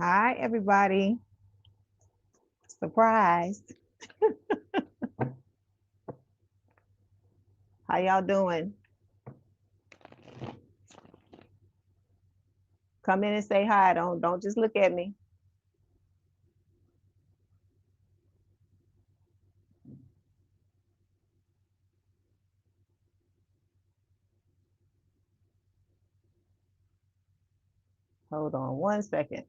Hi, everybody. Surprised. How y'all doing? Come in and say hi. Don't just look at me. Hold on 1 second.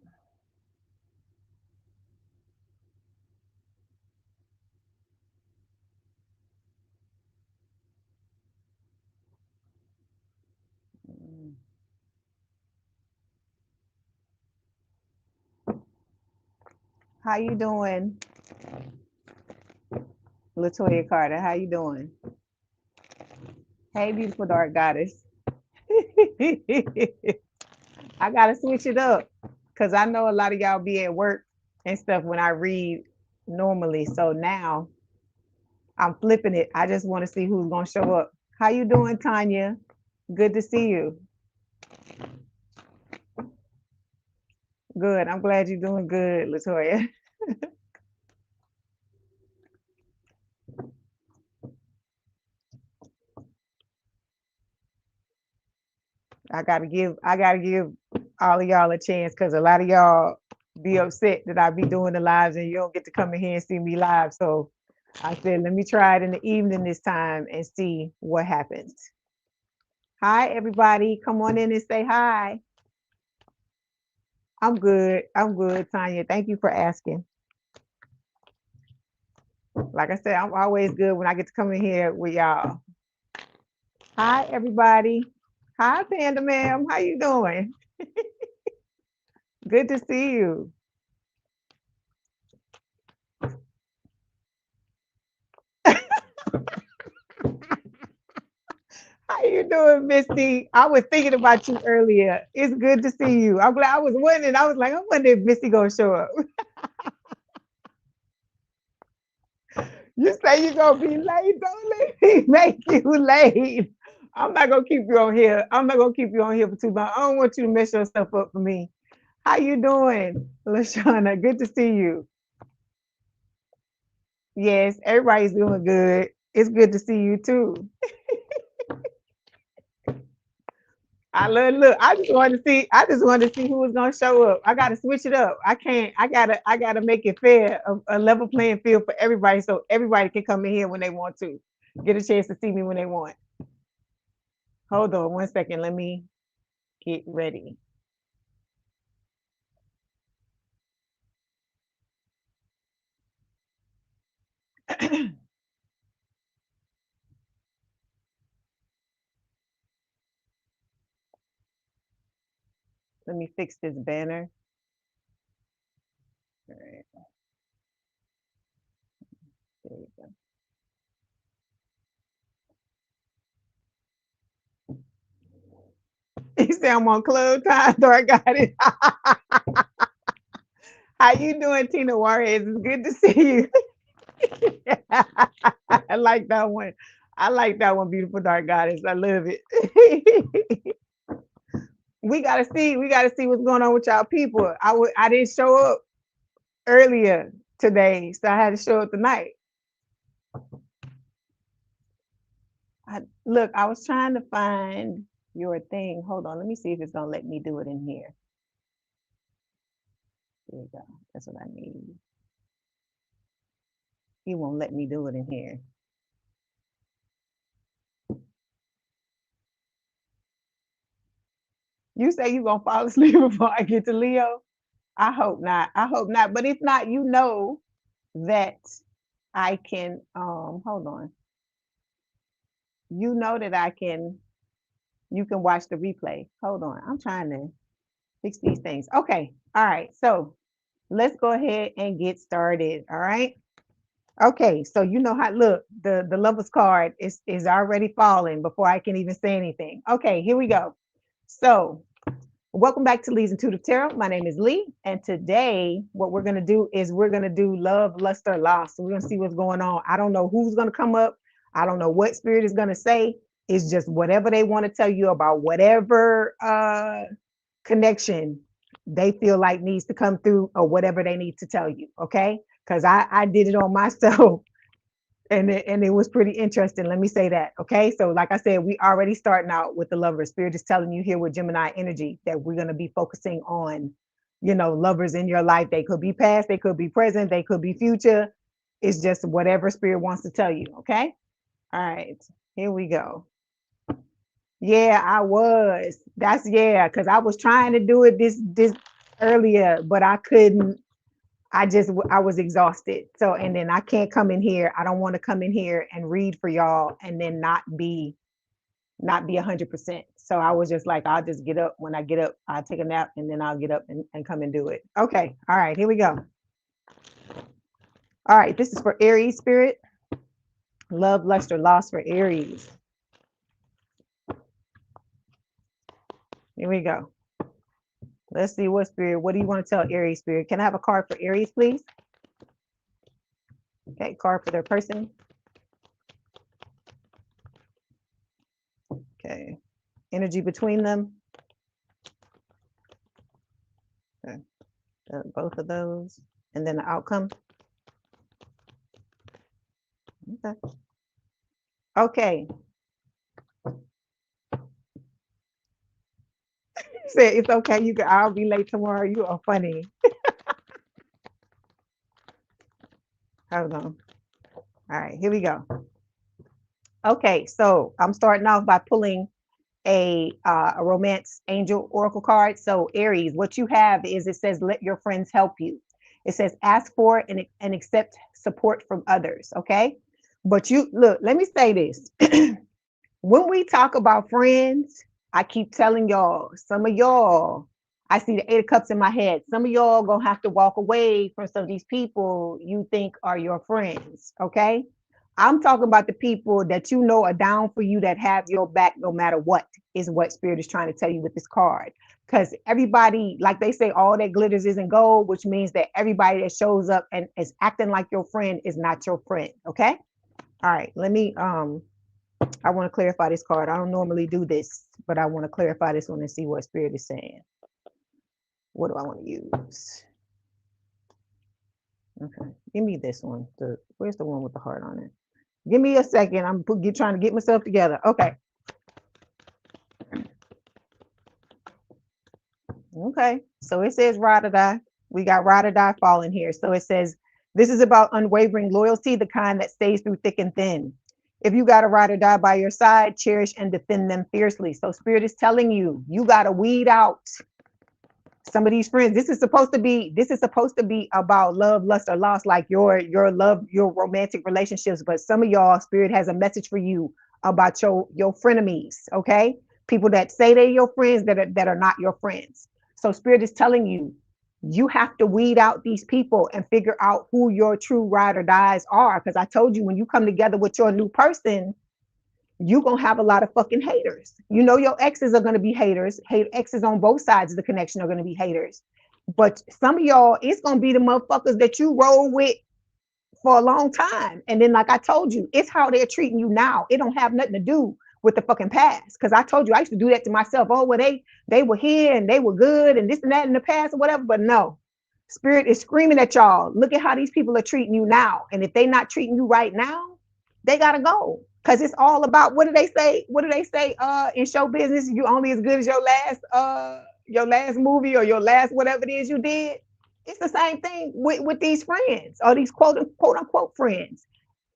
How you doing, Latoya Carter? How you doing? Hey, beautiful dark goddess. I gotta switch it up because I know a lot of y'all be at work and stuff when I read normally. So now I'm flipping it. I just want to see who's gonna show up. How you doing, Tanya? Good to see you. Good. I'm glad you're doing good, Latoya. I gotta give all of y'all a chance because a lot of y'all be upset that I be doing the lives and you don't get to come in here and see me live. So I said, let me try it in the evening this time and see what happens. Hi, everybody. Come on in and say hi. I'm good. I'm good, Tanya. Thank you for asking. Like I said, I'm always good when I get to come in here with y'all. Hi, everybody. Hi, Panda Ma'am. How you doing? Good to see you. How you doing, Misty? I was thinking about you earlier. It's good to see you. I'm glad I was wondering. I was like, I wonder if Misty gonna show up. You say you gonna be late. Don't let me make you late. I'm not gonna keep you on here. I'm not gonna keep you on here for too long. I don't want you to mess yourself up for me. How you doing, Lashana? Good to see you. Yes, everybody's doing good. It's good to see you too. Look. I just wanted to see who was gonna show up. I gotta switch it up. I can't. I gotta make it fair, a level playing field for everybody, so everybody can come in here when they want to, get a chance to see me when they want. Hold on 1 second. Let me get ready. Let me fix this banner. All right, there we go. You say I'm on club time, so I got it. How you doing, Tina Juarez? It's good to see you. I like that one. I like that one, beautiful dark goddess. I love it. We gotta see what's going on with y'all people. I didn't show up earlier today, so I had to show up tonight. Look, I was trying to find your thing. Hold on, let me see if it's gonna let me do it in here. There we go. That's what I need. He won't let me do it in here. You say you gonna fall asleep before I get to Leo? I hope not. I hope not. But if not, you know that I can hold on. You know that you can watch the replay. Hold on. I'm trying to fix these things. Okay. All right. So let's go ahead and get started. All right. Okay. So you know how look, the lover's card is already falling before I can even say anything. Okay, here we go. So welcome back to Leigh's Intuitive Tarot. My name is Leigh, and today what we're gonna do is we're gonna do love, lust, or loss. So we're gonna see what's going on. I don't know who's gonna come up. I don't know what spirit is gonna say. It's just whatever they want to tell you about whatever connection they feel like needs to come through, or whatever they need to tell you. Okay, because I did it on myself. And it was pretty interesting. Let me say that. Okay. So like I said, we already starting out with the Lovers. Spirit is telling you here with Gemini energy that we're going to be focusing on, lovers in your life. They could be past, they could be present, they could be future. It's just whatever Spirit wants to tell you. Okay. All right. Here we go. Yeah, I was. That's yeah, because I was trying to do it this earlier, but I couldn't. I was exhausted. So, and then I can't come in here. I don't want to come in here and read for y'all and then not be 100%. So I was just like, I'll just get up. When I get up, I'll take a nap, and then I'll get up and come and do it. Okay. All right, here we go. All right, this is for Aries spirit. Love, lust, or loss for Aries. Here we go. Let's see what spirit. What do you want to tell Aries spirit? Can I have a card for Aries, please? Okay, card for their person. Okay, energy between them. Okay, both of those, and then the outcome. Okay. Okay. Say it's okay. You can. I'll be late tomorrow. You are funny. Hold on. All right, here we go. Okay, so I'm starting off by pulling a romance angel oracle card. So Aries, what you have is, it says, let your friends help you. It says, ask for and accept support from others. Okay, but you look. Let me say this. When we talk about friends, I keep telling y'all, some of y'all, I see the 8 of Cups in my head. Some of y'all gonna have to walk away from some of these people you think are your friends. Okay, I'm talking about the people that you know are down for you, that have your back no matter what, is what Spirit is trying to tell you with this card. Because everybody, like they say, all that glitters isn't gold, which means that everybody that shows up and is acting like your friend is not your friend. Okay. All right. Let me, I want to clarify this card. I don't normally do this, but I want to clarify this one and see what Spirit is saying. What do I want to use? Okay. Give me this one. Where's the one with the heart on it? Give me a second. I'm trying to get myself together. Okay. Okay. So it says ride or die. We got ride or die falling here. So it says, this is about unwavering loyalty, the kind that stays through thick and thin. If you got a ride or die by your side, cherish and defend them fiercely. So Spirit is telling you, you got to weed out some of these friends. This is supposed to be about love, lust, or loss, like your love, your romantic relationships. But some of y'all, Spirit has a message for you about your frenemies. Okay, people that say they're your friends that are not your friends. So Spirit is telling you, you have to weed out these people and figure out who your true ride or dies are. Because I told you, when you come together with your new person, you're going to have a lot of fucking haters. You know, your exes are going to be haters. Exes on both sides of the connection are going to be haters. But some of y'all, it's going to be the motherfuckers that you roll with for a long time. And then, like I told you, it's how they're treating you now. It don't have nothing to do with the fucking past. Because I told you, I used to do that to myself. Oh, well, they were here and they were good and this and that in the past or whatever. But no, Spirit is screaming at y'all. Look at how these people are treating you now. And if they're not treating you right now, they got to go. Because it's all about, what do they say? What do they say in show business? You only as good as your last movie or your last whatever it is you did. It's the same thing with these friends, or these quote unquote friends.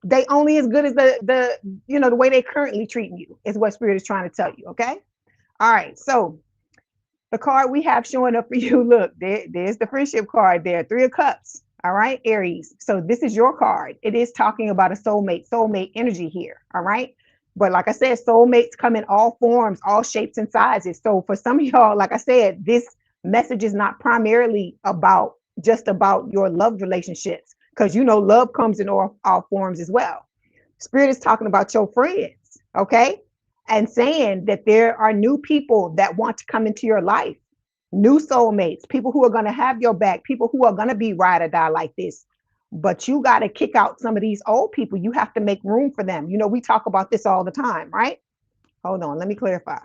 They only as good as the way they currently treating you, is what Spirit is trying to tell you. Okay. All right. So the card we have showing up for you, look, there's the friendship card there, 3 of Cups. All right, Aries. So this is your card. It is talking about a soulmate energy here. All right. But like I said, soulmates come in all forms, all shapes and sizes. So for some of y'all, like I said, this message is not primarily about your love relationships, because love comes in all forms as well. Spirit is talking about your friends, okay? And saying that there are new people that want to come into your life. New soulmates, people who are going to have your back, people who are going to be ride or die like this. But you got to kick out some of these old people. You have to make room for them. We talk about this all the time, right? Hold on, let me clarify.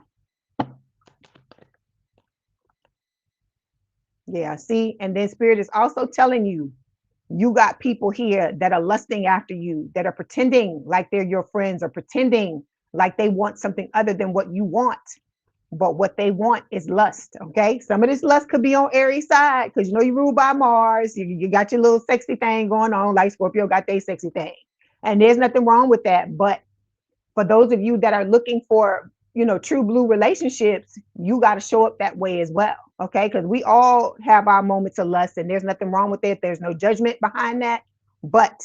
Yeah, see, and then spirit is also telling you, you got people here that are lusting after you, that are pretending like they're your friends or pretending like they want something other than what you want. But what they want is lust. Okay. Some of this lust could be on Aries side because you know you ruled by Mars. You got your little sexy thing going on, like Scorpio got their sexy thing. And there's nothing wrong with that. But for those of you that are looking for, you know, true blue relationships, you got to show up that way as well. Okay. Because we all have our moments of lust and there's nothing wrong with it. There's no judgment behind that. But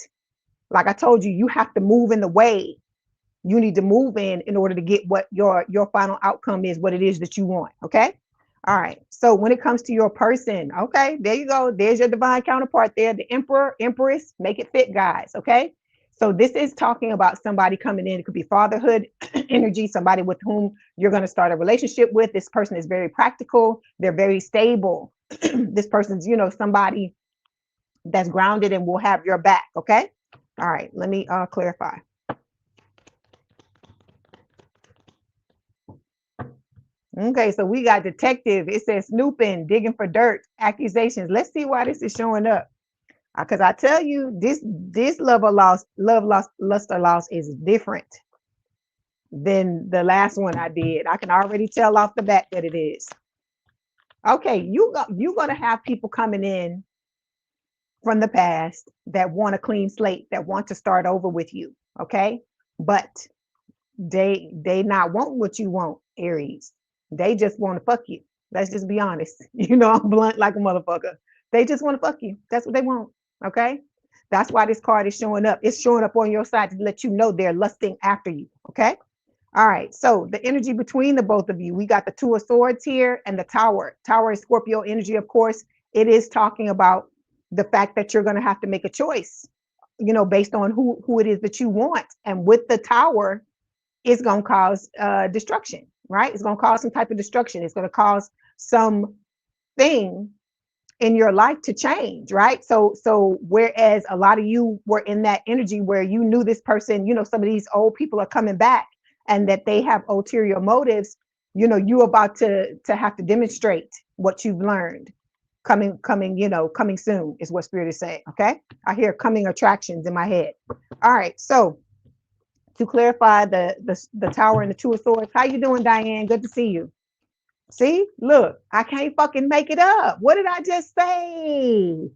like I told you, you have to move in the way you need to move in order to get what your final outcome is, what it is that you want. Okay. All right. So when it comes to your person, okay, there you go. There's your divine counterpart there, the emperor, empress, make it fit, guys. Okay. So this is talking about somebody coming in. It could be fatherhood energy, somebody with whom you're going to start a relationship with. This person is very practical. They're very stable. This person's, you know, somebody that's grounded and will have your back. Okay. All right. Let me clarify. Okay, so we got detective. It says snooping, digging for dirt, accusations. Let's see why this is showing up. Because I tell you, this love lost, lust or loss is different than the last one I did. I can already tell off the bat that it is. Okay, you're gonna have people coming in from the past that want a clean slate, that want to start over with you. Okay, but they not want what you want, Aries. They just want to fuck you. Let's just be honest. You know, I'm blunt like a motherfucker. They just want to fuck you. That's what they want. Okay. That's why this card is showing up. It's showing up on your side to let you know they're lusting after you. Okay. All right. So the energy between the both of you, we got the Two of Swords here and the Tower. Tower is Scorpio energy, of course. It is talking about the fact that you're going to have to make a choice, you know, based on who it is that you want. And with the Tower, it's going to cause destruction, right? It's going to cause some type of destruction. It's going to cause some thing in your life to change, right? So whereas a lot of you were in that energy where you knew this person, you know, some of these old people are coming back and that they have ulterior motives, you know, you about to have to demonstrate what you've learned. Coming, you know, coming soon is what spirit is saying. Okay. I hear coming attractions in my head. All right. So to clarify the Tower and the Two of Swords. How you doing, Diane? Good to see you. See, look, I can't fucking make it up. What did I just say?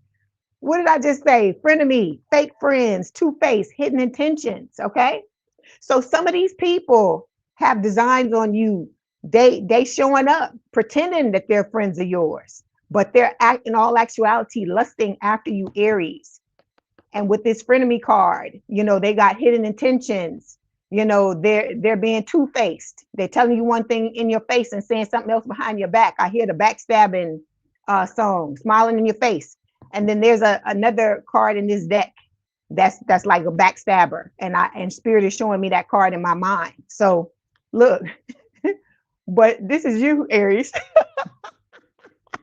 What did I just say? Frenemy, fake friends, two-faced, hidden intentions. Okay. So some of these people have designs on you. They showing up, pretending that they're friends of yours, but they're in all actuality lusting after you, Aries. And with this frenemy card, you know, they got hidden intentions. You know, they're being two-faced. They're telling you one thing in your face and saying something else behind your back. I hear the backstabbing song, smiling in your face. And then there's another card in this deck that's like a backstabber. And spirit is showing me that card in my mind. So look, but this is you, Aries.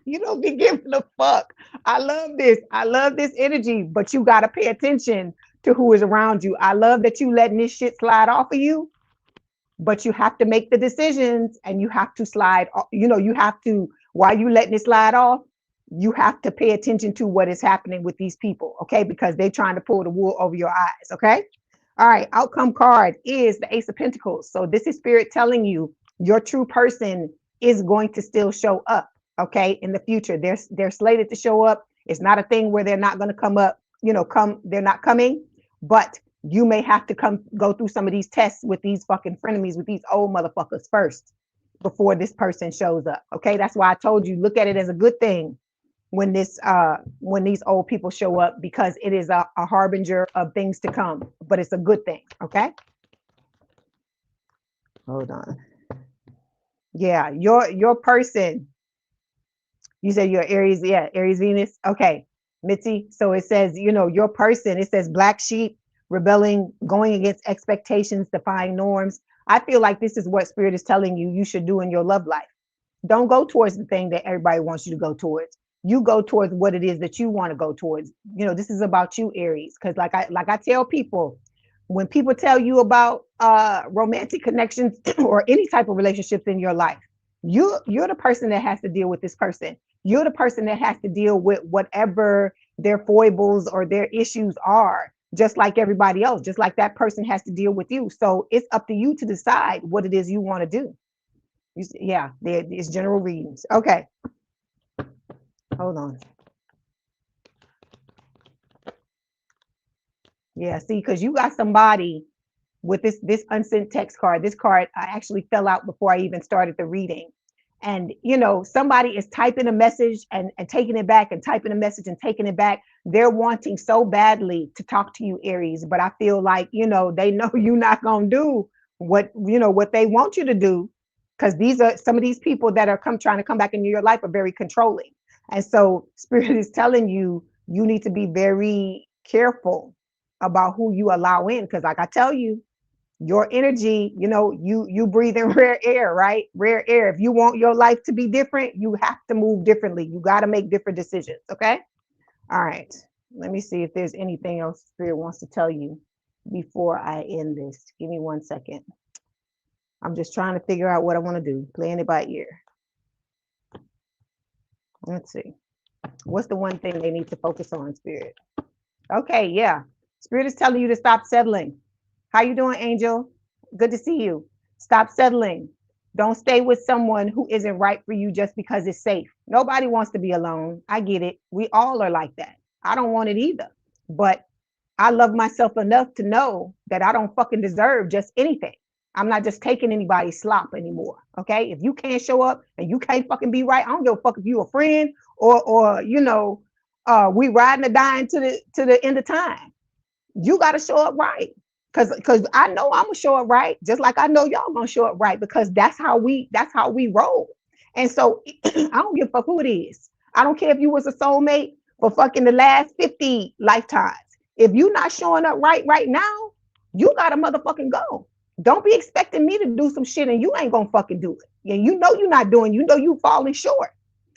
You don't be giving a fuck. I love this. I love this energy, but you got to pay attention to who is around you. I love that you letting this shit slide off of you, but you have to make the decisions and you have to slide. You know, you have to, while you letting it slide off, you have to pay attention to what is happening with these people, okay? Because they're trying to pull the wool over your eyes, okay? All right, outcome card is the Ace of Pentacles. So this is spirit telling you your true person is going to still show up, okay, in the future. They're slated to show up. It's not a thing where they're not going to come up, you know, they're not coming, but you may have to go through some of these tests with these fucking frenemies, with these old motherfuckers first before this person shows up, okay? That's why I told you, look at it as a good thing when these old people show up, because it is a harbinger of things to come, but it's a good thing, okay? Hold on. Yeah, your person, you said you're Aries, yeah, Aries Venus. Okay, Mitzi. So it says, you know, your person, it says black sheep, rebelling, going against expectations, defying norms. I feel like this is what spirit is telling you should do in your love life. Don't go towards the thing that everybody wants you to go towards. You go towards what it is that you want to go towards. You know, this is about you, Aries. Because like I tell people, when people tell you about romantic connections or any type of relationships in your life, you're the person that has to deal with this person. You're the person that has to deal with whatever their foibles or their issues are, just like everybody else, just like that person has to deal with you. So it's up to you to decide what it is you want to do. Yeah, it's general readings. Okay, hold on. Yeah, see, because you got somebody with this unsent text card. This card actually fell out before I even started the reading. And somebody is typing a message and taking it back, and typing a message and taking it back. They're wanting so badly to talk to you, Aries, but I feel like they know you're not gonna do what they want you to do, because these are some of these people that are trying to come back into your life are very controlling. And so Spirit is telling you, you need to be very careful about who you allow in, because like I tell you, your energy, you breathe in rare air, right? Rare air. If you want your life to be different, you have to move differently. You got to make different decisions. Okay. All right. Let me see if there's anything else Spirit wants to tell you before I end this. Give me 1 second. I'm just trying to figure out what I want to do. Playing it by ear. Let's see. What's the one thing they need to focus on, Spirit? Okay. Yeah. Spirit is telling you to stop settling. How you doing, Angel? Good to see you. Stop settling. Don't stay with someone who isn't right for you just because it's safe. Nobody wants to be alone. I get it. We all are like that. I don't want it either. But I love myself enough to know that I don't fucking deserve just anything. I'm not just taking anybody's slop anymore. Okay. If you can't show up and you can't fucking be right, I don't give a fuck if you a friend or we riding or dying to the end of time. You got to show up right. Because I know I'm gonna show up right, just like I know y'all gonna show up right, because that's how we roll. And so I don't give a fuck who it is. I don't care if you was a soulmate for fucking the last 50 lifetimes. If you not showing up right now, you gotta motherfucking go. Don't be expecting me to do some shit and you ain't gonna fucking do it. And you know you're not doing, you falling short.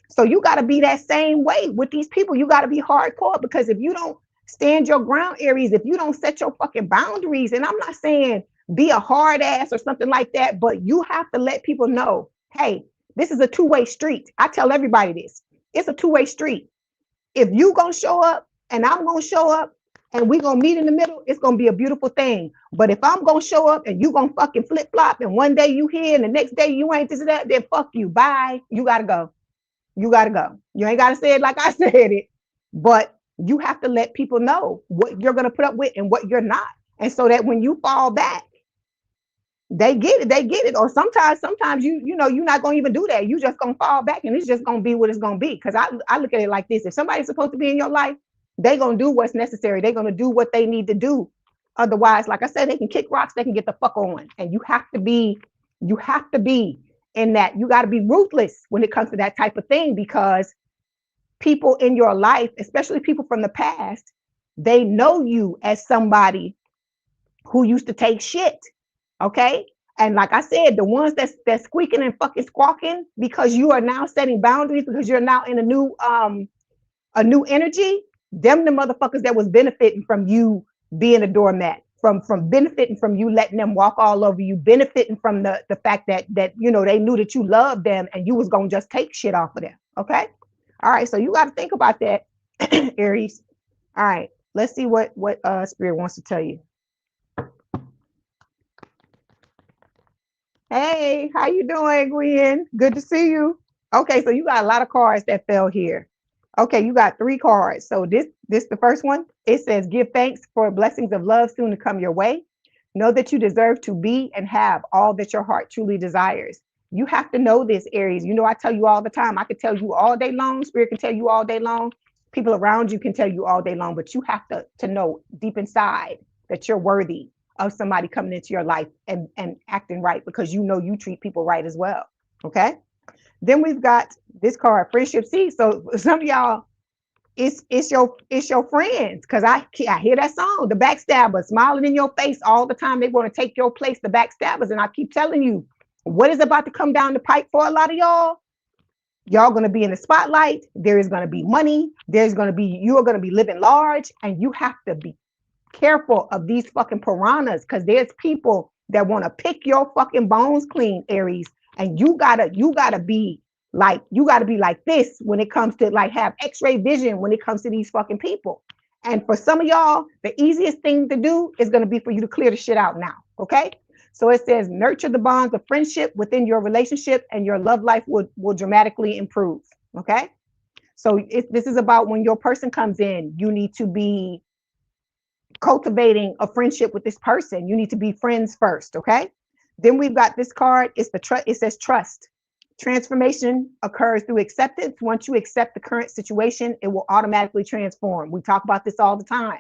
So you gotta be that same way with these people. You gotta be hardcore, because if you don't stand your ground, Aries, if you don't set your fucking boundaries, and I'm not saying be a hard ass or something like that, but you have to let people know, hey, this is a two-way street. I tell everybody this. It's a two-way street. If you gonna show up and I'm gonna show up and we gonna meet in the middle, it's gonna be a beautiful thing. But if I'm gonna show up and you gonna fucking flip-flop, and one day you here and the next day you ain't this and that, then fuck you. Bye. You gotta go. You gotta go. You ain't gotta say it like I said it, but you have to let people know what you're going to put up with and what you're not. And so that when you fall back, they get it. Or sometimes you're not going to even do that. You just going to fall back and it's just going to be what it's going to be. Because I look at it like this. If somebody's supposed to be in your life, they're going to do what's necessary. They're going to do what they need to do. Otherwise, like I said, they can kick rocks, they can get the fuck on. And you have to be in that. You got to be ruthless when it comes to that type of thing, because people in your life, especially people from the past, they know you as somebody who used to take shit. Okay. And like I said, the ones that's squeaking and fucking squawking because you are now setting boundaries, because you're now in a new energy, them the motherfuckers that was benefiting from you being a doormat, from benefiting from you letting them walk all over you, benefiting from the fact that they knew that you loved them and you was gonna just take shit off of them. Okay. All right, so you got to think about that, Aries. All right, let's see what Spirit wants to tell you. Hey, how you doing, Gwen? Good to see you. Okay, so you got a lot of cards that fell here. Okay, you got 3 cards. So this the first one. It says, give thanks for blessings of love soon to come your way. Know that you deserve to be and have all that your heart truly desires. You have to know this, Aries. I tell you all the time. I could tell you all day long. Spirit can tell you all day long. People around you can tell you all day long. But you have to know deep inside that you're worthy of somebody coming into your life and acting right, because you treat people right as well. Okay. Then we've got this card, friendship. See, so some of y'all, it's your friends, because I hear that song, the backstabbers smiling in your face all the time. They want to take your place, the backstabbers. And I keep telling you, what is about to come down the pipe for a lot of y'all going to be in the spotlight. There is going to be money. You are going to be living large, and you have to be careful of these fucking piranhas, because there's people that want to pick your fucking bones clean, Aries. And you gotta be Like, you got to be like this when it comes to like have x-ray vision when it comes to these fucking people. And for some of y'all, the easiest thing to do is going to be for you to clear the shit out now. Okay. So it says nurture the bonds of friendship within your relationship and your love life will dramatically improve. Okay. So this is about when your person comes in, you need to be cultivating a friendship with this person. You need to be friends first. Okay. Then we've got this card. It's the trust. It says trust. Transformation occurs through acceptance. Once you accept the current situation, it will automatically transform. We talk about this all the time.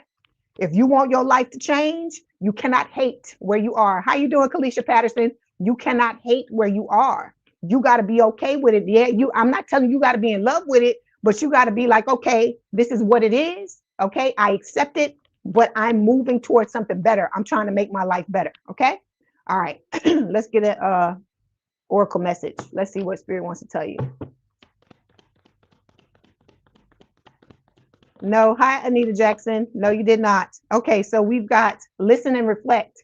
If you want your life to change, you cannot hate where you are. How you doing, Kalisha Patterson? You cannot hate where you are. You got to be okay with it. Yeah, I'm not telling you got to be in love with it, but you got to be like, okay, this is what it is. Okay, I accept it, but I'm moving towards something better. I'm trying to make my life better. Okay, all right. Let's get a oracle message. Let's see what spirit wants to tell you. No, hi, Anita Jackson. No, you did not. Okay, so we've got listen and reflect.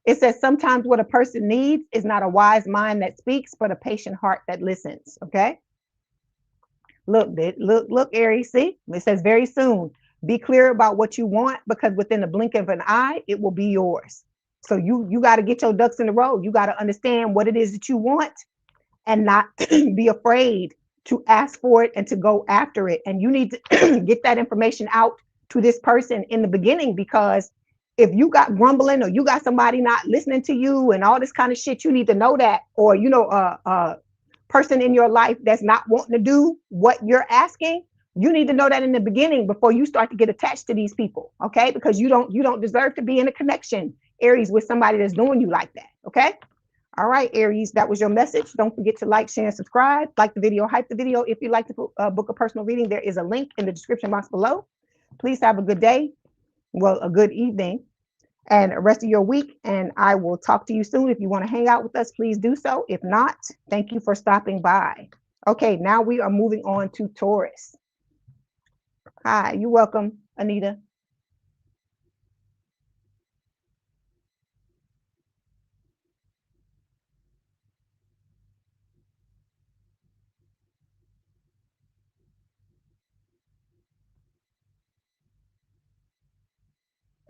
It says sometimes what a person needs is not a wise mind that speaks, but a patient heart that listens. Okay. Look, Aries. See, it says very soon. Be clear about what you want, because within the blink of an eye, it will be yours. So you got to get your ducks in a row. You got to understand what it is that you want and not be afraid to ask for it and to go after it. And you need to get that information out to this person in the beginning, because if you got grumbling or you got somebody not listening to you and all this kind of shit, you need to know that. Or, person in your life that's not wanting to do what you're asking, you need to know that in the beginning before you start to get attached to these people. Okay. Because you don't deserve to be in a connection, Aries, with somebody that's doing you like that. Okay. All right, Aries, that was your message. Don't forget to like, share, and subscribe. Like the video, hype the video. If you'd like to book a personal reading, there is a link in the description box below. Please have a good day, well, a good evening, and the rest of your week. And I will talk to you soon. If you want to hang out with us, please do so. If not, thank you for stopping by. Okay, now we are moving on to Taurus. Hi, you're welcome, Anita.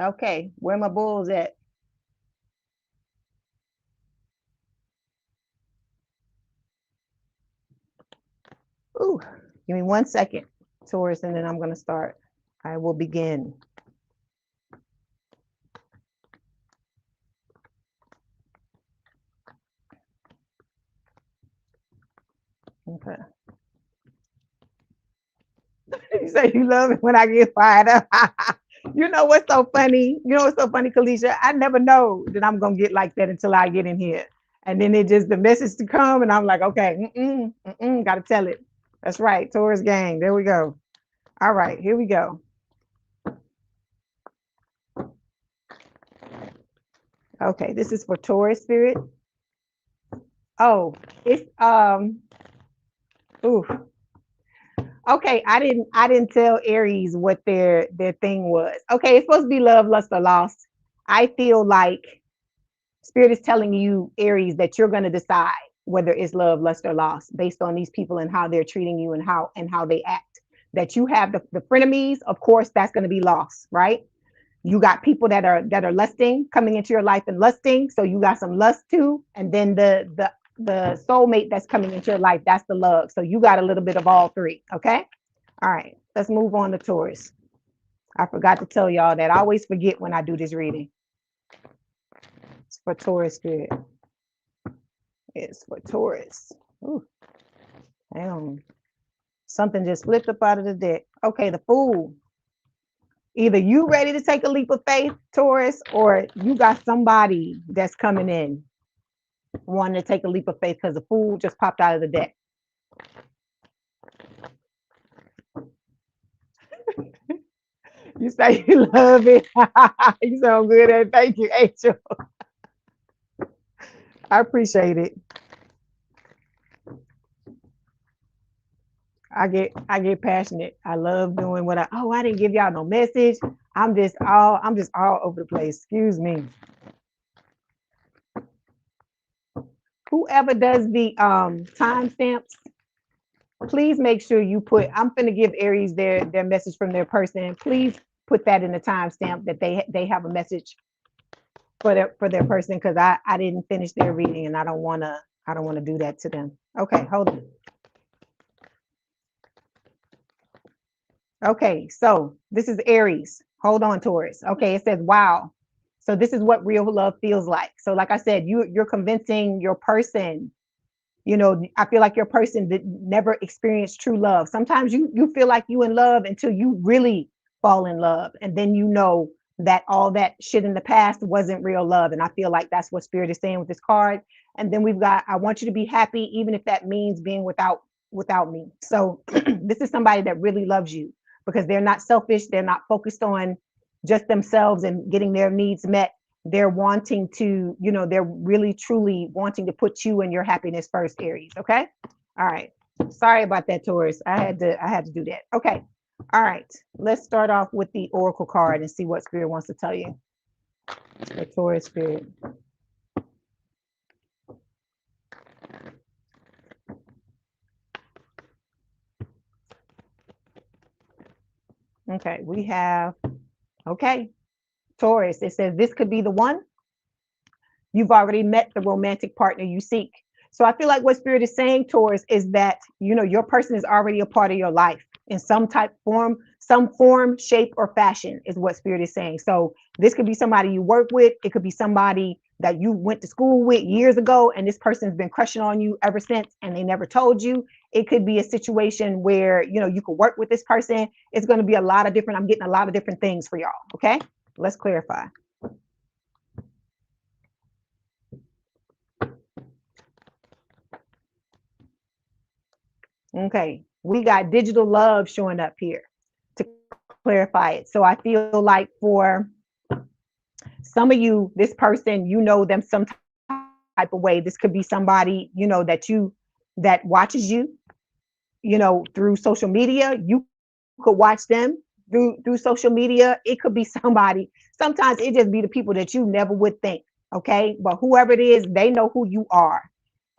Okay, where my bulls at? Ooh, give me 1 second, Taurus, and then I'm going to start. I will begin. Okay. You say you love it when I get fired up. You know what's so funny? You know what's so funny, Kalisha? I never know that I'm gonna get like that until I get in here, and then it just the message to come, and I'm like, okay, gotta tell it. That's right, Taurus gang. There we go. All right, here we go. Okay, this is for Taurus spirit. Oh, it's ooh. Okay, I didn't tell Aries what their thing was. Okay, it's supposed to be love, lust, or lost. I feel like Spirit is telling you, Aries, that you're going to decide whether it's love, lust, or loss based on these people and how they're treating you and how they act. That you have the frenemies, of course, that's going to be lost, right? You got people that are lusting, coming into your life and lusting, so you got some lust too, and then the soulmate that's coming into your life, that's the love. So you got a little bit of all three. Okay. All right, let's move on to Taurus. I forgot to tell y'all that I always forget when I do this reading. It's for Taurus spirit. It's for Taurus. Ooh, damn. Something just flipped up out of the deck. Okay, the Fool. Either you ready to take a leap of faith, Taurus, or you got somebody that's coming in wanting to take a leap of faith, because the Fool just popped out of the deck. You say you love it. You sound good at it. Thank you, Angel. I appreciate it. I get passionate. I love doing what I didn't give y'all no message. I'm just all over the place. Excuse me. Whoever does the timestamps, please make sure you put, I'm going to give Aries their message from their person. Please put that in the timestamp that they have a message for their person, because I didn't finish their reading and I don't want to do that to them. Okay, hold on. Okay, so this is Aries. Hold on, Taurus. Okay, it says, wow. So this is what real love feels like. So like I said, you're convincing your person, you know, I feel like your person that never experienced true love. Sometimes you feel like you in love until you really fall in love. And then you know that all that shit in the past wasn't real love. And I feel like that's what Spirit is saying with this card. And then we've got, I want you to be happy, even if that means being without me. So this is somebody that really loves you, because they're not selfish. They're not focused on just themselves and getting their needs met. They're wanting to, you know, they're really truly wanting to put you and your happiness first, Aries. Okay. All right. Sorry about that, Taurus. I had to do that. Okay. All right. Let's start off with the Oracle card and see what Spirit wants to tell you. The Taurus Spirit. Okay, we have, okay, Taurus. It says this could be the one. You've already met the romantic partner you seek. So I feel like what Spirit is saying, Taurus, is that, you know, your person is already a part of your life in some form, shape, or fashion is what Spirit is saying. So this could be somebody you work with. It could be somebody that you went to school with years ago, and this person's been crushing on you ever since, and they never told you. It could be a situation where, you know, you could work with this person. It's going to be a lot of different, I'm getting a lot of different things for y'all. Okay, let's clarify. Okay, we got digital love showing up here to clarify it. So I feel like for some of you, this person, you know them some type of way. This could be somebody, you know, that watches you, you know, through social media. You could watch them through social media. It could be somebody. Sometimes it just be the people that you never would think. Okay, but whoever it is, they know who you are.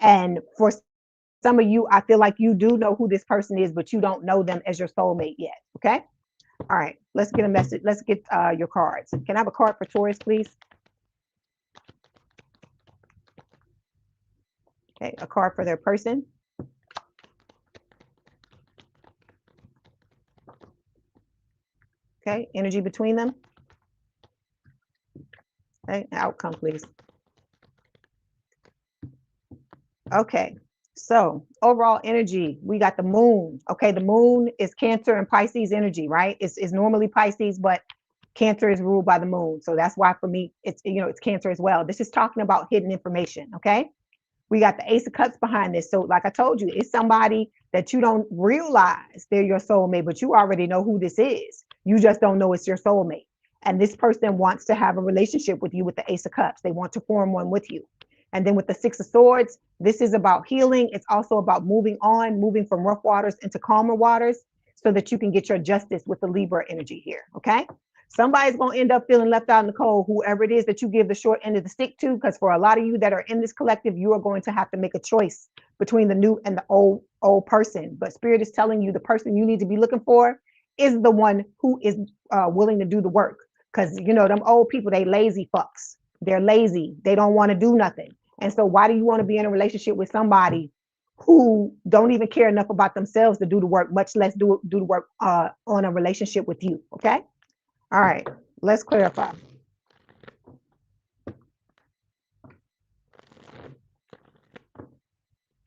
And for some of you, I feel like you do know who this person is, but you don't know them as your soulmate yet. Okay. All right. Let's get a message. Let's get your cards. Can I have a card for Taurus, please? Okay. A card for their person. Okay. Energy between them. Okay. Outcome, please. Okay. So overall energy, we got the moon. Okay, the moon is Cancer and Pisces energy, right? It's normally Pisces, but Cancer is ruled by the moon. So that's why for me, it's, you know, it's Cancer as well. This is talking about hidden information. Okay. We got the Ace of Cups behind this. So like I told you, it's somebody that you don't realize they're your soulmate, but you already know who this is. You just don't know it's your soulmate. And this person wants to have a relationship with you with the Ace of Cups. They want to form one with you. And then with the Six of Swords, this is about healing. It's also about moving on, moving from rough waters into calmer waters so that you can get your justice with the Libra energy here. Okay. Somebody's going to end up feeling left out in the cold, whoever it is that you give the short end of the stick to, because for a lot of you that are in this collective, you are going to have to make a choice between the new and the old person. But Spirit is telling you the person you need to be looking for is the one who is willing to do the work. Because, you know, them old people, they lazy fucks. They're lazy. They don't want to do nothing. And so why do you want to be in a relationship with somebody who don't even care enough about themselves to do the work, much less do the work on a relationship with you? Okay. All right, let's clarify.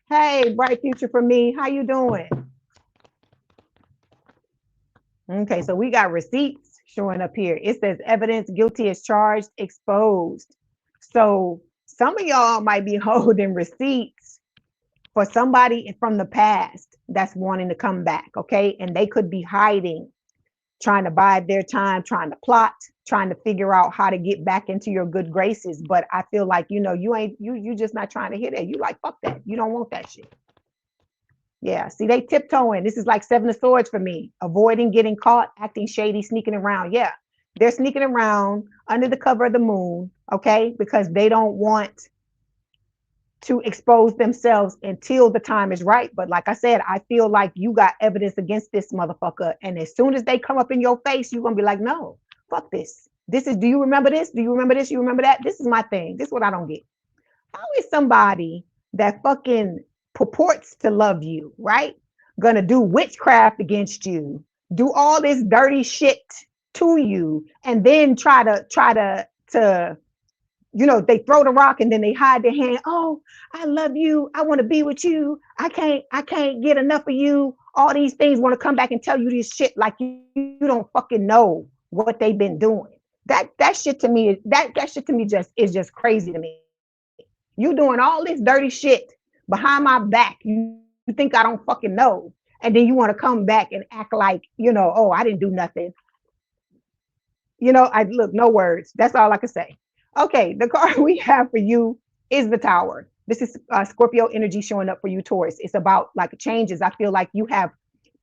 Hey, bright future for me. How you doing? Okay, so we got receipts showing up here. It says evidence, guilty as charged, exposed. So some of y'all might be holding receipts for somebody from the past that's wanting to come back, okay? And they could be hiding, trying to bide their time, trying to plot, trying to figure out how to get back into your good graces. But I feel like, you know, you just not trying to hear that. You like, fuck that. You don't want that shit. Yeah. See, they tiptoeing. This is like Seven of Swords for me. Avoiding getting caught, acting shady, sneaking around. Yeah. They're sneaking around under the cover of the moon. Okay. Because they don't want to expose themselves until the time is right. But like I said, I feel like you got evidence against this motherfucker. And as soon as they come up in your face, you're going to be like, no, fuck this. This is, do you remember this? Do you remember this? You remember that? This is my thing. This is what I don't get. How is somebody that fucking purports to love you, right? Gonna do witchcraft against you, do all this dirty shit to you, and then try to they throw the rock and then they hide their hand. Oh, I love you. I want to be with you. I can't get enough of you. All these things want to come back and tell you this shit like you don't fucking know what they've been doing. That shit to me, that shit to me just is just crazy to me. You doing all this dirty shit behind my back. You think I don't fucking know. And then you want to come back and act like, oh, I didn't do nothing. I look, no words. That's all I can say. Okay, the card we have for you is the Tower. This is Scorpio energy showing up for you, Taurus. It's about like changes. I feel like you have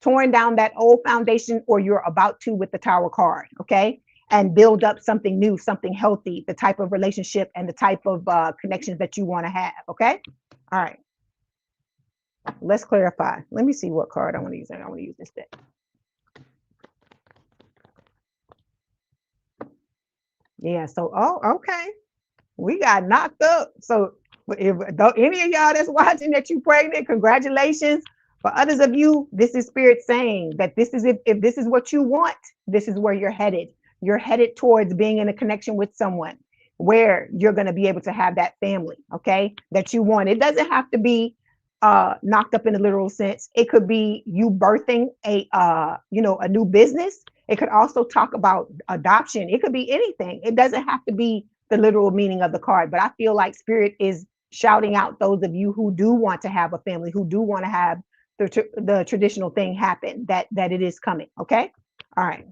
torn down that old foundation, or you're about to with the Tower card, okay? And build up something new, something healthy, the type of relationship and the type of connections that you want to have, okay? All right. Let's clarify. Let me see what card I want to use. I want to use this deck. Yeah, so, okay. We got knocked up. So if any of y'all that's watching that you pregnant, congratulations. For others of you, this is Spirit saying that this is, if this is what you want, this is where you're headed. You're headed towards being in a connection with someone where you're going to be able to have that family, okay, that you want. It doesn't have to be knocked up in a literal sense. It could be you birthing a new business. It could also talk about adoption. It could be anything. It doesn't have to be the literal meaning of the card, but I feel like Spirit is shouting out those of you who do want to have a family, who do want to have the traditional thing happen, that it is coming, okay? All right.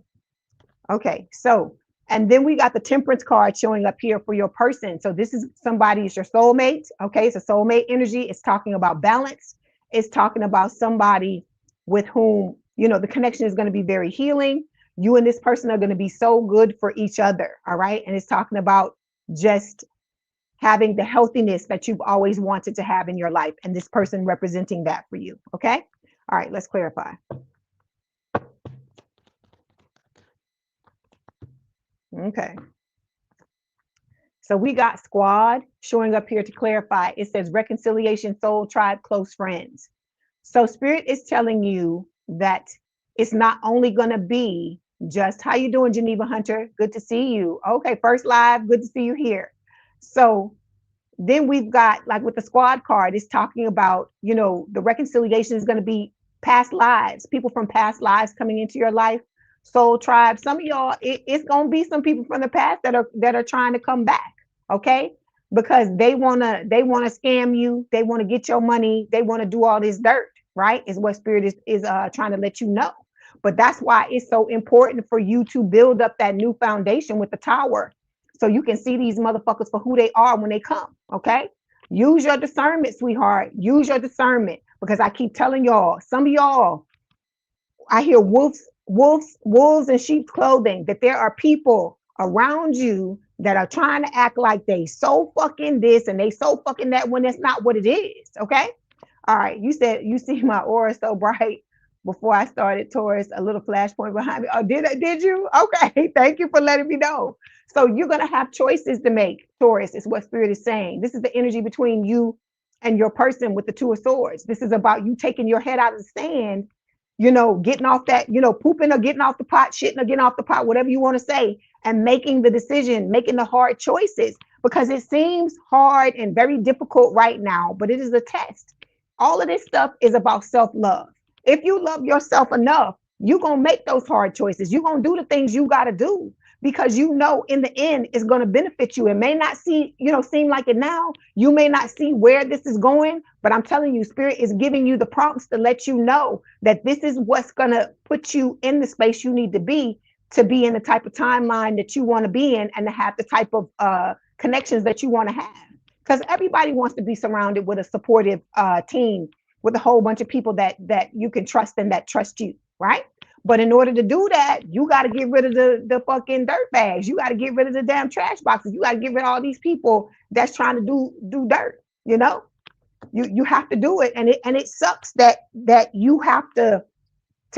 Okay, so, and then we got the Temperance card showing up here for your person. So this is somebody, it's your soulmate, okay? It's a soulmate energy. It's talking about balance. It's talking about somebody with whom, the connection is going to be very healing. You and this person are going to be so good for each other, all right? And it's talking about just having the healthiness that you've always wanted to have in your life, and this person representing that for you, okay? All right, let's clarify. Okay. So we got squad showing up here to clarify. It says reconciliation, soul tribe, close friends. So Spirit is telling you that it's not only going to be just, how you doing, Geneva Hunter? Good to see you. Okay, first live, good to see you here. So then we've got, like with the squad card, it's talking about, the reconciliation is going to be past lives, people from past lives coming into your life. Soul tribe, some of y'all, it's going to be some people from the past that are trying to come back, okay? Because they want to scam you, they want to get your money, they want to do all this dirt, right? Is what Spirit is trying to let you know. But that's why it's so important for you to build up that new foundation with the Tower, so you can see these motherfuckers for who they are when they come, okay? Use your discernment, sweetheart. Use your discernment, because I keep telling y'all, some of y'all, I hear wolves in sheep's clothing, that there are people around you that are trying to act like they so fucking this and they so fucking that, when that's not what it is, okay? All right, you said you see my aura so bright before I started, Taurus, a little flashpoint behind me. Oh, did you? Okay, thank you for letting me know. So you're going to have choices to make, Taurus, is what Spirit is saying. This is the energy between you and your person with the Two of Swords. This is about you taking your head out of the sand, getting off that, pooping or getting off the pot, shitting or getting off the pot, whatever you want to say, and making the decision, making the hard choices, because it seems hard and very difficult right now, but it is a test. All of this stuff is about self-love. If you love yourself enough, you're going to make those hard choices. You're going to do the things you got to do, because in the end, it's going to benefit you. It may not seem like it now. You may not see where this is going, but I'm telling you, Spirit is giving you the prompts to let you know that this is what's going to put you in the space you need to be in the type of timeline that you want to be in, and to have the type of connections that you want to have. Because everybody wants to be surrounded with a supportive team, with a whole bunch of people that you can trust and that trust you, right? But in order to do that, you got to get rid of the fucking dirt bags. You got to get rid of the damn trash boxes. You got to get rid of all these people that's trying to do dirt, You have to do it, and it sucks that you have to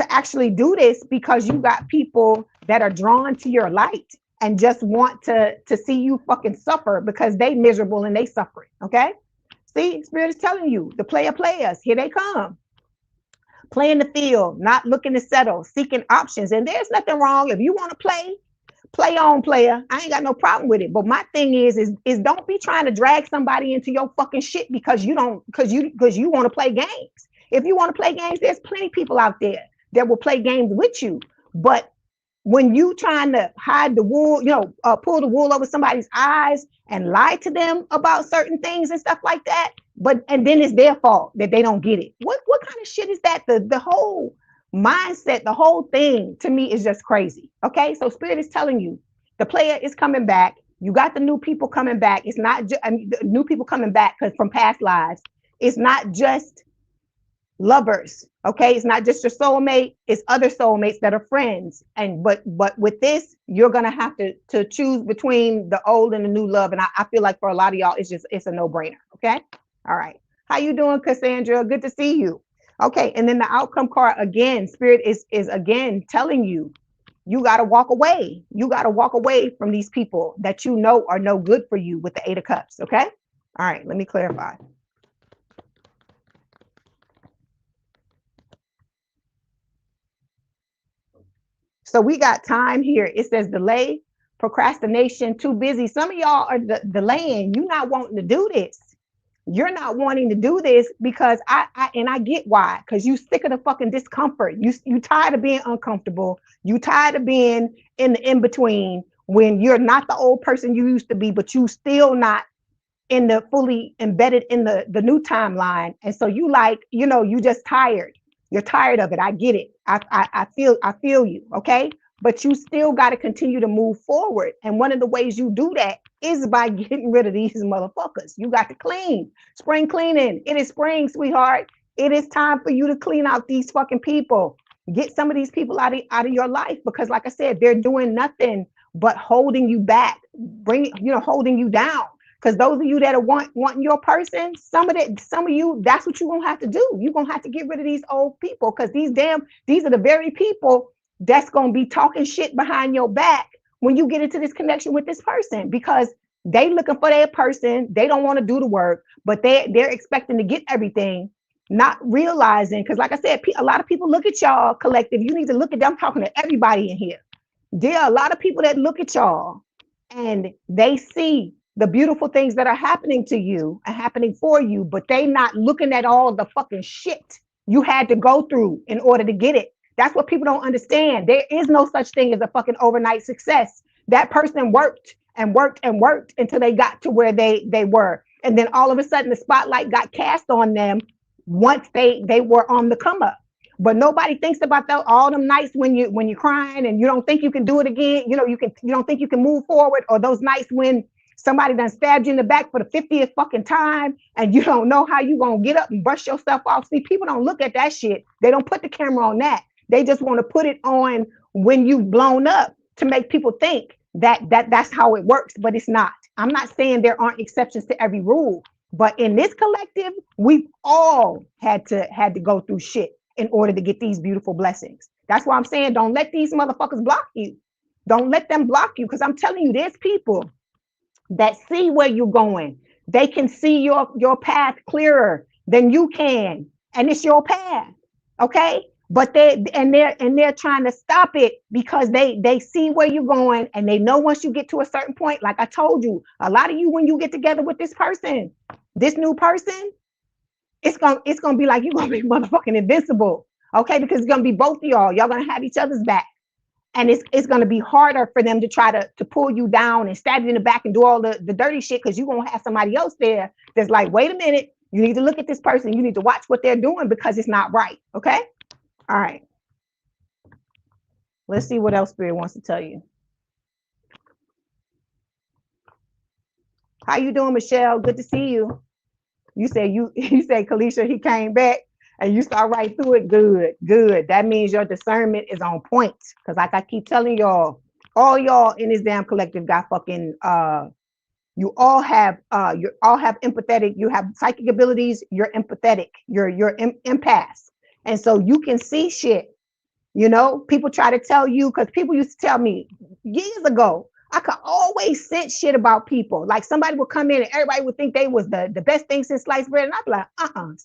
actually do this, because you got people that are drawn to your light and just want to see you fucking suffer, because they miserable and they suffering. Okay, see, Spirit is telling you, the players, here they come, playing the field, not looking to settle, seeking options. And there's nothing wrong if you want to play on, player. I ain't got no problem with it. But my thing is don't be trying to drag somebody into your fucking shit because you don't, because you want to play games. If you want to play games, there's plenty of people out there that will play games with you. But when you trying to hide the wool, pull the wool over somebody's eyes and lie to them about certain things and stuff like that, and then it's their fault that they don't get it. What kind of shit is that? The whole mindset, the whole thing to me is just crazy. Okay, so Spirit is telling you the player is coming back. You got the new people coming back. It's not just the new people coming back because from past lives. It's not just lovers. Okay, it's not just your soulmate, it's other soulmates that are friends. And but with this, you're gonna have to choose between the old and the new love. And I feel like for a lot of y'all, it's a no-brainer. Okay, all right, how you doing, Cassandra? Good to see you. Okay, and then the outcome card again, Spirit is again telling you, you got to walk away. You got to walk away from these people that you know are no good for you with the 8 of Cups. Okay, all right, let me clarify. So we got time here. It says delay, procrastination, too busy. Some of y'all are delaying. You're not wanting to do this. You're not wanting to do this because I get why. Because you sick of the fucking discomfort. You tired of being uncomfortable. You tired of being in the in-between when you're not the old person you used to be, but you still not in the fully embedded in the new timeline. And so you you just tired. You're tired of it. I get it. I feel you. Okay. But you still got to continue to move forward. And one of the ways you do that is by getting rid of these motherfuckers. You got to clean. Spring cleaning. It is spring, sweetheart. It is time for you to clean out these fucking people. Get some of these people out of your life, because like I said, they're doing nothing but holding you back, holding you down. Because those of you that are wanting your person, some of you, that's what you're gonna have to do. You're gonna have to get rid of these old people, because these are the very people that's gonna be talking shit behind your back when you get into this connection with this person, because they looking for their person. They don't want to do the work, but they're expecting to get everything, not realizing, because like I said, a lot of people look at y'all collective. You need to look at them. I'm talking to everybody in here. There are a lot of people that look at y'all and they see the beautiful things that are happening to you and happening for you, but they not looking at all the fucking shit you had to go through in order to get it. That's what people don't understand. There is no such thing as a fucking overnight success. That person worked and worked and worked until they got to where they were. And then all of a sudden the spotlight got cast on them once they were on the come up. But nobody thinks about all them nights when you're crying and you don't think you can do it again. You don't think you can move forward, or those nights when somebody done stabbed you in the back for the 50th fucking time and you don't know how you gonna get up and brush yourself off. See, people don't look at that shit. They don't put the camera on that. They just want to put it on when you've blown up to make people think that's how it works, but it's not. I'm not saying there aren't exceptions to every rule, but in this collective, we've all had to go through shit in order to get these beautiful blessings. That's why I'm saying don't let these motherfuckers block you. Don't let them block you, because I'm telling you, there's people that see where you're going. They can see your path clearer than you can, and it's your path. Okay, but they're trying to stop it because they see where you're going, and they know once you get to a certain point, like I told you, a lot of you, when you get together with this person, this new person, it's gonna be like you're gonna be motherfucking invincible. Okay, because it's gonna be both of y'all gonna have each other's back. And it's going to be harder for them to try to pull you down and stab you in the back and do all the dirty shit, because you're going to have somebody else there that's like, wait a minute, you need to look at this person. You need to watch what they're doing because it's not right. Okay? All right. Let's see what else Spirit wants to tell you. How you doing, Michelle? Good to see you. You say Kalisha, he came back. And you saw right through it. Good. That means your discernment is on point. Because like I keep telling y'all, all y'all in this damn collective got fucking You all have empathetic, you have psychic abilities, you're empathetic, you're empaths. And so you can see shit. You know, people try to tell you, because people used to tell me years ago, I could always sense shit about people. Like somebody would come in and everybody would think they was the best thing since sliced bread. And I'd be like,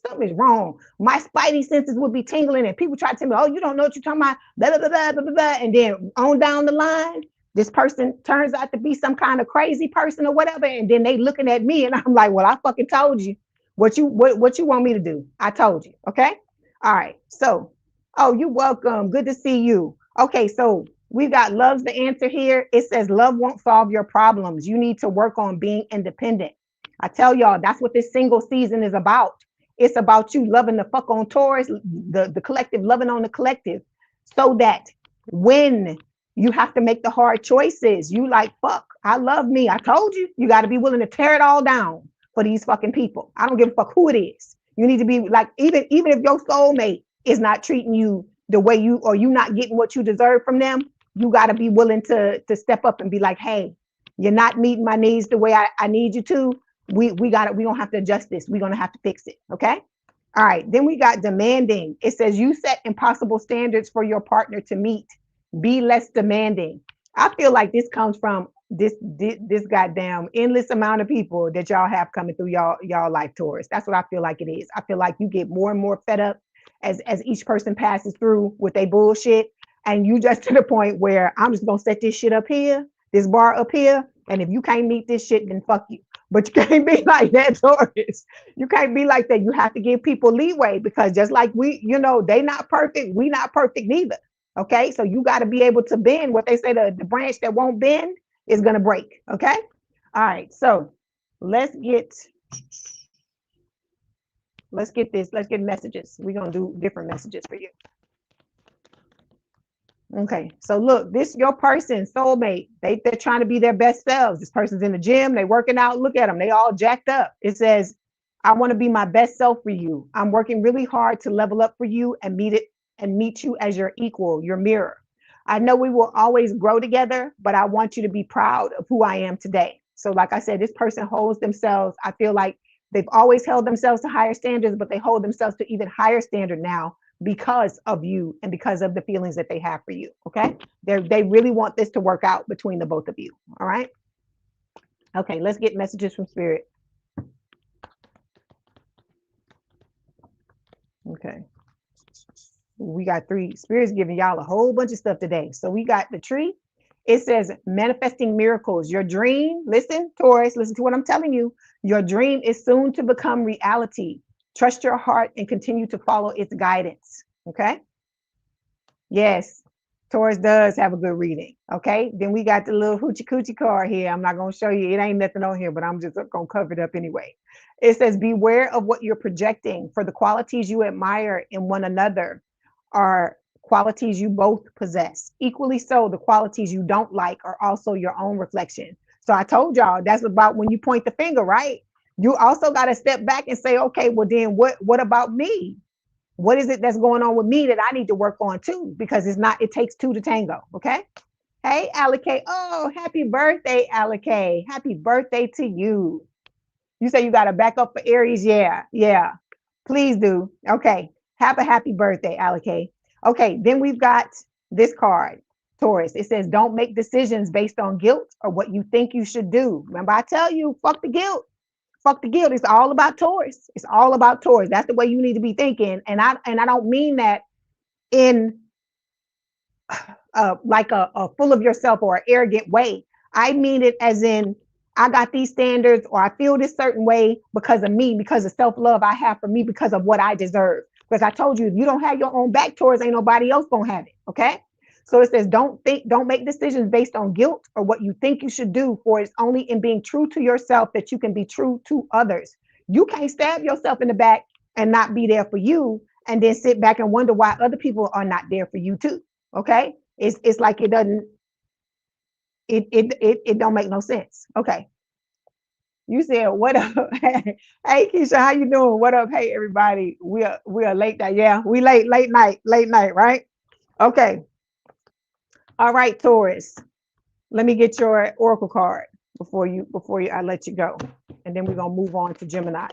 something's wrong. My spidey senses would be tingling and people try to tell me, oh, you don't know what you're talking about, blah, blah, blah, blah, blah, blah. And then on down the line, this person turns out to be some kind of crazy person or whatever. And then they looking at me and I'm like, well, I fucking told you what you want me to do. I told you. Okay. All right. So, oh, you're welcome. Good to see you. Okay. So we got love's the answer here. It says love won't solve your problems. You need to work on being independent. I tell y'all, that's what this single season is about. It's about you loving the fuck on Taurus, the collective, loving on the collective, so that when you have to make the hard choices, you like, fuck, I love me. I told you, you got to be willing to tear it all down for these fucking people. I don't give a fuck who it is. You need to be like, even if your soulmate is not treating you the way you, or you not getting what you deserve from them, you got to be willing to step up and be like, hey, you're not meeting my needs the way I need you to. We don't have to adjust this. We're going to have to fix it. Okay. All right. Then we got demanding. It says you set impossible standards for your partner to meet. Be less demanding. I feel like this comes from this goddamn endless amount of people that y'all have coming through y'all life, Taurus. That's what I feel like it is. I feel like you get more and more fed up as each person passes through with their bullshit. And you just to the point where I'm just gonna set this shit up here, this bar up here, and if you can't meet this shit, then fuck you. But you can't be like that, Taurus. You can't be like that. You have to give people leeway, because just like we, you know, they not perfect, we not perfect neither. Okay, so you got to be able to bend. What they say, the branch that won't bend is gonna break. Okay, all right. So let's get this. Let's get messages. We're gonna do different messages for you. Okay, so look, this your person, soulmate. They're trying to be their best selves. This person's in the gym, they working out. Look at them, they all jacked up. It says, I want to be my best self for you. I'm working really hard to level up for you and meet you as your equal, your mirror. I know we will always grow together, but I want you to be proud of who I am today. So like I said, this person holds themselves, I feel like they've always held themselves to higher standards, but they hold themselves to even higher standard now because of you and because of the feelings that they have for you. Okay, they really want this to work out between the both of you. All right. Okay, let's get messages from spirit. Okay, we got three spirits giving y'all a whole bunch of stuff today. So we got the tree. It says manifesting miracles. Your dream, listen, Taurus, listen to what I'm telling you. Your dream is soon to become reality. Trust your heart and continue to follow its guidance. Okay. Yes, Taurus does have a good reading. Okay. Then we got the little hoochie coochie card here. I'm not going to show you. It ain't nothing on here, but I'm just going to cover it up anyway. It says, beware of what you're projecting, for the qualities you admire in one another are qualities you both possess. Equally so, the qualities you don't like are also your own reflection. So I told y'all, that's about when you point the finger, right? You also got to step back and say, okay, well then what about me? What is it that's going on with me that I need to work on too? Because it takes two to tango. Okay. Hey, Alake. Oh, happy birthday, Alake. Happy birthday to you. You say you got to back up for Aries. Yeah. Yeah. Please do. Okay. Have a happy birthday, Alake. Okay. Then we've got this card, Taurus. It says, don't make decisions based on guilt or what you think you should do. Remember, I tell you, fuck the guilt. Fuck the guilt. It's all about Taurus. It's all about Taurus. That's the way you need to be thinking. And I don't mean that in like a full of yourself or an arrogant way. I mean it as in, I got these standards, or I feel this certain way because of me, because of self-love I have for me, because of what I deserve. Because I told you, if you don't have your own back, Taurus, ain't nobody else gonna have it. Okay. So it says, don't make decisions based on guilt or what you think you should do, for it's only in being true to yourself that you can be true to others. You can't stab yourself in the back and not be there for you, and then sit back and wonder why other people are not there for you too. Okay. It's like it don't make no sense. Okay. You said, what up? Hey, Keisha, how you doing? What up? Hey, everybody. We are late night. Yeah, we late night, right? Okay. All right, Taurus. Let me get your oracle card. before I let you go. And then we're going to move on to Gemini.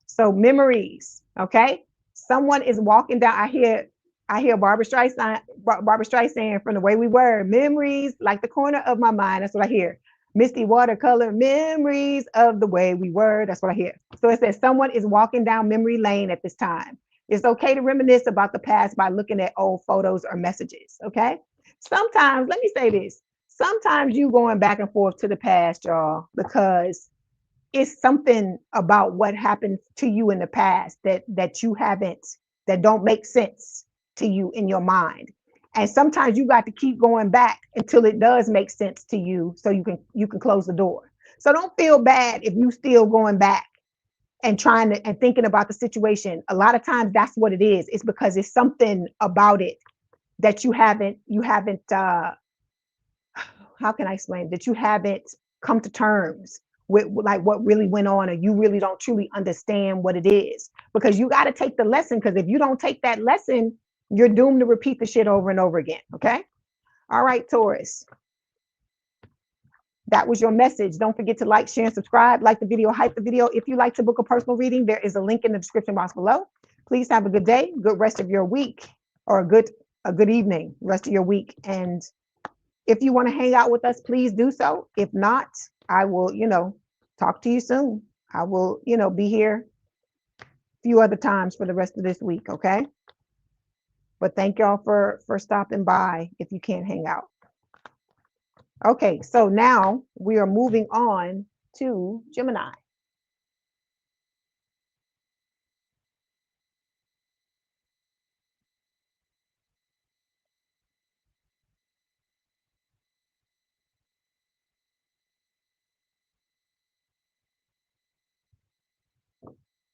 So memories, okay? Someone is walking down. I hear Barbara Streisand from The Way We Were. Memories like the corner of my mind. That's what I hear. Misty watercolor memories of the way we were. That's what I hear. So it says someone is walking down memory lane at this time. It's okay to reminisce about the past by looking at old photos or messages. Okay. Sometimes, let me say this. Sometimes you going back and forth to the past, y'all, because it's something about what happened to you in the past that you haven't, that don't make sense to you in your mind. And sometimes you got to keep going back until it does make sense to you, so you can close the door. So don't feel bad if you still going back and trying to and thinking about the situation. A lot of times that's what it is. It's because it's something about it that you haven't how can I explain, that you haven't come to terms with, like what really went on, or you really don't truly understand what it is, because you got to take the lesson. Because if you don't take that lesson, you're doomed to repeat the shit over and over again. Okay. All right, Taurus. That was your message. Don't forget to like, share, and subscribe. Like the video, hype the video. If you like to book a personal reading, there is a link in the description box below. Please have a good day, good rest of your week, or a good evening, rest of your week. And if you want to hang out with us, please do so. If not, I will, talk to you soon. I will, be here a few other times for the rest of this week. Okay. But thank y'all for stopping by if you can't hang out. Okay. So now we are moving on to Gemini.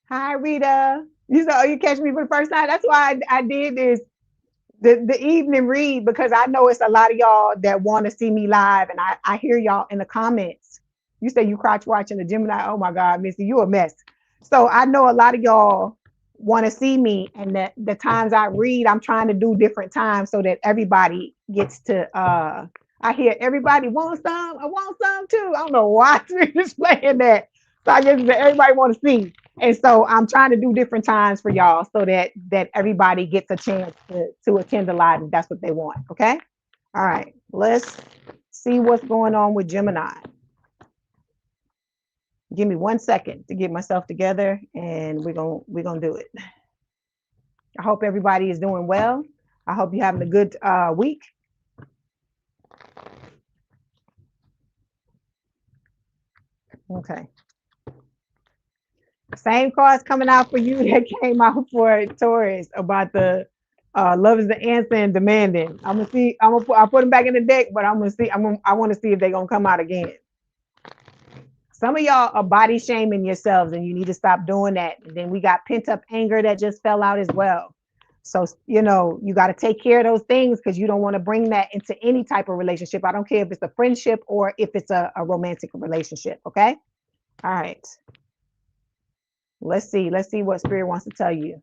Hi, Rita. You catch me for the first time. That's why I did this, the evening read, because I know it's a lot of y'all that want to see me live, and I hear y'all in the comments. You say you crotch watching the Gemini. Oh my God, Missy, you a mess. So I know a lot of y'all want to see me, and that the times I read, I'm trying to do different times so that everybody gets to. I hear everybody wants some. I want some too. I don't know why I'm displaying that. So I guess that everybody want to see. And so I'm trying to do different times for y'all so that everybody gets a chance to attend the live if that's what they want. Okay. All right. Let's see what's going on with Gemini. Give me 1 second to get myself together, and we're gonna do it. I hope everybody is doing well. I hope you're having a good week. Okay. Same cards coming out for you that came out for Taurus about the love is the answer and demanding. I'm gonna see. I put them back in the deck, but I'm gonna see. I want to see if they're gonna come out again. Some of y'all are body shaming yourselves, and you need to stop doing that. And then we got pent up anger that just fell out as well. So you got to take care of those things, because you don't want to bring that into any type of relationship. I don't care if it's a friendship or if it's a romantic relationship. Okay. All right. Let's see what Spirit wants to tell you.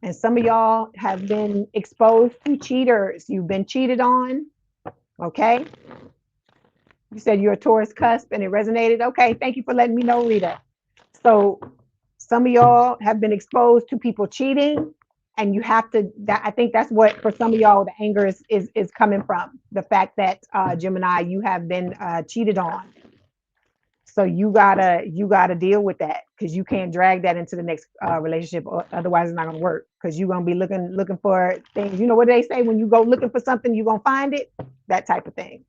And some of y'all have been exposed to cheaters. You've been cheated on. Okay. You said you're a Taurus cusp and it resonated. Okay. Thank you for letting me know, Rita. So some of y'all have been exposed to people cheating, and you have to, I think that's what, for some of y'all, the anger is coming from. The fact that Gemini, you have been cheated on. So you gotta deal with that, because you can't drag that into the next relationship, or otherwise it's not gonna work. Because you're gonna be looking for things. You know what they say, when you go looking for something, you're gonna find it. That type of thing.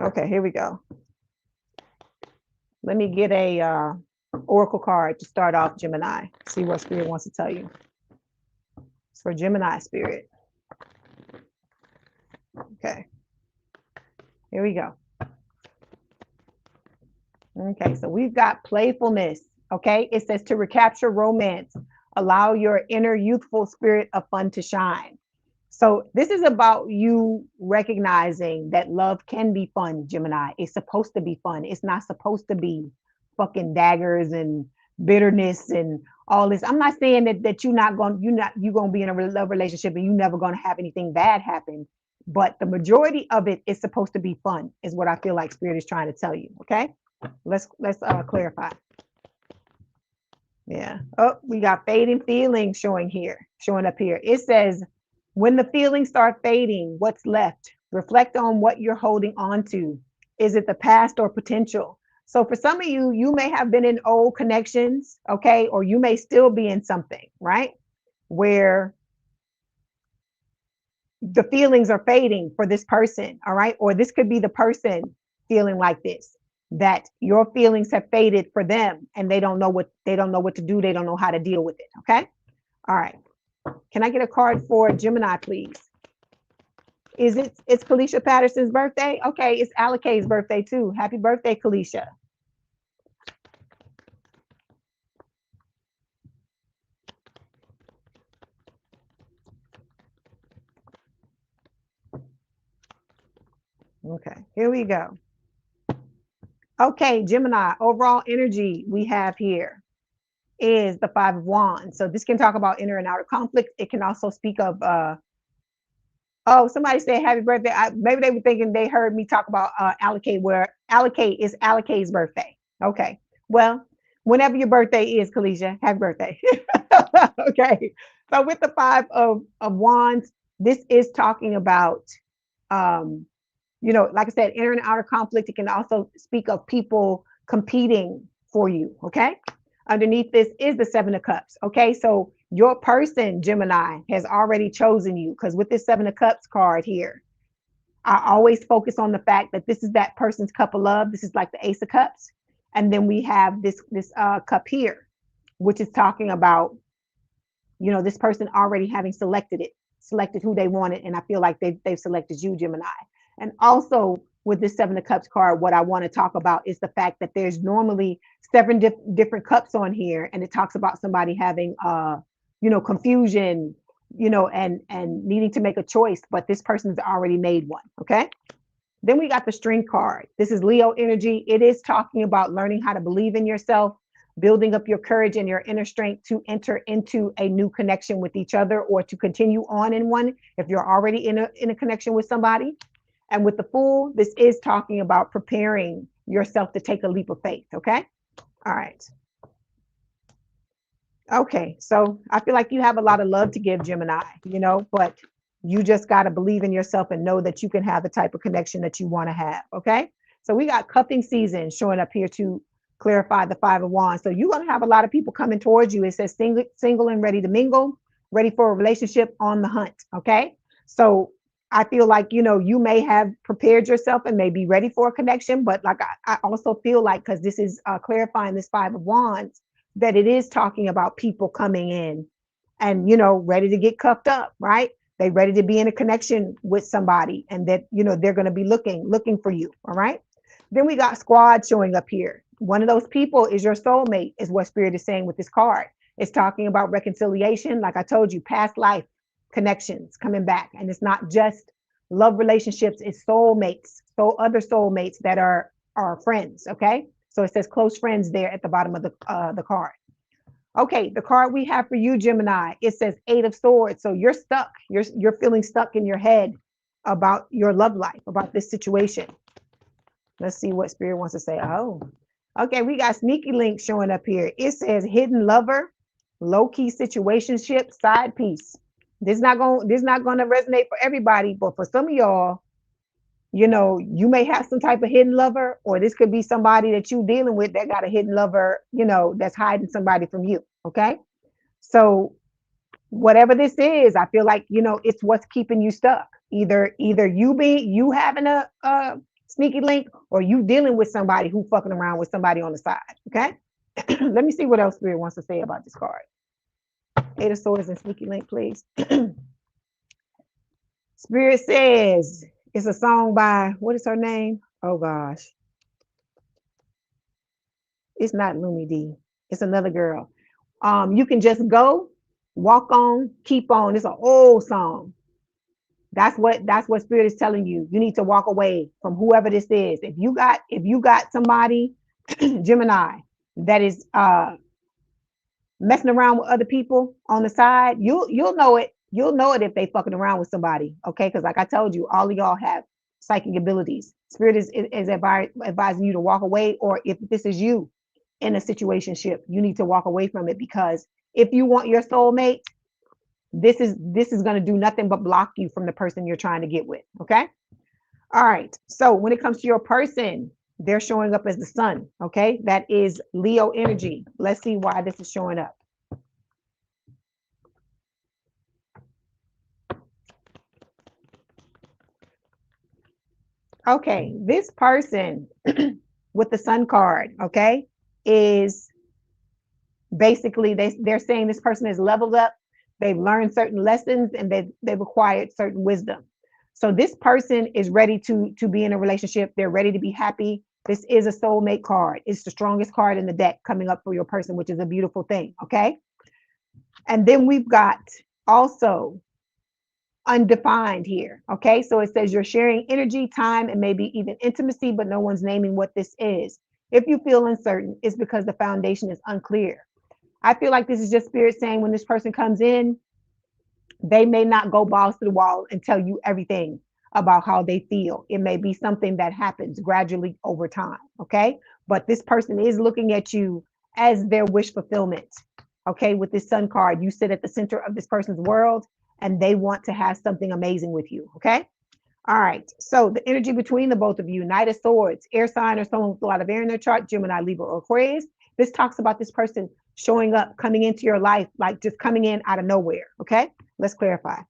Okay, here we go. Let me get a oracle card to start off Gemini. See what Spirit wants to tell you. It's for Gemini Spirit. Okay. Here we go. Okay, so we've got playfulness. Okay, it says to recapture romance, allow your inner youthful spirit of fun to shine. So this is about you recognizing that love can be fun, Gemini. It's supposed to be fun. It's not supposed to be fucking daggers and bitterness and all this. I'm not saying that you're going to be in a love relationship and you're never going to have anything bad happen. But the majority of it is supposed to be fun, is what I feel like Spirit is trying to tell you. Okay, let's clarify. Yeah. Oh, we got fading feelings showing up here. It says, when the feelings start fading, what's left? Reflect on what you're holding on to. Is it the past or potential? So for some of you, you may have been in old connections, okay, or you may still be in something, right, where the feelings are fading for this person, all right, or this could be the person feeling like this, that your feelings have faded for them and they don't know what to do, they don't know how to deal with it. Okay, all right, can I get a card for Gemini, please? It's Kalisha Patterson's birthday? Okay, it's Alakay's birthday too. Happy birthday, Kalisha. Okay, here we go. Okay, Gemini, overall energy we have here is the Five of Wands. So this can talk about inner and outer conflict. It can also speak of oh, somebody said happy birthday. Maybe they were thinking they heard me talk about allocate, where allocate is Allocate's birthday. Okay. Well, whenever your birthday is, Kalisha, happy birthday. Okay. So with the Five of Wands, this is talking about like I said, inner and outer conflict. It can also speak of people competing for you. Okay. Underneath this is the Seven of Cups. Okay. So your person, Gemini, has already chosen you, because with this Seven of Cups card here, I always focus on the fact that this is that person's cup of love. This is like the Ace of Cups. And then we have this cup here, which is talking about, this person already having selected who they wanted. And I feel like they've selected you, Gemini. And also with this Seven of Cups card, what I want to talk about is the fact that there's normally seven different cups on here. And it talks about somebody having, confusion, and needing to make a choice, but this person's already made one. Okay. Then we got the String card. This is Leo energy. It is talking about learning how to believe in yourself, building up your courage and your inner strength to enter into a new connection with each other, or to continue on in one if you're already in a connection with somebody. And with the Fool, this is talking about preparing yourself to take a leap of faith. Okay. All right. Okay. So I feel like you have a lot of love to give, Gemini, but you just got to believe in yourself and know that you can have the type of connection that you want to have. Okay. So we got cuffing season showing up here to clarify the Five of Wands. So you're going to have a lot of people coming towards you. It says single and ready to mingle, ready for a relationship, on the hunt. Okay. So I feel like, you may have prepared yourself and may be ready for a connection, but like I also feel like, because this is clarifying this Five of Wands, that it is talking about people coming in and, ready to get cuffed up, right? They ready to be in a connection with somebody, and that, they're going to be looking for you. All right. Then we got Squad showing up here. One of those people is your soulmate, is what Spirit is saying with this card. It's talking about reconciliation. Like I told you, past life connections coming back. And it's not just love relationships, it's soulmates. So other soulmates that are friends. Okay. So it says close friends there at the bottom of the card. Okay, the card we have for you, Gemini, it says Eight of Swords. So you're stuck. You're feeling stuck in your head about your love life, about this situation. Let's see what Spirit wants to say. Oh, okay, we got Sneaky Link showing up here. It says hidden lover, low-key situationship, side piece. This not gonna resonate for everybody, but for some of y'all, you may have some type of hidden lover, or this could be somebody that you're dealing with that got a hidden lover, that's hiding somebody from you. Okay. So whatever this is, I feel like, it's what's keeping you stuck. Either you having a sneaky link, or you dealing with somebody who fucking around with somebody on the side. Okay. Let me see what else Spirit wants to say about this card. Eight of Swords and Sneaky Link, please. Spirit says, it's a song by, what is her name? Oh gosh. It's not Lumi D. It's another girl. You can just go, walk on, keep on. It's an old song. That's what Spirit is telling you. You need to walk away from whoever this is. If you got somebody, Gemini, that is messing around with other people on the side, you'll know it. You'll know it if they fucking around with somebody. Okay. Cause like I told you, all of y'all have psychic abilities. Spirit is advising you to walk away, or if this is you in a situationship, you need to walk away from it, because if you want your soulmate, this is going to do nothing but block you from the person you're trying to get with. Okay. All right. So when it comes to your person, they're showing up as the sun. Okay. That is Leo energy. Let's see why this is showing up. Okay. This person with the sun card, okay, is basically they're saying this person is leveled up. They've learned certain lessons and they've acquired certain wisdom. So this person is ready to be in a relationship. They're ready to be happy. This is a soulmate card. It's the strongest card in the deck coming up for your person, which is a beautiful thing. Okay. And then we've got also undefined here. Okay. So it says you're sharing energy, time, and maybe even intimacy, but no one's naming what this is. If you feel uncertain, it's because the foundation is unclear. I feel like this is just spirit saying when this person comes in, they may not go balls to the wall and tell you everything about how they feel. It may be something that happens gradually over time. Okay. But this person is looking at you as their wish fulfillment. Okay. With this sun card, you sit at the center of this person's world and they want to have something amazing with you. Okay. All right. So the energy between the both of you, Knight of Swords, air sign or someone with a lot of air in their chart, Gemini, Libra, or Aquarius. This talks about this person showing up, coming into your life, like just coming in out of nowhere. Okay. Let's clarify.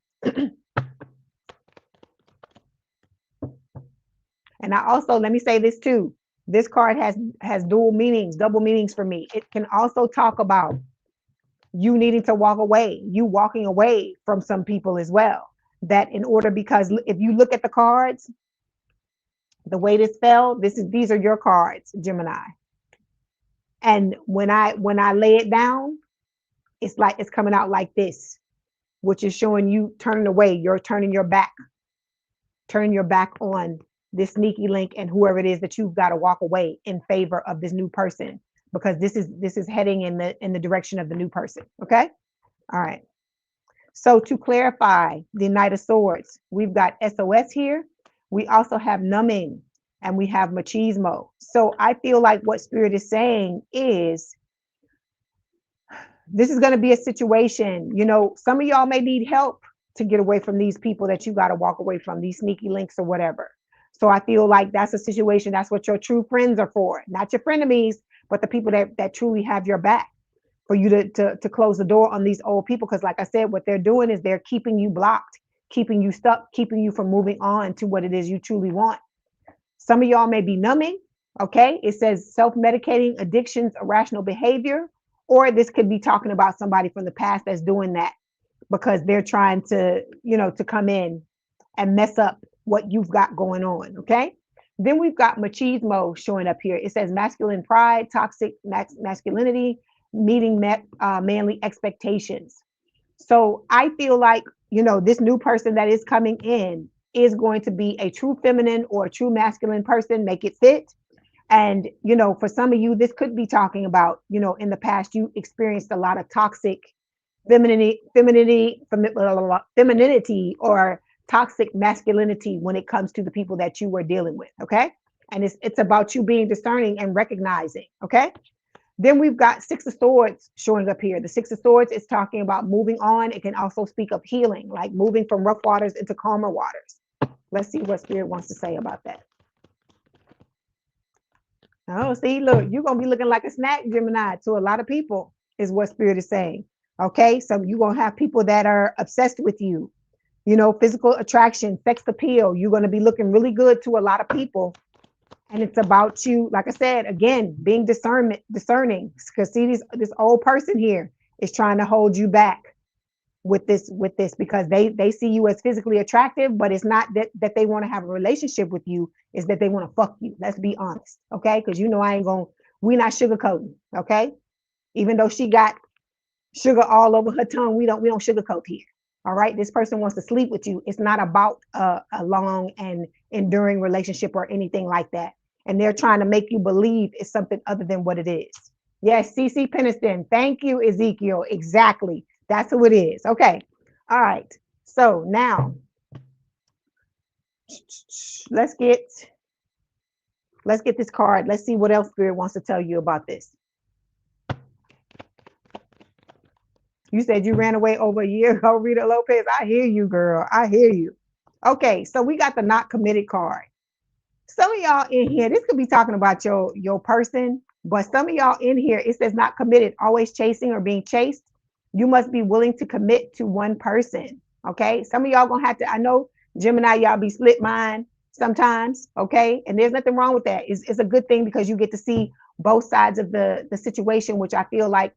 And I also, let me say this too. This card has dual meanings, double meanings for me. It can also talk about you needing to walk away, you walking away from some people as well. That in order, because if you look at the cards, the way this fell, these are your cards, Gemini. And when I lay it down, it's like it's coming out like this, which is showing you turning away. You're turning your back on this sneaky link and whoever it is that you've got to walk away in favor of this new person, because this is heading in the direction of the new person. Okay. All right. So to clarify the Knight of Swords, we've got SOS here. We also have numbing and we have machismo. So I feel like what Spirit is saying is this is going to be a situation, some of y'all may need help to get away from these people that you got to walk away from, these sneaky links or whatever. So I feel like that's a situation. That's what your true friends are for, not your frenemies, but the people that truly have your back, for you to close the door on these old people. Because like I said, what they're doing is they're keeping you blocked, keeping you stuck, keeping you from moving on to what it is you truly want. Some of y'all may be numbing. Okay. It says self-medicating, addictions, irrational behavior, or this could be talking about somebody from the past that's doing that because they're trying to, to come in and mess up what you've got going on. Okay. Then we've got machismo showing up here. It says masculine pride, toxic masculinity, meeting manly expectations. So I feel like, this new person that is coming in is going to be a true feminine or a true masculine person, make it fit. And, for some of you, this could be talking about, in the past, you experienced a lot of toxic femininity or toxic masculinity when it comes to the people that you were dealing with. Okay. And it's about you being discerning and recognizing. Okay. Then we've got Six of Swords showing up here. The Six of Swords is talking about moving on. It can also speak of healing, like moving from rough waters into calmer waters. Let's see what Spirit wants to say about that. Oh, see, look, you're going to be looking like a snack, Gemini, to a lot of people, is what Spirit is saying. Okay, so you're going to have people that are obsessed with you, physical attraction, sex appeal. You're going to be looking really good to a lot of people. And it's about you, like I said, again, being discerning. Because see, this old person here is trying to hold you back with this, because they see you as physically attractive, but it's not that they want to have a relationship with you, is that they want to fuck you. Let's be honest. Okay. Cause we're not sugarcoating. Okay. Even though she got sugar all over her tongue, we don't sugarcoat here. All right. This person wants to sleep with you. It's not about a long and enduring relationship or anything like that. And they're trying to make you believe it's something other than what it is. Yes, CC Peniston. Thank you, Ezekiel. Exactly. That's who it is. Okay. All right. So now let's get this card. Let's see what else Spirit wants to tell you about this. You said you ran away over a year ago, Rita Lopez. I hear you, girl. I hear you. Okay, so we got the not committed card. Some of y'all in here, this could be talking about your person, but some of y'all in here, it says not committed, always chasing or being chased. You must be willing to commit to one person. Okay. Some of y'all gonna have to, I know Gemini, y'all be split mind sometimes. Okay. And there's nothing wrong with that. It's a good thing because you get to see both sides of the situation, which I feel like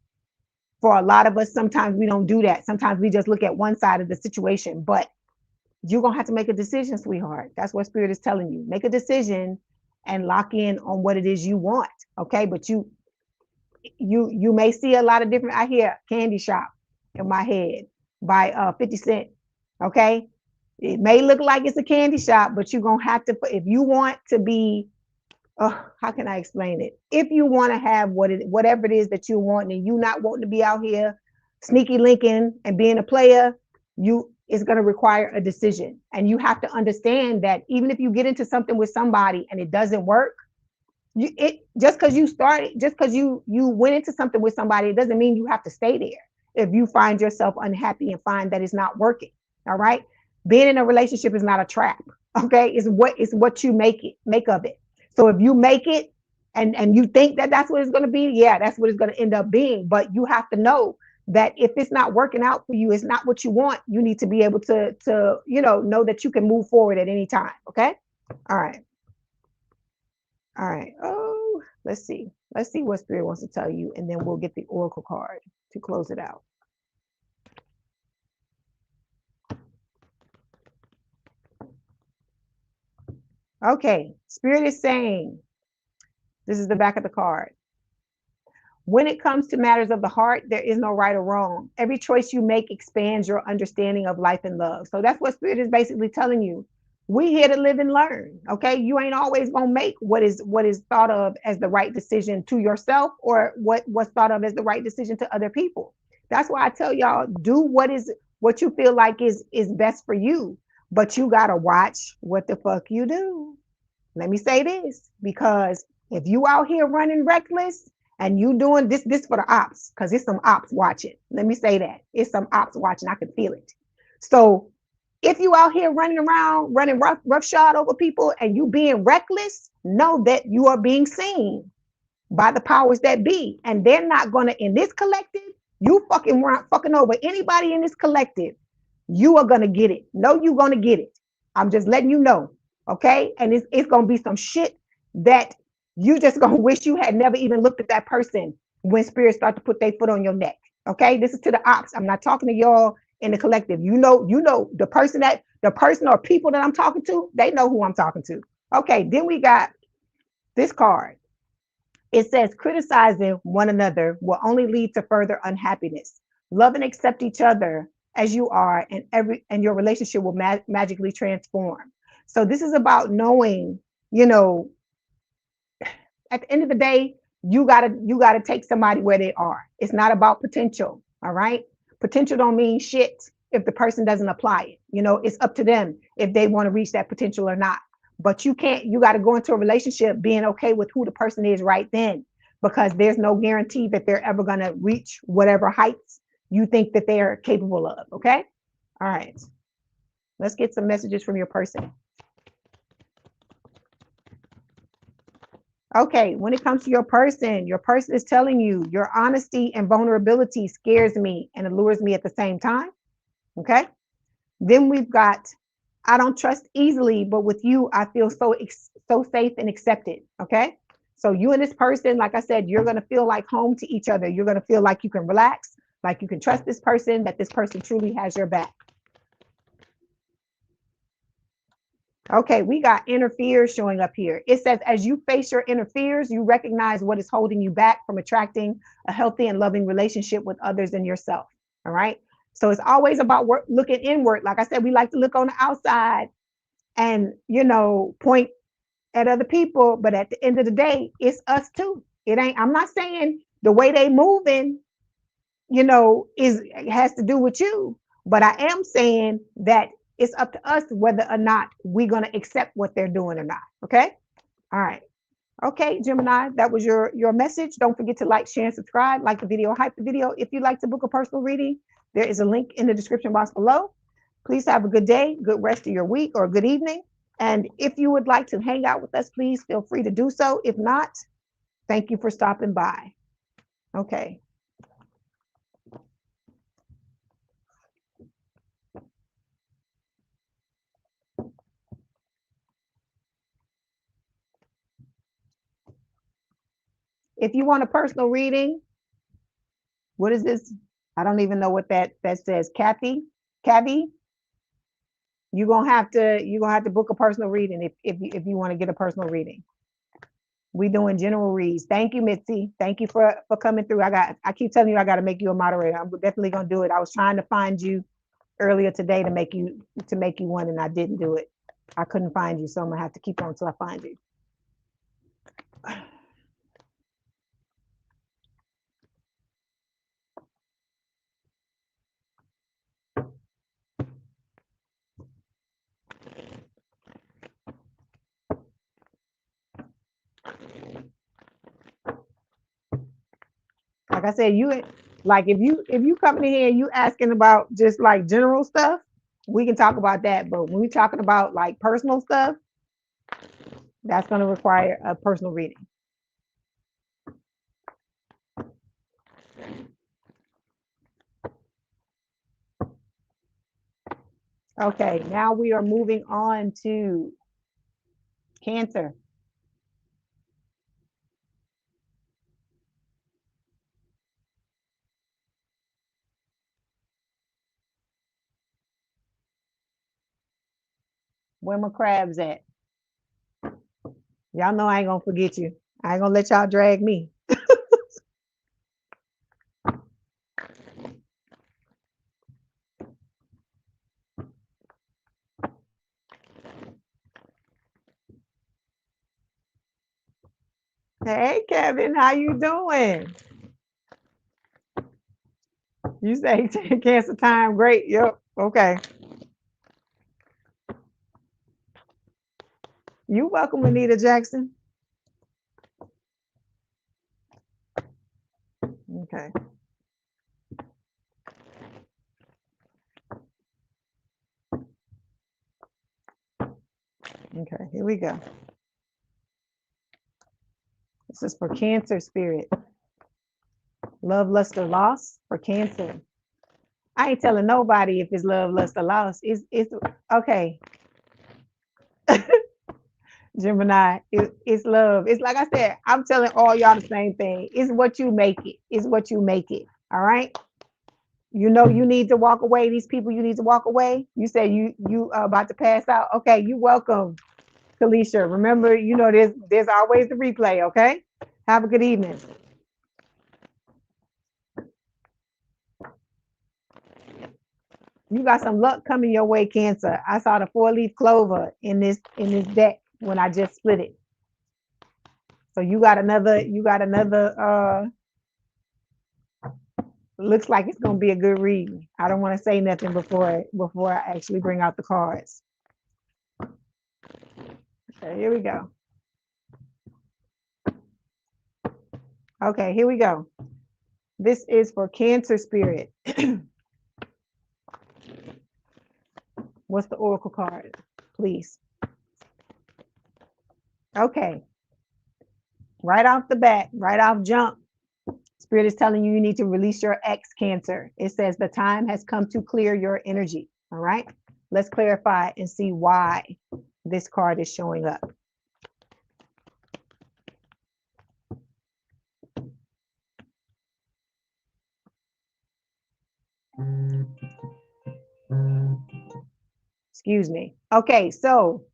for a lot of us, sometimes we don't do that. Sometimes we just look at one side of the situation, but you're gonna have to make a decision, sweetheart. That's what Spirit is telling you. Make a decision and lock in on what it is you want. Okay, but you may see a lot of different. I hear candy shop in my head by 50 Cent. Okay, it may look like it's a candy shop, but you're gonna have to. If you want to be, how can I explain it? If you want to have whatever it is that you want, and you not wanting to be out here sneaky linking and being a player, it's going to require a decision. And you have to understand that even if you get into something with somebody and it doesn't work, just because you went into something with somebody, it doesn't mean you have to stay there. If you find yourself unhappy and find that it's not working, all right. Being in a relationship is not a trap. Okay, it's what you make of it. So if you make it and you think that that's what it's going to be, yeah, that's what it's going to end up being. But you have to know that if it's not working out for you, it's not what you want. You need to be able to know that you can move forward at any time. Okay. All right. All right. Oh, let's see what Spirit wants to tell you, and then we'll get the Oracle card to close it out. Okay, Spirit is saying, this is the back of the card. When it comes to matters of the heart, there is no right or wrong. Every choice you make expands your understanding of life and love. So that's what Spirit is basically telling you. We here to live and learn. Okay, you ain't always gonna make what is thought of as the right decision to yourself, or what's thought of as the right decision to other people. That's why I tell y'all, do what you feel like is best for you, but you gotta watch what the fuck you do. Let me say this, because if you out here running reckless and you doing this for the ops, because it's some ops watching. Let me say that. It's some ops watching. I can feel it. So if you out here running around, running roughshod over people and you being reckless, know that you are being seen by the powers that be. And they're not going to, in this collective, you fucking over anybody in this collective, you are going to get it. No, you're going to get it. I'm just letting you know. Okay. And it's going to be some shit that you just going to wish you had never even looked at that person when spirits start to put their foot on your neck. Okay. This is to the ops. I'm not talking to y'all in the collective. You know, the person or people that I'm talking to, they know who I'm talking to. Okay. Then we got this card. It says criticizing one another will only lead to further unhappiness. Love and accept each other as you are, and your relationship will magically transform. So this is about knowing, at the end of the day, you gotta take somebody where they are. It's not about potential. All right. Potential don't mean shit if the person doesn't apply it. It's up to them if they want to reach that potential or not. But you got to go into a relationship being okay with who the person is right then, because there's no guarantee that they're ever going to reach whatever heights you think that they're capable of. Okay. All right. Let's get some messages from your person. Okay, when it comes to your person is telling you your honesty and vulnerability scares me and allures me at the same time. Okay. Then we've got, I don't trust easily, but with you, I feel so safe and accepted. Okay. So you and this person, like I said, you're going to feel like home to each other. You're going to feel like you can relax, like you can trust this person, that this person truly has your back. Okay, we got inner fears showing up here. It says, as you face your inner fears, you recognize what is holding you back from attracting a healthy and loving relationship with others and yourself. All right. So it's always about looking inward. Like I said, we like to look on the outside and, point at other people. But at the end of the day, it's us too. I'm not saying the way they moving, you know, has to do with you. But I am saying that it's up to us whether or not we're going to accept what they're doing or not. Okay. All right. Okay, Gemini, that was your message. Don't forget to like, share, and subscribe. Like the video, hype the video. If you'd like to book a personal reading, there is a link in the description box below. Please have a good day, good rest of your week, or good evening. And if you would like to hang out with us, please feel free to do so. If not, thank you for stopping by. Okay. If you want a personal reading, what is this? I don't even know what that says. Kathy, you're gonna have to book a personal reading if you want to get a personal reading. We doing general reads. Thank you, Mitzi. Thank you for coming through. I keep telling you I got to make you a moderator. I'm definitely gonna do it. I was trying to find you earlier today to make you one, and I didn't do it. I couldn't find you, so I'm gonna have to keep on until I find you. Like I said, if you come in here and you asking about just like general stuff, we can talk about that. But when we're talking about like personal stuff, that's going to require a personal reading. Okay, now we are moving on to Cancer. Where my crabs at? Y'all know I ain't gonna forget you. I ain't gonna let y'all drag me. Hey, Kevin, how you doing? You say Cancer time, great. Yep. Okay. You welcome, Anita Jackson. Okay. Okay, here we go. This is for Cancer spirit. Love, lust, or loss for Cancer. I ain't telling nobody if it's love, lust, or loss. It's okay. Gemini, it's love. It's like I said, I'm telling all y'all the same thing. It's what you make it. It's what you make it. All right. You know you need to walk away. These people you need to walk away. You say you are about to pass out. Okay, you welcome, Kalisha. Remember, you know there's always the replay. Okay. Have a good evening. You got some luck coming your way, Cancer. I saw the 4-leaf clover in this deck when I just split it. So you got another looks like it's gonna be a good reading. I don't want to say nothing before I actually bring out the cards. Okay, here we go. Okay, here we go. This is for Cancer spirit. What's the oracle card, please? Okay. Right off the bat, right off jump, Spirit is telling you need to release your ex, Cancer. It says the time has come to clear your energy. All right. Let's clarify and see why this card is showing up. Excuse me. Okay, so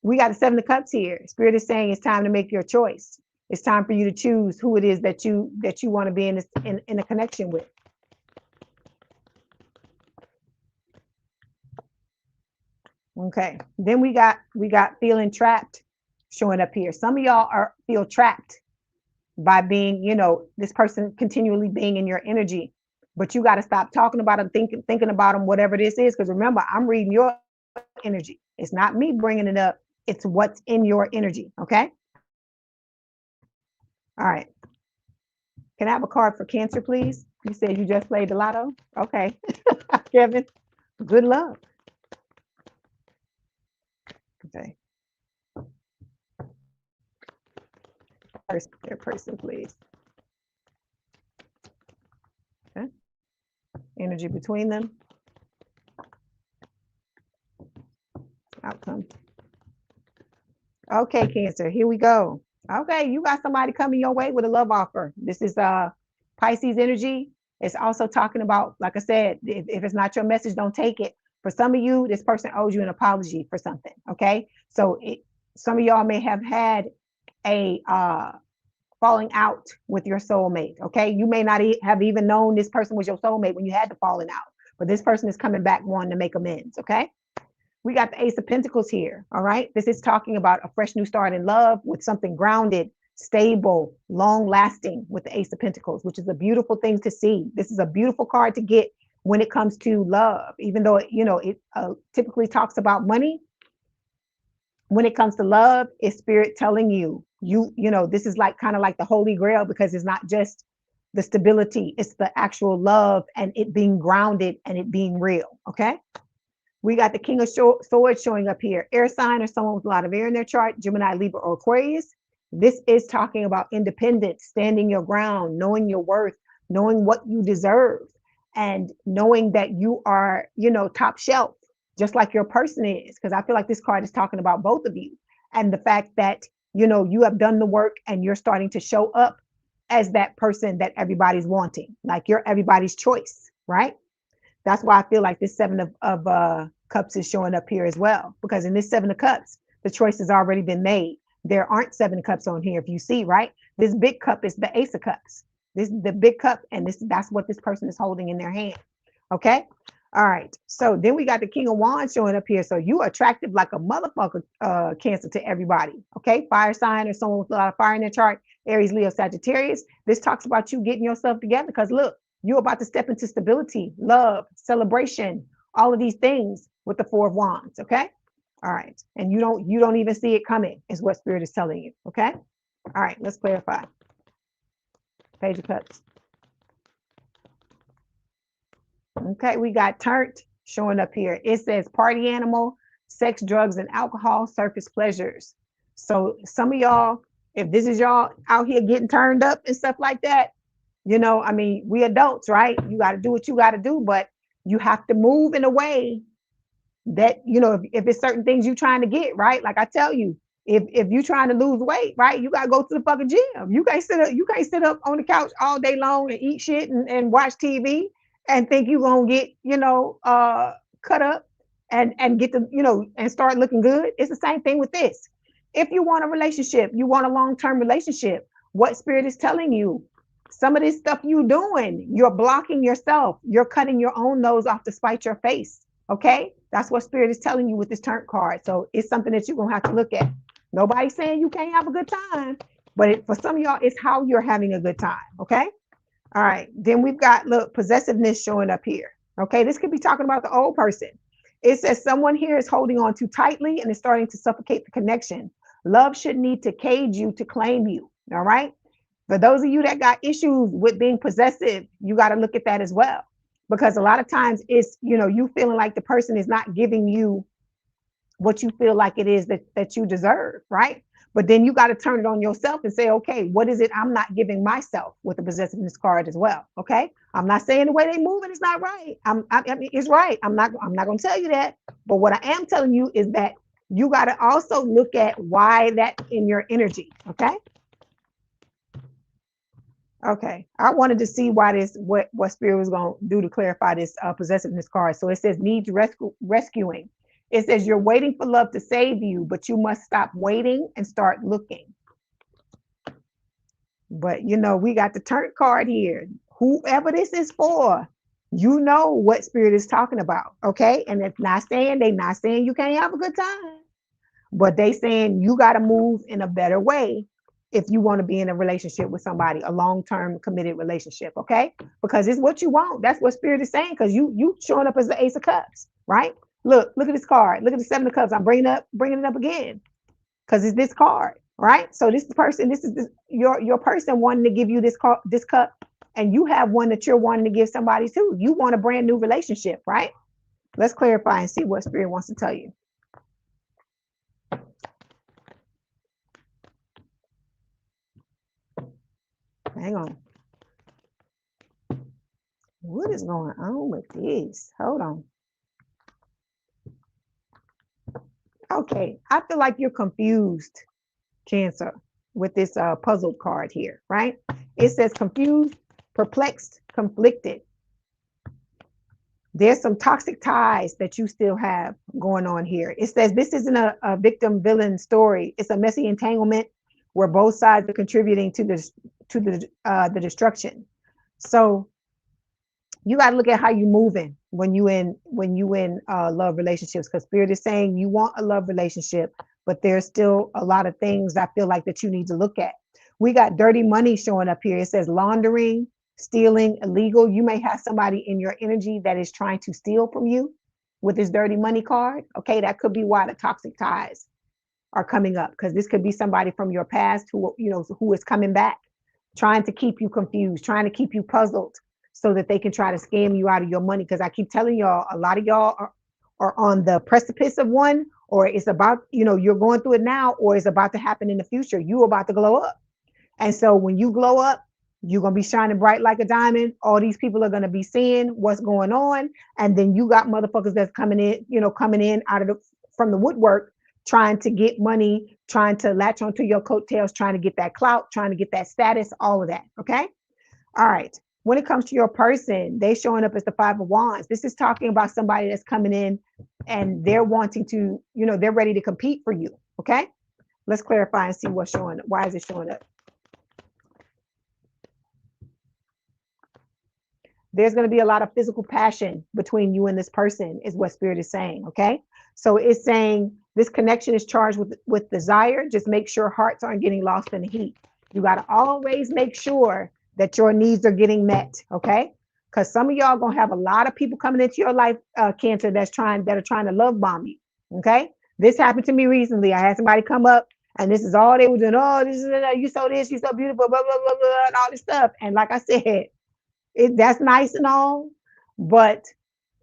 we got the 7 of Cups here. Spirit is saying it's time to make your choice. It's time for you to choose who it is that you want to be in a connection with. Okay. Then we got feeling trapped showing up here. Some of y'all feel trapped by being, this person continually being in your energy. But you got to stop talking about them, thinking about them, whatever this is. Because remember, I'm reading your energy. It's not me bringing it up. It's what's in your energy. Okay. All right. Can I have a card for Cancer, please? You said you just played the lotto. Okay. Kevin, good luck. Okay. Their person, please. Okay. Energy between them. Outcome. Okay, Cancer, here we go. Okay, you got somebody coming your way with a love offer. This is Pisces energy. It's also talking about, like I said, if it's not your message, don't take it. For some of you, this person owes you an apology for something. Okay, so some of y'all may have had a falling out with your soulmate. Okay, you may not have even known this person was your soulmate when you had the falling out, but this person is coming back wanting to make amends. Okay. We got the Ace of Pentacles here. All right. This is talking about a fresh new start in love with something grounded, stable, long lasting with the Ace of Pentacles, which is a beautiful thing to see. This is a beautiful card to get when it comes to love, even though, it typically talks about money. When it comes to love, it's spirit telling you, this is like kind of like the Holy Grail, because it's not just the stability, it's the actual love and it being grounded and it being real. Okay. We got the King of Swords showing up here. Air sign or someone with a lot of air in their chart, Gemini, Libra, or Aquarius. This is talking about independence, standing your ground, knowing your worth, knowing what you deserve, and knowing that you are, top shelf, just like your person is. Because I feel like this card is talking about both of you. And the fact that, you have done the work and you're starting to show up as that person that everybody's wanting. Like you're everybody's choice, right? That's why I feel like this Seven of Cups is showing up here as well, because in this Seven of Cups, the choice has already been made. There aren't 7 cups on here. If you see, right, this big cup is the Ace of Cups. This is the big cup, and that's what this person is holding in their hand. Okay. All right. So then we got the King of Wands showing up here. So you attractive like a motherfucker, Cancer, to everybody. Okay. Fire sign or someone with a lot of fire in their chart, Aries, Leo, Sagittarius. This talks about you getting yourself together, because look, you're about to step into stability, love, celebration, all of these things with the Four of Wands. Okay. All right. And you don't even see it coming, is what Spirit is telling you. Okay. All right. Let's clarify. Page of Cups. Okay. We got Turned showing up here. It says party animal, sex, drugs, and alcohol, surface pleasures. So some of y'all, if this is y'all out here getting turned up and stuff like that, we adults, right? You got to do what you got to do, but you have to move in a way that, if it's certain things you're trying to get, right? Like I tell you, if you're trying to lose weight, right, you got to go to the fucking gym. You can't sit up on the couch all day long and eat shit and watch TV and think you're going to get, cut up and get the, and start looking good. It's the same thing with this. If you want a relationship, you want a long-term relationship, what Spirit is telling you, some of this stuff you doing, you're blocking yourself. You're cutting your own nose off to spite your face. Okay. That's what Spirit is telling you with this Turned card. So it's something that you're going to have to look at. Nobody's saying you can't have a good time, but for some of y'all, it's how you're having a good time. Okay. All right. Then we've got, look, possessiveness showing up here. Okay. This could be talking about the old person. It says someone here is holding on too tightly and is starting to suffocate the connection. Love shouldn't need to cage you to claim you. All right. For those of you that got issues with being possessive, you got to look at that as well. Because a lot of times it's, you feeling like the person is not giving you what you feel like it is that you deserve, right? But then you got to turn it on yourself and say, okay, what is it I'm not giving myself with the possessiveness card as well? Okay. I'm not saying the way they moving is not right. I mean, it's right. I'm not going to tell you that. But what I am telling you is that you got to also look at why that's in your energy. Okay. Okay, I wanted to see why what Spirit was going to do to clarify this possessiveness card. So it says needs rescuing. It says you're waiting for love to save you, but you must stop waiting and start looking. But we got the Turned card here. Whoever this is for, you know what Spirit is talking about. Okay, and it's not saying you can't have a good time, but they saying you got to move in a better way if you want to be in a relationship with somebody, a long-term committed relationship, okay? Because it's what you want. That's what Spirit is saying, because you showing up as the Ace of Cups, right? Look at this card. Look at the Seven of Cups. I'm bringing it up again because it's this card, right? So this person, your person wanting to give you this cup, and you have one that you're wanting to give somebody too. You want a brand new relationship, right? Let's clarify and see what Spirit wants to tell you. Hang on. What is going on with this? Hold on. Okay, I feel like you're confused, Cancer, with this puzzled card here, right? It says confused, perplexed, conflicted. There's some toxic ties that you still have going on here. It says this isn't a victim villain story. It's a messy entanglement where both sides are contributing to the destruction. So you got to look at how you're moving when you in love relationships, because Spirit is saying you want a love relationship, but there's still a lot of things I feel like that you need to look at. We got dirty money showing up here. It says laundering, stealing, illegal. You may have somebody in your energy that is trying to steal from you with this dirty money card. Okay, that could be why the toxic ties are coming up, because this could be somebody from your past who is coming back, trying to keep you confused, trying to keep you puzzled, so that they can try to scam you out of your money. Because I keep telling y'all, a lot of y'all are on the precipice of one, or it's about, you're going through it now, or it's about to happen in the future. You're about to glow up. And so when you glow up, you're going to be shining bright like a diamond. All these people are going to be seeing what's going on. And then you got motherfuckers that's coming in from the woodwork, trying to get money, trying to latch onto your coattails, trying to get that clout, trying to get that status, all of that. Okay. All right. When it comes to your person, they showing up as the Five of Wands. This is talking about somebody that's coming in and they're wanting to, they're ready to compete for you. Okay. Let's clarify and see what's showing up. Why is it showing up? There's going to be a lot of physical passion between you and this person, is what Spirit is saying. Okay. So it's saying this connection is charged with desire. Just make sure hearts aren't getting lost in the heat. You got to always make sure that your needs are getting met. Okay. Because some of y'all going to have a lot of people coming into your life, Cancer, that are trying to love bomb you. Okay. This happened to me recently. I had somebody come up and this is all they were doing. Oh, you so this, you so beautiful, blah, blah, blah, blah, and all this stuff. And like I said, that's nice and all, but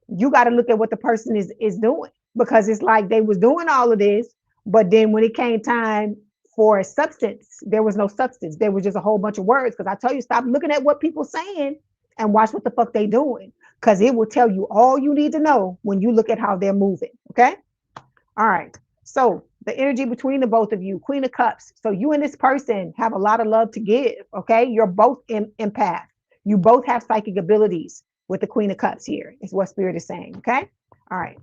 you got to look at what the person is doing, because it's like they was doing all of this, but then when it came time for substance, there was no substance. There was just a whole bunch of words. Because I tell you, stop looking at what people saying and watch what the fuck they doing, because it will tell you all you need to know when you look at how they're moving. Okay. All right. So the energy between the both of you, Queen of Cups. So you and this person have a lot of love to give. Okay. You're both empath. You both have psychic abilities with the Queen of Cups here, is what Spirit is saying. Okay. All right.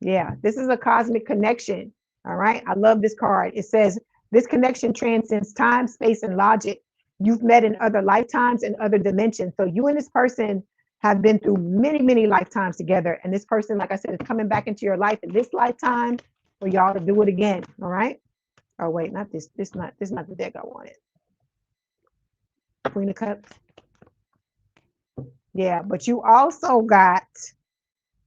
Yeah, this is a cosmic connection. All right. I love this card. It says this connection transcends time, space, and logic. You've met in other lifetimes and other dimensions. So you and this person have been through many, many lifetimes together. And this person, like I said, is coming back into your life in this lifetime for y'all to do it again. All right. Oh, wait, not this. This not the deck I wanted. Queen of Cups. Yeah, but you also got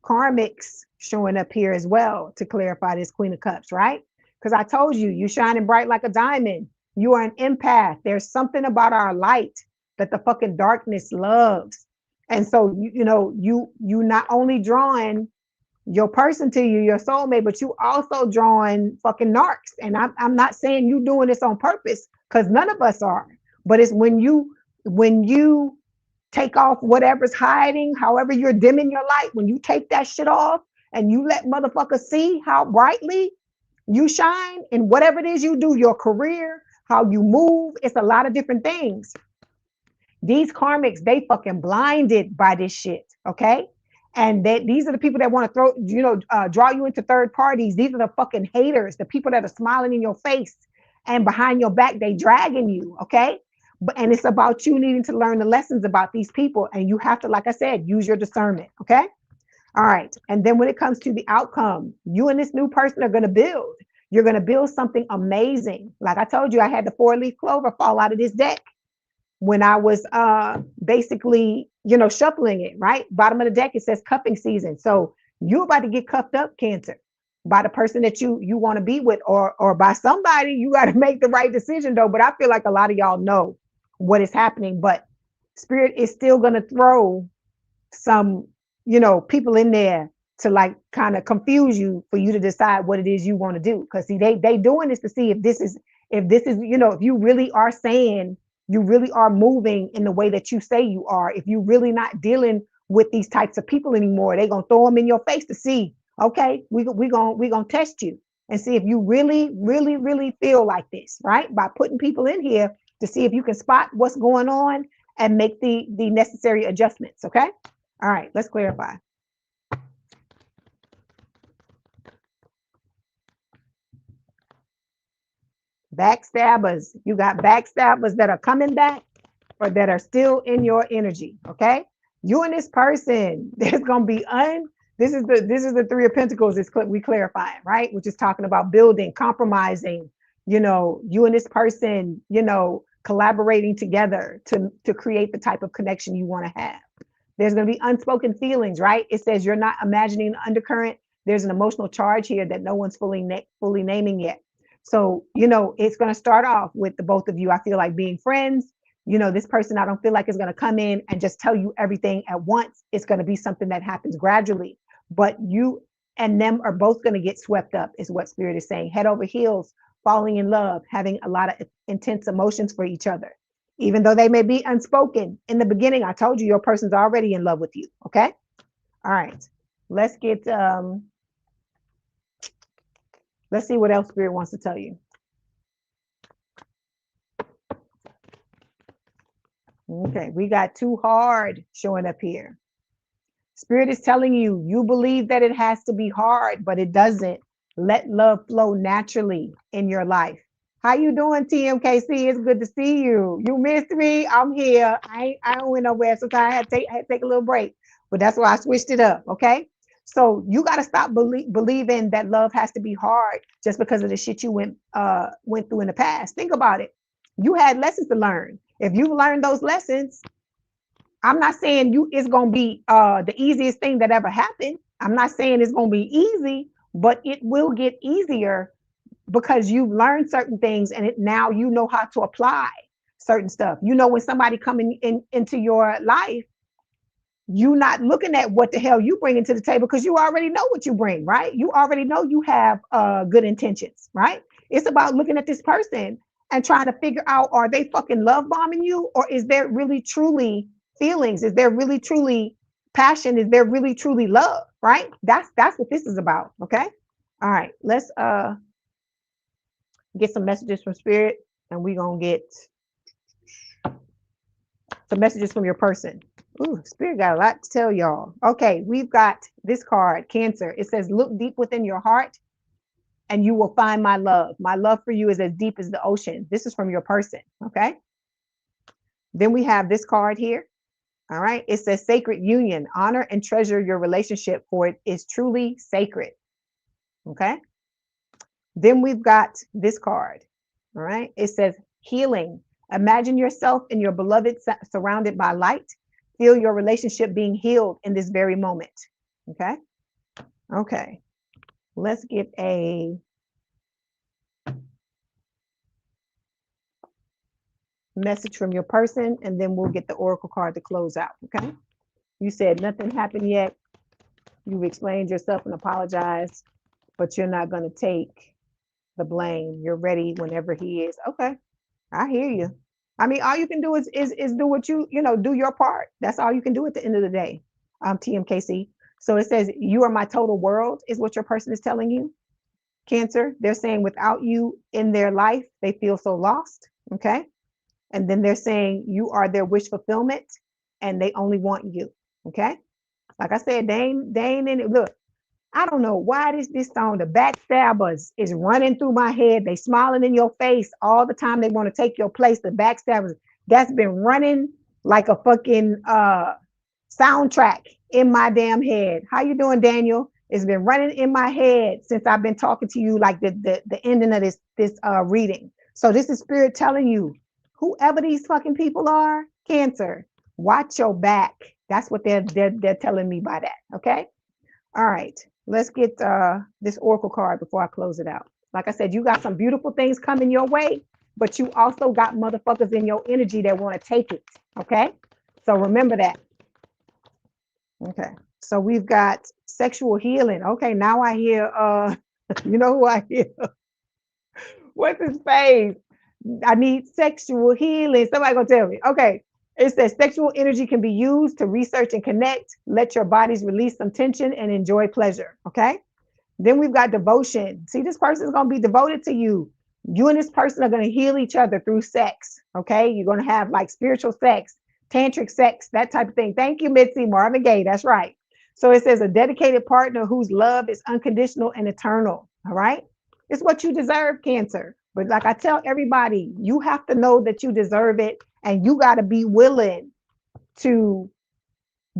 karmics showing up here as well to clarify this Queen of Cups, right? Because I told you, you're shining bright like a diamond. You are an empath. There's something about our light that the fucking darkness loves. And so, you not only drawing your person to you, your soulmate, but you also drawing fucking narcs. And I'm not saying you doing this on purpose, because none of us are. But it's when you take off whatever's hiding, however you're dimming your light, when you take that shit off and you let motherfuckers see how brightly you shine in whatever it is you do, your career, how you move, it's a lot of different things. These karmics, they fucking blinded by this shit, okay? And these are the people that want to draw you into third parties. These are the fucking haters, the people that are smiling in your face and behind your back, they dragging you, okay? And it's about you needing to learn the lessons about these people. And you have to, like I said, use your discernment, okay? All right. And then when it comes to the outcome, you and this new person are going to build. You're going to build something amazing. Like I told you, I had the 4-leaf clover fall out of this deck when I was basically, shuffling it, right? Bottom of the deck, it says cuffing season. So you're about to get cuffed up, Cancer, by the person that you want to be with, or by somebody. You got to make the right decision though. But I feel like a lot of y'all know what is happening, but Spirit is still going to throw some, people in there to like kind of confuse you for you to decide what it is you want to do. Because see, they doing this to see if this is, if you really are saying, you really are moving in the way that you say you are. If you really not dealing with these types of people anymore, they gonna throw them in your face to see. Okay, we gonna test you and see if you really, really, really feel like this, right? By putting people in here to see if you can spot what's going on and make the necessary adjustments. Okay. All right, let's clarify. Backstabbers. You got backstabbers that are coming back or that are still in your energy. Okay. You and this person, there's gonna be this is the 3 of Pentacles is we clarifying, right? Which is talking about building, compromising, you and this person, collaborating together to create the type of connection you want to have. There's going to be unspoken feelings, right? It says you're not imagining the undercurrent. There's an emotional charge here that no one's fully naming yet. So, it's going to start off with the both of you. I feel like being friends. This person, I don't feel like is going to come in and just tell you everything at once. It's going to be something that happens gradually. But you and them are both going to get swept up, is what Spirit is saying. Head over heels, falling in love, having a lot of intense emotions for each other. Even though they may be unspoken in the beginning, I told you your person's already in love with you. Okay. All right. Let's get, let's see what else Spirit wants to tell you. Okay. We got too hard showing up here. Spirit is telling you, you believe that it has to be hard, but it doesn't. Let love flow naturally in your life. How you doing, TMKC? It's good to see you. You missed me. I'm here. I don't went nowhere. Sometimes I had to take a little break, but that's why I switched it up. Okay. So you got to stop believing that love has to be hard just because of the shit you went through in the past. Think about it. You had lessons to learn. If you learned those lessons, I'm not saying it's gonna be the easiest thing that ever happened. I'm not saying it's gonna be easy, but it will get easier because you've learned certain things and now you know how to apply certain stuff. When somebody coming into your life, you not looking at what the hell you bring into the table because you already know what you bring, right? You already know you have good intentions, right? It's about looking at this person and trying to figure out, are they fucking love bombing you, or is there really truly feelings? Is there really truly passion? Is there really truly love, right? That's what this is about. Okay. All right, let's get some messages from Spirit, and we're gonna get some messages from your person. Ooh, Spirit got a lot to tell y'all. Okay, we've got this card, Cancer. It says, look deep within your heart and you will find my love. My love for you is as deep as the ocean. This is from your person. Okay. Then we have this card here. All right. It says sacred union. Honor and treasure your relationship, for it is truly sacred. Okay. Then we've got this card. All right. It says healing. Imagine yourself and your beloved surrounded by light. Feel your relationship being healed in this very moment. Okay. Okay. Let's get a message from your person, and then we'll get the oracle card to close out. Okay. You said nothing happened yet. You've explained yourself and apologized, but you're not going to take the blame. You're ready whenever he is. Okay. I hear you. I mean, all you can do is do what do your part. That's all you can do at the end of the day. TMKC. So it says, you are my total world, is what your person is telling you. Cancer, they're saying without you in their life, they feel so lost. Okay. And then they're saying you are their wish fulfillment and they only want you. Okay. Like I said, they ain't in it. Look, I don't know why this song, the backstabbers, is running through my head. They smiling in your face all the time. They want to take your place. The backstabbers, that's been running like a fucking soundtrack in my damn head. How you doing, Daniel? It's been running in my head since I've been talking to you, like the ending of this reading. So this is spirit telling you, whoever these fucking people are, Cancer, watch your back. That's what they're telling me by that. Okay. All right. Let's get this oracle card before I close it out. Like I said, you got some beautiful things coming your way, but you also got motherfuckers in your energy that want to take it. Okay. So remember that. Okay. So we've got sexual healing. Okay. Now I hear, you know who I hear? What's his face? I need sexual healing. Somebody gonna tell me. Okay. It says sexual energy can be used to research and connect. Let your bodies release some tension and enjoy pleasure. Okay. Then we've got devotion. See, this person is going to be devoted to you. You and this person are going to heal each other through sex. Okay. You're going to have like spiritual sex, tantric sex, that type of thing. Thank you, Mitzi. Marvin Gaye. That's right. So it says a dedicated partner whose love is unconditional and eternal. All right. It's what you deserve, Cancer. But like I tell everybody, you have to know that you deserve it, and you got to be willing to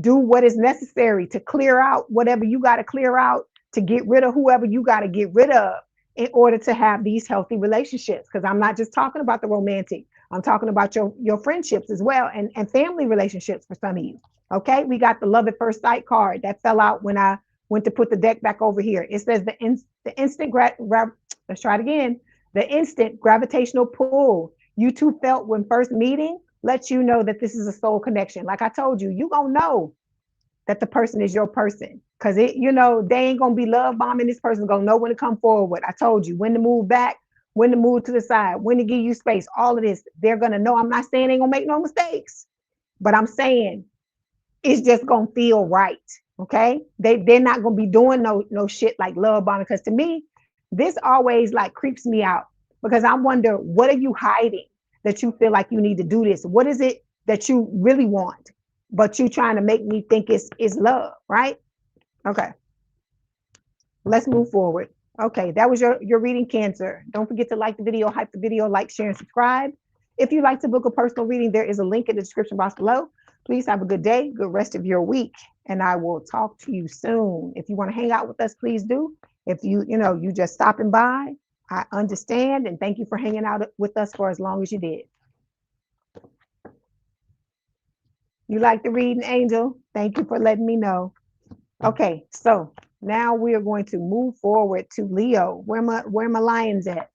do what is necessary to clear out whatever you got to clear out, to get rid of whoever you got to get rid of in order to have these healthy relationships. Because I'm not just talking about the romantic, I'm talking about your friendships as well, and family relationships for some of you. Okay, we got the love at first sight card that fell out when I went to put the deck back over here. It says the instant let's try it again. The instant gravitational pull you two felt when first meeting lets you know that this is a soul connection. Like I told you, you gonna know that the person is your person, because they ain't gonna be love bombing. This person's gonna know when to come forward. I told you when to move back, when to move to the side, when to give you space. All of this, they're gonna know. I'm not saying they're gonna make no mistakes, but I'm saying it's just gonna feel right. Okay, they're not gonna be doing no shit like love bombing, because to me, this always like creeps me out, because I wonder, what are you hiding that you feel like you need to do this? What is it that you really want, but you trying to make me think it's love, right? Okay, let's move forward. Okay, that was your reading, Cancer. Don't forget to like the video, hype the video, like, share, and subscribe. If you'd like to book a personal reading, there is a link in the description box below. Please have a good day, good rest of your week, and I will talk to you soon. If you want to hang out with us, please do. If you just stopping by, I understand, and thank you for hanging out with us for as long as you did. You like the reading, Angel? Thank you for letting me know. Okay, so now we are going to move forward to Leo. Where my lions at?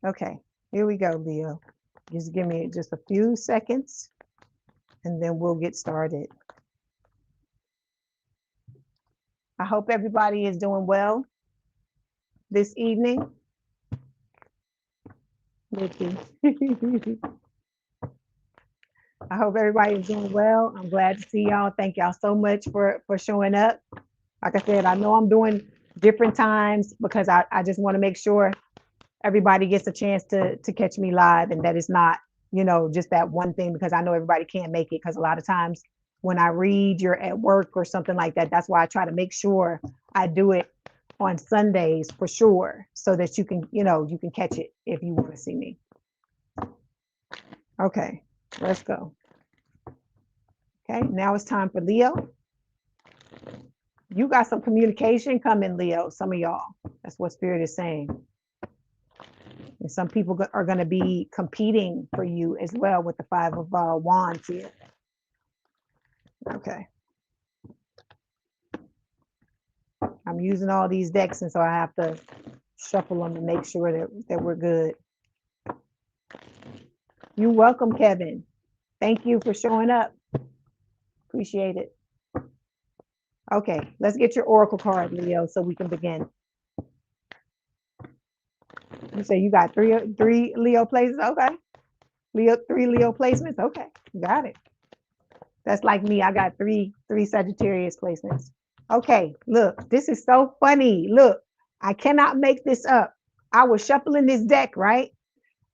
Okay, here we go, Leo. Just give me just a few seconds, and then we'll get started. I hope everybody is doing well this evening. Nikki. I hope everybody is doing well. I'm glad to see y'all. Thank y'all so much for showing up. Like I said, I know I'm doing different times because I just want to make sure everybody gets a chance to catch me live, and that it's not, just that one thing, because I know everybody can't make it, because a lot of times when I read, you're at work or something like that. That's why I try to make sure I do it on Sundays for sure, so that you can catch it if you want to see me. Okay, let's go. Okay, now it's time for Leo. You got some communication coming, Leo, some of y'all. That's what Spirit is saying. And some people are going to be competing for you as well with the Five of Wands here. Okay. I'm using all these decks, and so I have to shuffle them to make sure that we're good. You're welcome, Kevin. Thank you for showing up. Appreciate it. Okay, let's get your oracle card, Leo, so we can begin. You say you got three Leo places? Okay. Three Leo placements? Okay, got it. That's like me. I got three Sagittarius placements. Okay, look, this is so funny. Look, I cannot make this up. I was shuffling this deck, right?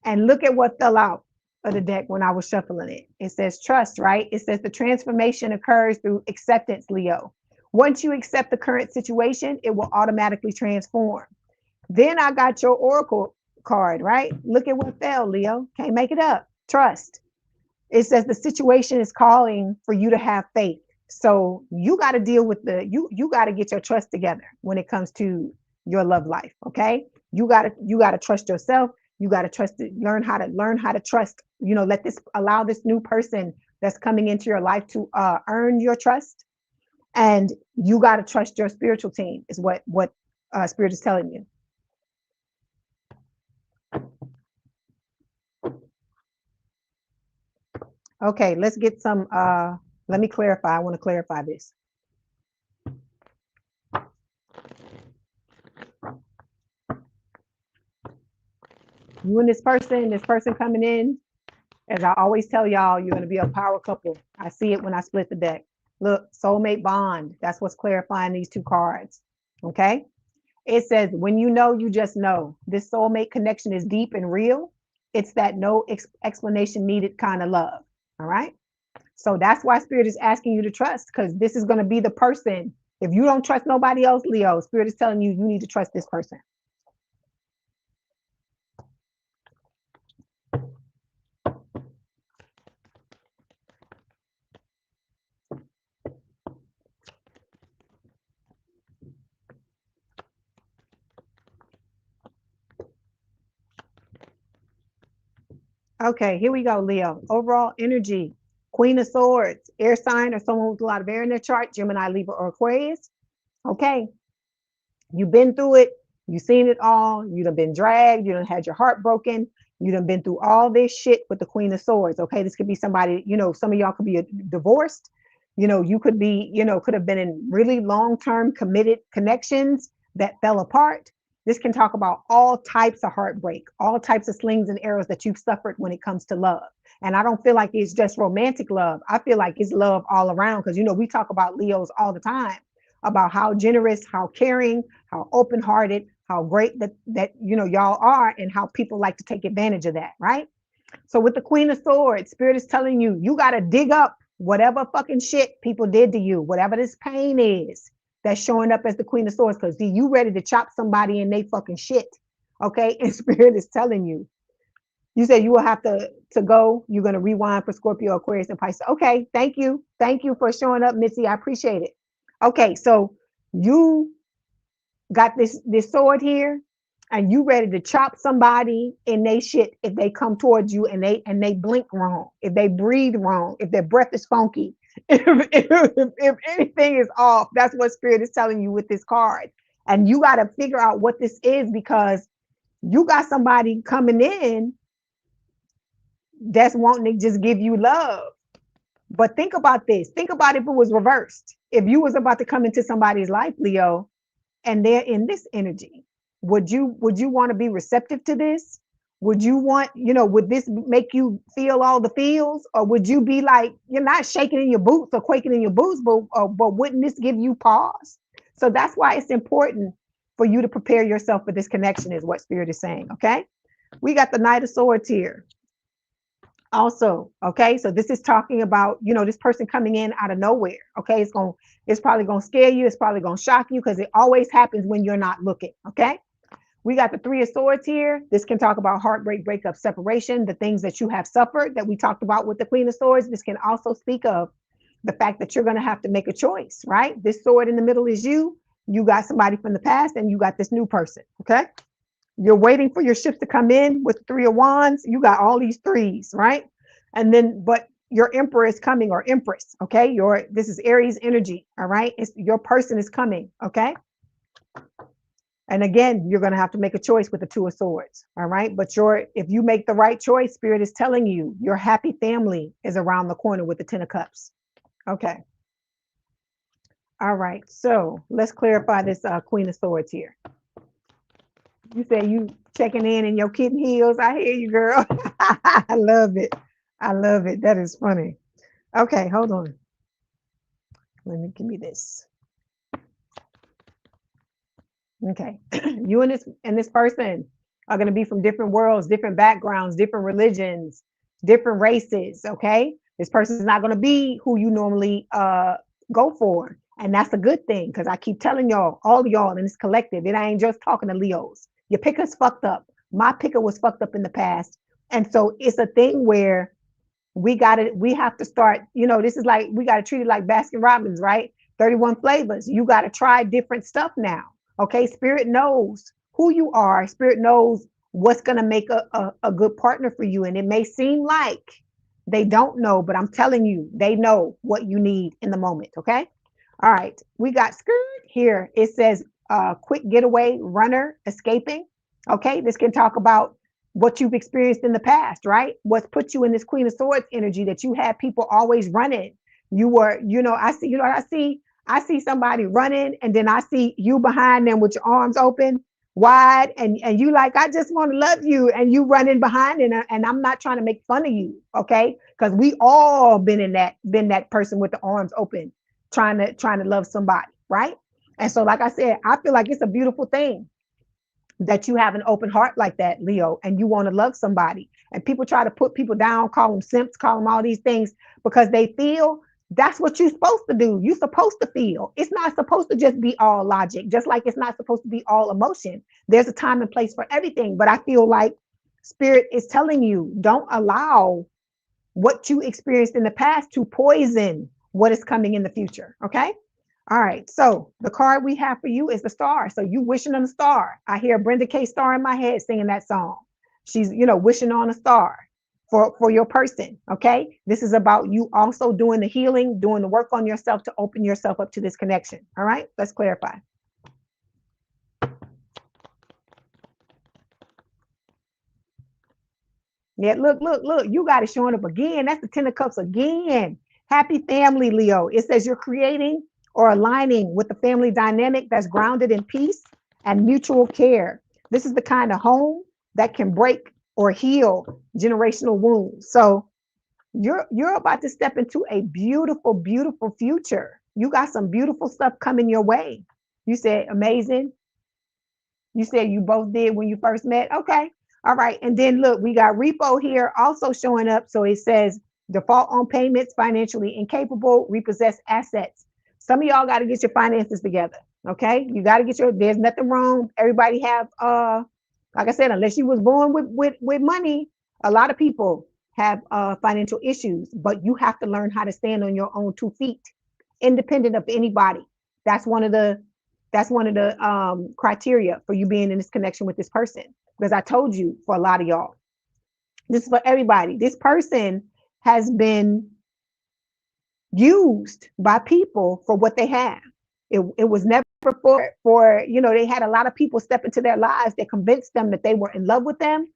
And look at what fell out of the deck when I was shuffling it. It says trust, right? It says the transformation occurs through acceptance, Leo. Once you accept the current situation, it will automatically transform. Then I got your oracle card, right? Look at what fell, Leo. Can't make it up. Trust. It says the situation is calling for you to have faith. So you got to deal with you got to get your trust together when it comes to your love life. Okay. You got to trust yourself. You got to learn how to trust, let this allow this new person that's coming into your life to earn your trust. And you got to trust your spiritual team is what spirit is telling you. Okay, let's get some, let me clarify. I want to clarify this. You and this person coming in, as I always tell y'all, you're going to be a power couple. I see it when I split the deck. Look, soulmate bond. That's what's clarifying these two cards. Okay. It says, when you know, you just know. This soulmate connection is deep and real. It's that no explanation needed kind of love. All right. So that's why Spirit is asking you to trust, because this is going to be the person. If you don't trust nobody else, Leo, Spirit is telling you, you need to trust this person. Okay, here we go, Leo. Overall energy, Queen of Swords, air sign or someone with a lot of air in their chart, Gemini, Libra, or Aquarius. Okay, you've been through it. You've seen it all. You done been dragged. You done had your heart broken. You done been through all this shit with the Queen of Swords. Okay, this could be somebody, some of y'all could be divorced. You could be, could have been in really long-term committed connections that fell apart. This can talk about all types of heartbreak, all types of slings and arrows that you've suffered when it comes to love. And I don't feel like it's just romantic love. I feel like it's love all around, because, we talk about Leos all the time, about how generous, how caring, how open-hearted, how great that y'all are, and how people like to take advantage of that, right? So with the Queen of Swords, Spirit is telling you, you got to dig up whatever fucking shit people did to you, whatever this pain is that's showing up as the Queen of Swords, because you ready to chop somebody in they fucking shit, okay? And Spirit is telling you, you said you will have to go. You're going to rewind for Scorpio, Aquarius, and Pisces. Okay, thank you. Thank you for showing up, Missy. I appreciate it. Okay, so you got this sword here, and you ready to chop somebody in they shit if they come towards you and they blink wrong, if they breathe wrong, if their breath is funky, if anything is off. That's what Spirit is telling you with this card. And you got to figure out what this is, because you got somebody coming in that's wanting to just give you love. But think about this. Think about if it was reversed. If you was about to come into somebody's life, Leo, and they're in this energy, would you want to be receptive to this? Would you want, would this make you feel all the feels? Or would you be like, you're not shaking in your boots or quaking in your boots, but wouldn't this give you pause? So that's why it's important for you to prepare yourself for this connection, is what Spirit is saying. Okay. We got the Knight of Swords here also. Okay, so this is talking about, this person coming in out of nowhere. Okay, it's probably gonna scare you. It's probably gonna shock you, because it always happens when you're not looking. Okay, we got the Three of Swords here. This can talk about heartbreak, breakup, separation, the things that you have suffered that we talked about with the Queen of Swords. This can also speak of the fact that you're going to have to make a choice, right? This sword in the middle is you got somebody from the past, and you got this new person. Okay, you're waiting for your shift to come in with the Three of Wands. You got all these threes, right? And then, but your Emperor is coming, or Empress. Okay, this is Aries energy. All right, your person is coming. Okay, and again, you're going to have to make a choice with the Two of Swords. All right, but if you make the right choice, Spirit is telling you your happy family is around the corner with the Ten of Cups. Okay. All right, so let's clarify this Queen of Swords here. You say you checking in your kitten heels. I hear you, girl. I love it. I love it. That is funny. Okay, hold on. Give me this. Okay, you and this person, are going to be from different worlds, different backgrounds, different religions, different races. Okay. This person's not going to be who you normally go for. And that's a good thing because I keep telling y'all, all y'all in this collective, and I ain't just talking to Leos. Your picker's fucked up. My picker was fucked up in the past. And so it's a thing where we have to start, this is like, we got to treat it like Baskin Robbins, right? 31 flavors. You got to try different stuff now. Okay. Spirit knows who you are. Spirit knows what's going to make a good partner for you. And it may seem like they don't know, but I'm telling you, they know what you need in the moment. Okay. All right. We got skirt here. It says quick getaway runner escaping. Okay. This can talk about what you've experienced in the past, right? What's put you in this Queen of Swords energy that you had people always running. You were, I see somebody running, and then I see you behind them with your arms open wide, and you like, I just want to love you, and you running behind, and I'm not trying to make fun of you, okay? Because we all been that person with the arms open, trying to love somebody, right? And so, like I said, I feel like it's a beautiful thing that you have an open heart like that, Leo, and you want to love somebody. And people try to put people down, call them simps, call them all these things because they feel that's what you're supposed to do. You're supposed to feel. It's not supposed to just be all logic, just like it's not supposed to be all emotion. There's a time and place for everything. But I feel like Spirit is telling you, don't allow what you experienced in the past to poison what is coming in the future. Okay. All right. So the card we have for you is the star. So you wishing on a star. I hear Brenda K. Starr in my head singing that song. She's, wishing on a star for your person. Okay. This is about you also doing the healing, doing the work on yourself to open yourself up to this connection. All right. Let's clarify. Yeah, look, you got it showing up again. That's the 10 of Cups again. Happy family, Leo. It says you're creating or aligning with the family dynamic that's grounded in peace and mutual care. This is the kind of home that can break or heal generational wounds. So you're about to step into a beautiful, beautiful future. You got some beautiful stuff coming your way. You said amazing. You said you both did when you first met. Okay. All right. And then look, we got repo here also showing up. So it says default on payments, financially incapable, repossessed assets. Some of y'all got to get your finances together. Okay. You got to get there's nothing wrong. Everybody have, like I said, unless you was born with money, a lot of people have financial issues, but you have to learn how to stand on your own 2 feet, independent of anybody. That's one of the criteria for you being in this connection with this person. Because I told you, for a lot of y'all, this is for everybody. This person has been used by people for what they have. It was never for they had a lot of people step into their lives that convinced them that they were in love with them,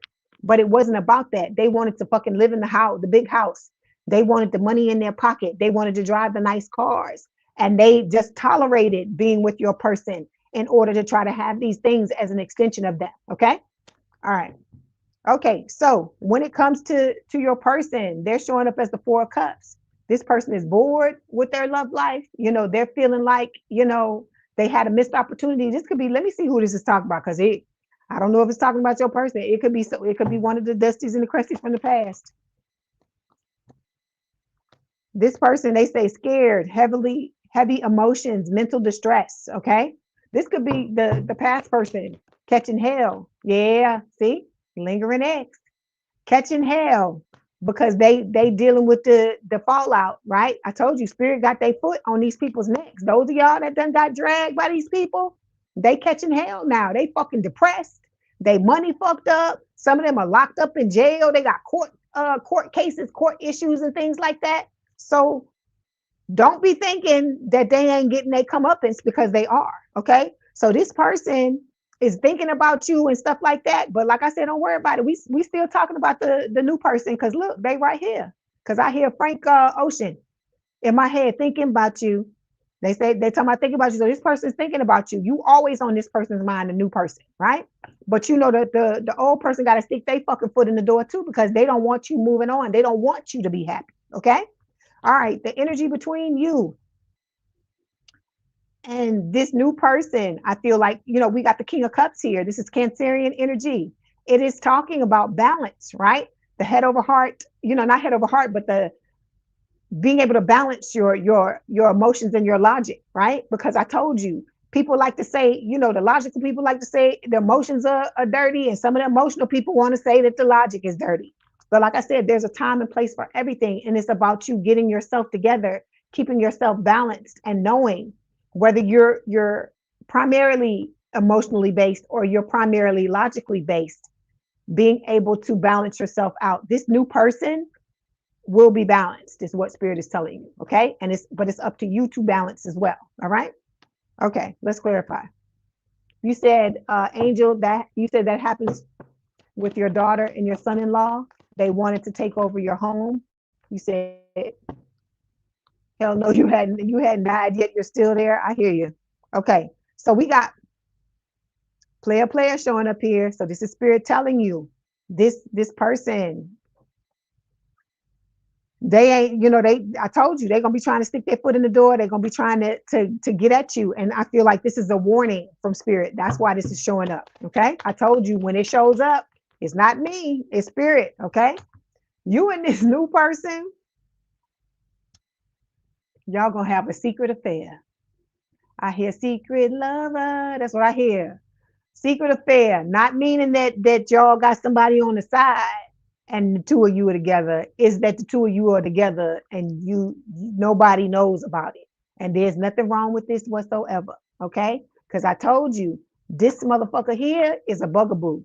but it wasn't about that. They wanted to fucking live in the house, the big house. They wanted the money in their pocket. They wanted to drive the nice cars. And they just tolerated being with your person in order to try to have these things as an extension of them. Okay. All right. Okay. So when it comes to your person, they're showing up as the 4 of Cups. This person is bored with their love life. They're feeling like, they had a missed opportunity. This could be, let me see who this is talking about. Cause I don't know if it's talking about your person. It could be one of the Dusties and the Cresties from the past. This person, they say scared, heavy emotions, mental distress. Okay. This could be the past person catching hell. Yeah. See, lingering eggs, catching hell because they dealing with the fallout, right? I told you, Spirit got their foot on these people's necks. Those of y'all that done got dragged by these people, they catching hell now. They fucking depressed. They money fucked up. Some of them are locked up in jail. They got court cases, court issues and things like that. So don't be thinking that they ain't getting their comeuppance because they are. Okay. So this person is thinking about you and stuff like that. But like I said, don't worry about it. We still talking about the new person because look, they right here. Because I hear Frank Ocean in my head thinking about you. They talking about thinking about you. So this person is thinking about you. You always on this person's mind, the new person, right? But that the old person got to stick their fucking foot in the door too because they don't want you moving on. They don't want you to be happy. Okay. All right. The energy between you and this new person, I feel like, we got the King of Cups here. This is Cancerian energy. it is talking about balance, right? The head over heart, not head over heart, but the being able to balance your emotions and your logic, right? Because I told you, people like to say, the logical people like to say the emotions are dirty, and some of the emotional people want to say that the logic is dirty. But like I said, there's a time and place for everything, and it's about you getting yourself together, keeping yourself balanced, and knowing whether you're primarily emotionally based or you're primarily logically based, being able to balance yourself out. This new person will be balanced, is what spirit is telling you. Okay. But it's up to you to balance as well. All right. Okay. Let's clarify. You said, Angel, that you said that happens with your daughter and your son-in-law. They wanted to take over your home. You said, hell no, you hadn't died yet. You're still there. I hear you. Okay. So we got player showing up here. So this is spirit telling you this person, they ain't, I told you, they're gonna be trying to stick their foot in the door. They're gonna be trying to get at you. And I feel like this is a warning from spirit. That's why this is showing up. Okay. I told you, when it shows up, it's not me, it's spirit. Okay. You and this new person, y'all gonna have a secret affair. I hear secret lover. That's what I hear. Secret affair, not meaning that y'all got somebody on the side and the two of you are together. Is that the two of you are together and nobody knows about it. And there's nothing wrong with this whatsoever. Okay? Because I told you, this motherfucker here is a bugaboo.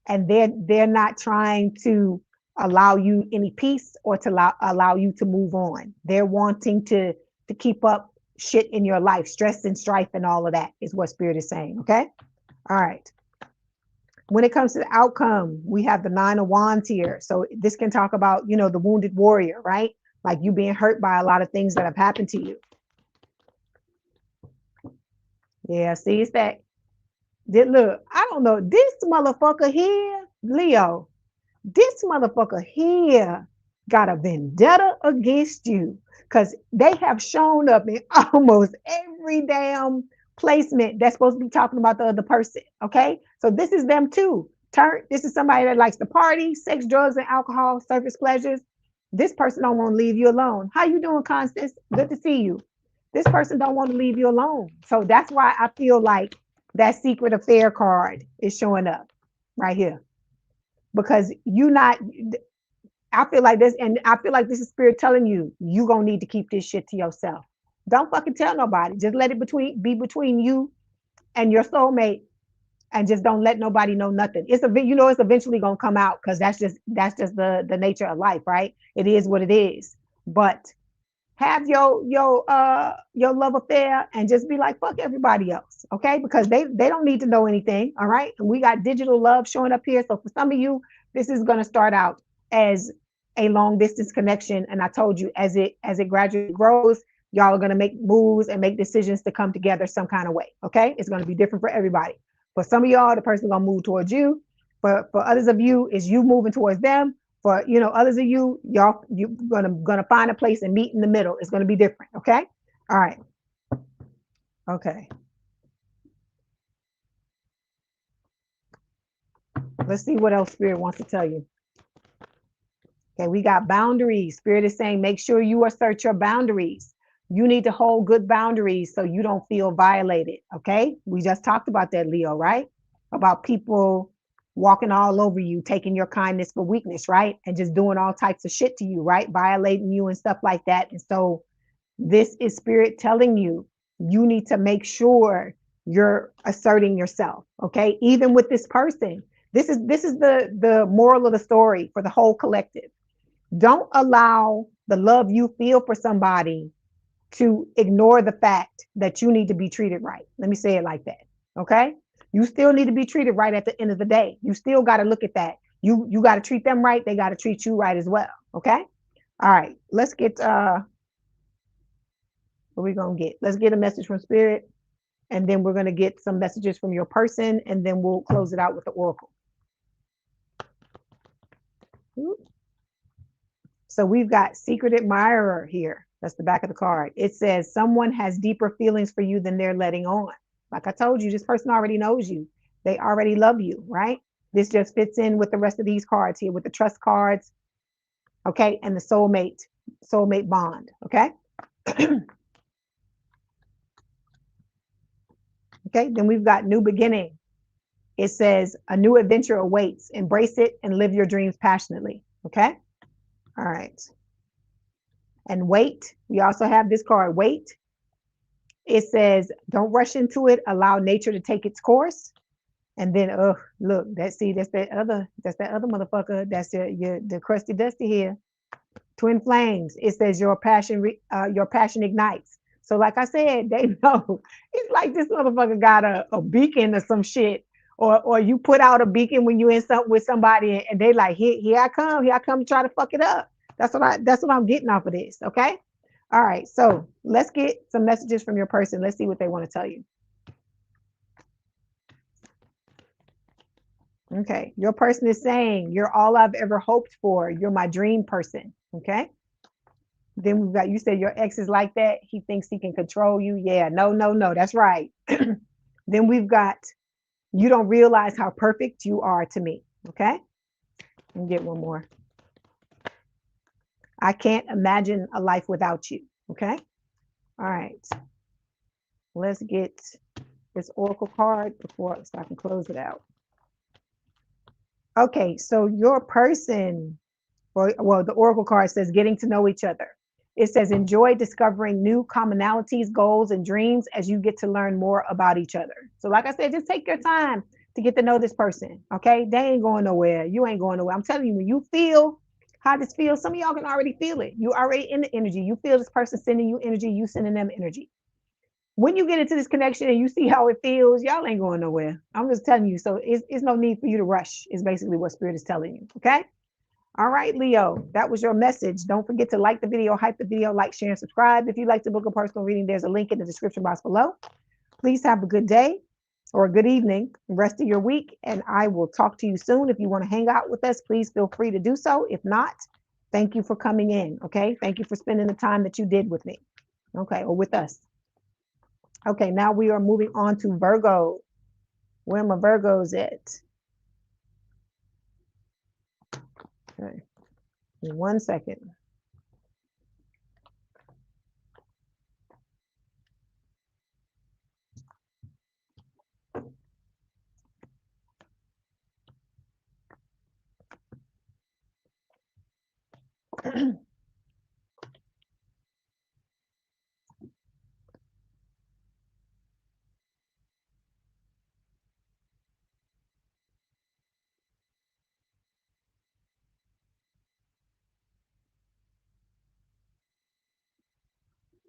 And they're not trying to allow you any peace or to allow you to move on. They're wanting to keep up shit in your life, stress and strife and all of that is what spirit is saying. Okay? All right. When it comes to the outcome, we have the 9 of Wands here. So this can talk about, the wounded warrior, right? Like you being hurt by a lot of things that have happened to you. Yeah, see, it's that. Look, I don't know. This motherfucker here, Leo, this motherfucker here got a vendetta against you because they have shown up in almost every damn placement that's supposed to be talking about the other person. Okay. So this is them too. This is somebody that likes to party, sex, drugs, and alcohol, surface pleasures. This person don't want to leave you alone. How you doing, Constance? Good to see you. This person don't want to leave you alone. So that's why I feel like that secret affair card is showing up right here. Because I feel like this, and I feel like this is spirit telling you, you gonna need to keep this shit to yourself. Don't fucking tell nobody. Just let it be between you and your soulmate, and just don't let nobody know nothing. It's eventually gonna come out because that's just the nature of life, right? It is what it is. But have your love affair and just be like, fuck everybody else, okay? Because they don't need to know anything, all right? And we got digital love showing up here. So for some of you, this is gonna start out as a long distance connection. And I told you, as it gradually grows, y'all are gonna make moves and make decisions to come together some kind of way, okay? It's gonna be different for everybody. For some of y'all, the person's gonna move towards you. For others of you, is you moving towards them. For others of you, you're gonna find a place and meet in the middle. It's gonna be different. Okay. All right. Okay. Let's see what else spirit wants to tell you. Okay, we got boundaries. Spirit is saying, make sure you assert your boundaries. You need to hold good boundaries so you don't feel violated. Okay. We just talked about that, Leo, right? About people walking all over you, taking your kindness for weakness, right? And just doing all types of shit to you, right? Violating you and stuff like that. And so this is spirit telling you, you need to make sure you're asserting yourself. Okay. Even with this person, this is the moral of the story for the whole collective. Don't allow the love you feel for somebody to ignore the fact that you need to be treated right. Let me say it like that. Okay. You still need to be treated right at the end of the day. You still got to look at that. You got to treat them right. They got to treat you right as well. Okay. All right. Let's get, what are we going to get? Let's get a message from spirit. And then we're going to get some messages from your person. And then we'll close it out with the oracle. So we've got secret admirer here. That's the back of the card. It says someone has deeper feelings for you than they're letting on. Like I told you, this person already knows you. They already love you, right? This just fits in with the rest of these cards here, with the trust cards, okay, and the soulmate bond, okay? Okay, then we've got new beginning. It says a new adventure awaits. Embrace it and live your dreams passionately, okay? All right. And wait, we also have this card, wait. It says, don't rush into it. Allow nature to take its course. And then, look, that's that other motherfucker. That's the crusty dusty here. Twin flames. It says your passion ignites. So like I said, they know. It's like this motherfucker got a beacon or some shit. Or you put out a beacon when you in something with somebody and they like, here I come to try to fuck it up. That's what I'm getting off of this. Okay. All right. So let's get some messages from your person. Let's see what they want to tell you. Okay. Your person is saying, you're all I've ever hoped for. You're my dream person. Okay. Then we've got, you said your ex is like that. He thinks he can control you. Yeah. No. That's right. Then we've got, you don't realize how perfect you are to me. Okay. Let me get one more. I can't imagine a life without you. Okay. All right. Let's get this oracle card so I can close it out. Okay. So your person, well, the oracle card says getting to know each other. It says enjoy discovering new commonalities, goals, and dreams as you get to learn more about each other. So like I said, just take your time to get to know this person. Okay. They ain't going nowhere. You ain't going nowhere. I'm telling you, when you feel how this feels, some of y'all can already feel it. You already in the energy. You feel this person sending you energy, you sending them energy. When you get into this connection and you see how it feels, y'all ain't going nowhere. I'm just telling you. So it's no need for you to rush, is basically what Spirit is telling you. Okay. All right, Leo, that was your message. Don't forget to like the video, hype the video, like, share, and subscribe. If you'd like to book a personal reading, there's a link in the description box below. Please have a good day or a good evening, rest of your week, and I will talk to you soon. If you want to hang out with us, please feel free to do so. If not, thank you for coming in, okay? Thank you for spending the time that you did with me, okay, or with us. Okay, now we are moving on to Virgo. Where my Virgos at? Okay, 1 second.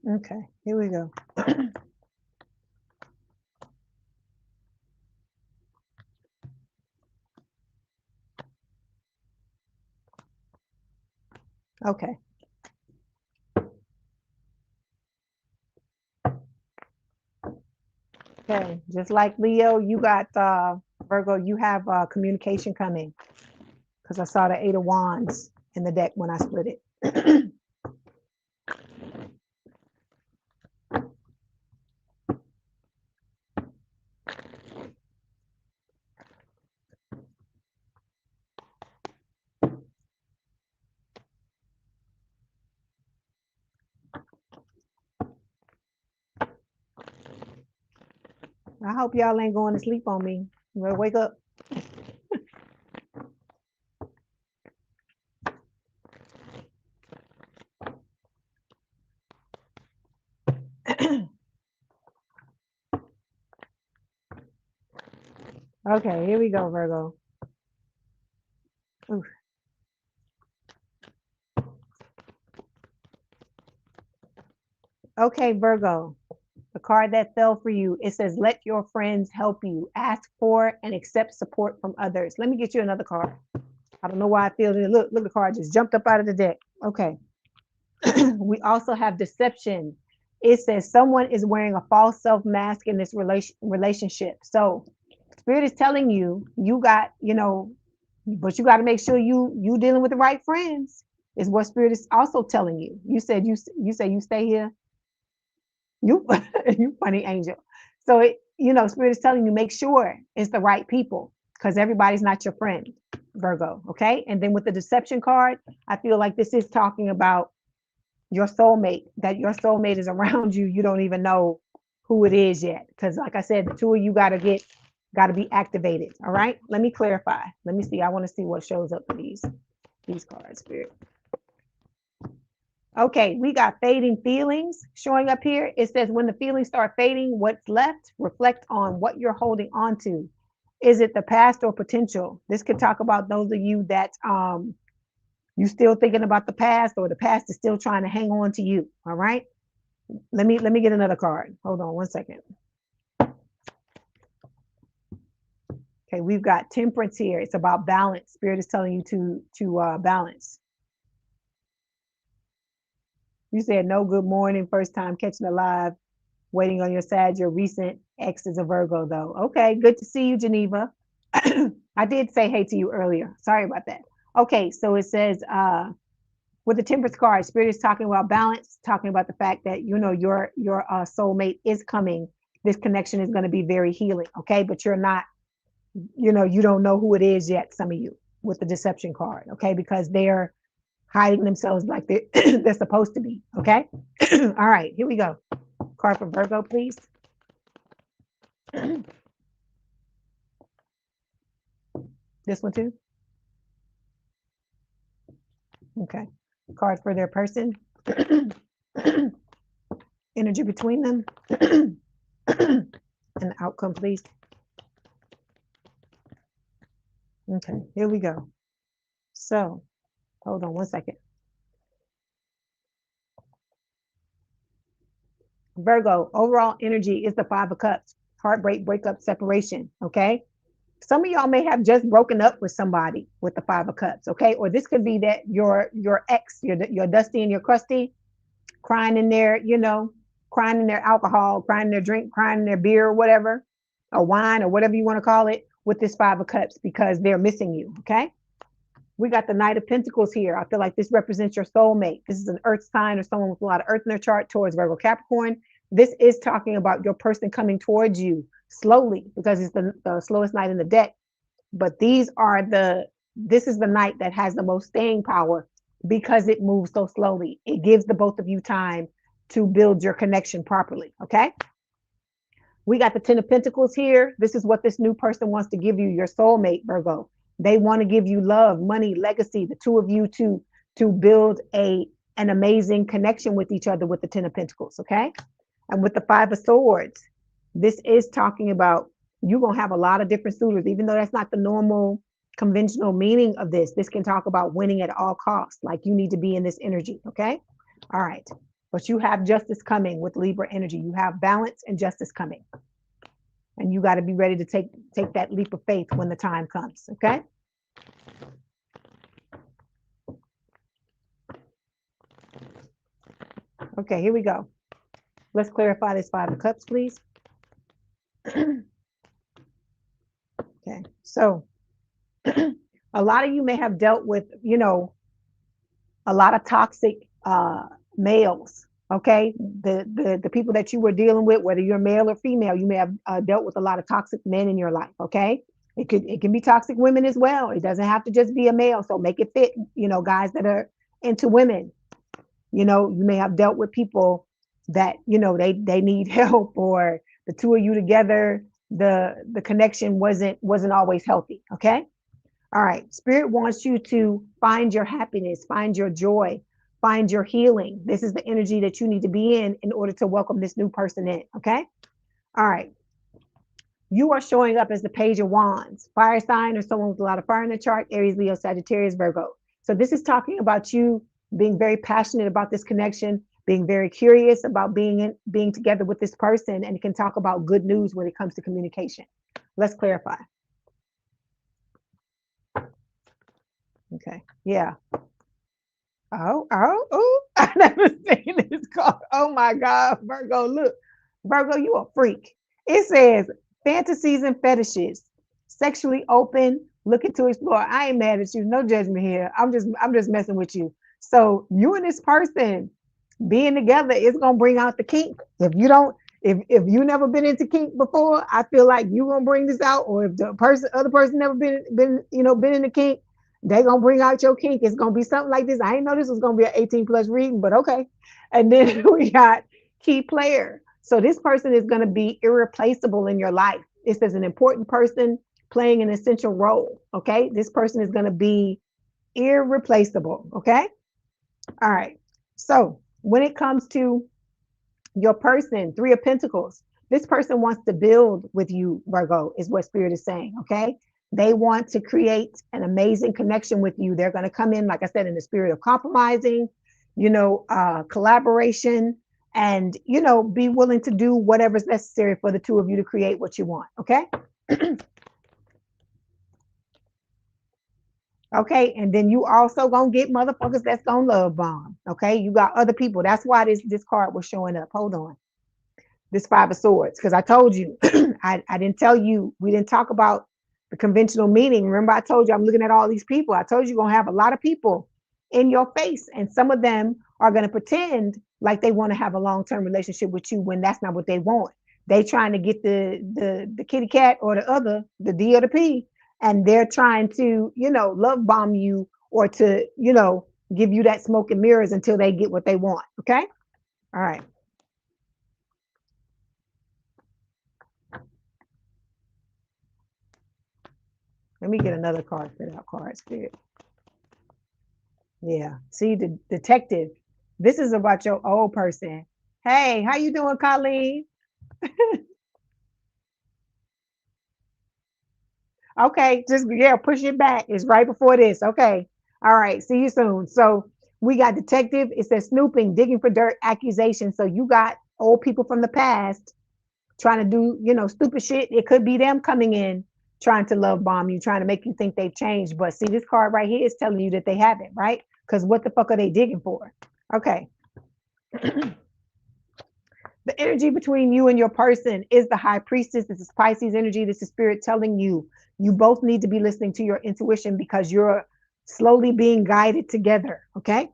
Okay, here we go. Okay. Okay, just like Leo, you got Virgo, you have communication coming because I saw the 8 of Wands in the deck when I split it. I hope y'all ain't going to sleep on me. You better wake up. Okay, here we go, Virgo. Oof. Okay, Virgo, the card that fell for you, it says, let your friends help you. Ask for and accept support from others. Let me get you another card. I don't know why I feel it. Look, the card just jumped up out of the deck. Okay. We also have deception. It says someone is wearing a false self mask in this relationship. So Spirit is telling you, you got, but you got to make sure you dealing with the right friends is what Spirit is also telling you. You said you stay here. You you funny angel. So Spirit is telling you, make sure it's the right people. because everybody's not your friend, Virgo. Okay. And then with the deception card, I feel like this is talking about your soulmate, that your soulmate is around you. You don't even know who it is yet. Because like I said, the two of you got to be activated. All right. Let me clarify. Let me see. I want to see what shows up for these cards, Spirit. Okay, we got fading feelings showing up here. It says when the feelings start fading, what's left, reflect on what you're holding on to. Is it the past or potential? This could talk about those of you that you still thinking about the past, or the past is still trying to hang on to you. All right. Let me get another card. Hold on one second. Okay, we've got temperance here. It's about balance. Spirit is telling you to balance. You said no good morning, first time catching a live, waiting on your Sag. Your recent ex is a Virgo, though. Okay, good to see you, Geneva. I did say hey to you earlier. Sorry about that. Okay, so it says with the temperance card, Spirit is talking about balance, talking about the fact that, you know, your soulmate is coming. This connection is going to be very healing, okay? But you're not, you know, you don't know who it is yet, some of you, with the deception card, okay? Because they're hiding themselves like they're supposed to be, okay? All right, here we go. Card for Virgo, please. This one too? Okay. Card for their person. Energy between them. And the outcome, please. Okay, here we go. So, hold on one second. Virgo, overall energy is the 5 of Cups. Heartbreak, breakup, separation, okay? Some of y'all may have just broken up with somebody with the 5 of Cups, okay? Or this could be that your ex, your Dusty and your Crusty, crying in their, you know, crying in their alcohol, crying in their drink, crying in their beer, or whatever, or wine, or whatever you want to call it, with this 5 of Cups, because they're missing you, okay? We got the Knight of Pentacles here. I feel like this represents your soulmate. This is an earth sign or someone with a lot of earth in their chart towards Virgo Capricorn. This is talking about your person coming towards you slowly, because it's the slowest night in the deck. But this is the night that has the most staying power because it moves so slowly. It gives the both of you time to build your connection properly, okay? We got the 10 of Pentacles here. This is what this new person wants to give you, your soulmate, Virgo. They want to give you love, money, legacy, the two of you to build an amazing connection with each other with the 10 of Pentacles, okay? And with the 5 of Swords, this is talking about you're going to have a lot of different suitors, even though that's not the normal conventional meaning of this. This can talk about winning at all costs, like you need to be in this energy, okay? All right. But you have justice coming with Libra energy. You have balance and justice coming. And you got to be ready to take that leap of faith when the time comes, okay? Okay, here we go. Let's clarify this 5 of Cups, please. Okay, so a lot of you may have dealt with, you know, a lot of toxic males, okay? The people that you were dealing with, whether you're male or female, you may have dealt with a lot of toxic men in your life, okay? It can be toxic women as well. It doesn't have to just be a male, so make it fit, you know, guys that are into women. You know, you may have dealt with people that, you know, they need help, or the two of you together, the connection wasn't always healthy, okay? All right, Spirit wants you to find your happiness, find your joy, find your healing. This is the energy that you need to be in order to welcome this new person in, okay? All right. You are showing up as the Page of Wands, fire sign or someone with a lot of fire in the chart, Aries, Leo, Sagittarius, Virgo. So this is talking about you being very passionate about this connection, being very curious about being together with this person, and it can talk about good news when it comes to communication. Let's clarify. Okay, yeah. Oh, I never seen this card. Oh my God, Virgo, look. Virgo, you a freak. It says fantasies and fetishes, sexually open, looking to explore. I ain't mad at you. No judgment here. I'm just messing with you. So you and this person being together is gonna bring out the kink. If you don't, If you never been into kink before, I feel like you gonna bring this out. Or if the other person never been in the kink, they gonna bring out your kink. It's gonna be something like this. I didn't know this was gonna be an 18 plus reading, but okay. And then we got key player. So this person is gonna be irreplaceable in your life. This is an important person playing an essential role. Okay, this person is gonna be irreplaceable. Okay, all right. So when it comes to your person, Three of Pentacles, this person wants to build with you, Virgo, is what Spirit is saying. Okay. They want to create an amazing connection with you. They're going to come in, like I said, in the spirit of compromising, collaboration, and, be willing to do whatever's necessary for the two of you to create what you want. Okay. Okay, and then you also gonna get motherfuckers that's gonna love bomb. Okay, you got other people. That's why this card was showing up. Hold on, this Five of Swords, because I told you, I didn't tell you, we didn't talk about the conventional meaning. Remember, I told you I'm looking at all these people. I told you you're gonna have a lot of people in your face, and some of them are gonna pretend like they want to have a long-term relationship with you when that's not what they want. They trying to get the kitty cat or the D or the P, and they're trying to, love bomb you or to, give you that smoke and mirrors until they get what they want. Okay. All right. Let me get another card for that card, Spirit. Yeah. See, the detective. This is about your old person. Hey, how you doing, Colleen? Okay, just push it back. It's right before this. Okay. All right. See you soon. So we got detective. It says snooping, digging for dirt, accusation. So you got old people from the past trying to do, stupid shit. It could be them coming in trying to love bomb you, trying to make you think they've changed. But see, this card right here is telling you that they haven't, right? Because what the fuck are they digging for? Okay. The energy between you and your person is the high priestess. This is Pisces energy. This is spirit telling you you both need to be listening to your intuition because you're slowly being guided together. Okay.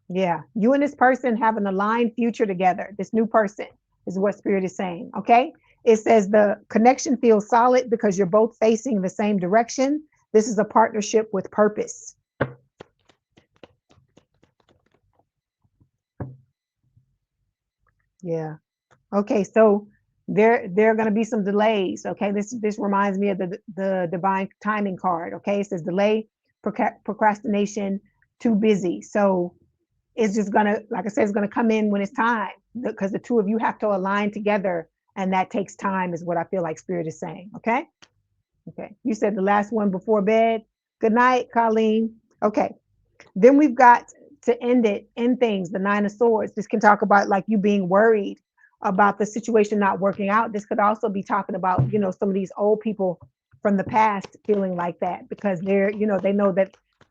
Yeah. You and this person have an aligned future together. This new person is what spirit is saying. Okay. It says the connection feels solid because you're both facing the same direction. This is a partnership with purpose. Yeah. Okay, so there are going to be some delays. Okay, this reminds me of the divine timing card. Okay, it says delay, procrastination, too busy. So it's just gonna, like I said, it's gonna come in when it's time because the two of you have to align together, and that takes time, is what I feel like Spirit is saying. Okay, okay. You said the last one before bed. Good night, Colleen. Okay, then we've got to end things, the Nine of Swords. This can talk about like you being worried about the situation not working out. This could also be talking about, some of these old people from the past feeling like that because they're, they know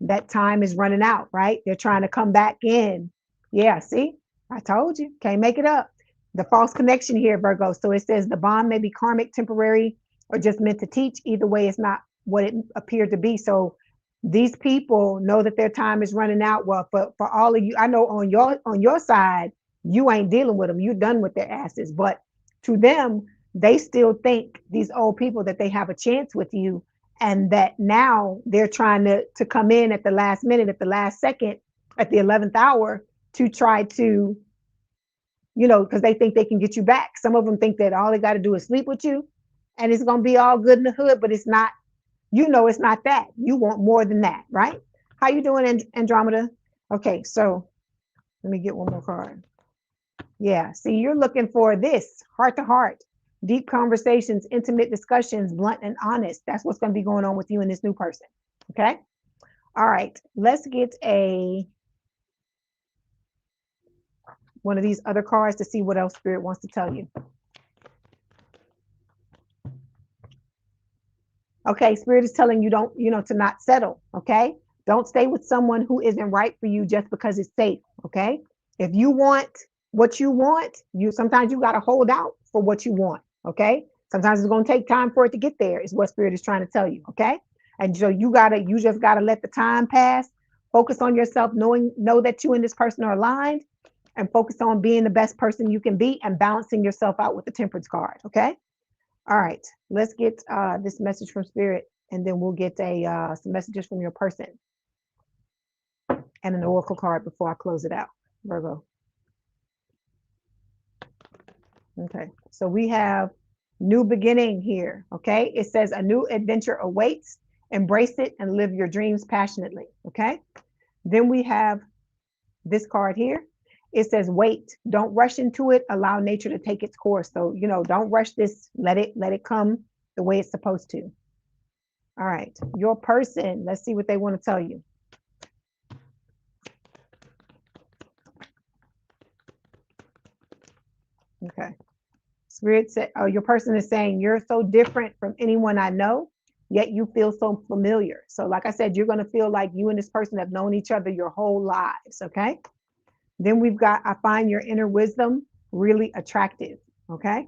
that time is running out, right? They're trying to come back in. Yeah, see, I told you, can't make it up. The false connection here, Virgo. So it says the bond may be karmic, temporary, or just meant to teach. Either way, it's not what it appeared to be. So these people know that their time is running out. Well, for all of you, I know on your side, you ain't dealing with them. You're done with their asses. But to them, they still think, these old people, that they have a chance with you, and that now they're trying to come in at the last minute, at the last second, at the 11th hour to try to, because they think they can get you back. Some of them think that all they got to do is sleep with you and it's going to be all good in the hood, but it's not. It's not that. You want more than that, right? How you doing, Andromeda? Okay, so let me get one more card. Yeah, see, you're looking for this, heart to heart, deep conversations, intimate discussions, blunt and honest. That's what's going to be going on with you and this new person. Okay. All right, let's get one of these other cards to see what else Spirit wants to tell you. Okay, Spirit is telling you to not settle. Okay, don't stay with someone who isn't right for you just because it's safe. Okay, if you want what you want, sometimes you got to hold out for what you want. Okay, sometimes it's going to take time for it to get there, is what Spirit is trying to tell you. Okay, and so you just gotta let the time pass. Focus on yourself, know that you and this person are aligned, and focus on being the best person you can be and balancing yourself out with the Temperance card. Okay. All right. Let's get this message from Spirit, and then we'll get some messages from your person and an oracle card before I close it out. Virgo. Okay. So we have new beginning here. Okay. It says a new adventure awaits. Embrace it and live your dreams passionately. Okay. Then we have this card here. It says wait, don't rush into it, allow nature to take its course. So, you know, don't rush this, let it come the way it's supposed to. All right, your person, let's see what they want to tell you. Okay. Spirit said, oh, your person is saying you're so different from anyone I know, yet you feel so familiar. So like I said, you're going to feel like you and this person have known each other your whole lives. Okay. Then we've got, I find your inner wisdom really attractive. Okay.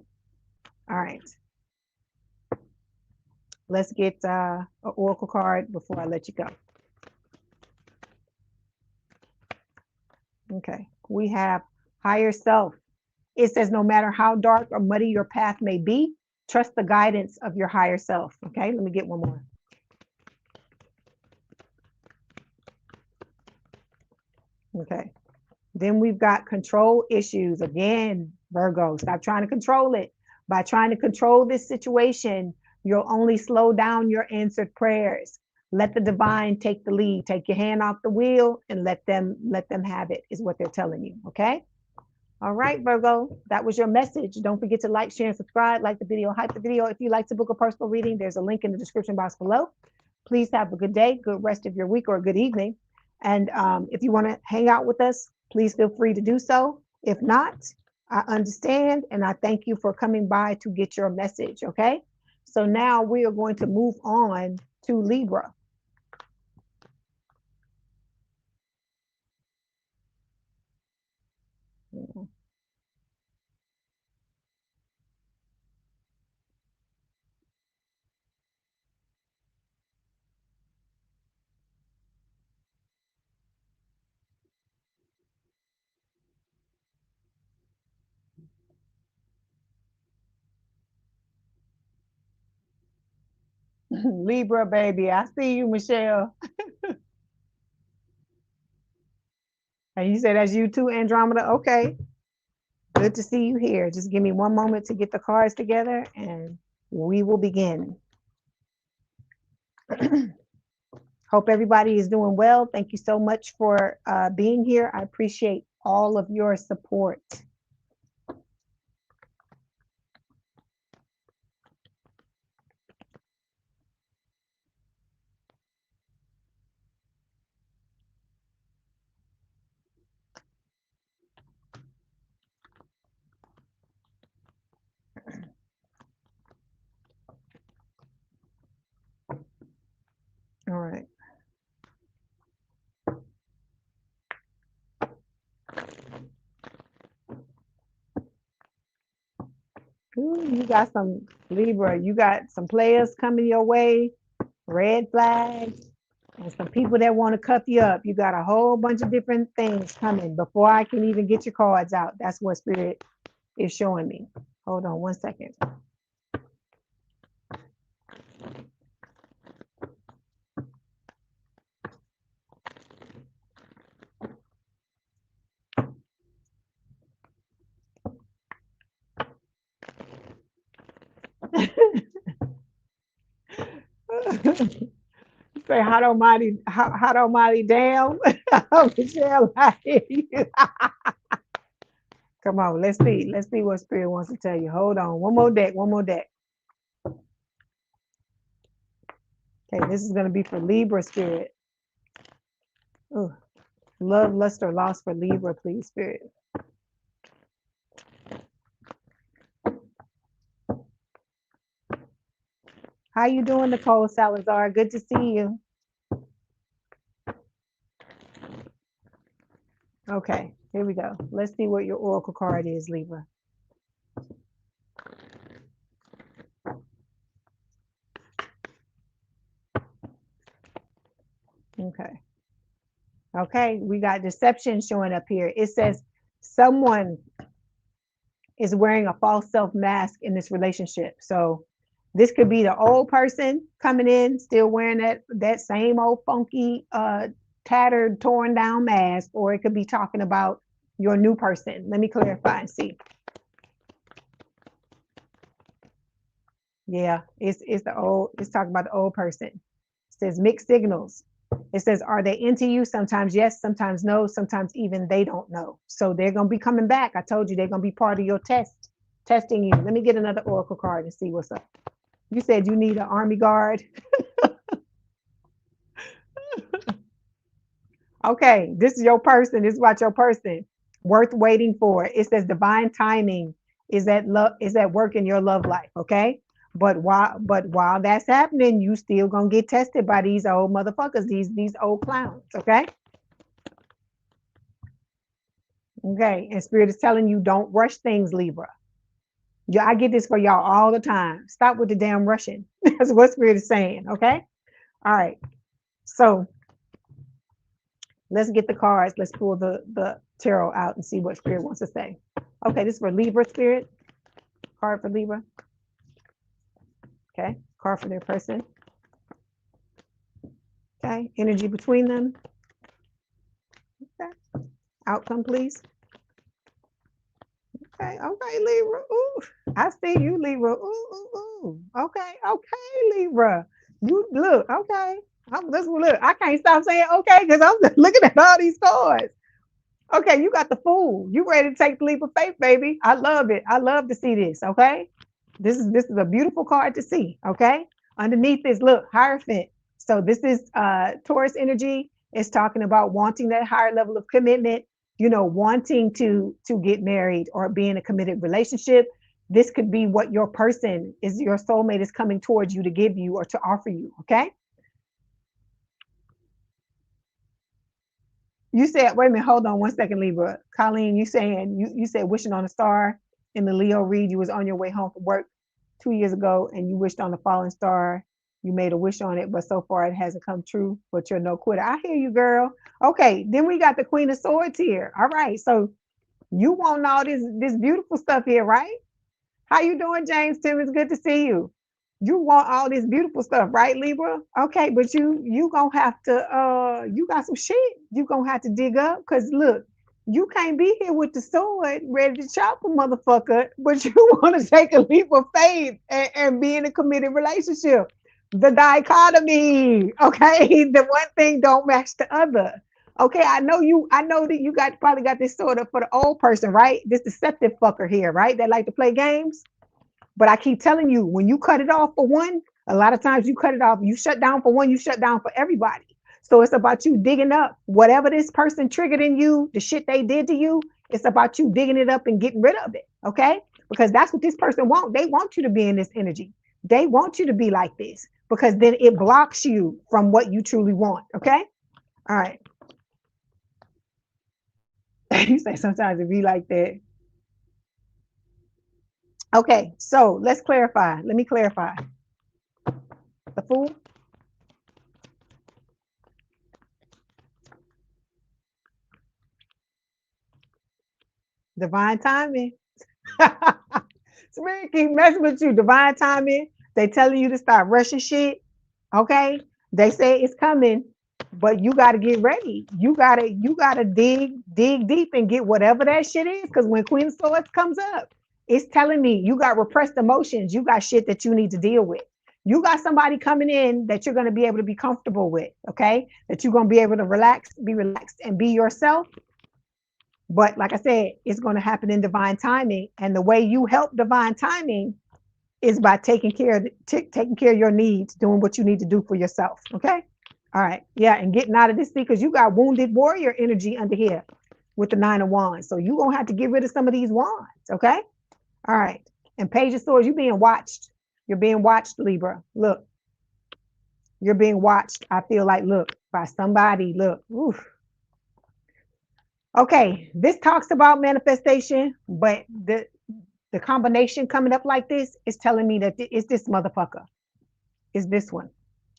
All right. Let's get an oracle card before I let you go. Okay. We have higher self. It says no matter how dark or muddy your path may be, trust the guidance of your higher self. Okay. Let me get one more. Okay. Then we've got control issues. Again, Virgo, stop trying to control it. By trying to control this situation, you'll only slow down your answered prayers. Let the divine take the lead. Take your hand off the wheel and let them have it, is what they're telling you. Okay. All right, Virgo, that was your message. Don't forget to like, share, and subscribe. Like the video, hype the video. If you'd like to book a personal reading, there's a link in the description box below. Please have a good day, good rest of your week, or a good evening. And if you want to hang out with us, please feel free to do so. If not, I understand, and I thank you for coming by to get your message, okay? So now we are going to move on to Libra. Libra, baby, I see you, Michelle. And you say that's you too, Andromeda? Okay. Good to see you here. Just give me one moment to get the cards together and we will begin. Hope everybody is doing well. Thank you so much for being here. I appreciate all of your support. All right. Ooh, you got some Libra, you got some players coming your way, red flags, and some people that want to cuff you up. You got a whole bunch of different things coming before I can even get your cards out. That's what Spirit is showing me. Hold on one second. Say hot almighty damn. Michelle, I hear you. Come on, let's see what Spirit wants to tell you. Hold on, one more deck. Okay, this is going to be for Libra, Spirit. Ooh. Love, lust, or loss for Libra, please, Spirit. How you doing, Nicole Salazar? Good to see you. Okay, here we go. Let's see what your oracle card is, Libra. Okay. Okay, we got deception showing up here. It says someone is wearing a false self mask in this relationship. So this could be the old person coming in, still wearing that same old funky, tattered, torn down mask, or it could be talking about your new person. Let me clarify and see. Yeah, it's the old. It's talking about the old person. It says mixed signals. It says, are they into you? Sometimes yes, sometimes no, sometimes even they don't know. So they're gonna be coming back. I told you they're gonna be part of your testing you. Let me get another oracle card and see what's up. You said you need an army guard. Okay, this is your person. This is about your person. Worth waiting for. It says divine timing is at work in your love life. Okay. But while that's happening, you still gonna get tested by these old motherfuckers, these old clowns. Okay. Okay. And spirit is telling you don't rush things, Libra. Yeah, I get this for y'all all the time. Stop with the damn rushing. That's what spirit is saying. Okay. All right. So let's get the cards. Let's pull the tarot out and see what spirit wants to say. Okay, this is for Libra spirit. Card for Libra. Okay, card for their person. Okay, energy between them. Okay, outcome, please. Okay, okay, Libra. Ooh, I see you, Libra. Ooh. Okay, okay, Libra. You look, okay. Look. I can't stop saying okay because I'm looking at all these cards. Okay, you got the fool. You ready to take the leap of faith, baby? I love it. I love to see this. Okay, this is a beautiful card to see. Okay, underneath this, look, Hierophant. So this is Taurus energy. It's talking about wanting that higher level of commitment. You know, wanting to get married or be in a committed relationship. This could be what your person is. Your soulmate is coming towards you to give you or to offer you. Okay. You said, wait a minute, hold on one second, Libra. Colleen, you saying you said wishing on a star in the Leo read. You was on your way home from work 2 years ago and you wished on a falling star. You made a wish on it, but so far it hasn't come true. But you're no quitter. I hear you, girl. Okay, then we got the Queen of Swords here. All right, so you want all this beautiful stuff here, right? How you doing, James Tim? It's good to see you. You want all this beautiful stuff, right, Libra? Okay, but you gonna have to you got some shit you gonna have to dig up because look, you can't be here with the sword ready to chop a motherfucker, but you want to take a leap of faith and be in a committed relationship. The dichotomy, okay? The one thing don't match the other. Okay, I know that you got probably got this sort of for the old person, right? This deceptive fucker here, right? That like to play games. But I keep telling you, when you cut it off for one, a lot of times you cut it off, you shut down for one, you shut down for everybody. So it's about you digging up whatever this person triggered in you, the shit they did to you. It's about you digging it up and getting rid of it. Okay. Because that's what this person wants. They want you to be in this energy. They want you to be like this because then it blocks you from what you truly want. Okay. All right. You say sometimes it be like that. Okay. So let's clarify. Let me clarify. The Fool. Divine timing. Spirit keep messing with you. Divine timing. They telling you to start rushing shit. Okay. They say it's coming, but you gotta get ready. You gotta dig deep and get whatever that shit is. Because when Queen of Swords comes up, it's telling me you got repressed emotions. You got shit that you need to deal with. You got somebody coming in that you're gonna be able to be comfortable with. Okay. That you're gonna be able to be relaxed, and be yourself. But like I said, it's going to happen in divine timing. And the way you help divine timing is by taking care of your needs, doing what you need to do for yourself. Okay. All right. Yeah. And getting out of this because you got wounded warrior energy under here with the 9 of Wands. So you're going to have to get rid of some of these wands. Okay. All right. And Page of Swords, you're being watched. You're being watched, Libra. Look, you're being watched. I feel like, look, by somebody. Look. Oof. Okay, this talks about manifestation, but the combination coming up like this is telling me that it's this motherfucker. It's this one.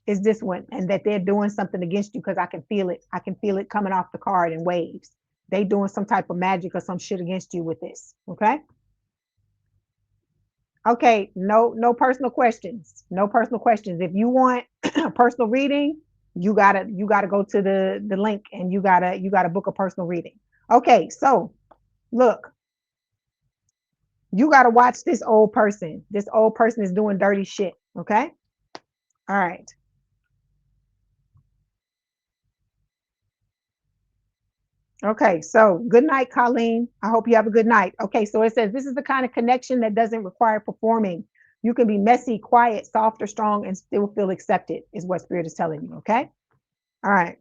It's this one. And that they're doing something against you because I can feel it. I can feel it coming off the card in waves. They doing some type of magic or some shit against you with this. Okay. Okay. No personal questions. No personal questions. If you want a personal reading, you gotta go to the link and you gotta book a personal reading. Okay. So look, you gotta watch this old person. This old person is doing dirty shit. Okay. All right. Okay, so good night, Colleen. I hope you have a good night. Okay, so it says this is the kind of connection that doesn't require performing. You can be messy, quiet, soft, or strong, and still feel accepted, is what Spirit is telling you. Okay, all right.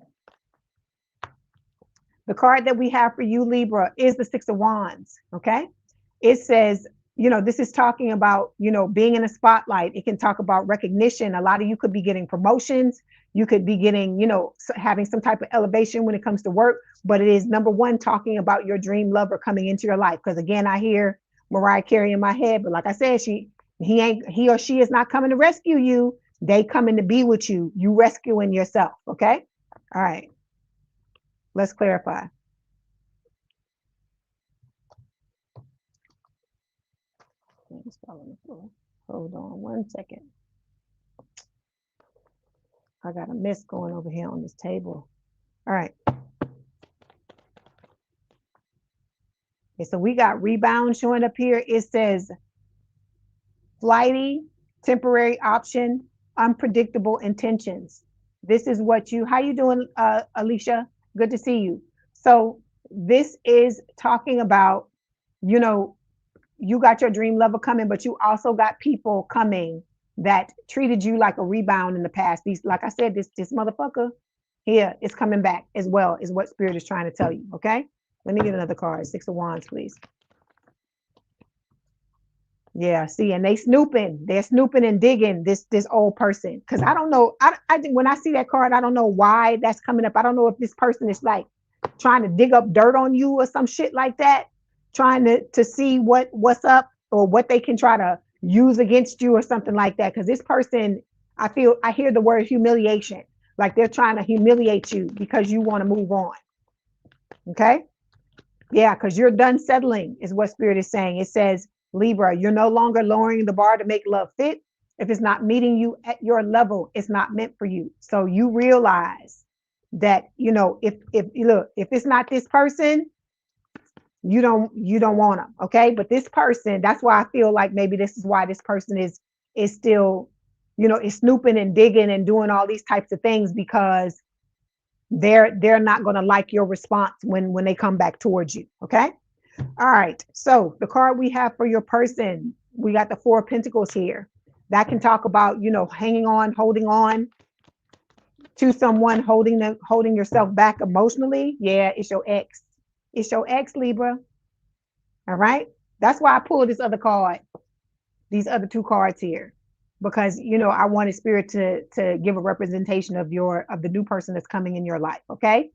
The card that we have for you, Libra, is the Six of Wands. Okay, it says, this is talking about, being in a spotlight. It can talk about recognition. A lot of you could be getting promotions. You could be getting, having some type of elevation when it comes to work. But it is number one, talking about your dream lover coming into your life. Because again, I hear Mariah Carey in my head. But like I said, he or she is not coming to rescue you. They coming to be with you. You rescuing yourself. Okay. All right. Let's clarify. Hold on one second. I got a mess going over here on this table. All right. Okay, so we got rebound showing up here. It says flighty, temporary option, unpredictable intentions. This is what how you doing, Alicia? Good to see you. So this is talking about, you got your dream lover coming, but you also got people coming that treated you like a rebound in the past. These, like I said, this motherfucker here is coming back as well, is what Spirit is trying to tell you. Okay. Let me get another card. Six of Wands, please. Yeah, see, and they're snooping and digging this old person. Because I don't know. When I see that card, I don't know why that's coming up. I don't know if this person is like trying to dig up dirt on you or some shit like that, trying to see what's up or what they can try to use against you or something like that. Because this person, I hear the word humiliation, like they're trying to humiliate you because you want to move on. Okay. Yeah, because you're done settling, is what Spirit is saying. It says, Libra, you're no longer lowering the bar to make love fit. If it's not meeting you at your level, it's not meant for you. So you realize that, if it's not this person, you don't want them. Okay. But this person, that's why I feel like maybe this is why this person is still, is snooping and digging and doing all these types of things, because they're not going to like your response when they come back towards you. Okay. All right. So the card we have for your person, we got the Four of Pentacles here. That can talk about, hanging on, holding on to someone, holding yourself back emotionally. Yeah, it's your ex. It's your ex, Libra. All right. That's why I pulled this other card, these other two cards here, because I wanted Spirit to give a representation of the new person that's coming in your life. Okay.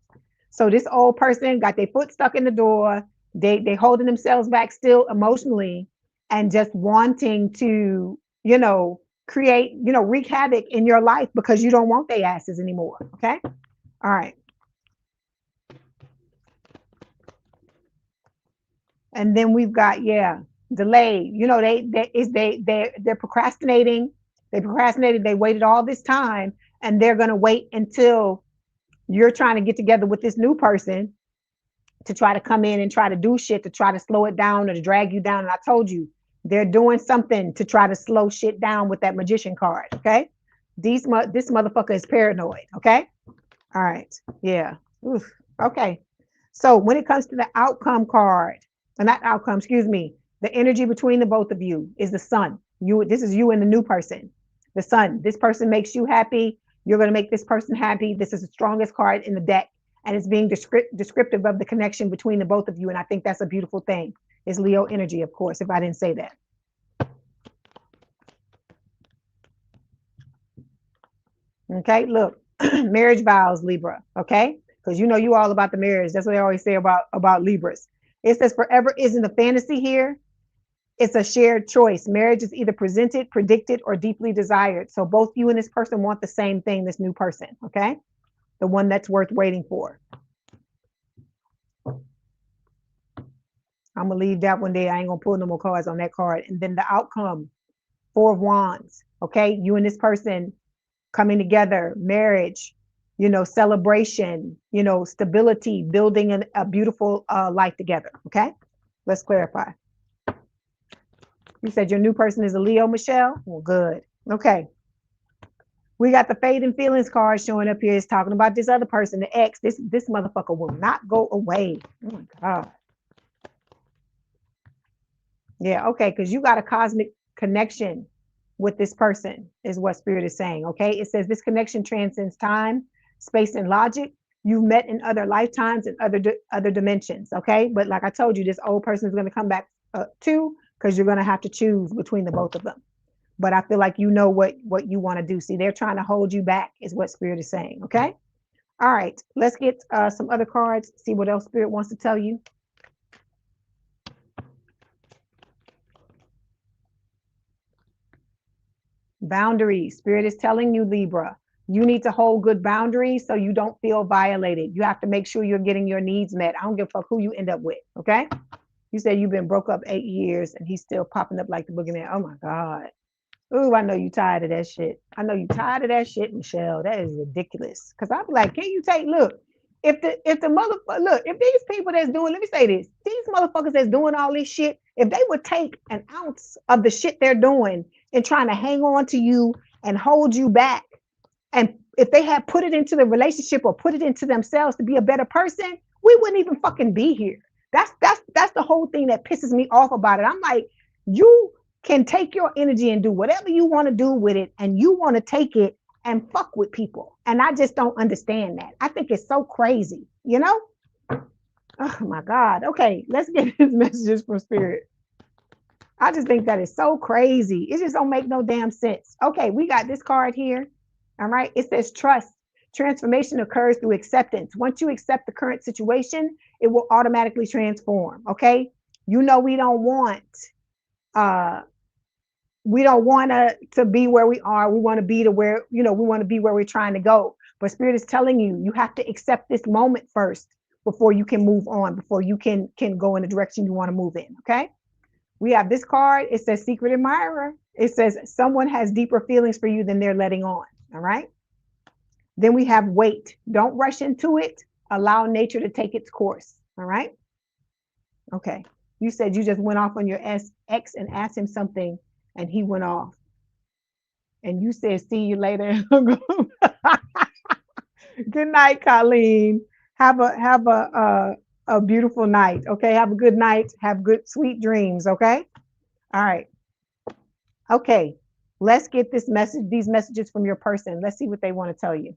So this old person got their foot stuck in the door. They holding themselves back still emotionally, and just wanting to, create, wreak havoc in your life because you don't want their asses anymore. Okay. All right. And then we've got, delay. They're procrastinating. They procrastinated. They waited all this time, and they're going to wait until you're trying to get together with this new person to try to come in and try to do shit to try to slow it down or to drag you down. And I told you, they're doing something to try to slow shit down with that Magician card. Okay. This motherfucker is paranoid. Okay. All right. Yeah. Oof. Okay. So when it comes to the outcome card, or not outcome, excuse me, the energy between the both of you is the Sun. This is you and the new person. The Sun. This person makes you happy. You're going to make this person happy. This is the strongest card in the deck, and it's being descriptive of the connection between the both of you. And I think that's a beautiful thing. It's Leo energy, of course, if I didn't say that. Okay, look, marriage vows, Libra. Okay, because you all about the marriage. That's what they always say about Libras. It says forever isn't a fantasy here. It's a shared choice. Marriage is either presented, predicted, or deeply desired. So both you and this person want the same thing, this new person. Okay, the one that's worth waiting for. I'm gonna leave that one there. I ain't gonna pull no more cards on that card. And then the outcome, Four of Wands. Okay, you and this person coming together, marriage, celebration, stability, building a beautiful life together. Okay, let's clarify. You said your new person is a Leo, Michelle? Well, good. Okay. We got the fate and feelings card showing up here. It's talking about this other person, the ex. This motherfucker will not go away. Oh my God. Yeah, okay, because you got a cosmic connection with this person, is what Spirit is saying. Okay. It says this connection transcends time, space, and logic. You've met in other lifetimes and other dimensions. Okay. But like I told you, this old person is going to come back too, because you're going to have to choose between the both of them. But I feel like you know what you want to do. See, they're trying to hold you back, is what Spirit is saying. Okay. All right. Let's get some other cards, see what else Spirit wants to tell you. Boundaries. Spirit is telling you, Libra, you need to hold good boundaries so you don't feel violated. You have to make sure you're getting your needs met. I don't give a fuck who you end up with. Okay. You said you've been broke up 8 years and he's still popping up like the boogeyman. Oh my God. Ooh, I know you tired of that shit. I know you tired of that shit, Michelle. That is ridiculous. Cause I'm like, can you take, look, if the motherfucker, look, if these people that's doing, let me say this, these motherfuckers that's doing all this shit, if they would take an ounce of the shit they're doing and trying to hang on to you and hold you back, and if they had put it into the relationship or put it into themselves to be a better person, we wouldn't even fucking be here. That's the whole thing that pisses me off about it. I'm like, you can take your energy and do whatever you want to do with it, and you want to take it and fuck with people. And I just don't understand that. I think it's so crazy, Oh my God. Okay, let's get his messages from Spirit. I just think that is so crazy. It just don't make no damn sense. Okay, we got this card here. All right. It says trust. Transformation occurs through acceptance. Once you accept the current situation, it will automatically transform. Okay. We don't want to be where we are. We want to be to where, we want to be where we're trying to go. But Spirit is telling you, you have to accept this moment first before you can move on, before you can go in the direction you want to move in. Okay. We have this card. It says secret admirer. It says someone has deeper feelings for you than they're letting on. All right. Then we have wait. Don't rush into it. Allow nature to take its course. All right. Okay. You said you just went off on your ex and asked him something and he went off. And you said, see you later. Good night, Colleen. Have a beautiful night. Okay. Have a good night. Have good, sweet dreams. Okay. All right. Okay. Let's get these messages from your person. Let's see what they want to tell you.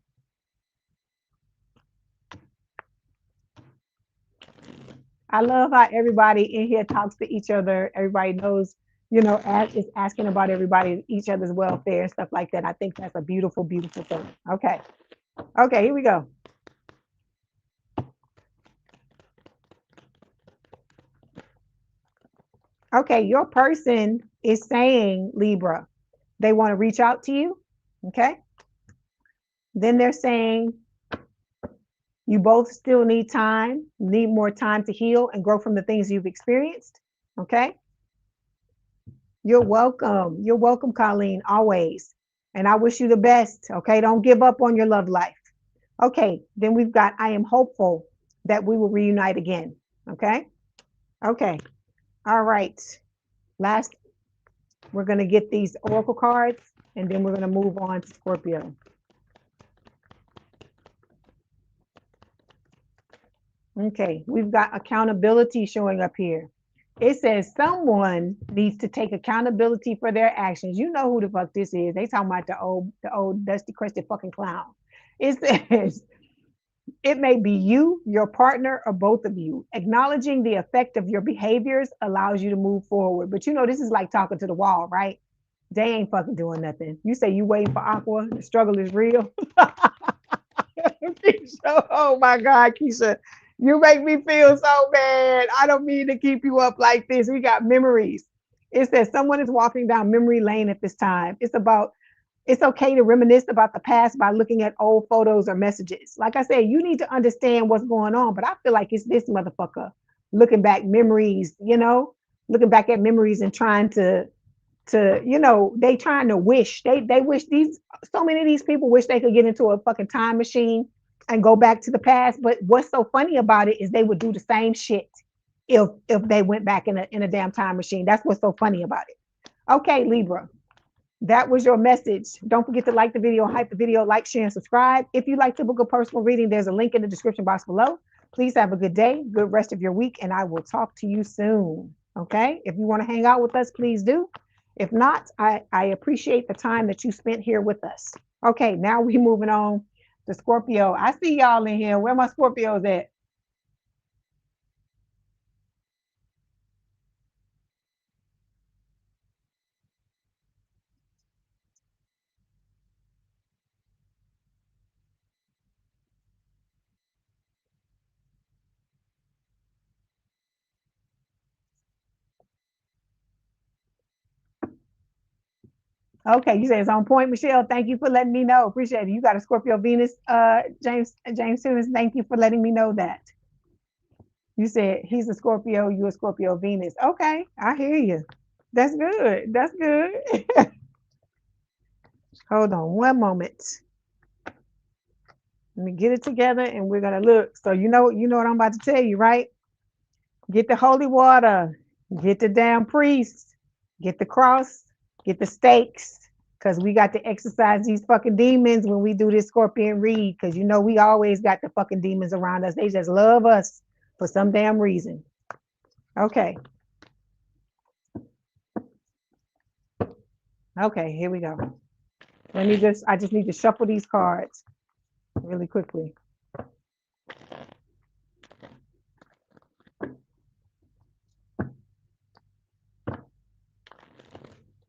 I love how everybody in here talks to each other. Everybody knows, is asking about everybody, each other's welfare and stuff like that. I think that's a beautiful, beautiful thing. Okay. Okay, here we go. Okay, your person is saying, Libra, they want to reach out to you. Okay. Then they're saying you both still need more time to heal and grow from the things you've experienced. Okay. You're welcome. You're welcome, Colleen, always. And I wish you the best. Okay. Don't give up on your love life. Okay. Then we've got, I am hopeful that we will reunite again. Okay. Okay. All right. Last, we're going to get these oracle cards and then we're going to move on to Scorpio. Okay. We've got accountability showing up here. It says someone needs to take accountability for their actions. You know who the fuck this is. They talking about the old dusty crusted fucking clown. It says it may be you, your partner, or both of you. Acknowledging the effect of your behaviors allows you to move forward. But this is like talking to the wall, right? They ain't fucking doing nothing. You say you waiting for Aqua. The struggle is real. Keisha, oh my God, Keisha. You make me feel so bad. I don't mean to keep you up like this. We got memories. It says someone is walking down memory lane at this time. It's okay to reminisce about the past by looking at old photos or messages. Like I said, you need to understand what's going on, but I feel like it's this motherfucker looking back memories, looking back at memories and trying to they trying to wish they wish these so many of these people wish they could get into a fucking time machine and go back to the past. But what's so funny about it is they would do the same shit if they went back in a damn time machine. That's what's so funny about it. Okay, Libra, that was your message. Don't forget to like the video, hype the video, like, share, and subscribe. If you'd like to book a personal reading, there's a link in the description box below. Please have a good day, good rest of your week, and I will talk to you soon. Okay, if you want to hang out with us, please do. If not, I appreciate the time that you spent here with us. Okay, now we moving on to Scorpio. I see y'all in here. Where my Scorpios at? Okay, you say it's on point, Michelle. Thank you for letting me know. Appreciate it. You got a Scorpio Venus, James Tunis. Thank you for letting me know that. You said he's a Scorpio, you a Scorpio Venus. Okay, I hear you. That's good. That's good. Hold on one moment. Let me get it together and we're gonna look. So you know what I'm about to tell you, right? Get the holy water, get the damn priest, get the cross, get the stakes, because we got to exercise these fucking demons when we do this scorpion read. Because we always got the fucking demons around us. They just love us for some damn reason. Okay. Okay, here we go. I just need to shuffle these cards really quickly.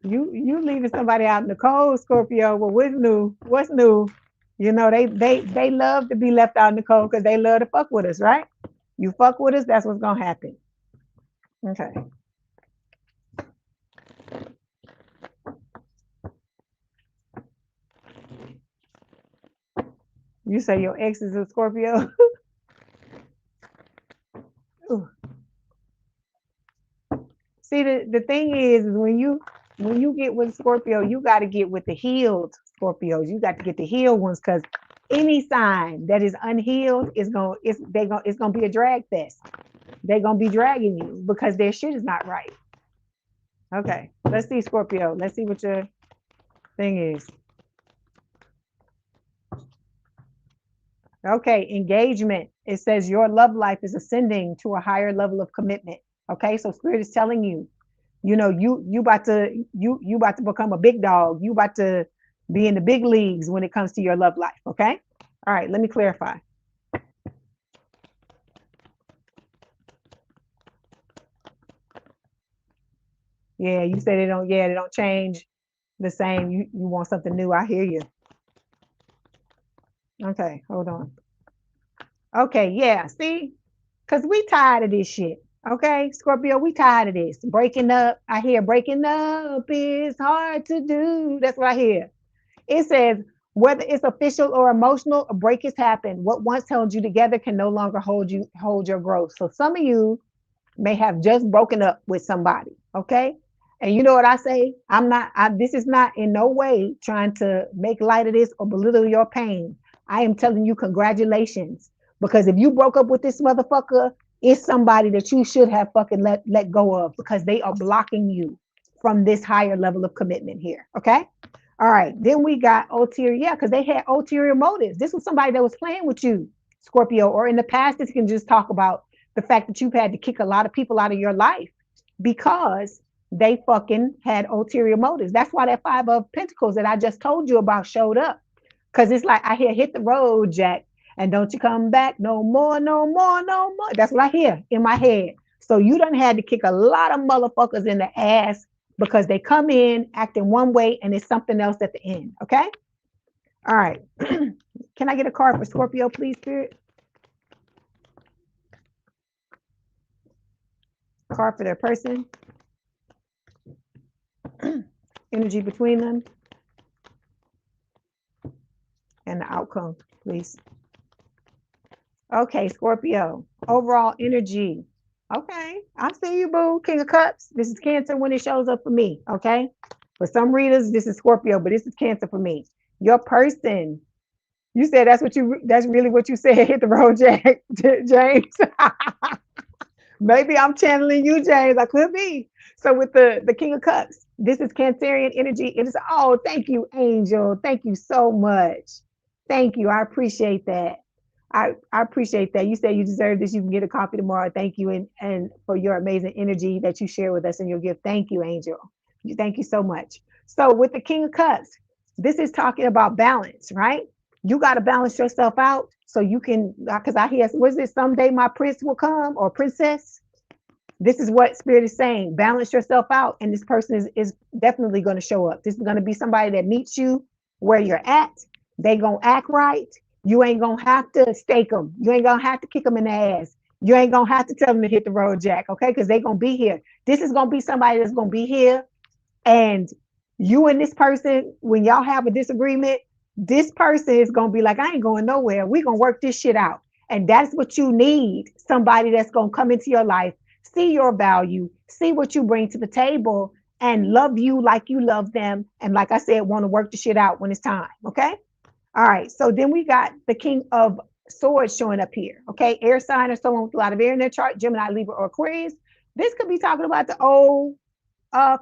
You leaving somebody out in the cold, Scorpio. Well, what's new? What's new? They love to be left out in the cold because they love to fuck with us, right? You fuck with us, that's what's gonna happen. Okay. You say your ex is a Scorpio. See, the thing is when you get with Scorpio, you got to get with the healed Scorpios. You got to get the healed ones because any sign that is unhealed it's gonna be a drag fest. They're gonna be dragging you because their shit is not right. Okay, let's see Scorpio. Let's see what your thing is. Okay, engagement. It says your love life is ascending to a higher level of commitment. Okay, so Spirit is telling you, you about to become a big dog. You about to be in the big leagues when it comes to your love life. Okay, all right. Let me clarify. Yeah, you say they don't. Yeah, they don't change the same. You want something new. I hear you. Okay, hold on. Okay, yeah. See, because we tired of this shit. Okay, Scorpio, we tired of this. Breaking up. I hear breaking up is hard to do. That's what I hear. It says, whether it's official or emotional, a break has happened. What once held you together can no longer hold your growth. So some of you may have just broken up with somebody. Okay. And you know what I say? This is not in no way trying to make light of this or belittle your pain. I am telling you, congratulations. Because if you broke up with this motherfucker, it's somebody that you should have fucking let go of because they are blocking you from this higher level of commitment here. Okay. All right. Then we got ulterior. Yeah, because they had ulterior motives. This was somebody that was playing with you, Scorpio, or in the past, this can just talk about the fact that you've had to kick a lot of people out of your life because they fucking had ulterior motives. That's why that Five of Pentacles that I just told you about showed up. Because it's like I hear hit the road, Jack, and don't you come back no more, no more, no more. That's what I hear in my head. So you done had to kick a lot of motherfuckers in the ass because they come in acting one way and it's something else at the end. Okay. All right. Can I get a card for Scorpio, please, Spirit? Card for their person. Energy between them. And the outcome, please. Okay, Scorpio. Overall energy. Okay, I see you, boo. King of Cups. This is Cancer when it shows up for me. Okay, for some readers, this is Scorpio, but this is Cancer for me. Your person. You said that's what you. That's really what you said. Hit the road, Jack, James. Maybe I'm channeling you, James. I could be. So with the King of Cups, this is Cancerian energy. It is. Oh, thank you, Angel. Thank you so much. Thank you. I appreciate that. I appreciate that. You say you deserve this. You can get a copy tomorrow. Thank you, and for your amazing energy that you share with us in your gift. Thank you, Angel. Thank you so much. So with the King of Cups, this is talking about balance, right? You got to balance yourself out so you can. Because I hear, was it someday my prince will come or princess? This is what Spirit is saying. Balance yourself out, and this person is definitely going to show up. This is going to be somebody that meets you where you're at. They gonna act right. You ain't gonna have to stake them. You ain't gonna have to kick them in the ass. You ain't gonna have to tell them to hit the road, Jack. Okay, because they gonna be here. This is gonna be somebody that's gonna be here, and you and this person, when y'all have a disagreement, this person is gonna be like, I ain't going nowhere. We're gonna work this shit out. And that's what you need. Somebody that's gonna come into your life, see your value, see what you bring to the table, and love you like you love them. And like I said, want to work the shit out when it's time. Okay. All right. So then we got the King of Swords showing up here. Okay. Air sign or someone with a lot of air in their chart, Gemini, Libra, or Aquarius. This could be talking about the old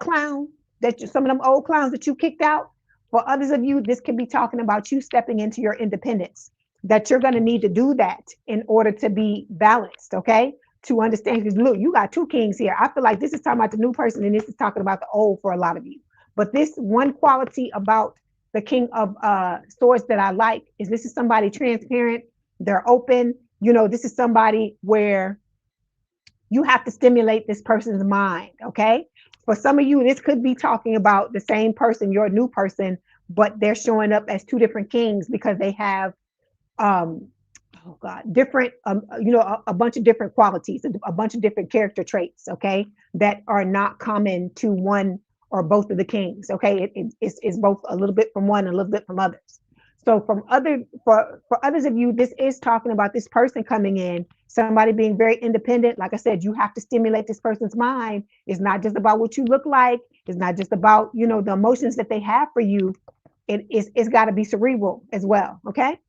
clown that some of them old clowns that you kicked out. For others of you, this could be talking about you stepping into your independence, that you're going to need to do that in order to be balanced. Okay. To understand, because look, you got two kings here. I feel like this is talking about the new person and this is talking about the old for a lot of you. But this one quality about the King of Swords that I like is this is somebody transparent. They're open. You know, this is somebody where you have to stimulate this person's mind. Okay. For some of you, this could be talking about the same person, your new person, but they're showing up as two different kings because they have um oh god, different a bunch of different qualities, a bunch of different character traits, okay, that are not common to one or both of the kings. Okay, it's both a little bit from one and a little bit from others. So for others of you, this is talking about this person coming in, somebody being very independent. Like I said, you have to stimulate this person's mind. It's not just about what you look like. It's not just about the emotions that they have for you. It's got to be cerebral as well. Okay.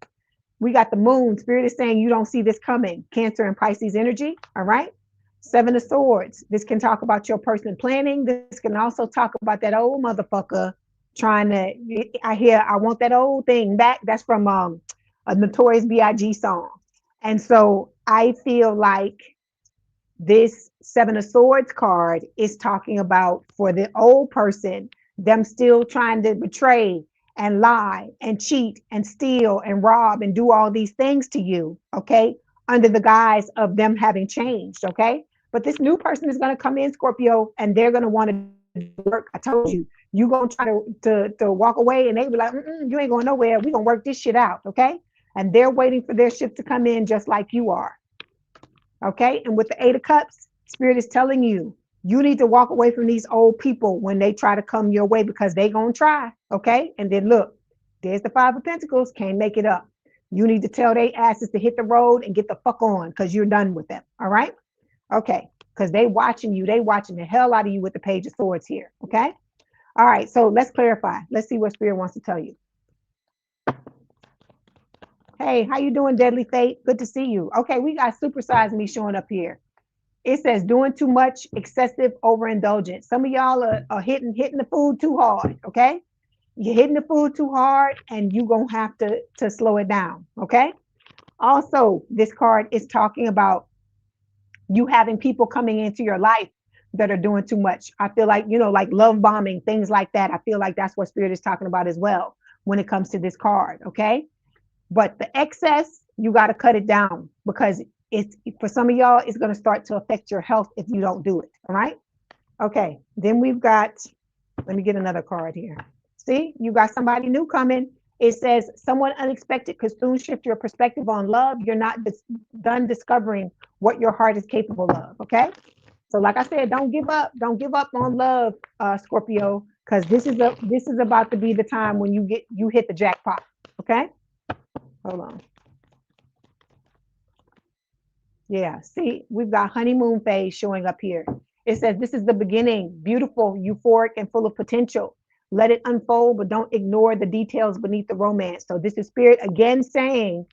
We got the moon. Spirit is saying you don't see this coming. Cancer and Pisces energy. All right. Seven of Swords. This can talk about your personal planning. This can also talk about that old motherfucker trying to. I hear, I want that old thing back. That's from a Notorious B.I.G. song. And so I feel like this Seven of Swords card is talking about, for the old person, them still trying to betray and lie and cheat and steal and rob and do all these things to you, okay, under the guise of them having changed, okay? But this new person is going to come in, Scorpio, and they're going to want to work. I told you, you going to try to walk away, and they be like, you ain't going nowhere. We're going to work this shit out, okay? And they're waiting for their ship to come in just like you are. Okay. And with the Eight of Cups, Spirit is telling you, you need to walk away from these old people when they try to come your way, because they gonna try. Okay. And then look, there's the Five of Pentacles, can't make it up. You need to tell they asses to hit the road and get the fuck on, because you're done with them. All right. Okay. Because they watching you. They watching the hell out of you with the Page of Swords here. Okay. All right. So let's clarify. Let's see what Spirit wants to tell you. Hey, how you doing, Deadly Fate? Good to see you. Okay, we got Supersize Me showing up here. It says doing too much, excessive overindulgence. Some of y'all are hitting the food too hard. Okay, you're hitting the food too hard, and you're gonna have to slow it down. Okay. Also, this card is talking about you having people coming into your life that are doing too much. I feel like, like love bombing, things like that. I feel like that's what Spirit is talking about as well when it comes to this card. Okay. But the excess, you got to cut it down, because it's, for some of y'all, it's going to start to affect your health if you don't do it. All right. Okay. Then we've got, let me get another card here. See, you got somebody new coming. It says someone unexpected could soon shift your perspective on love. You're not done discovering what your heart is capable of. Okay. So like I said, don't give up. Don't give up on love, Scorpio, because this is about to be the time when you hit the jackpot. Okay. Hold on. Yeah, see, we've got honeymoon phase showing up here. It says this is the beginning, beautiful, euphoric, and full of potential. Let it unfold, but don't ignore the details beneath the romance. So this is spirit again saying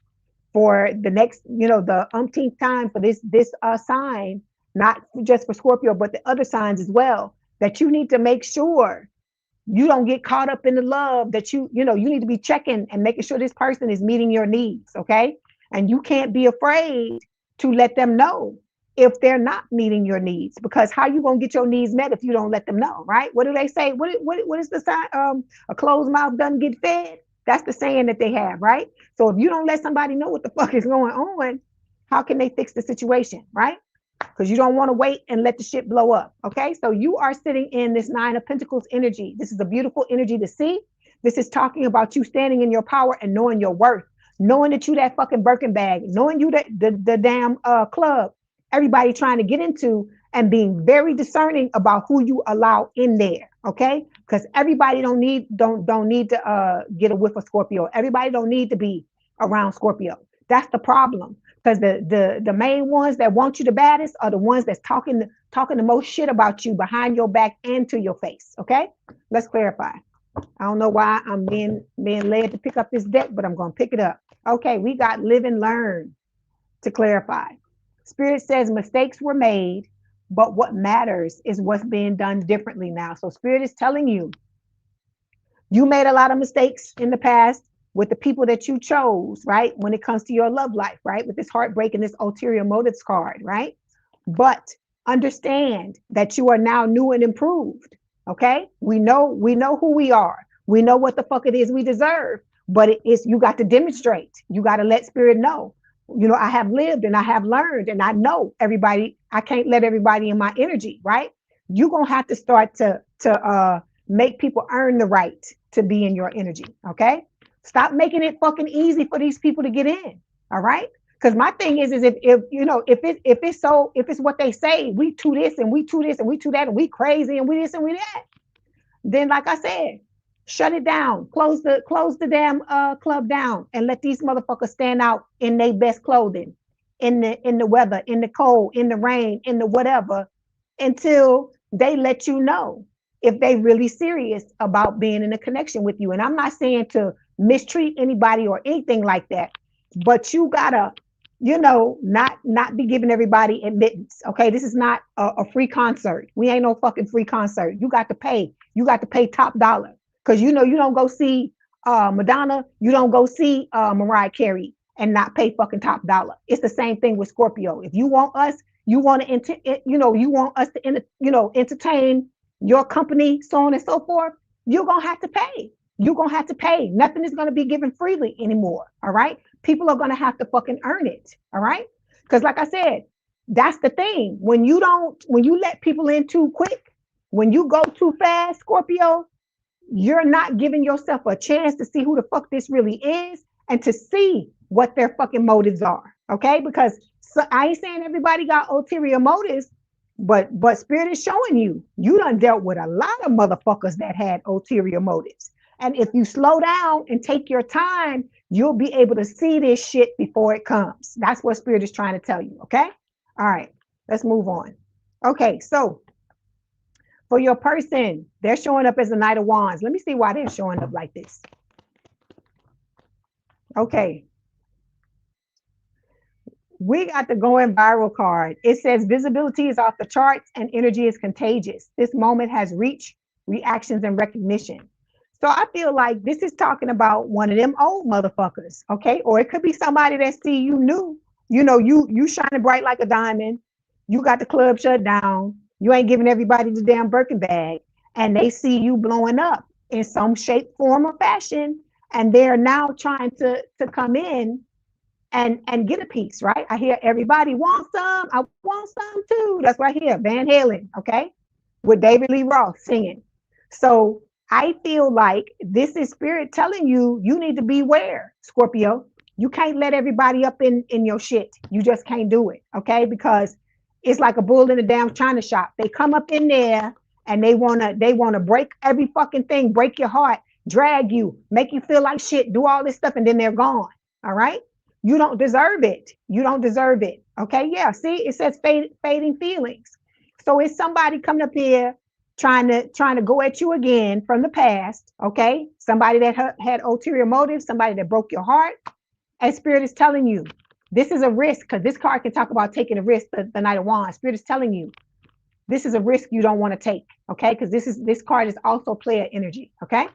for the next, the umpteenth time for this sign, not just for Scorpio, but the other signs as well, that you need to make sure you don't get caught up in the love that you need to be checking and making sure this person is meeting your needs. Okay. And you can't be afraid to let them know if they're not meeting your needs, because how you gonna get your needs met if you don't let them know, right? What do they say? What is the sign? A closed mouth doesn't get fed. That's the saying that they have, right? So if you don't let somebody know what the fuck is going on, how can they fix the situation, right? Because you don't want to wait and let the shit blow up. Okay. So you are sitting in this Nine of Pentacles energy. This is a beautiful energy to see. This is talking about you standing in your power and knowing your worth, knowing that you that fucking Birkin bag, knowing you that the damn club everybody trying to get into, and being very discerning about who you allow in there. Okay. Because everybody don't need to get a whiff of Scorpio. Everybody don't need to be around Scorpio. That's the problem, because the main ones that want you the baddest are the ones that's talking the most shit about you behind your back and to your face. Okay, let's clarify. I don't know why I'm being led to pick up this deck, but I'm going to pick it up. Okay, we got live and learn to clarify. Spirit says mistakes were made, but what matters is what's being done differently now. So Spirit is telling you, you made a lot of mistakes in the past with the people that you chose, right? When it comes to your love life, right? With this heartbreak and this ulterior motives card, right? But understand that you are now new and improved. Okay. We know who we are. We know what the fuck it is we deserve, but it's, you got to demonstrate. You got to let spirit know, I have lived and I have learned and I know everybody. I can't let everybody in my energy, right? You're going to have to start to make people earn the right to be in your energy. Okay. Stop making it fucking easy for these people to get in. All right. Because my thing is if it's what they say, we to this and we to this and we to that and we crazy and we this and we that, then like I said, shut it down, close the damn club down, and let these motherfuckers stand out in their best clothing, in the weather, in the cold, in the rain, in the whatever, until they let you know if they really serious about being in a connection with you. And I'm not saying to mistreat anybody or anything like that, but you gotta, not be giving everybody admittance. Okay, this is not a free concert. We ain't no fucking free concert. You got to pay. You got to pay top dollar, because you don't go see Madonna. You don't go see Mariah Carey and not pay fucking top dollar. It's the same thing with Scorpio. If you want us, you want to, you want us to, entertain your company, so on and so forth. You're gonna have to pay. You're gonna have to pay. Nothing is gonna be given freely anymore. All right. People are gonna have to fucking earn it. All right. Because like I said, that's the thing. When you let people in too quick, when you go too fast, Scorpio, you're not giving yourself a chance to see who the fuck this really is and to see what their fucking motives are. Okay. Because I ain't saying everybody got ulterior motives, but spirit is showing you done dealt with a lot of motherfuckers that had ulterior motives. And if you slow down and take your time, you'll be able to see this shit before it comes. That's what spirit is trying to tell you. Okay. All right. Let's move on. Okay. So for your person, they're showing up as the Knight of Wands. Let me see why they're showing up like this. Okay. We got the going viral card. It says visibility is off the charts and energy is contagious. This moment has reach, reactions, and recognition. So I feel like this is talking about one of them old motherfuckers, okay? Or it could be somebody that see you new. You shining bright like a diamond. You got the club shut down. You ain't giving everybody the damn Birkin bag, and they see you blowing up in some shape, form, or fashion, and they're now trying to come in and get a piece, right? I hear everybody wants some. I want some too. That's right here, Van Halen, okay, with David Lee Roth singing. So I feel like this is spirit telling you need to beware, Scorpio. You can't let everybody up in your shit. You just can't do it, okay? Because it's like a bull in a damn china shop. They come up in there and they wanna break every fucking thing, break your heart, drag you, make you feel like shit, do all this stuff, and then they're gone. All right. You don't deserve it. You don't deserve it. Okay, yeah. See, it says fading feelings. So it's somebody coming up here trying to go at you again from the past. Okay, somebody that had ulterior motives, somebody that broke your heart. And Spirit is telling you this is a risk, because this card can talk about taking a risk. The Knight of Wands. Spirit is telling you this is a risk you don't want to take. Okay, because this card is also player energy. Okay,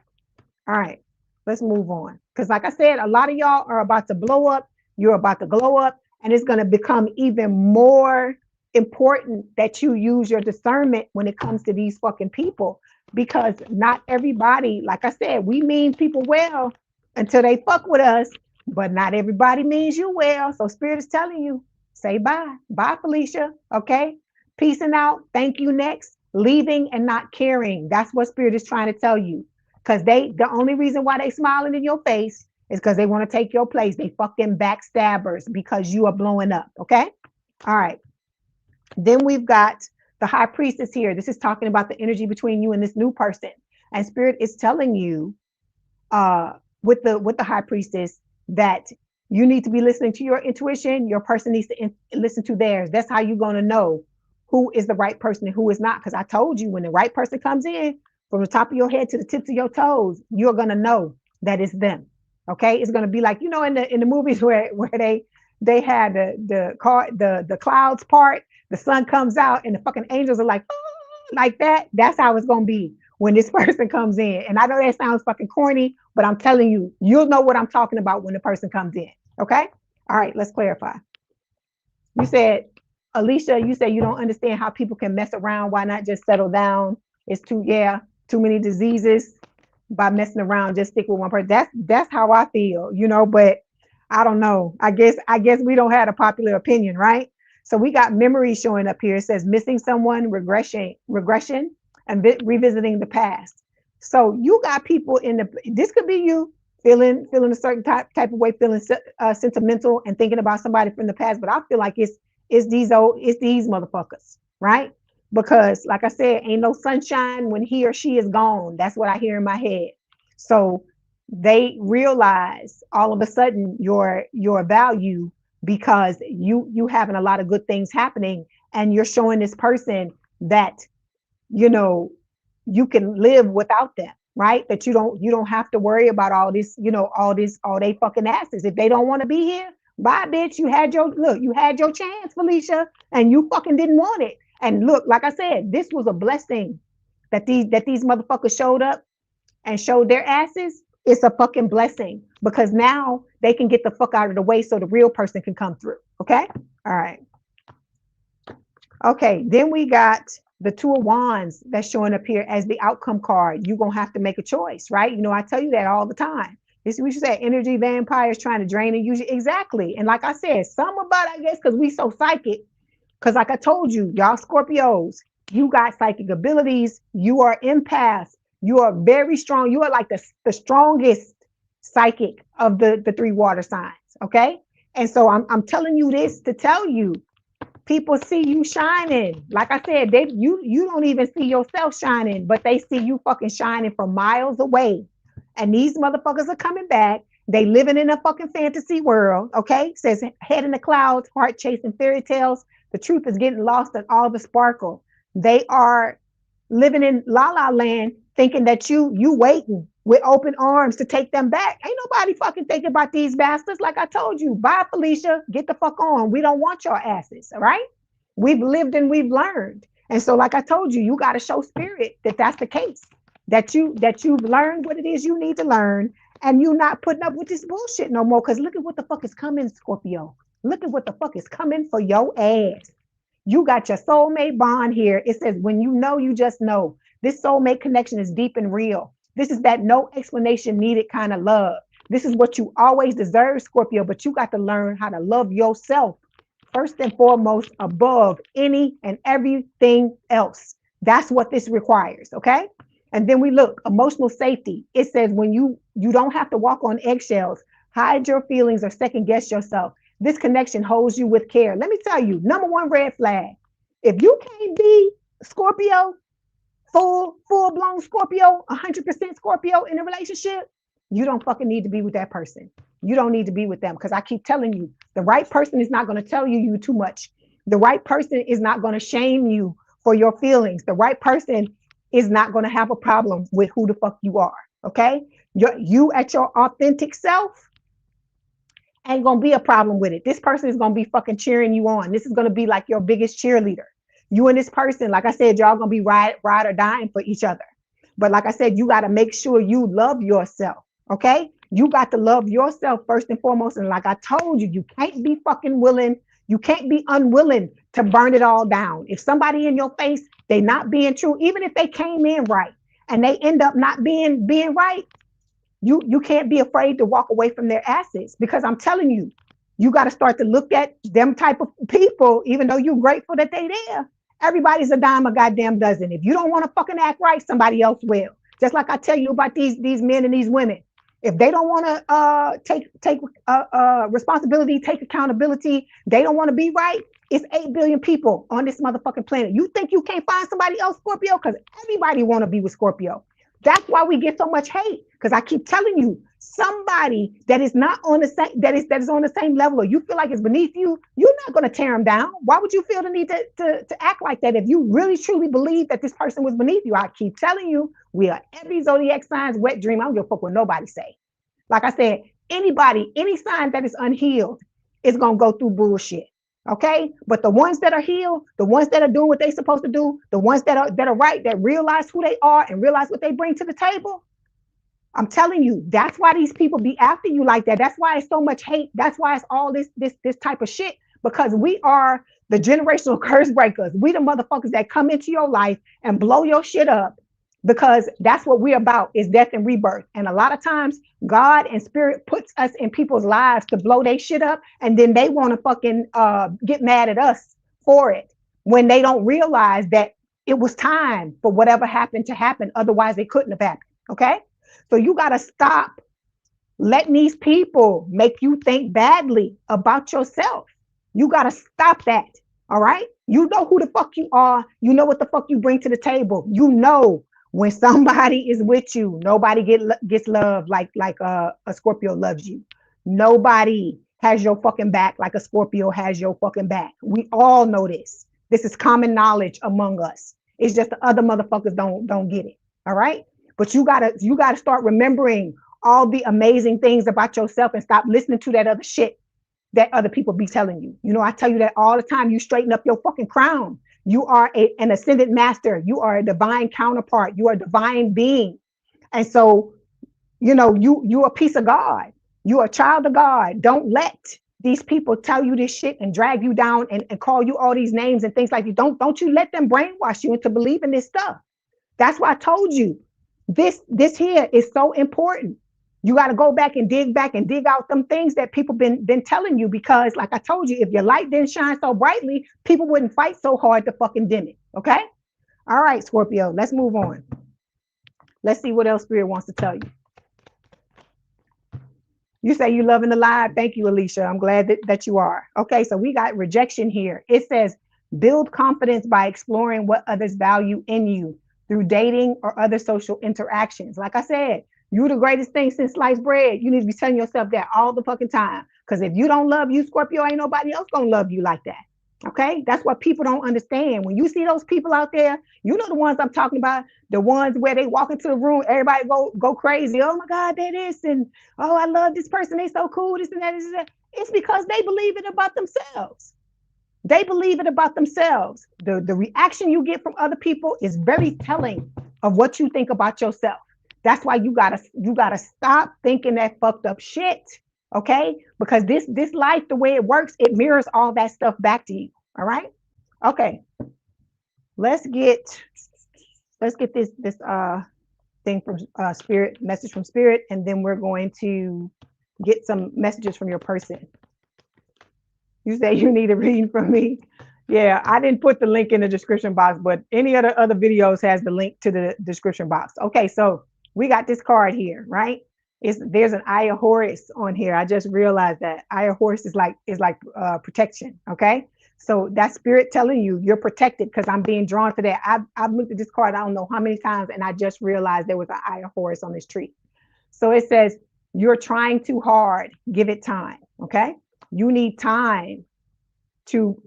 all right, let's move on. Because like I said, a lot of y'all are about to blow up. You're about to glow up, and it's going to become even more important that you use your discernment when it comes to these fucking people. Because not everybody, like I said, we mean people well until they fuck with us, but not everybody means you well. So Spirit is telling you, say bye. Bye, Felicia. Okay? Peacing out. Thank you next. Leaving and not caring. That's what Spirit is trying to tell you. Because the only reason why they smiling in your face is because they want to take your place. They fucking backstabbers because you are blowing up. Okay. All right. Then we've got the High Priestess here. This is talking about the energy between you and this new person. And Spirit is telling you, with the High Priestess, that you need to be listening to your intuition. Your person needs to listen to theirs. That's how you're going to know who is the right person and who is not. Because I told you, when the right person comes in, from the top of your head to the tips of your toes, you're going to know that it's them. Okay, it's going to be like, in the movies where they had the clouds part, the sun comes out, and the fucking angels are like, oh, like that. That's how it's going to be when this person comes in. And I know that sounds fucking corny, but I'm telling you, you'll know what I'm talking about when the person comes in. Okay? All right, let's clarify. You said, Alicia, you said you don't understand how people can mess around. Why not just settle down? It's too many diseases by messing around. Just stick with one person. That's how I feel, but I don't know. I guess we don't have a popular opinion, right? So we got memory showing up here. It says missing someone, regression, and revisiting the past. So you got people this could be you feeling a certain type of way, feeling sentimental and thinking about somebody from the past. But I feel like it's these motherfuckers, right? Because like I said, ain't no sunshine when he or she is gone. That's what I hear in my head. So they realize all of a sudden your value, because you having a lot of good things happening, and you're showing this person that you know you can live without them, right? That you don't have to worry about all this, all they fucking asses. If they don't want to be here, bye, bitch. You had your chance, Felicia, and you fucking didn't want it. And look, like I said, this was a blessing that these motherfuckers showed up and showed their asses. It's a fucking blessing, because now they can get the fuck out of the way so the real person can come through. Okay? All right. Okay, then we got the Two of Wands that's showing up here as the outcome card. You're going to have to make a choice, right? I tell you that all the time. We should say energy vampires trying to drain and use you. Exactly. And like I said, some about, I guess, because we so psychic. Because like I told you, y'all Scorpios, you got psychic abilities. You are empaths. You are very strong. You are like the strongest psychic of the three water signs. Okay. And so I'm telling you this to tell you, people see you shining. Like I said, you don't even see yourself shining, but they see you fucking shining from miles away. And these motherfuckers are coming back. They living in a fucking fantasy world. Okay. It says head in the clouds, heart chasing fairy tales. The truth is getting lost in all the sparkle. They are living in la la land, thinking that you waiting with open arms to take them back. Ain't nobody fucking thinking about these bastards. Like I told you, bye, Felicia, get the fuck on. We don't want your asses. All right. We've lived and we've learned. And so, like I told you, you got to show Spirit that that's the case, that you've learned what it is you need to learn, and you're not putting up with this bullshit no more. Because look at what the fuck is coming, Scorpio. Look at what the fuck is coming for your ass. You got your soulmate bond here. It says, when you know, you just know. This soulmate connection is deep and real. This is that no explanation needed kind of love. This is what you always deserve, Scorpio, but you got to learn how to love yourself first and foremost, above any and everything else. That's what this requires, okay? And then we look, emotional safety. It says when you don't have to walk on eggshells, hide your feelings, or second guess yourself. This connection holds you with care. Let me tell you, number one red flag. If you can't be Scorpio, full blown Scorpio, 100% Scorpio in a relationship, you don't fucking need to be with that person. You don't need to be with them, because I keep telling you, the right person is not going to tell you too much. The right person is not going to shame you for your feelings. The right person is not going to have a problem with who the fuck you are. Okay? You at your authentic self ain't going to be a problem with it. This person is going to be fucking cheering you on. This is going to be like your biggest cheerleader. You and this person, like I said, y'all going to be ride or dying for each other. But like I said, you got to make sure you love yourself. Okay? You got to love yourself first and foremost. And like I told you, you can't be fucking willing. You can't be unwilling to burn it all down. If somebody in your face, they not being true, even if they came in right and they end up not being right, you can't be afraid to walk away from their assets, because I'm telling you, you got to start to look at them type of people, even though you're grateful that they there. Everybody's a dime a goddamn dozen. If you don't want to fucking act right, somebody else will. Just like I tell you about these men and these women. If they don't want to take responsibility, take accountability, they don't want to be right. It's 8 billion people on this motherfucking planet. You think you can't find somebody else, Scorpio? Because everybody want to be with Scorpio. That's why we get so much hate. Because I keep telling you, somebody that is not on the same, that is on the same level, or you feel like it's beneath you, you're not going to tear them down. Why would you feel the need to act like that if you really truly believe that this person was beneath you? I keep telling you, we are every zodiac sign's wet dream. I don't give a fuck what nobody say. Like I said, anybody, any sign that is unhealed is going to go through bullshit. Okay, but the ones that are healed, the ones that are doing what they're supposed to do, the ones that are right, that realize who they are and realize what they bring to the table, I'm telling you, that's why these people be after you like that. That's why it's so much hate. That's why it's all this type of shit, because we are the generational curse breakers. We the motherfuckers that come into your life and blow your shit up, because that's what we're about, is death and rebirth. And a lot of times God and spirit puts us in people's lives to blow their shit up, and then they want to fucking get mad at us for it, when they don't realize that it was time for whatever happened to happen. Otherwise it couldn't have happened. Okay, so you got to stop letting these people make you think badly about yourself. You got to stop that. All right, you know who the fuck you are. You know what the fuck you bring to the table. You know, when somebody is with you, nobody gets love like a Scorpio loves you. Nobody has your fucking back like a Scorpio has your fucking back. We all know this. This is common knowledge among us. It's just the other motherfuckers don't get it. All right, but you gotta start remembering all the amazing things about yourself and stop listening to that other shit that other people be telling you. You know, I tell you that all the time. You straighten up your fucking crown. You are an ascended master. You are a divine counterpart. You are a divine being. And so, you know, you're a piece of God. You're a child of God. Don't let these people tell you this shit and drag you down and call you all these names and things like that. Don't you let them brainwash you into believing this stuff. That's why I told you this here is so important. You got to go back and dig out them things that people been telling you, because like I told you, if your light didn't shine so brightly, people wouldn't fight so hard to fucking dim it. Okay. All right, Scorpio, let's move on. Let's see what else Spirit wants to tell you. You say you loving the live. Thank you, Alicia. I'm glad that you are. Okay, so we got rejection here. It says build confidence by exploring what others value in you through dating or other social interactions. Like I said, you're the greatest thing since sliced bread. You need to be telling yourself that all the fucking time. Because if you don't love you, Scorpio, ain't nobody else gonna love you like that. Okay, that's what people don't understand. When you see those people out there, you know the ones I'm talking about, the ones where they walk into the room, everybody go crazy. Oh my God, they're this, and oh, I love this person. They so cool, this and that, this and that. It's because they believe it about themselves. They believe it about themselves. The reaction you get from other people is very telling of what you think about yourself. That's why you gotta stop thinking that fucked up shit. Okay, because this life, the way it works, it mirrors all that stuff back to you. All right. Okay, let's get this thing from Spirit, message from Spirit, and then we're going to get some messages from your person. You say you need a reading from me. Yeah, I didn't put the link in the description box, but any other videos has the link to the description box. Okay, so we got this card here, right? There's an Eye of Horus on here. I just realized that Eye of Horus is like protection. Okay, so that's Spirit telling you you're protected because I'm being drawn to that. I've looked at this card I don't know how many times, and I just realized there was an Eye of Horus on this tree. So it says You're trying too hard. Give it time. Okay. You need time to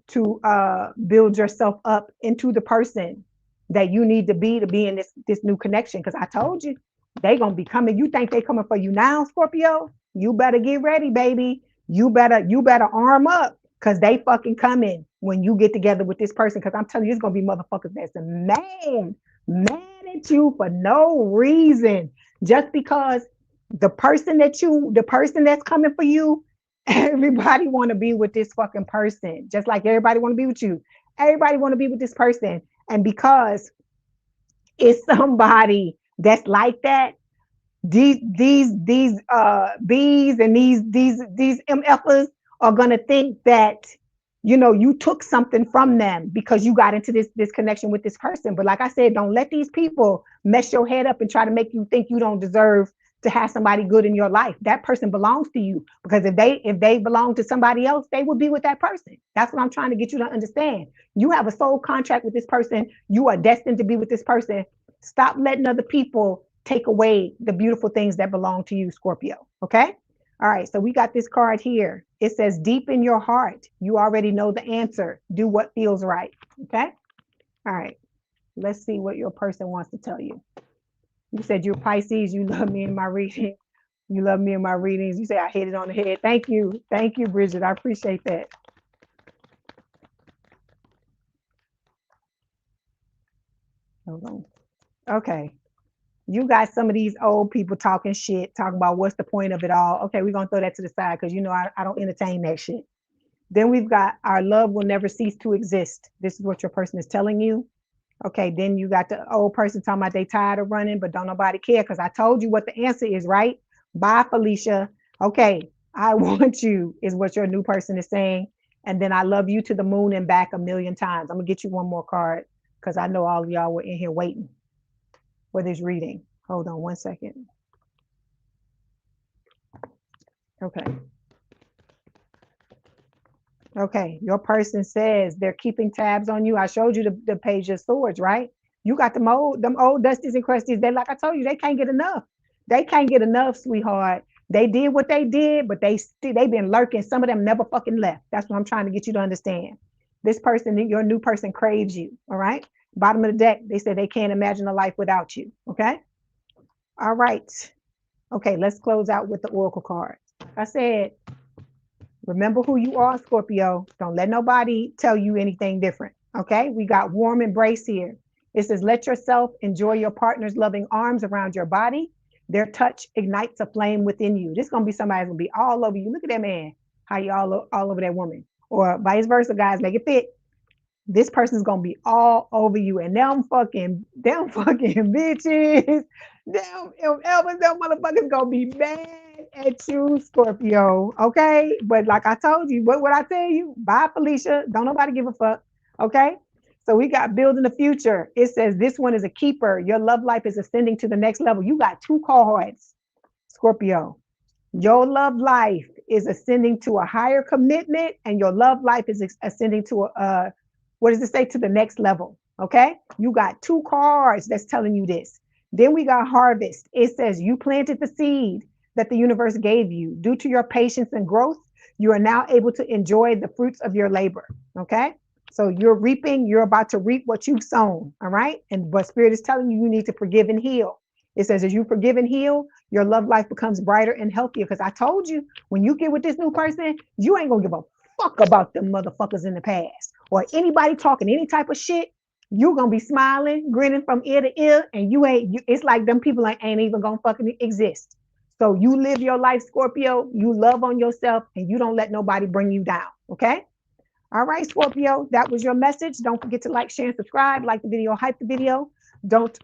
build yourself up into the person that you need to be in this new connection. Because I told you they gonna be coming. You think they coming for you now, Scorpio? You better get ready, baby. You better arm up because they fucking coming when you get together with this person. Because I'm telling you, it's gonna be motherfuckers that's mad at you for no reason, just because the person that's coming for you, everybody want to be with this fucking person, just like everybody want to be with you. Everybody want to be with this person, and because it's somebody that's like that, these B's and these MFers are gonna think that you took something from them because you got into this connection with this person. But like I said, don't let these people mess your head up and try to make you think you don't deserve to have somebody good in your life. That person belongs to you, because if they belong to somebody else, they would be with that person. That's what I'm trying to get you to understand. You have a soul contract with this person. You are destined to be with this person. Stop letting other people take away the beautiful things that belong to you, Scorpio. Okay. All right. So we got this card here. It says, deep in your heart, you already know the answer. Do what feels right. Okay. All right. Let's see what your person wants to tell you. You said you're Pisces. You love me in my reading. You love me in my readings. You say I hit it on the head. Thank you. Thank you, Bridget. I appreciate that. Hold on. Okay. You got some of these old people talking shit, talking about what's the point of it all. Okay, we're gonna throw that to the side because I don't entertain that shit. Then we've got our love will never cease to exist. This is what your person is telling you. Okay, then you got the old person talking about they tired of running, but don't nobody care because I told you what the answer is, right? Bye, Felicia. Okay, I want you is what your new person is saying. And then I love you to the moon and back a million times. I'm gonna get you one more card because I know all of y'all were in here waiting for this reading. Hold on one second. Okay. Okay. Your person says they're keeping tabs on you. I showed you the page of swords, right? You got them old dusties and crusties. They, like I told you, they can't get enough. They can't get enough, sweetheart. They did what they did, but they've been lurking. Some of them never fucking left. That's what I'm trying to get you to understand. This person, your new person, craves you. All right. Bottom of the deck, they said they can't imagine a life without you. Okay. All right. Okay, let's close out with the oracle card. I said, remember who you are, Scorpio. Don't let nobody tell you anything different. Okay, we got warm embrace here. It says, let yourself enjoy your partner's loving arms around your body. Their touch ignites a flame within you. This is gonna be somebody that's gonna be all over you. Look at that man, how you all over that woman, or vice versa, guys. Make it fit. This person's gonna be all over you, and them fucking bitches, them Elvis, them motherfuckers gonna be mad at you, Scorpio. Okay, but like I told you, what I tell you? Bye, Felicia. Don't nobody give a fuck. Okay. So we got building the future. It says this one is a keeper. Your love life is ascending to the next level. You got two cards, Scorpio. Your love life is ascending to a higher commitment, and your love life is ascending to what does it say, to the next level? Okay, you got two cards that's telling you this. Then we got harvest. It says you planted the seed that the universe gave you. Due to your patience and growth, you are now able to enjoy the fruits of your labor. Okay, so you're about to reap what you've sown. All right, and but Spirit is telling you need to forgive and heal. It says as you forgive and heal, your love life becomes brighter and healthier. Because I told you, when you get with this new person, you ain't gonna give a fuck about them motherfuckers in the past or anybody talking any type of shit. You're gonna be smiling, grinning from ear to ear, and it's like them people ain't even gonna fucking exist. So you live your life, Scorpio. You love on yourself, and you don't let nobody bring you down. Okay. All right, Scorpio, that was your message. Don't forget to like, share, and subscribe. Like the video, hype the video. Don't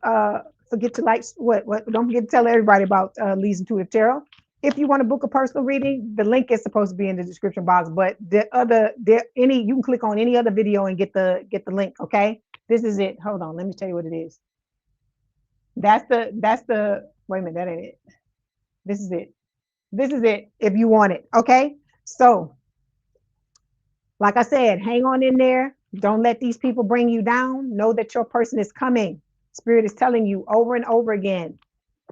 forget to don't forget to tell everybody about Leigh's Intuitive Tarot. If you want to book a personal reading, the link is supposed to be in the description box, but you can click on any other video and get the link. Okay, this is it. Hold on, let me tell you what it is. That's the wait a minute, that ain't it. This is it. This is it if you want it. Okay, so like I said, hang on in there. Don't let these people bring you down. Know that your person is coming. Spirit is telling you over and over again.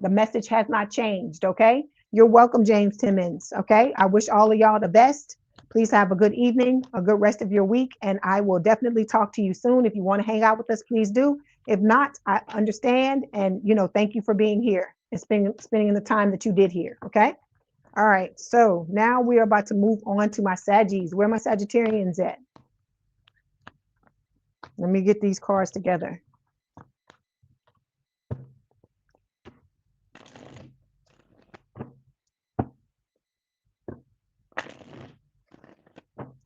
The message has not changed. Okay. You're welcome, James Timmons. Okay. I wish all of y'all the best. Please have a good evening, a good rest of your week, and I will definitely talk to you soon. If you want to hang out with us, please do. If not, I understand. And, thank you for being here and spending the time that you did here. Okay. All right. So now we are about to move on to my Saggies. Where are my Sagittarians at? Let me get these cards together.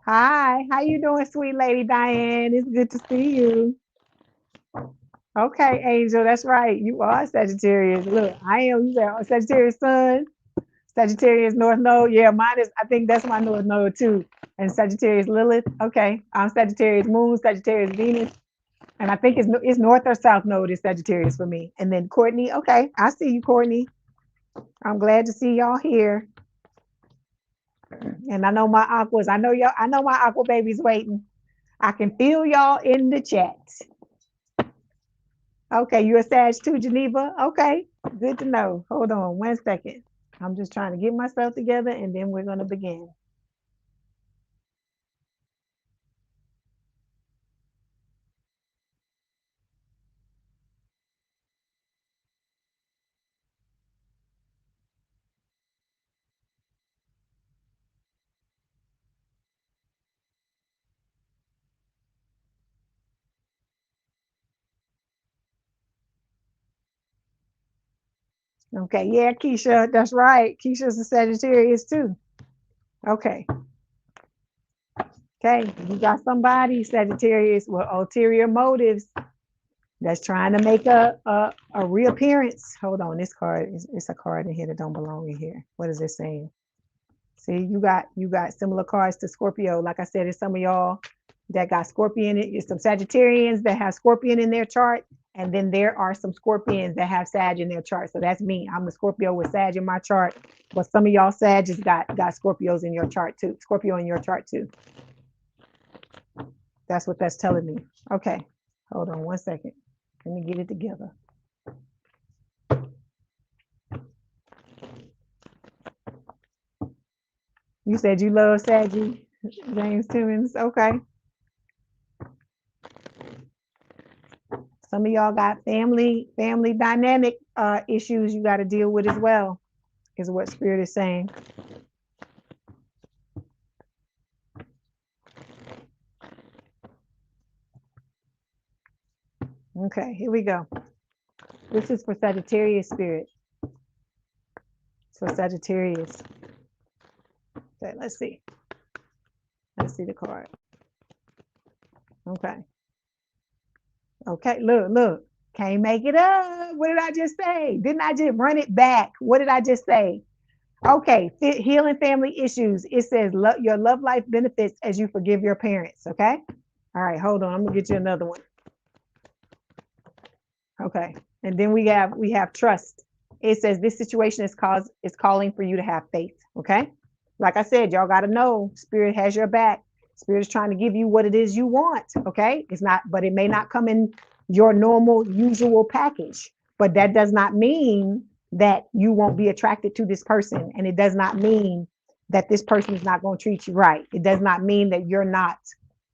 Hi, how you doing, sweet lady Diane? It's good to see you. Okay, Angel, that's right. You are Sagittarius. Look, I am. You say Sagittarius Sun, Sagittarius North Node. Yeah, mine is. I think that's my North Node too. And Sagittarius Lilith. Okay, I'm Sagittarius Moon, Sagittarius Venus, and I think it's North or South Node is Sagittarius for me. And then Courtney. Okay, I see you, Courtney. I'm glad to see y'all here. And I know my aquas. I know y'all. I know my aqua babies waiting. I can feel y'all in the chat. Okay, you're a Sag too, Geneva. Okay, good to know. Hold on 1 second. I'm just trying to get myself together and then we're going to begin. Okay, yeah, Keisha, that's right. Keisha's a Sagittarius too. Okay. Okay, you got somebody, Sagittarius, with ulterior motives that's trying to make a reappearance. Hold on, this card it's a card in here that don't belong in here. What is it saying? See, you got similar cards to Scorpio. Like I said, it's some of y'all that got Scorpion. It's some Sagittarians that have Scorpion in their chart. And then there are some Scorpions that have Sag in their chart. So that's me. I'm a Scorpio with Sag in my chart. But some of y'all Sag just got Scorpios in your chart too. Scorpio in your chart too. That's what that's telling me. Okay. Hold on 1 second. Let me get it together. You said you love Saggy, James Timmons. Okay. Some of y'all got family dynamic issues you got to deal with as well, is what Spirit is saying. Okay, here we go. This is for Sagittarius Spirit. It's for Sagittarius. Okay, let's see. Let's see the card. Okay. Okay, look. Can't make it up. What did I just say? Didn't I just run it back? What did I just say? Okay, healing family issues. It says your love life benefits as you forgive your parents. Okay. All right, hold on. I'm gonna get you another one. Okay, and then we have trust. It says this situation is calling for you to have faith. Okay, like I said, y'all got to know Spirit has your back. Spirit is trying to give you what it is you want. Okay, it's not, but it may not come in your normal, usual package. But that does not mean that you won't be attracted to this person, and it does not mean that this person is not going to treat you right. It does not mean that you're not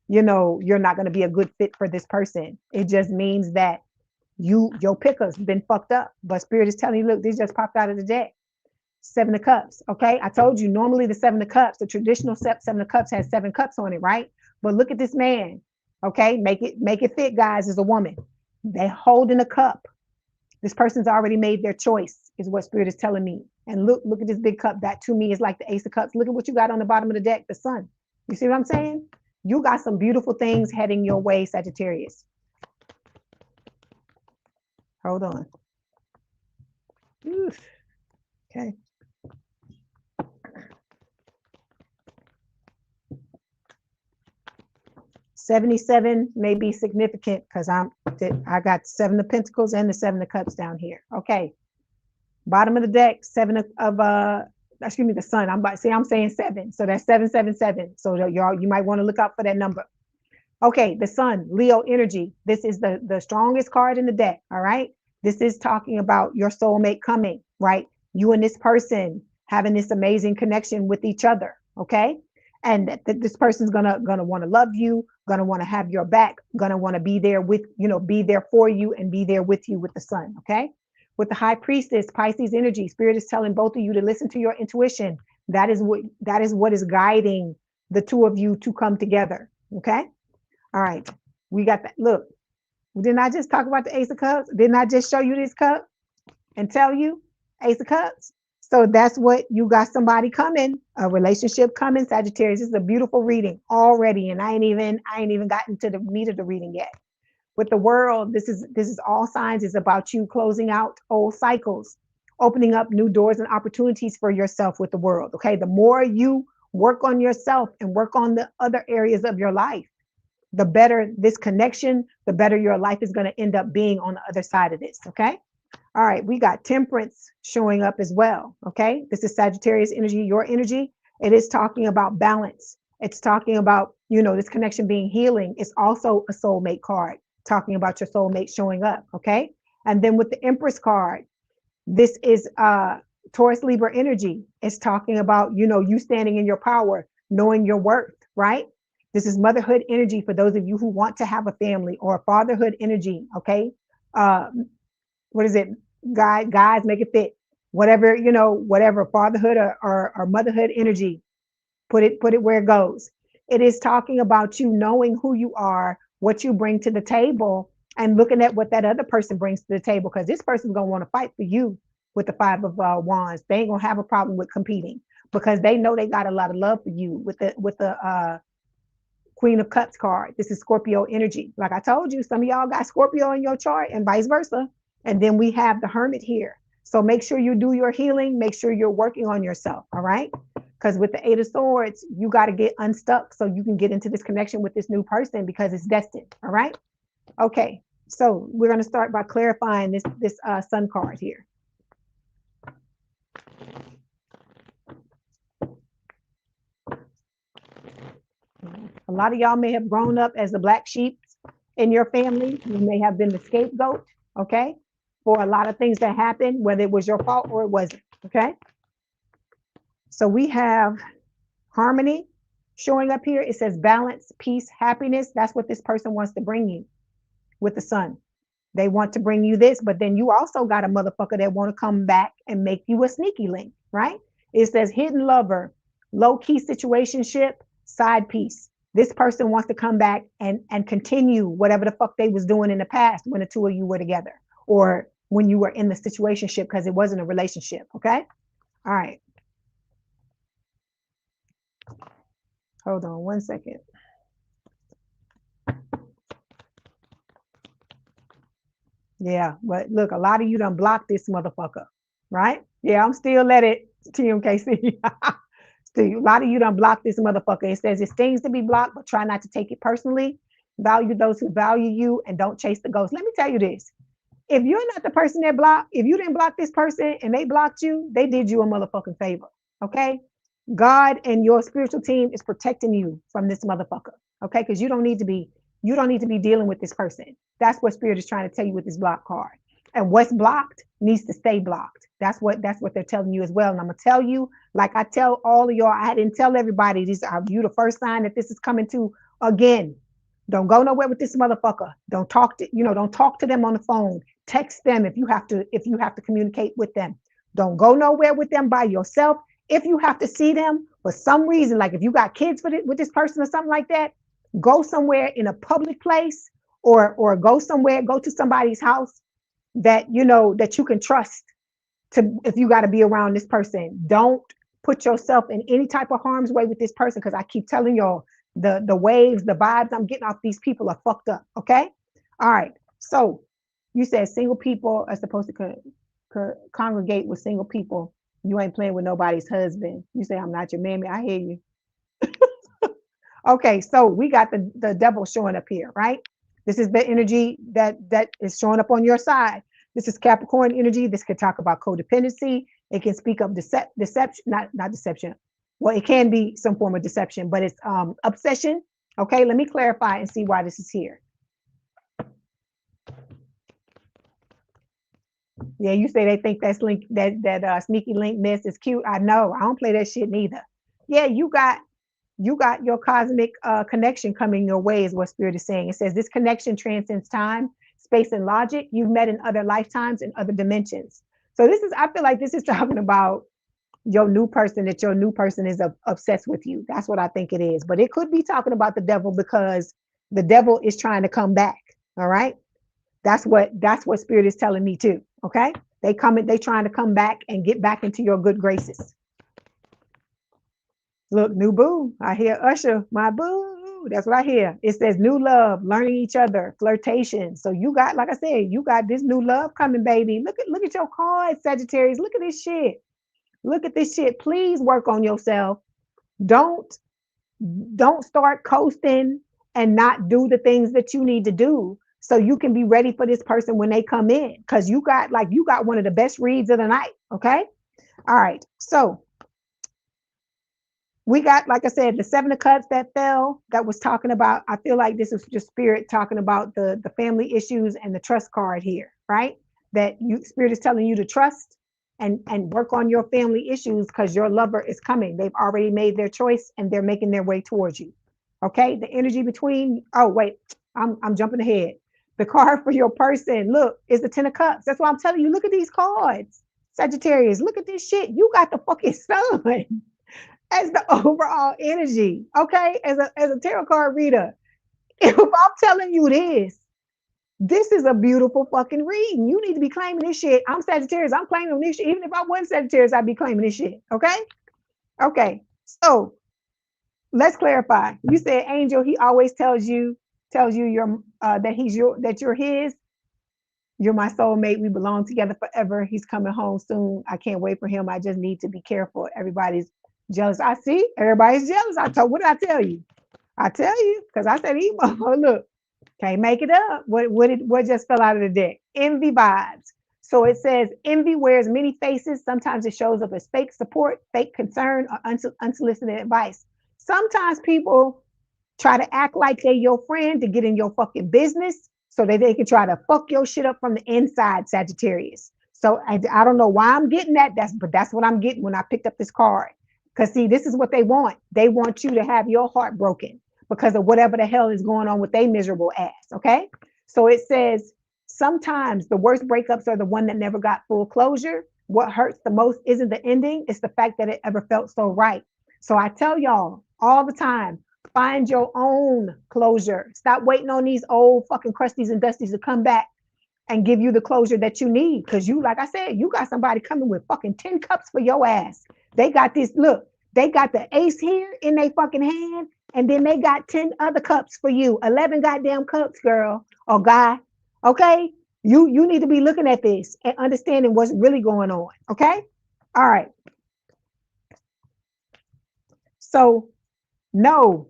going to be a good fit for this person. It just means that your picker's been fucked up, but Spirit is telling you, look, this just popped out of the deck. 7 of Cups. Okay, I told you normally the 7 of Cups, the traditional 7 of Cups has 7 cups on it, right? But look at this man. Okay, make it fit, guys. As a woman, they holding a cup. This person's already made their choice, is what Spirit is telling me. And look at this big cup. That to me is like the Ace of Cups. Look at what you got on the bottom of the deck, the Sun. You see what I'm saying? You got some beautiful things heading your way, Sagittarius. Hold on. Oof. Okay. $77 may be significant because I got 7 of Pentacles and the 7 of Cups down here. Okay. Bottom of the deck, 7 of the Sun. I'm saying 7. So that's 777. So y'all, you might want to look out for that number. Okay, the Sun, Leo energy. This is the strongest card in the deck. All right. This is talking about your soulmate coming, right? You and this person, having this amazing connection with each other, okay? And that this person's gonna want to love you, gonna want to have your back, gonna want to be there with, be there for you and be there with you with the sun, okay? With the high priestess, Pisces energy, spirit is telling both of you to listen to your intuition. That is what is guiding the two of you to come together, okay? All right, we got that. Look, didn't I just talk about the Ace of Cups? Didn't I just show you this cup and tell you Ace of Cups? So that's what you got, somebody coming, a relationship coming, Sagittarius. This is a beautiful reading already, and I ain't even gotten to the meat of the reading yet. With the world, this is all signs. It's about you closing out old cycles, opening up new doors and opportunities for yourself with the world. Okay, the more you work on yourself and work on the other areas of your life, the better this connection, the better your life is going to end up being on the other side of this. Okay. All right, we got Temperance showing up as well, okay? This is Sagittarius energy, your energy. It is talking about balance. It's talking about, this connection being healing. It's also a soulmate card, talking about your soulmate showing up, okay? And then with the Empress card, this is Taurus Libra energy. It's talking about, you standing in your power, knowing your worth, right? This is motherhood energy for those of you who want to have a family, or fatherhood energy, okay? What is it? Guys, make it fit. Whatever, whatever fatherhood or motherhood energy, put it where it goes. It is talking about you knowing who you are, what you bring to the table, and looking at what that other person brings to the table, because this person's gonna want to fight for you with the Five of Wands. They ain't gonna have a problem with competing because they know they got a lot of love for you with the Queen of Cups card. This is Scorpio energy. Like I told you, some of y'all got Scorpio in your chart and vice versa. And then we have the Hermit here. So make sure you do your healing. Make sure you're working on yourself. All right. Because with the Eight of Swords, you got to get unstuck so you can get into this connection with this new person because it's destined. All right. Okay. So we're going to start by clarifying this Sun card here. A lot of y'all may have grown up as the black sheep in your family. You may have been the scapegoat. Okay. For a lot of things that happened, whether it was your fault or it wasn't, okay? So we have harmony showing up here. It says balance, peace, happiness. That's what this person wants to bring you with the sun. They want to bring you this, but then you also got a motherfucker that want to come back and make you a sneaky link, right? It says hidden lover, low-key situationship, side piece. This person wants to come back and continue whatever the fuck they was doing in the past when the two of you were together, or when you were in the situationship, because it wasn't a relationship, okay? All right. Hold on one second. Yeah, but look, a lot of you done blocked this motherfucker, right? Yeah, I'm still at it, TMKC. Still, a lot of you done blocked this motherfucker. It says it's things to be blocked, but try not to take it personally. Value those who value you and don't chase the ghost. Let me tell you this. If you're not the person that blocked, if you didn't block this person and they blocked you, they did you a motherfucking favor. Okay. God and your spiritual team is protecting you from this motherfucker. Okay. Because you don't need to be dealing with this person. That's what spirit is trying to tell you with this block card. And what's blocked needs to stay blocked. That's what they're telling you as well. And I'm gonna tell you, like I tell all of y'all, I didn't tell everybody this. You the first sign that this is coming to again. Don't go nowhere with this motherfucker. Don't talk to them on the phone. Text them if you have to communicate with them. Don't go nowhere with them by yourself. If you have to see them for some reason, like if you got kids with this person or something like that, go somewhere in a public place, or go to somebody's house that that you can trust to, if you got to be around this person. Don't put yourself in any type of harm's way with this person, because I keep telling y'all, the waves, the vibes I'm getting off these people are fucked up. Okay. All right. So you said single people are supposed to congregate with single people. You ain't playing with nobody's husband. You say, I'm not your mammy. I hear you. Okay. So we got the devil showing up here, right? This is the energy that is showing up on your side. This is Capricorn energy. This could talk about codependency. It can speak of deception, not deception. Well, it can be some form of deception, but it's obsession. Okay, let me clarify and see why this is here. Yeah, you say they think that's link that sneaky link mess is cute. I know. I don't play that shit neither. Yeah, you got your cosmic connection coming your way is what spirit is saying. It says this connection transcends time, space, and logic. You've met in other lifetimes and other dimensions. So this is, I feel like this is talking about your new person, that your new person is obsessed with you. That's what I think it is. But it could be talking about the devil because the devil is trying to come back. All right. That's what spirit is telling me too. Okay. They trying to come back and get back into your good graces. Look, new boo. I hear Usher, my boo. That's what I hear. It says new love, learning each other, flirtation. So you got, like I said, you got this new love coming, baby. Look at your cards, Sagittarius. Look at this shit. Look at this shit. Please work on yourself. Don't don't start coasting and not do the things that you need to do so you can be ready for this person when they come in. Cause you got one of the best reads of the night. Okay. All right. So we got, like I said, the Seven of Cups that fell, that was talking about, I feel like this is just spirit talking about the family issues and the trust card here, right? That you spirit is telling you to trust and work on your family issues because your lover is coming. They've already made their choice and they're making their way towards you. Okay. The energy between, oh wait, I'm jumping ahead. The card for your person, look, is the Ten of Cups. That's why I'm telling you, look at these cards. Sagittarius, look at this shit. You got the fucking sun as the overall energy. Okay, as a tarot card reader, if I'm telling you this is a beautiful fucking reading. You need to be claiming this shit. I'm Sagittarius. I'm claiming this shit. Even if I wasn't Sagittarius, I'd be claiming this shit. Okay. Okay. So let's clarify. You said angel. He always tells you you're that you're his. You're my soulmate. We belong together forever. He's coming home soon. I can't wait for him. I just need to be careful. Everybody's jealous. I see. Everybody's jealous. What did I tell you? I tell you, because I said emo. Look, can't make it up. What just fell out of the deck? Envy vibes. So it says envy wears many faces. Sometimes it shows up as fake support, fake concern, or unsolicited advice. Sometimes people try to act like they're your friend to get in your fucking business so that they can try to fuck your shit up from the inside, Sagittarius. So I don't know why I'm getting that. But that's what I'm getting when I picked up this card. Because see, this is what they want. They want you to have your heart broken because of whatever the hell is going on with their miserable ass. Okay. So it says sometimes the worst breakups are the one that never got full closure. What hurts the most isn't the ending, it's the fact that it ever felt so right. So I tell y'all all the time, find your own closure. Stop waiting on these old fucking crusties and dusties to come back and give you the closure that you need. Because you, like I said, you got somebody coming with fucking 10 cups for your ass. They got this, look, they got the ace here in their fucking hand, and then they got 10 other cups for you. 11 goddamn cups, girl or guy. Okay? You need to be looking at this and understanding what's really going on. Okay? All right. So no,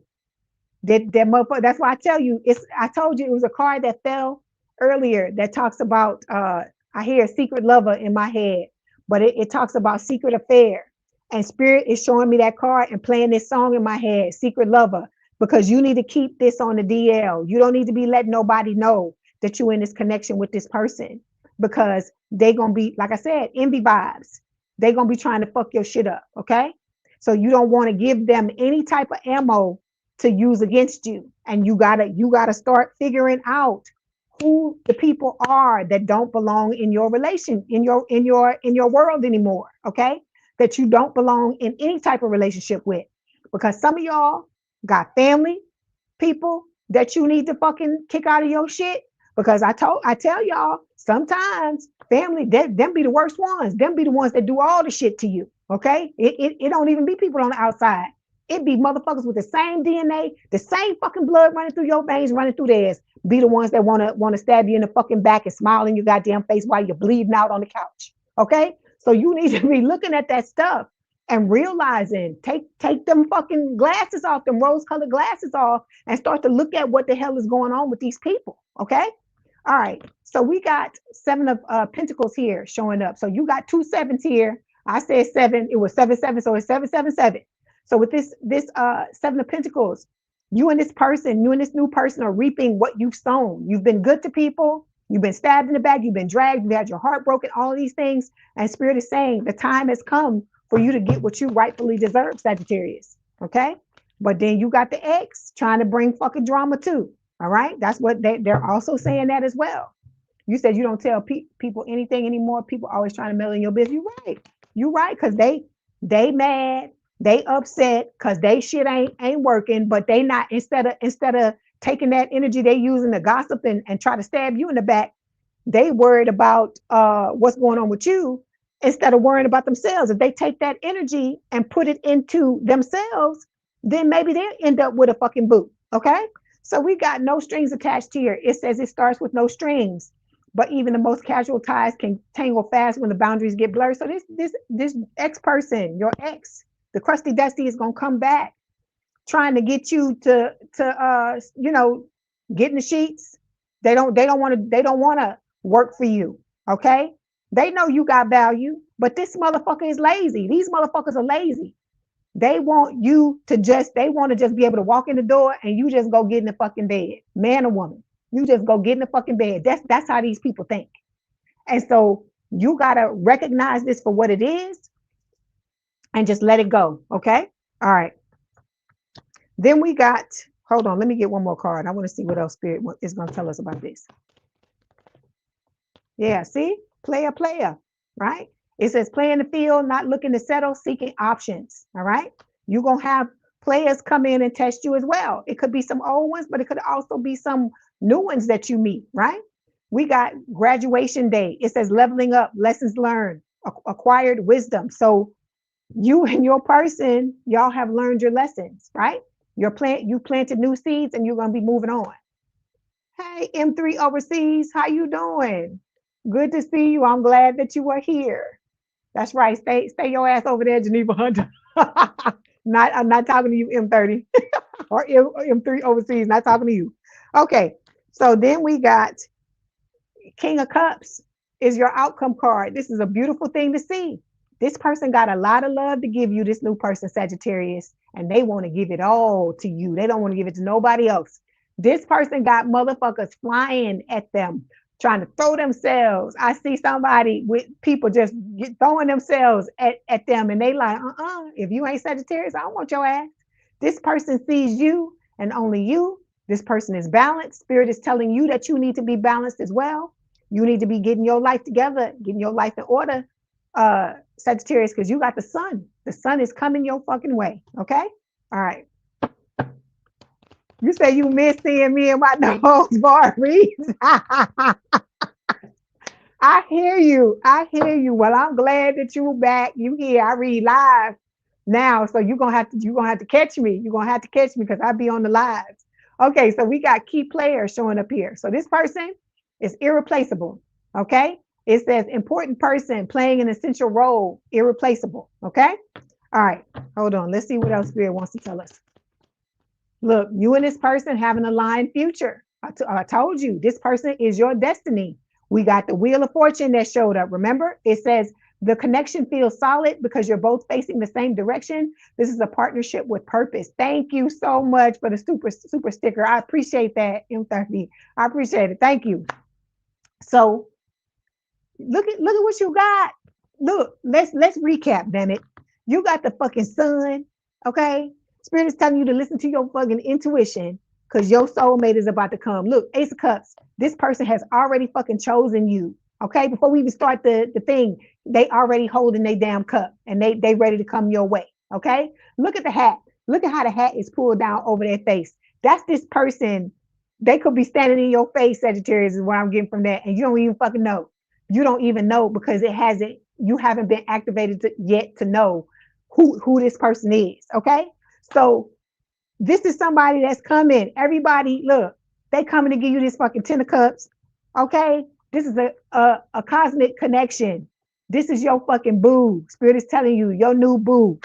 that motherfucker. That's why I tell you, I told you it was a card that fell earlier that talks about I hear a secret lover in my head, but it talks about secret affair. And spirit is showing me that card and playing this song in my head, secret lover, because you need to keep this on the DL. You don't need to be letting nobody know that you're in this connection with this person because they gonna be, like I said, envy vibes. They gonna be trying to fuck your shit up. Okay. So you don't want to give them any type of ammo to use against you. And you gotta start figuring out who the people are that don't belong in your relation, in your world anymore. Okay. That you don't belong in any type of relationship with. Because some of y'all got family people that you need to fucking kick out of your shit. Because I tell y'all, sometimes family, them be the worst ones. Them be the ones that do all the shit to you. Okay. It don't even be people on the outside. It be motherfuckers with the same DNA, the same fucking blood running through your veins, running through theirs. Be the ones that wanna stab you in the fucking back and smile in your goddamn face while you're bleeding out on the couch. Okay. So you need to be looking at that stuff and realizing, take them fucking glasses off, them rose-colored glasses off, and start to look at what the hell is going on with these people. Okay. All right. So we got Seven of Pentacles here showing up. So you got two sevens here. I said seven. It was 7-7. So it's 7-7-7. So with this Seven of Pentacles, you and this new person are reaping what you've sown. You've been good to people. You've been stabbed in the back, you've been dragged, you've had your heart broken, all of these things. And Spirit is saying the time has come for you to get what you rightfully deserve, Sagittarius. Okay. But then you got the ex trying to bring fucking drama too. All right. That's what they're also saying that as well. You said you don't tell people anything anymore. People always trying to meddle in your business. You're right. You're right. Cause they mad, they upset because they shit ain't working, but they not instead of taking that energy they using to gossip and try to stab you in the back, they worried about what's going on with you instead of worrying about themselves. If they take that energy and put it into themselves, then maybe they'll end up with a fucking boot. Okay. So we got no strings attached here. It says it starts with no strings, but even the most casual ties can tangle fast when the boundaries get blurred. So this ex person, your ex, the crusty dusty is gonna come back trying to get you to get in the sheets. They don't want to work for you. Okay. They know you got value, but this motherfucker is lazy. These motherfuckers are lazy. They want to just be able to walk in the door and you just go get in the fucking bed, man or woman. You just go get in the fucking bed. That's how these people think. And so you gotta recognize this for what it is and just let it go. Okay. All right. Then we got, hold on, let me get one more card. I want to see what else Spirit is going to tell us about this. Yeah, see? Player, right? It says play in the field, not looking to settle, seeking options. All right. You're going to have players come in and test you as well. It could be some old ones, but it could also be some new ones that you meet, right? We got graduation day. It says leveling up, lessons learned, acquired wisdom. So you and your person, y'all have learned your lessons, right? You planted new seeds and you're going to be moving on. Hey, M3 overseas, how you doing? Good to see you. I'm glad that you are here. That's right. Stay your ass over there, Geneva Hunter. I'm not talking to you, M30 or M3 overseas. Not talking to you. Okay. So then we got King of Cups is your outcome card. This is a beautiful thing to see. This person got a lot of love to give you, this new person, Sagittarius, and they want to give it all to you. They don't want to give it to nobody else. This person got motherfuckers flying at them, trying to throw themselves. I see somebody with people just throwing themselves at them, and they like, if you ain't Sagittarius, I don't want your ass. This person sees you and only you. This person is balanced. Spirit is telling you that you need to be balanced as well. You need to be getting your life together, getting your life in order, Sagittarius, because you got the sun. The sun is coming your fucking way. Okay. All right. You say you miss seeing me in my nose bar reads. I hear you. I hear you. Well, I'm glad that you back. You here. I read live now. So you're gonna have to catch me. You're gonna have to catch me because I be on the lives. Okay, so we got key players showing up here. So this person is irreplaceable. Okay. It says important person playing an essential role, irreplaceable. Okay. All right. Hold on. Let's see what else Spirit wants to tell us. Look, you and this person have an aligned future. I told you, this person is your destiny. We got the Wheel of Fortune that showed up. Remember, it says the connection feels solid because you're both facing the same direction. This is a partnership with purpose. Thank you so much for the super sticker. I appreciate that, M30. I appreciate it. Thank you. So look at what you got. Look, let's recap, damn it. You got the fucking sun, okay? Spirit is telling you to listen to your fucking intuition because your soulmate is about to come. Look, Ace of Cups, this person has already fucking chosen you, okay? Before we even start the thing, they already holding their damn cup and they ready to come your way, okay? Look at the hat. Look at how the hat is pulled down over their face. That's this person. They could be standing in your face, Sagittarius, is what I'm getting from that, and you don't even fucking know. You don't even know because you haven't been activated yet to know who this person is, okay? So this is somebody that's coming. Everybody, look, they coming to give you this fucking 10 of cups, okay? This is a cosmic connection. This is your fucking boo. Spirit is telling you, your new boo.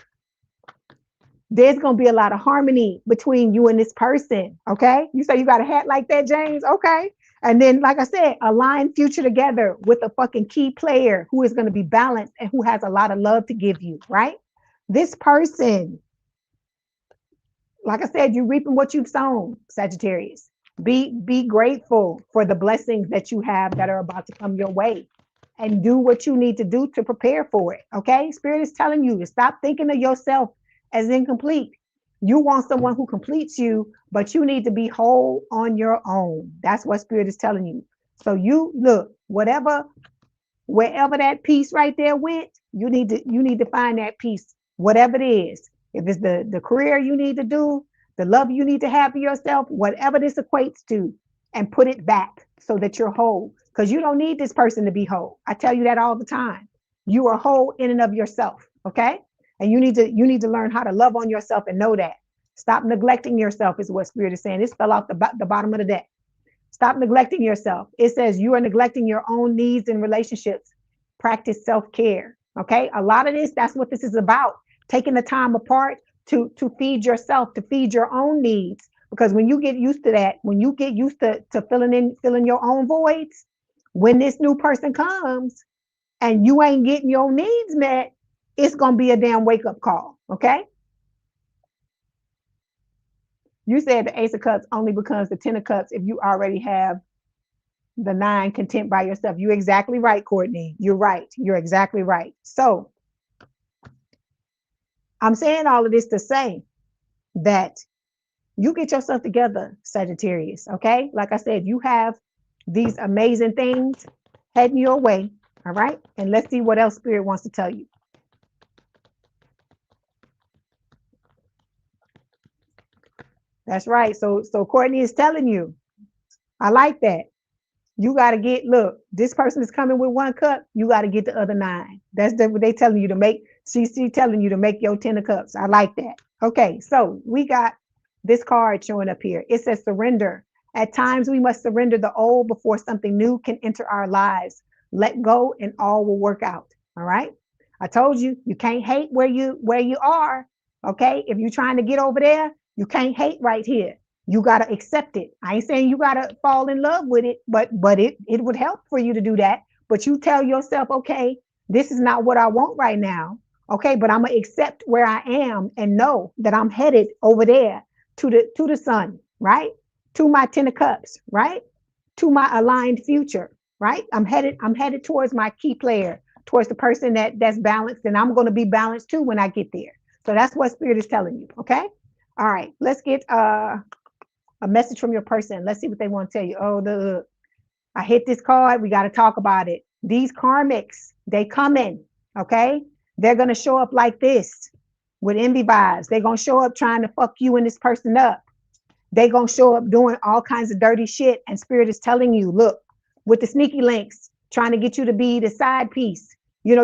There's going to be a lot of harmony between you and this person, okay? You say you got a hat like that, James? Okay. And then, like I said, align future together with a fucking key player who is going to be balanced and who has a lot of love to give you, right? This person, like I said, you're reaping what you've sown, Sagittarius. Be grateful for the blessings that you have that are about to come your way, and do what you need to do to prepare for it. Okay? Spirit is telling you to stop thinking of yourself as incomplete. You want someone who completes you, but you need to be whole on your own. That's what Spirit is telling you. So you look, wherever that piece right there went, you need to find that piece, whatever it is. If it's the career you need to do, the love you need to have for yourself, whatever this equates to, and put it back so that you're whole. Because you don't need this person to be whole. I tell you that all the time. You are whole in and of yourself. Okay. And you need to learn how to love on yourself and know that. Stop neglecting yourself is what Spirit is saying. This fell off the bottom of the deck. Stop neglecting yourself. It says you are neglecting your own needs and relationships. Practice self-care. Okay. A lot of this, that's what this is about. Taking the time apart to feed yourself, to feed your own needs. Because when you get used to that, when you get used to filling your own voids, when this new person comes and you ain't getting your needs met, it's gonna be a damn wake-up call. Okay. You said the Ace of Cups only becomes the Ten of Cups if you already have the 9 content by yourself. You're exactly right, Courtney. You're right. You're exactly right. So I'm saying all of this to say that you get yourself together, Sagittarius. Okay. Like I said, you have these amazing things heading your way. All right. And let's see what else Spirit wants to tell you. That's right. So Courtney is telling you, I like that. You got to get, look, this person is coming with 1 cup. You got to get the other 9. That's what they telling you to make. She's telling you to make your 10 of cups. I like that. Okay. So we got this card showing up here. It says surrender. At times we must surrender the old before something new can enter our lives. Let go and all will work out. All right. I told you, you can't hate where you are. Okay. If you're trying to get over there, you can't hate right here. You got to accept it. I ain't saying you got to fall in love with it, but it would help for you to do that. But you tell yourself, okay, this is not what I want right now. Okay, but I'm gonna accept where I am and know that I'm headed over there to the sun, right? To my 10 of cups, right? To my aligned future, right? I'm headed towards my key player, towards the person that's balanced, and I'm going to be balanced too when I get there. So that's what Spirit is telling you. Okay. All right. Let's get a message from your person. Let's see what they want to tell you. Oh, I hit this card. We got to talk about it. These karmics, they come in. Okay. They're going to show up like this with envy vibes. They're going to show up trying to fuck you and this person up. They're going to show up doing all kinds of dirty shit. And Spirit is telling you, look, with the sneaky links, trying to get you to be the side piece,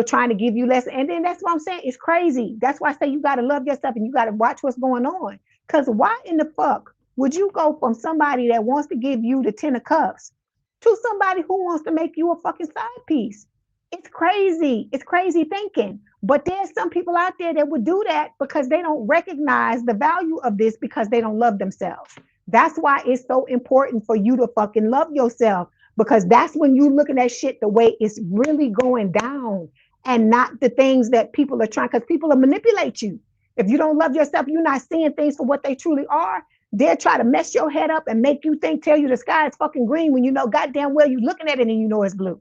trying to give you less. And then that's what I'm saying. It's crazy. That's why I say you got to love yourself and you got to watch what's going on. Because why in the fuck would you go from somebody that wants to give you the 10 of cups to somebody who wants to make you a fucking side piece? It's crazy. It's crazy thinking. But there's some people out there that would do that because they don't recognize the value of this because they don't love themselves. That's why it's so important for you to fucking love yourself, because that's when you looking at shit the way it's really going down, and not the things that people are trying, because people will manipulate you. If you don't love yourself, you're not seeing things for what they truly are. They'll try to mess your head up and make you think, tell you the sky is fucking green when you know goddamn well you're looking at it and you know it's blue.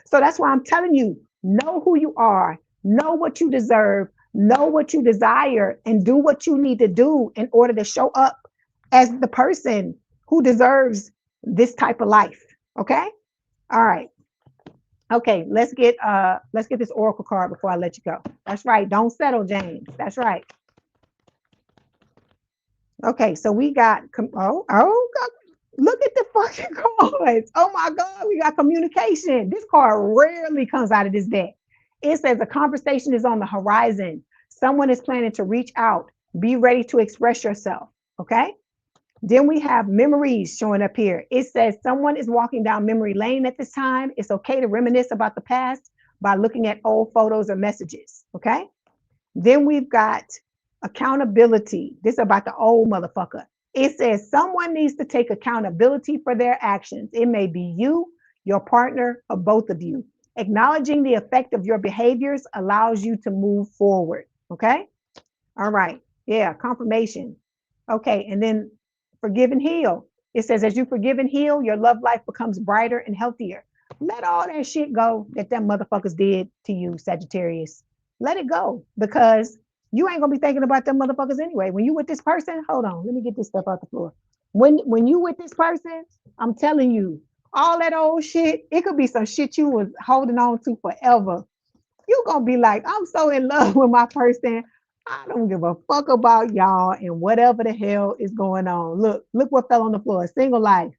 So that's why I'm telling you, know who you are, know what you deserve, know what you desire, and do what you need to do in order to show up as the person who deserves this type of life. Okay. All right. Okay. Let's get this oracle card before I let you go. That's right. Don't settle, James. That's right. Okay. So we got, God, look at the fucking cards. Oh my God. We got communication. This card rarely comes out of this deck. It says a conversation is on the horizon. Someone is planning to reach out. Be ready to express yourself. Okay. Then we have memories showing up here. It says someone is walking down memory lane at this time. It's okay to reminisce about the past by looking at old photos or messages. Okay. Then we've got accountability. This is about the old motherfucker. It says someone needs to take accountability for their actions. It may be you, your partner, or both of you. Acknowledging the effect of your behaviors allows you to move forward. Okay. All right. Yeah. Confirmation. Okay. And then forgive and heal. It says, as you forgive and heal, your love life becomes brighter and healthier. Let all that shit go that them motherfuckers did to you, Sagittarius. Let it go, because you ain't gonna be thinking about them motherfuckers anyway. When you with this person, hold on, let me get this stuff out the floor. When you with this person, I'm telling you, all that old shit, it could be some shit you was holding on to forever. You gonna be like, I'm so in love with my person. I don't give a fuck about y'all and whatever the hell is going on. Look what fell on the floor. Single life.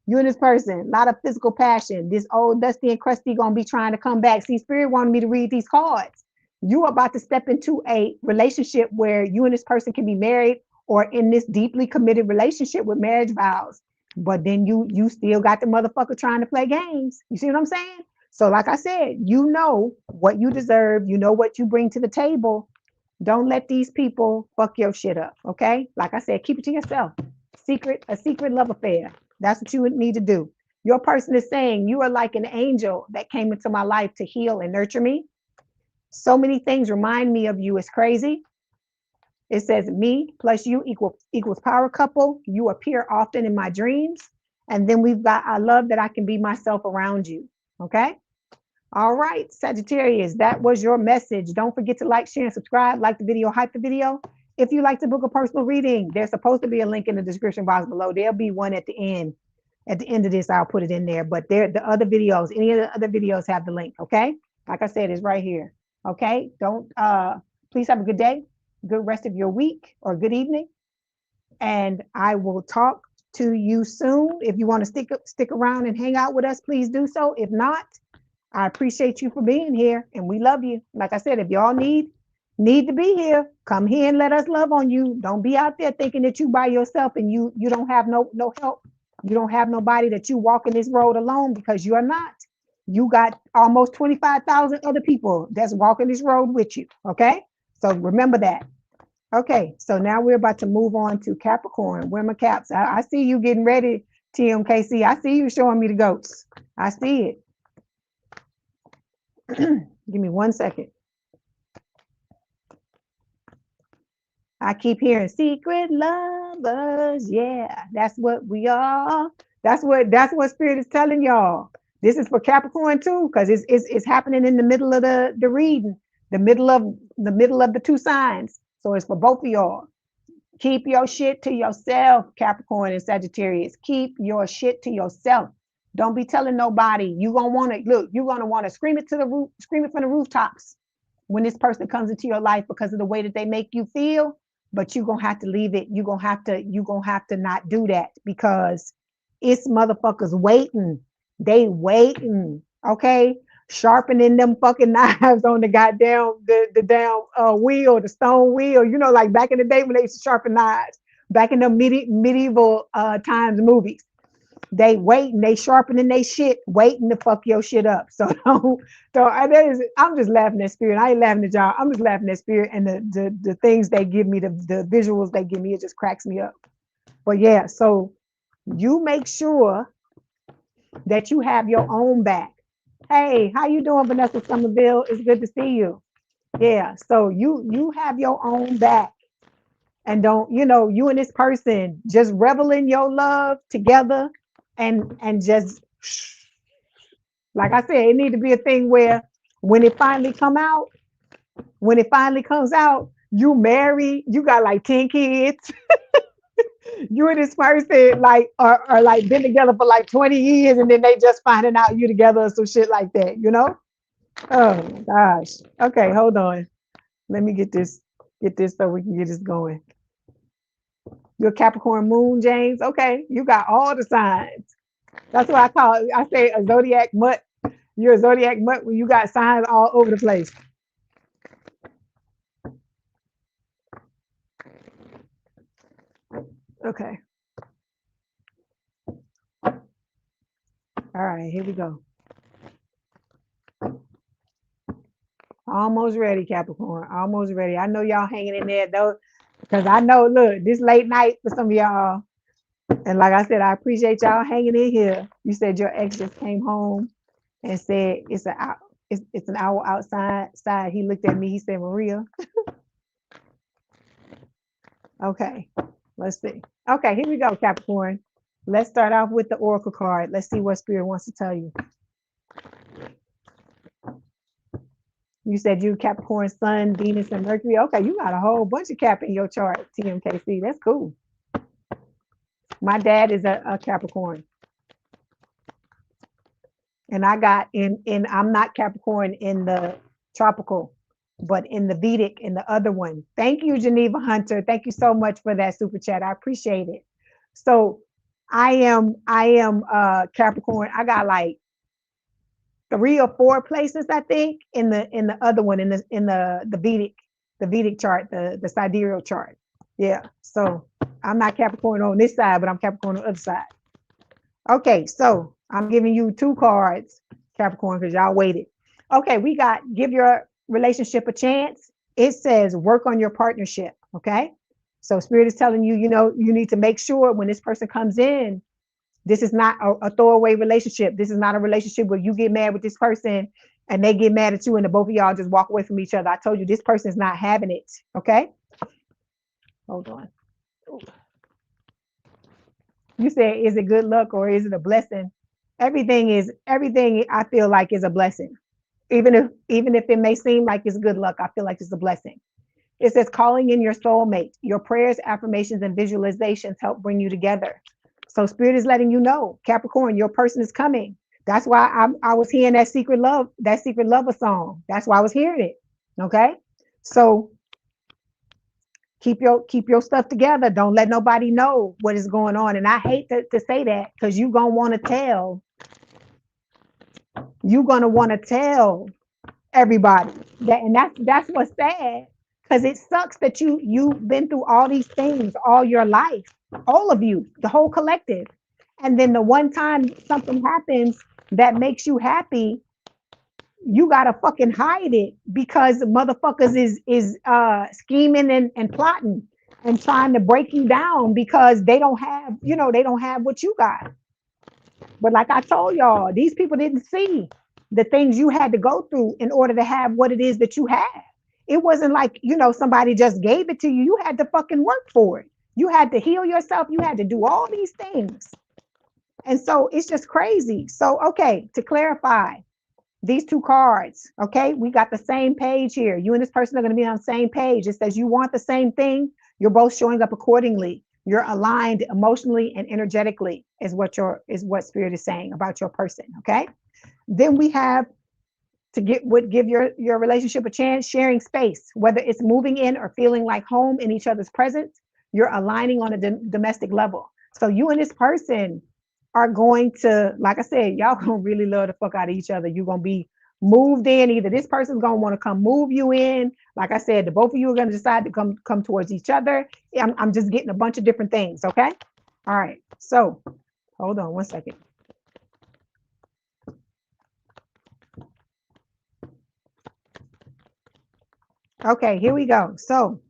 You and this person, a lot of physical passion. This old dusty and crusty gonna be trying to come back. See, Spirit wanted me to read these cards. You are about to step into a relationship where you and this person can be married, or in this deeply committed relationship with marriage vows. But then you still got the motherfucker trying to play games. You see what I'm saying? So, like I said, you know what you deserve. You know what you bring to the table. Don't let these people fuck your shit up. Okay? Like I said, keep it to yourself. A secret love affair. That's what you would need to do. Your person is saying, you are like an angel that came into my life to heal and nurture me. So many things remind me of you. It's crazy. It says me plus you equals power couple. You appear often in my dreams. And then we've got, I love that I can be myself around you. Okay. All right, Sagittarius, that was your message. Don't forget to like, share, and subscribe. Like the video, hype the video. If you like to book a personal reading, there's supposed to be a link in the description box below. There'll be one at the end. At the end of this, I'll put it in there. But there, the other videos, any of the other videos have the link. Okay. Like I said, it's right here. Okay. Don't please have a good day, good rest of your week or good evening. And I will talk to you soon. If you want to stick around and hang out with us, please do so. If not, I appreciate you for being here, and we love you. Like I said, if y'all need to be here, come here and let us love on you. Don't be out there thinking that you by yourself and you don't have no help. You don't have nobody that you walking this road alone, because you are not. You got almost 25,000 other people that's walking this road with you. Okay, so remember that. Okay, so now we're about to move on to Capricorn. Where are my caps? I see you getting ready, TMKC. I see you showing me the goats. I see it. Give me 1 second. I keep hearing secret lovers. Yeah, that's what we are. That's what Spirit is telling y'all. This is for Capricorn too, because it's happening in the middle of the reading, the middle of the two signs. So it's for both of y'all. Keep your shit to yourself, Capricorn and Sagittarius. Keep your shit to yourself. Don't be telling nobody. You gonna want to look. You're gonna want to scream it from the rooftops when this person comes into your life because of the way that they make you feel. But you're gonna have to leave it. You're gonna have to not do that, because it's motherfuckers waiting. They waiting. Okay, sharpening them fucking knives on the goddamn the damn wheel, the stone wheel. You know, like back in the day when they used to sharpen knives. Back in the medieval times movies. They waiting, they sharpening they shit, waiting to fuck your shit up. So I'm just laughing at Spirit. I ain't laughing at y'all. I'm just laughing at Spirit, and the things they give me, the visuals they give me, it just cracks me up. But yeah, so you make sure that you have your own back. Hey, how you doing, Vanessa Somerville? It's good to see you. Yeah, so you have your own back. And don't, you and this person just revel in your love together, and just, like I said, it need to be a thing where when it finally comes out, you married, you got like 10 kids. You and this person like are like been together for like 20 years, and then they just finding out you together or some shit like that. Oh my gosh. Okay, hold on. Let me get this so we can get this going. You're Capricorn moon, James. Okay, you got all the signs. That's what I say a zodiac mutt. You're a zodiac mutt when you got signs all over the place. Okay. All right, here we go. Almost ready, Capricorn. Almost ready. I know y'all hanging in there though, because I know, look, this late night for some of y'all. And like I said, I appreciate y'all hanging in here. You said your ex just came home and said it's an hour outside. He looked at me. He said, Maria. Okay, let's see. Okay, here we go, Capricorn. Let's start off with the Oracle card. Let's see what Spirit wants to tell you. You said you Capricorn, Sun, Venus, and Mercury. Okay, you got a whole bunch of Cap in your chart, TMKC. That's cool. My dad is a Capricorn. And I got I'm not Capricorn in the tropical, but in the Vedic, in the other one. Thank you, Geneva Hunter. Thank you so much for that super chat. I appreciate it. So I am Capricorn. I got like 3 or 4 places, I think, in the other one, in the Vedic chart, the sidereal chart. Yeah. So I'm not Capricorn on this side, but I'm Capricorn on the other side. Okay, so I'm giving you 2 cards, Capricorn, because y'all waited. Okay, we got give your relationship a chance. It says work on your partnership. Okay. So Spirit is telling you, you need to make sure when this person comes in, this is not a throwaway relationship. This is not a relationship where you get mad with this person and they get mad at you and the both of y'all just walk away from each other. I told you this person is not having it. Okay. Hold on. You said, is it good luck or is it a blessing? Everything I feel like is a blessing. Even if it may seem like it's good luck, I feel like it's a blessing. It says calling in your soulmate. Your prayers, affirmations, and visualizations help bring you together. So Spirit is letting you know, Capricorn, your person is coming. That's why I was hearing that secret lover song. That's why I was hearing it. Okay. So keep your stuff together. Don't let nobody know what is going on. And I hate to say that, because you're gonna want to tell everybody that, and that's what's sad, because it sucks that you've been through all these things all your life, all of you, the whole collective, and then the one time something happens that makes you happy, you gotta fucking hide it because motherfuckers is scheming and plotting and trying to break you down because they don't have what you got. But like I told y'all, these people didn't see the things you had to go through in order to have what it is that you have. It wasn't like, somebody just gave it to you. You had to fucking work for it. You had to heal yourself. You had to do all these things. And so it's just crazy. So, okay, to clarify, these 2 cards, okay, we got the same page here. You and this person are going to be on the same page. It says you want the same thing. You're both showing up accordingly. You're aligned emotionally and energetically is what Spirit is saying about your person. Okay. Then we have to give your relationship a chance, sharing space, whether it's moving in or feeling like home in each other's presence. You're aligning on a domestic level. So you and this person are going to, like I said, y'all gonna really love the fuck out of each other. You're gonna be moved in. Either this person's gonna want to come move you in. Like I said, the both of you are gonna decide to come towards each other. I'm just getting a bunch of different things. Okay. All right. So hold on one second. Okay, here we go. So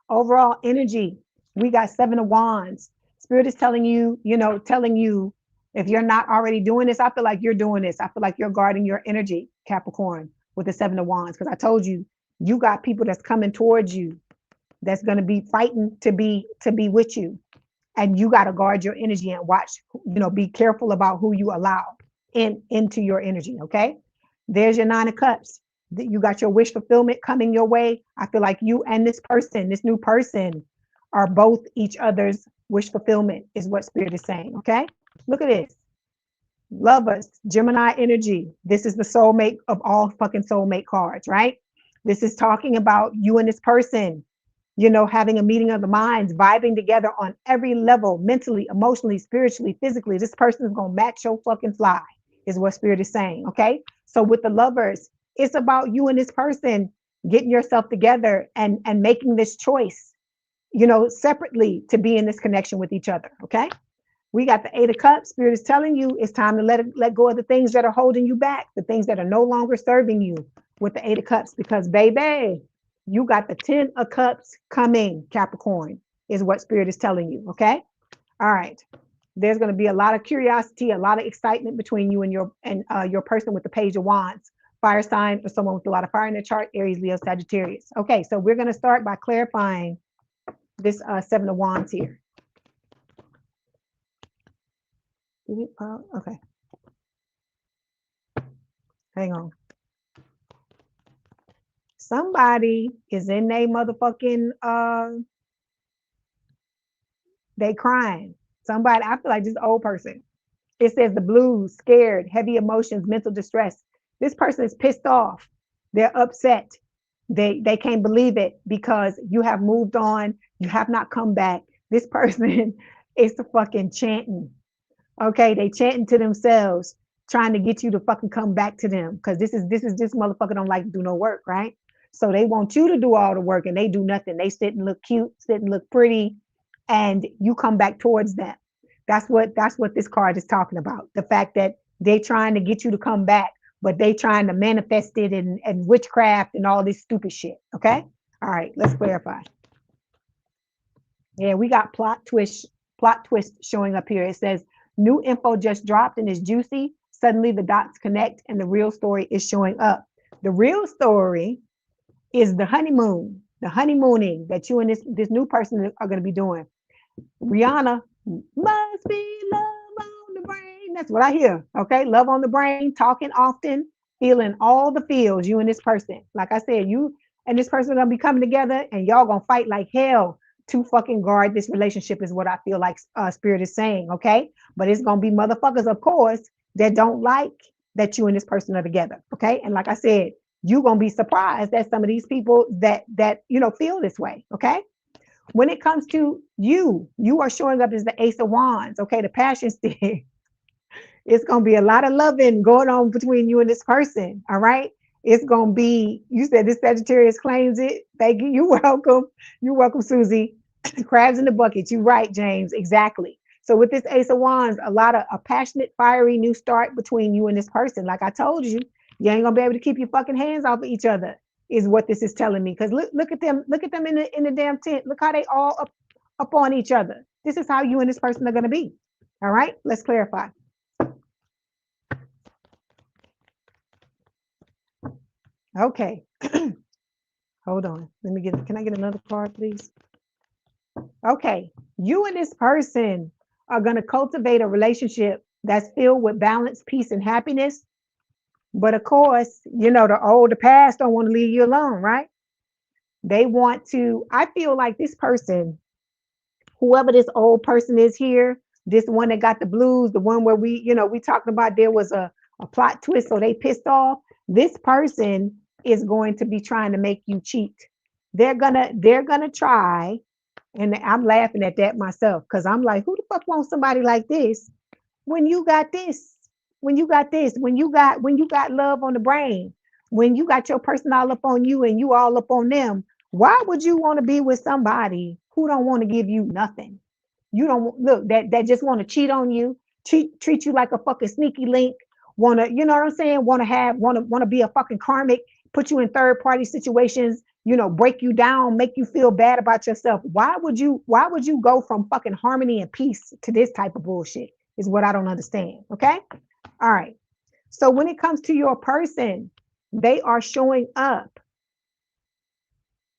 overall energy, we got 7 of Wands. Spirit is telling you, if you're not already doing this, I feel like you're doing this. I feel like you're guarding your energy, Capricorn, with the 7 of Wands, because I told you, you got people that's coming towards you that's going to be fighting to be with you, and you got to guard your energy and watch, be careful about who you allow into your energy. Okay, there's your 9 of Cups. You got your wish fulfillment coming your way. I feel like you and this new person, are both each other's wish fulfillment, is what Spirit is saying. Okay, look at this. Lovers, Gemini energy. This is the soulmate of all fucking soulmate cards, right? This is talking about you and this person, having a meeting of the minds, vibing together on every level, mentally, emotionally, spiritually, physically. This person is going to match your fucking fly, is what Spirit is saying. Okay, so with the lovers, it's about you and this person getting yourself together and making this choice, separately, to be in this connection with each other. Okay. We got the 8 of Cups. Spirit is telling you it's time to let go of the things that are holding you back, the things that are no longer serving you, with the 8 of Cups, because baby, you got the 10 of Cups coming, Capricorn, is what Spirit is telling you. Okay. All right. There's going to be a lot of curiosity, a lot of excitement between you and your person with the Page of Wands. Fire sign, or someone with a lot of fire in their chart, Aries, Leo, Sagittarius. Okay, so we're going to start by clarifying this 7 of Wands here. Okay, hang on. Somebody is in their motherfucking they crying. Somebody, I feel like this old person. It says the blues, scared, heavy emotions, mental distress. This person is pissed off. They're upset. They can't believe it because you have moved on. You have not come back. This person is fucking chanting. Okay, they chanting to themselves, trying to get you to fucking come back to them. Because this motherfucker don't like to do no work, right? So they want you to do all the work and they do nothing. They sit and look cute, sit and look pretty, and you come back towards them. That's what this card is talking about. The fact that they trying to get you to come back, but they trying to manifest it and witchcraft and all this stupid shit. Okay. All right, let's clarify. Yeah, we got plot twist showing up here. It says new info just dropped and is juicy. Suddenly the dots connect and the real story is showing up. The real story is the honeymoon, the honeymooning that you and this new person are going to be doing. Rihanna, must be love on the brain. That's what I hear. Okay, love on the brain, talking often, feeling all the feels. You and this person, like I said, you and this person are gonna be coming together, and y'all gonna fight like hell to fucking guard this relationship. Is what I feel like Spirit is saying. Okay, but it's gonna be motherfuckers, of course, that don't like that you and this person are together. Okay, and like I said, you're gonna be surprised that some of these people that feel this way. Okay. When it comes to you are showing up as the Ace of Wands, okay, the passion stick. It's gonna be a lot of loving going on between you and this person. All right. It's gonna be, you said this Sagittarius claims it. Thank you. You're welcome. You're welcome, Susie. Crabs in the bucket. You're right, James. Exactly. So with this Ace of Wands, a lot of a passionate, fiery new start between you and this person. Like I told you, you ain't gonna be able to keep your fucking hands off of each other, is what this is telling me. Because look at them, in the damn tent. Look how they all up on each other. This is how you and this person are gonna be. All right, let's clarify. Okay. Hold on. Can I get another card, please? Okay. You and this person are going to cultivate a relationship that's filled with balance, peace, and happiness. But of course, the past don't want to leave you alone, right? They want to, I feel like this person, whoever this old person is here, this one that got the blues, the one where we talked about there was a plot twist, so they pissed off. This person is going to be trying to make you cheat. They're gonna try, and I'm laughing at that myself because I'm like, who the fuck wants somebody like this when you got this? When you got this, when you got love on the brain, when you got your person all up on you and you all up on them, why would you want to be with somebody who don't want to give you nothing? You don't look that just want to cheat on you, treat you like a fucking sneaky link, wanna, you know what I'm saying? Wanna be a fucking karmic, put you in third party situations, break you down, make you feel bad about yourself. Why would you go from fucking harmony and peace to this type of bullshit? Is what I don't understand. Okay. All right. So when it comes to your person, they are showing up.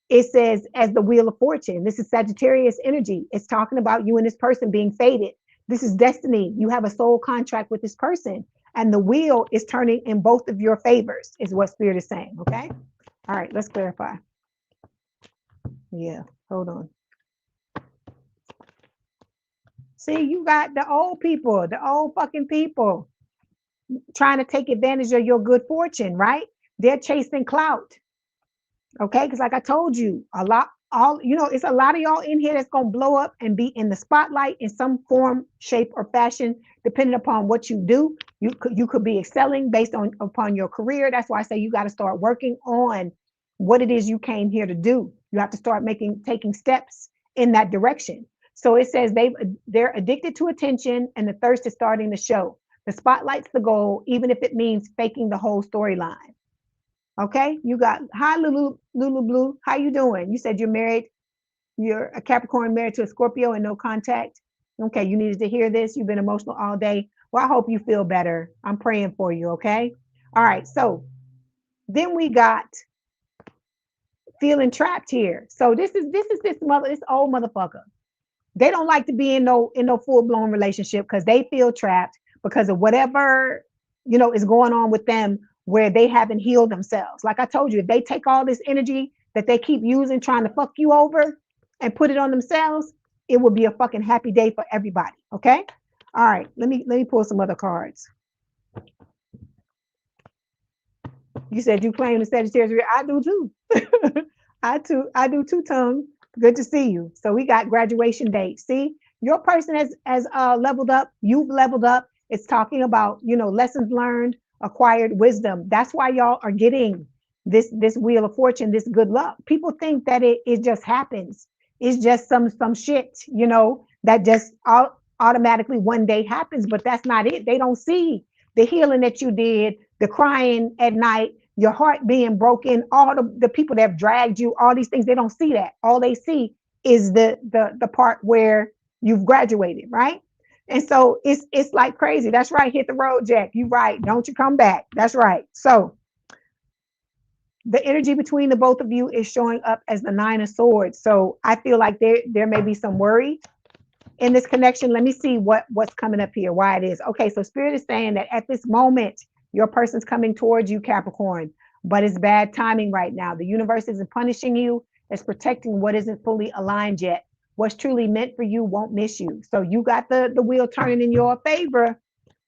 It says as the wheel of fortune. This is Sagittarius energy. It's talking about you and this person being fated. This is destiny. You have a soul contract with this person, and the wheel is turning in both of your favors, is what Spirit is saying. Okay. All right. Let's clarify. Yeah. Hold on. See, you got the old people, the old fucking people trying to take advantage of your good fortune, right? They're chasing clout. Okay, because like I told you, it's a lot of y'all in here that's gonna blow up and be in the spotlight in some form, shape, or fashion, depending upon what you do. You could be excelling based upon your career. That's why I say you got to start working on what it is you came here to do. You have to start taking steps in that direction. So it says they're addicted to attention and the thirst is starting to show. The spotlight's the goal, even if it means faking the whole storyline. Okay, you got, hi Lulu Blue, how you doing? You said you're married, you're a Capricorn married to a Scorpio and no contact. Okay, you needed to hear this. You've been emotional all day. Well, I hope you feel better. I'm praying for you. Okay. All right. So then we got feeling trapped here. So this old motherfucker. They don't like to be in no full blown relationship because they feel trapped. because of whatever, you know, is going on with them where they haven't healed themselves. Like I told you, if they take all this energy that they keep using trying to fuck you over and put it on themselves, it would be a fucking happy day for everybody. Okay. All right. Let me pull some other cards. You said you claim the Sagittarius. I do too. I do too, tongue. Good to see you. So we got graduation date. See, your person has leveled up. You've leveled up. It's talking about, you know, lessons learned, acquired wisdom. That's why y'all are getting this wheel of fortune, this good luck. People think that it just happens. It's just some shit, you know, that just automatically one day happens, but that's not it. They don't see the healing that you did, the crying at night, your heart being broken, all the people that have dragged you, all these things. They don't see that. All they see is the part where you've graduated, right? And so it's like crazy. That's right. Hit the road, Jack. You right. Don't you come back. That's right. So the energy between the both of you is showing up as the Nine of Swords. So I feel like there may be some worry in this connection. Let me see what's coming up here, why it is. Okay, so Spirit is saying that at this moment, your person's coming towards you, Capricorn, but it's bad timing right now. The universe isn't punishing you. It's protecting what isn't fully aligned yet. What's truly meant for you won't miss you. So you got the wheel turning in your favor,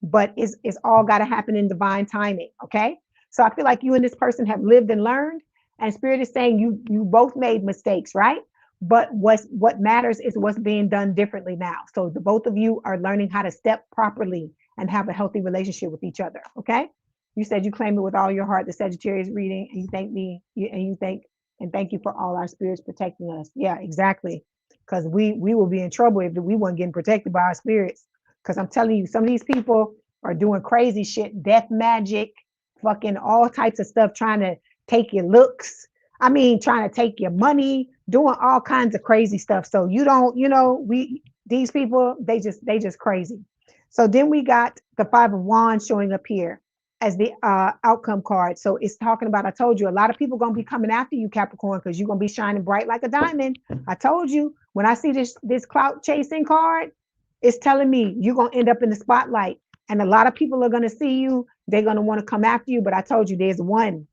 but it's all got to happen in divine timing, okay? So I feel like you and this person have lived and learned, and Spirit is saying you both made mistakes, right? But what matters is what's being done differently now. So the both of you are learning how to step properly and have a healthy relationship with each other, okay? You said you claim it with all your heart, the Sagittarius reading, and you thank me, and thank you for all our spirits protecting us. Yeah, exactly. Because we will be in trouble if we weren't getting protected by our spirits. Because I'm telling you, some of these people are doing crazy shit, death magic, fucking all types of stuff, trying to take your looks. I mean, trying to take your money, doing all kinds of crazy stuff. So you don't, you know, these people, they just crazy. So then we got the Five of Wands showing up here as the outcome card. So it's talking about, I told you, a lot of people going to be coming after you, Capricorn, because you're going to be shining bright like a diamond. I told you, when I see this clout chasing card, it's telling me you're going to end up in the spotlight. And a lot of people are going to see you. They're going to want to come after you. But I told you, there's one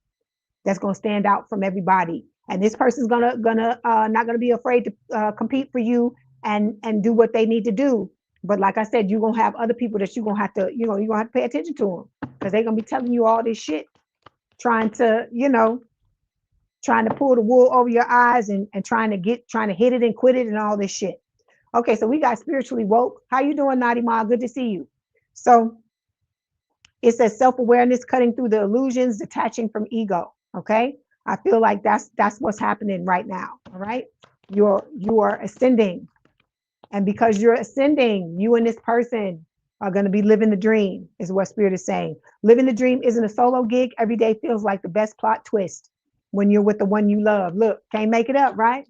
that's going to stand out from everybody. And this person's not going to be afraid to compete for you and do what they need to do. But like I said, you're going to have other people that you're going to have to, you know, you're going to have to pay attention to them, because they're going to be telling you all this shit, trying to, you know, trying to pull the wool over your eyes and trying to hit it and quit it and all this shit. Okay, so we got spiritually woke. How you doing, Nadima? Good to see you. So it says self-awareness, cutting through the illusions, detaching from ego. Okay, I feel like that's what's happening right now. All right, you are ascending, and because you're ascending, you and this person are going to be living the dream, is what Spirit is saying. Living the dream isn't a solo gig. Every day feels like the best plot twist when you're with the one you love. Look, can't make it up, right?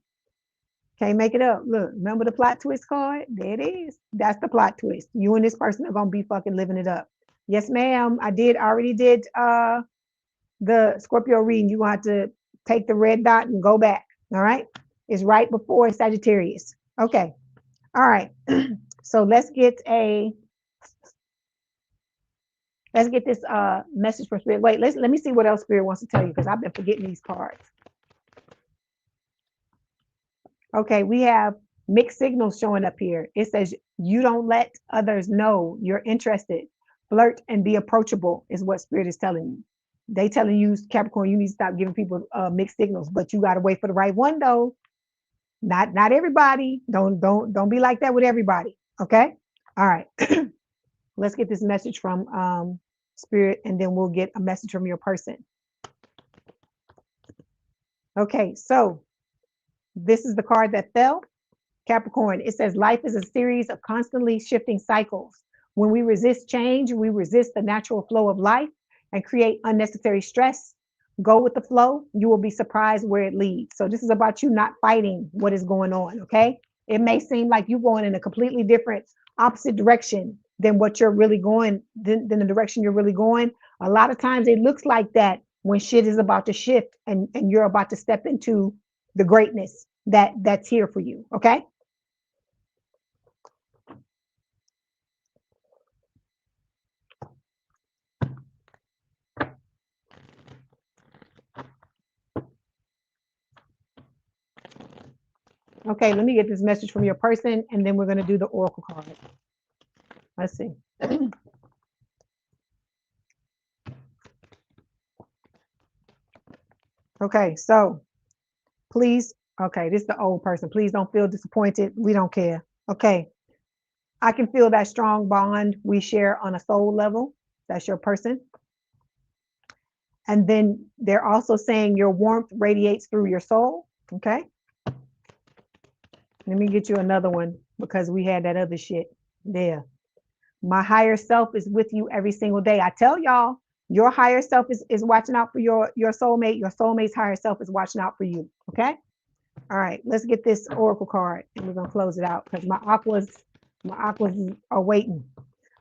Can't make it up. Look, remember the plot twist card? There it is. That's the plot twist. You and this person are going to be fucking living it up. Yes, ma'am. I already did the Scorpio reading. You're going to have to take the red dot and go back. All right. It's right before Sagittarius. Okay. All right. So let's get this message from Spirit. Wait, let me see what else Spirit wants to tell you, because I've been forgetting these cards. Okay, we have mixed signals showing up here. It says you don't let others know you're interested. Flirt and be approachable is what Spirit is telling you. They telling you, Capricorn, you need to stop giving people mixed signals, but you got to wait for the right one though. Not everybody. Don't be like that with everybody. Okay. All right. Let's get this message from Spirit, and then we'll get a message from your person. Okay, so this is the card that fell. Capricorn, it says life is a series of constantly shifting cycles. When we resist change, we resist the natural flow of life and create unnecessary stress. Go with the flow. You will be surprised where it leads. So this is about you not fighting what is going on, okay? It may seem like you're going in a completely different, opposite direction than what you're really going, than the direction you're really going. A lot of times it looks like that when shit is about to shift and you're about to step into the greatness that's here for you, okay? Okay, let me get this message from your person, and then we're going to do the oracle card. Let's see. Okay, so please, okay, this is the old person. Please don't feel disappointed. We don't care. Okay, I can feel that strong bond we share on a soul level. That's your person. And then they're also saying your warmth radiates through your soul. Okay. Let me get you another one because we had that other shit there. My higher self is with you every single day. I tell y'all, your higher self is watching out for your soulmate. Your soulmate's higher self is watching out for you. Okay. All right. Let's get this oracle card and we're gonna close it out because my aquas are waiting.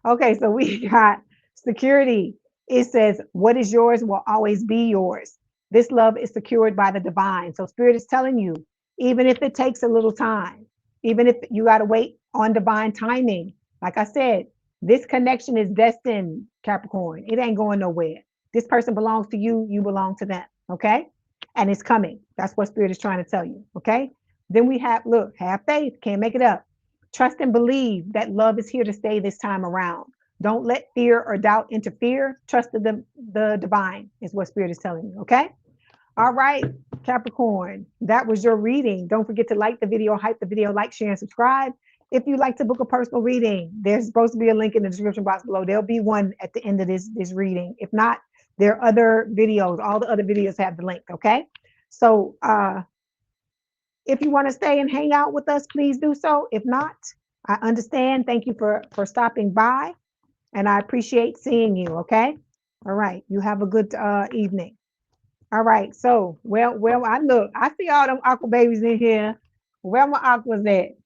Okay, so we got security. It says, what is yours will always be yours. This love is secured by the divine. So Spirit is telling you, even if it takes a little time, even if you got to wait on divine timing, like I said, this connection is destined, Capricorn. It ain't going nowhere. This person belongs to you, you belong to them. Okay. And it's coming. That's what Spirit is trying to tell you. Okay. Then we have, look, have faith, can't make it up. Trust and believe that love is here to stay this time around. Don't let fear or doubt interfere. Trust the divine is what Spirit is telling you. Okay. All right, Capricorn, that was your reading. Don't forget to like the video, hype the video, like, share, and subscribe. If you'd like to book a personal reading, there's supposed to be a link in the description box below. There'll be one at the end of this reading. If not, there are other videos. All the other videos have the link. Okay. So if you want to stay and hang out with us, please do so. If not, I understand. Thank you for stopping by, and I appreciate seeing you. Okay. All right. You have a good evening. All right. So, well, I see all them aqua babies in here. Where my aquas at?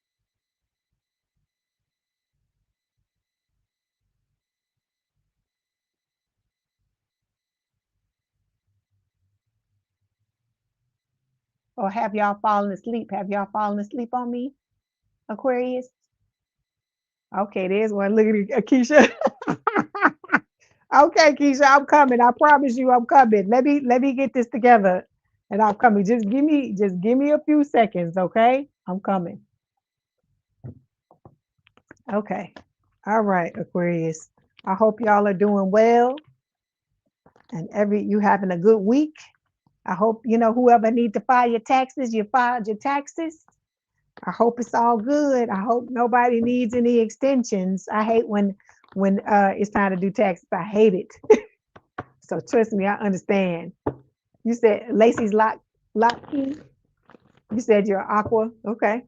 Or have y'all fallen asleep? Have y'all fallen asleep on me, Aquarius? Okay, there's one. Look at Keisha. Okay, Keisha, I'm coming. I promise you, I'm coming. Let me get this together, and I'm coming. Just give me a few seconds, okay? I'm coming. Okay. All right, Aquarius. I hope y'all are doing well, and you having a good week. I hope whoever need to file your taxes, you filed your taxes. I hope it's all good. I hope nobody needs any extensions. I hate when it's time to do taxes. I hate it. So trust me, I understand. You said Lacey's lock key. You said you're aqua. Okay.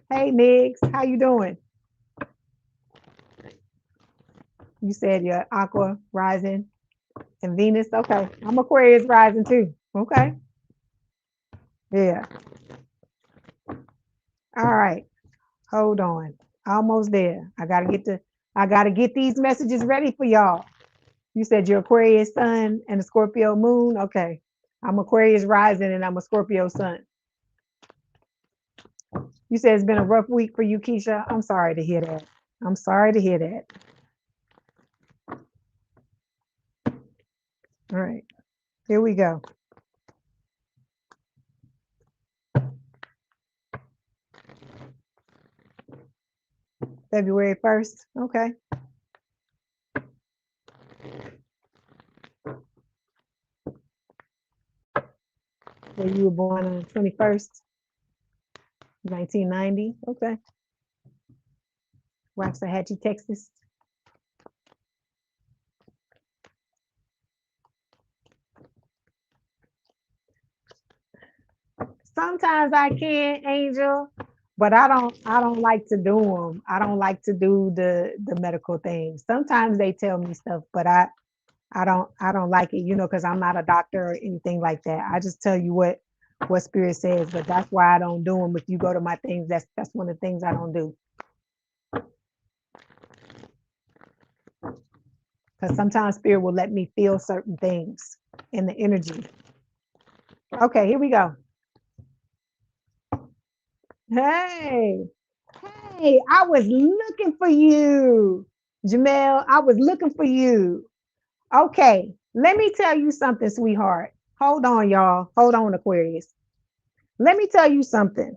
Hey Migs, how you doing? You said you're aqua rising and Venus. Okay. I'm Aquarius rising too. Okay. Yeah. All right. Hold on. Almost there. I gotta get these messages ready for y'all. You said you're Aquarius sun and a Scorpio moon. Okay. I'm Aquarius rising and I'm a Scorpio sun. You said it's been a rough week for you, Keisha. I'm sorry to hear that. I'm sorry to hear that. All right. Here we go. February 1st. Okay. So you were born on the 21st, 1990. Okay. Waxahachie, Texas. Sometimes I can, Angel, but I don't like to do them. I don't like to do the medical things. Sometimes they tell me stuff, but I don't like it, because I'm not a doctor or anything like that. I just tell you what spirit says, but that's why I don't do them. If you go to my things, that's one of the things I don't do. Because sometimes spirit will let me feel certain things in the energy. Okay, here we go. Hey, I was looking for you, Jamel. I was looking for you. Okay, let me tell you something, sweetheart. Hold on, y'all. Hold on, Aquarius. Let me tell you something.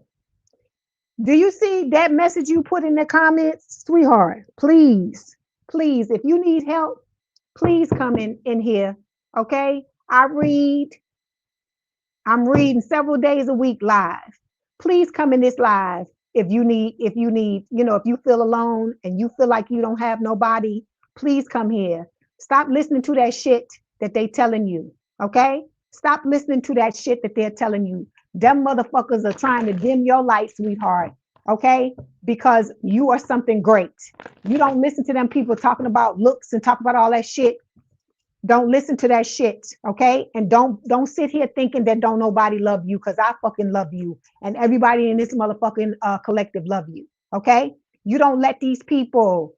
Do you see that message you put in the comments, sweetheart? Please, please, if you need help, please come in here. Okay. I'm reading several days a week live. Please come in this live if you feel alone and you feel like you don't have nobody, please come here. Stop listening to that shit that they telling you. Okay? Stop listening to that shit that they're telling you. Them motherfuckers are trying to dim your light, sweetheart. Okay? Because you are something great. You don't listen to them people talking about looks and talk about all that shit. Don't listen to that shit, okay? And don't sit here thinking that don't nobody love you, because I fucking love you, and everybody in this motherfucking collective love you, okay? You don't let these people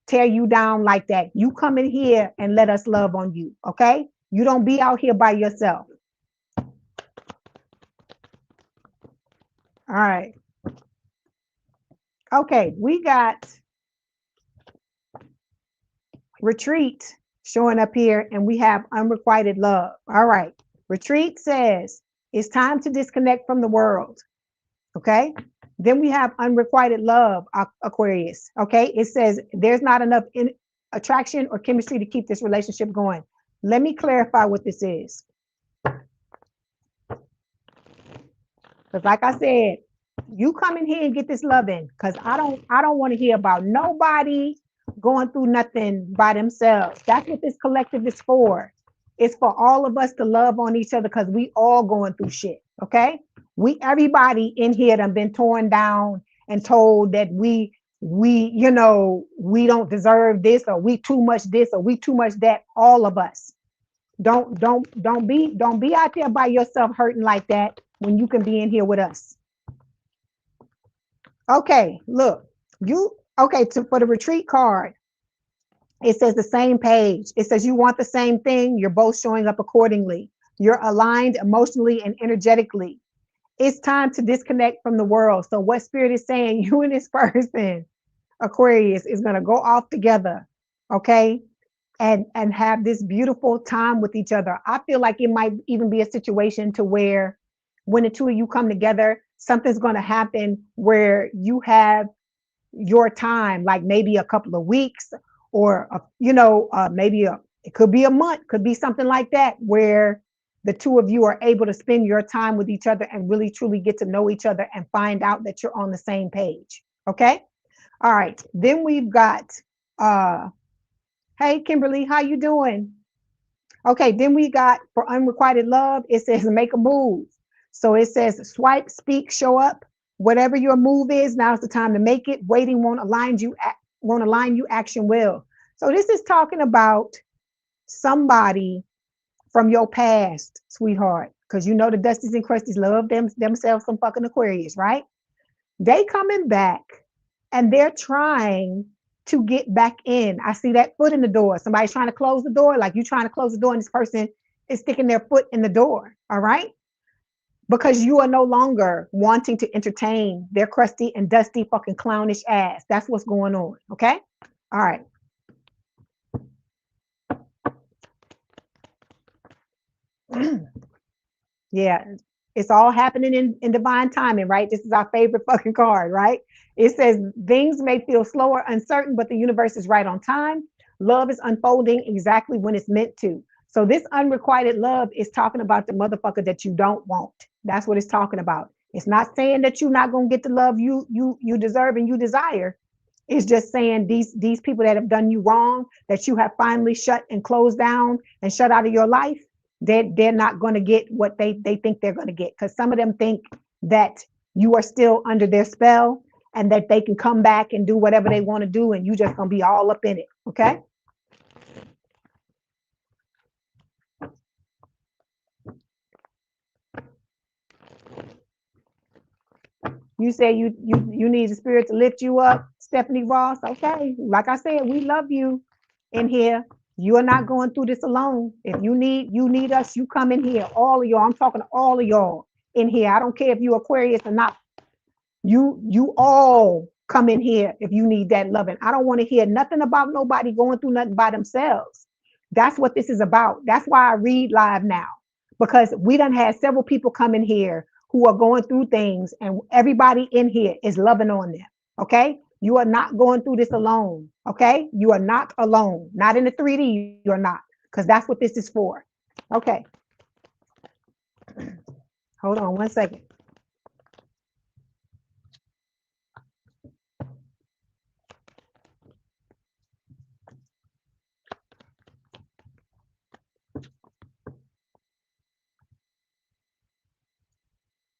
tear you down like that. You come in here and let us love on you, okay? You don't be out here by yourself. All right. Okay, we got retreat showing up here, and we have unrequited love. All right. Retreat says it's time to disconnect from the world. Okay. Then we have unrequited love, Aquarius. Okay. It says there's not enough attraction or chemistry to keep this relationship going. Let me clarify what this is. Because like I said, you come in here and get this loving, because I don't want to hear about nobody going through nothing by themselves. That's what this collective is for. It's for all of us to love on each other, because we all going through shit. Okay. Everybody in here done been torn down and told that we don't deserve this, or we too much this, or we too much that. All of us. Don't be out there by yourself hurting like that when you can be in here with us. Okay, look, for the retreat card, it says the same page. It says you want the same thing. You're both showing up accordingly. You're aligned emotionally and energetically. It's time to disconnect from the world. So what Spirit is saying, you and this person, Aquarius, is going to go off together, okay? And have this beautiful time with each other. I feel like it might even be a situation to where when the two of you come together, something's going to happen where you have your time, like maybe a couple of weeks, or it could be a month, could be something like that, where the two of you are able to spend your time with each other and really truly get to know each other and find out that you're on the same page. Okay. All right. Then we've got hey Kimberly, how you doing? Okay, then we got for unrequited love, it says make a move. So it says swipe, speak, show up. Whatever your move is, now's the time to make it. Waiting won't align you, action will. So this is talking about somebody from your past, sweetheart, because you know the Dusties and Crusties love themselves some fucking Aquarius, right? They coming back and they're trying to get back in. I see that foot in the door. Somebody's trying to close the door, like you trying to close the door, and this person is sticking their foot in the door. All right. Because you are no longer wanting to entertain their crusty and dusty fucking clownish ass. That's what's going on. Okay. All right. Yeah. It's all happening in divine timing, right? This is our favorite fucking card, right? It says things may feel slow or uncertain, but the universe is right on time. Love is unfolding exactly when it's meant to. So this unrequited love is talking about the motherfucker that you don't want. That's what it's talking about. It's not saying that you're not going to get the love you deserve and you desire. It's just saying these people that have done you wrong, that you have finally shut and closed down and shut out of your life, they're not going to get what they think they're going to get, because some of them think that you are still under their spell and that they can come back and do whatever they want to do, and you just going to be all up in it. Okay. You say you need the Spirit to lift you up, Stephanie Ross. Okay. Like I said, we love you in here. You are not going through this alone. If you need us, you come in here. All of y'all. I'm talking to all of y'all in here. I don't care if you're Aquarius or not. You all come in here if you need that loving. I don't want to hear nothing about nobody going through nothing by themselves. That's what this is about. That's why I read live now, because we done had several people come in here who are going through things, and everybody in here is loving on them. Okay. You are not going through this alone. Okay. You are not alone. Not in the 3D. You're not, because that's what this is for. Okay. Hold on one second.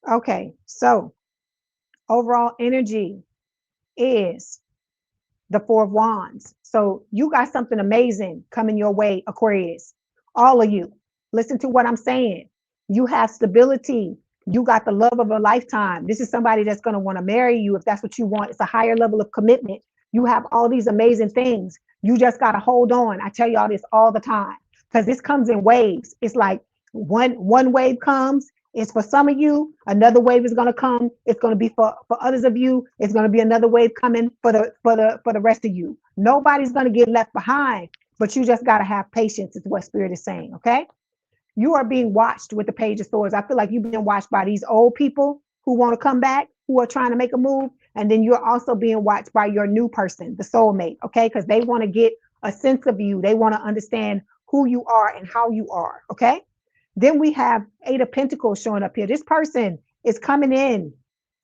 Okay. So overall energy is the Four of Wands. So you got something amazing coming your way, Aquarius. All of you, listen to what I'm saying. You have stability. You got the love of a lifetime. This is somebody that's going to want to marry you if that's what you want. It's a higher level of commitment. You have all these amazing things. You just got to hold on. I tell y'all this all the time, because this comes in waves. It's like one wave comes, it's for some of you. Another wave is going to come. It's going to be for others of you. It's going to be another wave coming for the rest of you. Nobody's going to get left behind, but you just got to have patience is what Spirit is saying. Okay. You are being watched with the Page of Swords. I feel like you've been watched by these old people who want to come back, who are trying to make a move. And then you're also being watched by your new person, the soulmate. Okay. Because they want to get a sense of you. They want to understand who you are and how you are. Okay. Then we have Eight of Pentacles showing up here. This person is coming in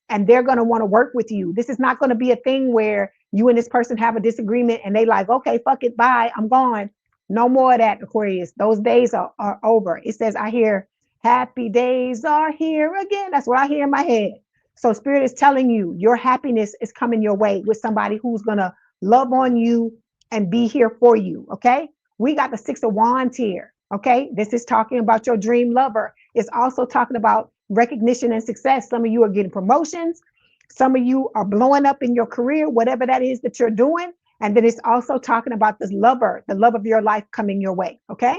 and they're going to want to work with you. This is not going to be a thing where you and this person have a disagreement and they like, okay, fuck it, bye, I'm gone. No more of that, Aquarius. Those days are over. It says, I hear happy days are here again. That's what I hear in my head. So Spirit is telling you your happiness is coming your way with somebody who's going to love on you and be here for you. Okay. We got the Six of Wands here. Okay. This is talking about your dream lover. It's also talking about recognition and success. Some of you are getting promotions. Some of you are blowing up in your career, whatever that is that you're doing. And then it's also talking about this lover, the love of your life coming your way. Okay.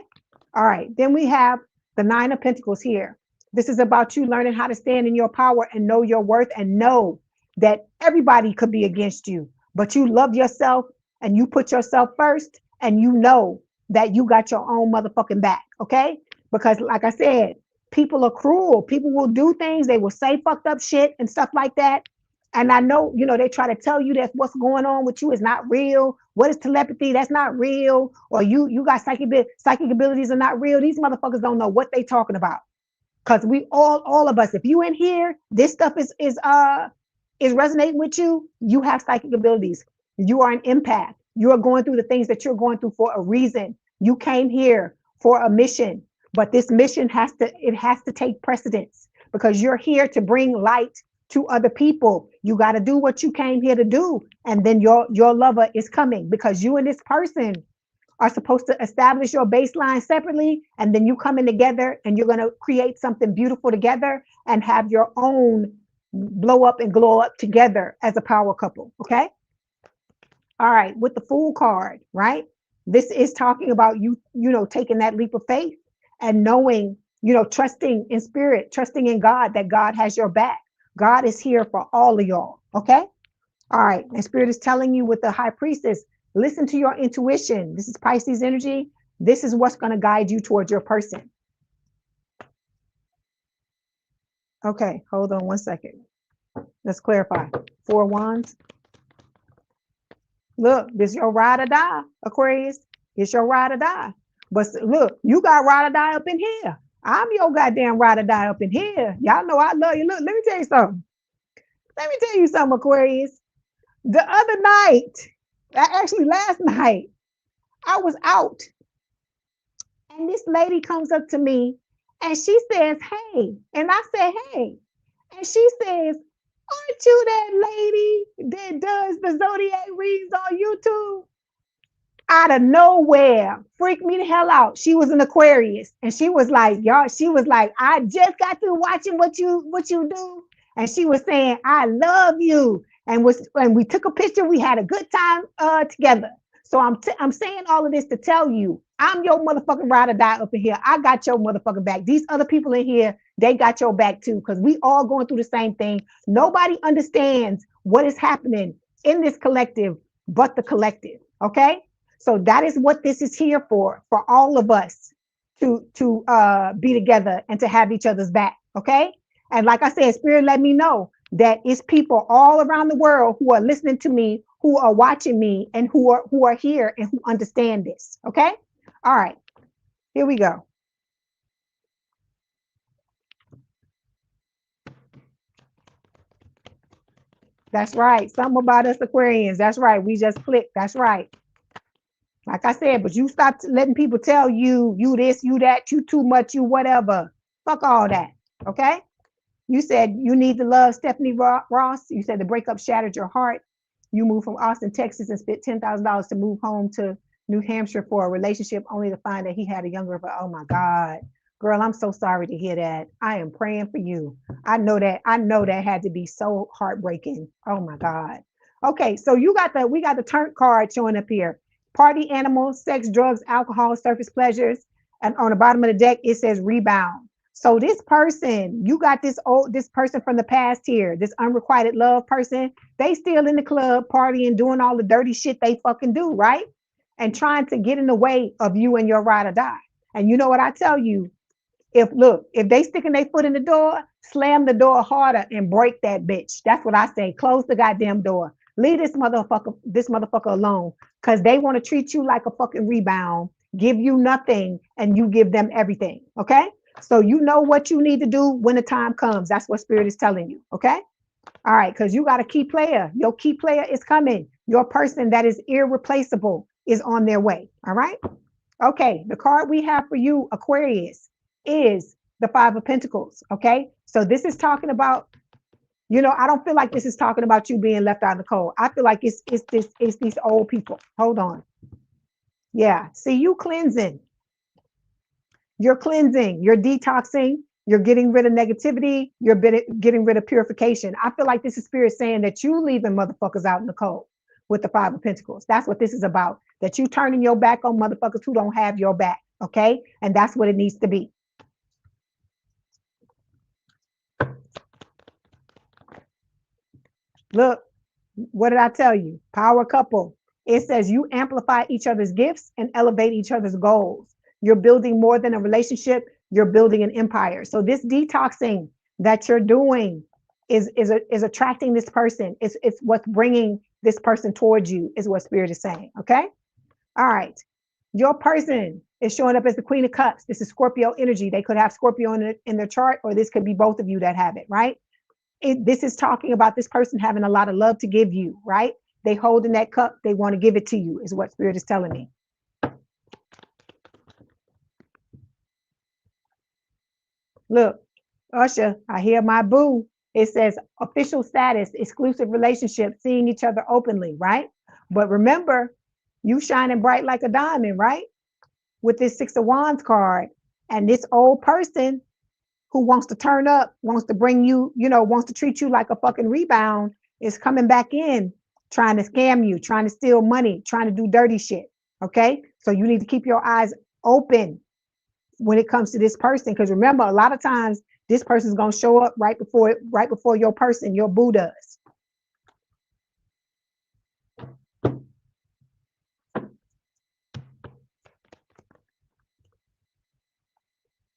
All right. Then we have the Nine of Pentacles here. This is about you learning how to stand in your power and know your worth and know that everybody could be against you, but you love yourself and you put yourself first and you know that you got your own motherfucking back. Okay. Because like I said, people are cruel. People will do things. They will say fucked up shit and stuff like that. And I know, you know, they try to tell you that what's going on with you is not real. What is telepathy? That's not real. Or you got psychic abilities are not real. These motherfuckers don't know what they talking about. Because we all of us, if you in here, this stuff is resonating with you. You have psychic abilities. You are an empath. You are going through the things that you're going through for a reason. You came here for a mission, but this mission has to take precedence because you're here to bring light to other people. You got to do what you came here to do. And then your lover is coming because you and this person are supposed to establish your baseline separately. And then you coming together and you're going to create something beautiful together and have your own blow up and glow up together as a power couple. Okay. All right. With the Fool card, right? This is talking about you know, taking that leap of faith and knowing, you know, trusting in spirit, trusting in God, that God has your back. God is here for all of y'all. Okay. All right. And Spirit is telling you with the High Priestess, listen to your intuition. This is Pisces energy. This is what's going to guide you towards your person. Okay. Hold on one second. Let's clarify. Four Wands. Look, this is your ride or die, Aquarius. It's your ride or die. But look, you got ride or die up in here. I'm your goddamn ride or die up in here. Y'all know I love you. Look, let me tell you something. Let me tell you something, Aquarius. The other night, actually last night, I was out and this lady comes up to me and she says, hey, and I said, hey, and she says, aren't you that lady that does the zodiac reads on YouTube? Out of nowhere, freaked me the hell out. She was an Aquarius and she was like, y'all, she was like, I just got through watching what you do. And she was saying, I love you. And we took a picture. We had a good time together. So I'm saying all of this to tell you, I'm your motherfucking ride or die up in here. I got your motherfucking back. These other people in here, they got your back too, because we all going through the same thing. Nobody understands what is happening in this collective but the collective. Okay. So that is what this is here for all of us to be together and to have each other's back. Okay. And like I said, Spirit let me know that it's people all around the world who are listening to me, who are watching me, and who are here and who understand this. Okay? All right. Here we go. That's right. Something about us Aquarians. That's right. We just click. That's right. Like I said, but you stop letting people tell you, you this, you that, you too much, you whatever. Fuck all that. Okay? You said you need to love Stephanie Ross. You said the breakup shattered your heart. You moved from Austin, Texas, and spent $10,000 to move home to New Hampshire for a relationship, only to find that he had a younger. Oh my God, girl, I'm so sorry to hear that. I am praying for you. I know that. I know that had to be so heartbreaking. Oh my God. Okay, so we got the turn card showing up here. Party animals, sex, drugs, alcohol, surface pleasures, and on the bottom of the deck it says rebound. So this person, you got this person from the past here, this unrequited love person, they still in the club partying, doing all the dirty shit they fucking do, right? And trying to get in the way of you and your ride or die. And you know what I tell you? If they sticking their foot in the door, slam the door harder and break that bitch. That's what I say. Close the goddamn door. Leave this motherfucker alone. Cause they want to treat you like a fucking rebound, give you nothing, and you give them everything. Okay? So you know what you need to do when the time comes. That's what Spirit is telling you. Okay? All right, because you got a key player. Your key player is coming. Your person that is irreplaceable is on their way. All right. Okay, the card we have for you, Aquarius, is the Five of Pentacles. Okay, so this is talking about, I don't feel like this is talking about you being left out in the cold. I feel like it's these old people. Hold on. Yeah, see, you cleansing. You're cleansing, you're detoxing, you're getting rid of negativity, you're getting rid of purification. I feel like this is Spirit saying that you leaving motherfuckers out in the cold with the Five of Pentacles. That's what this is about. That you turning your back on motherfuckers who don't have your back. Okay? And that's what it needs to be. Look, what did I tell you? Power couple. It says you amplify each other's gifts and elevate each other's goals. You're building more than a relationship, you're building an empire. So this detoxing that you're doing is attracting this person. It's what's bringing this person towards you, is what Spirit is saying. Okay? All right. Your person is showing up as the Queen of Cups. This is Scorpio energy. They could have Scorpio in their chart, or this could be both of you that have it, right? This is talking about this person having a lot of love to give you, right? They holding that cup, they want to give it to you, is what Spirit is telling me. Look, Usher, I hear my boo. It says official status, exclusive relationship, seeing each other openly, right? But remember, you shining bright like a diamond, right? With this Six of Wands card. And this old person who wants to turn up, wants to bring you, wants to treat you like a fucking rebound, is coming back in, trying to scam you, trying to steal money, trying to do dirty shit. Okay? So you need to keep your eyes open when it comes to this person. Because remember, a lot of times this person's gonna show up right before your person, your boo does.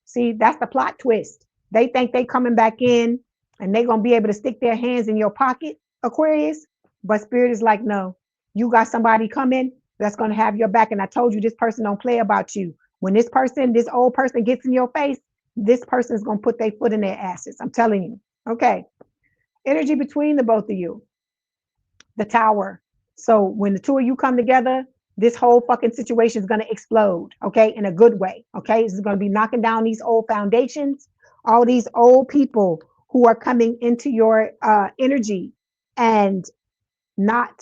See, that's the plot twist. They think they coming back in and they gonna be able to stick their hands in your pocket, Aquarius. But Spirit is like, no, you got somebody coming that's gonna have your back. And I told you, this person don't play about you. When this old person gets in your face, this person is gonna put their foot in their asses. I'm telling you. Okay. Energy between the both of you. The Tower. So when the two of you come together, this whole fucking situation is going to explode, okay, in a good way, okay? This is going to be knocking down these old foundations, all these old people who are coming into your energy and not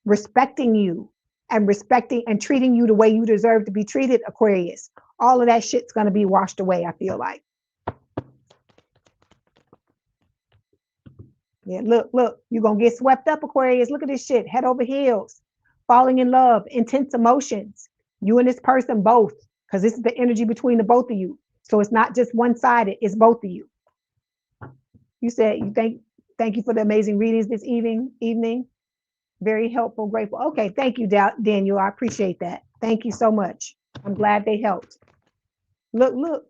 respecting you and respecting and treating you the way you deserve to be treated, Aquarius. All of that shit's going to be washed away, I feel like. Yeah, look, you're going to get swept up, Aquarius. Look at this shit, head over heels, falling in love, intense emotions. You and this person both, because this is the energy between the both of you. So it's not just one-sided, it's both of you. You said you thank you for the amazing readings this evening. Very helpful, grateful. Okay, thank you, Daniel. I appreciate that. Thank you so much. I'm glad they helped. Look.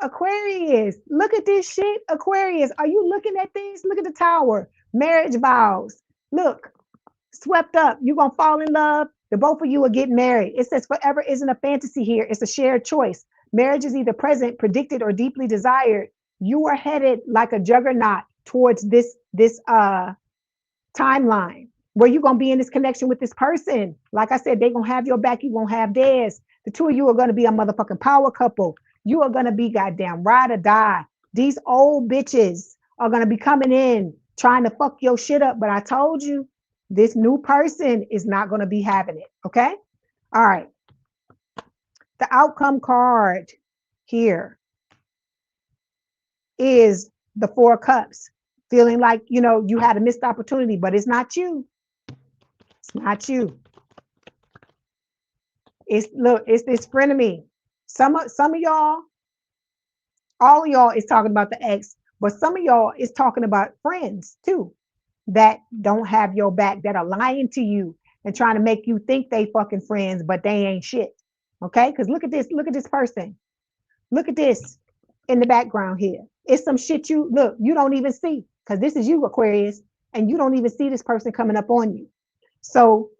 Aquarius, look at this shit. Aquarius, are you looking at this? Look at the tower. Marriage vows. Look, swept up. You're going to fall in love. The both of you will get married. It says forever isn't a fantasy here. It's a shared choice. Marriage is either present, predicted, or deeply desired. You are headed like a juggernaut towards this timeline where you're going to be in this connection with this person. Like I said, they're going to have your back. You won't have theirs. The two of you are going to be a motherfucking power couple. You are going to be goddamn ride or die. These old bitches are going to be coming in trying to fuck your shit up. But I told you, this new person is not going to be having it. Okay. All right. The outcome card here is the Four Cups, feeling like, you know, you had a missed opportunity, but it's not you. It's not you. It's this frenemy. Some of y'all, all of y'all is talking about the ex, but some of y'all is talking about friends too that don't have your back, that are lying to you and trying to make you think they fucking friends, but they ain't shit. Okay? Because look at this person. Look at this in the background here. It's some shit you don't even see, because this is you, Aquarius, and you don't even see this person coming up on you. So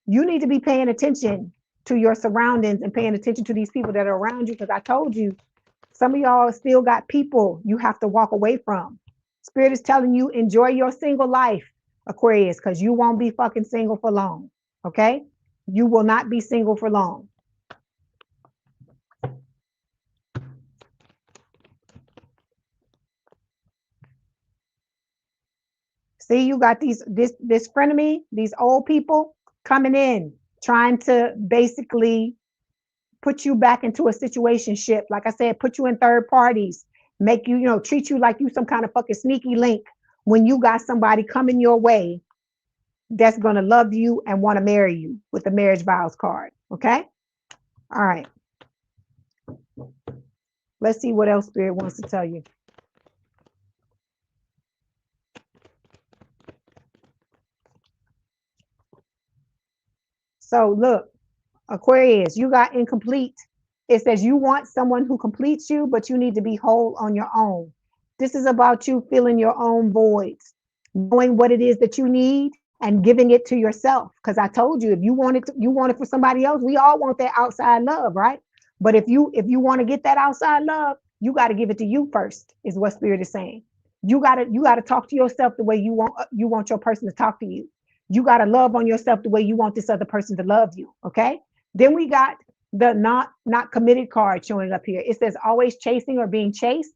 you need to be paying attention to your surroundings and paying attention to these people that are around you, because I told you, some of y'all still got people you have to walk away from. Spirit is telling you, enjoy your single life, Aquarius, because you won't be fucking single for long. Okay? You will not be single for long. See, you got this frenemy, these old people coming in, trying to basically put you back into a situationship. Like I said, put you in third parties, make you, treat you like you some kind of fucking sneaky link when you got somebody coming your way that's going to love you and want to marry you with the marriage vows card. Okay. All right. Let's see what else Spirit wants to tell you. So look, Aquarius, you got incomplete. It says you want someone who completes you, but you need to be whole on your own. This is about you filling your own voids, knowing what it is that you need and giving it to yourself. Because I told you, if you want it for somebody else, we all want that outside love, right? But if you want to get that outside love, you got to give it to you first, is what Spirit is saying. You got to talk to yourself the way you want your person to talk to you. You got to love on yourself the way you want this other person to love you. Okay. Then we got the not committed card showing up here. It says always chasing or being chased.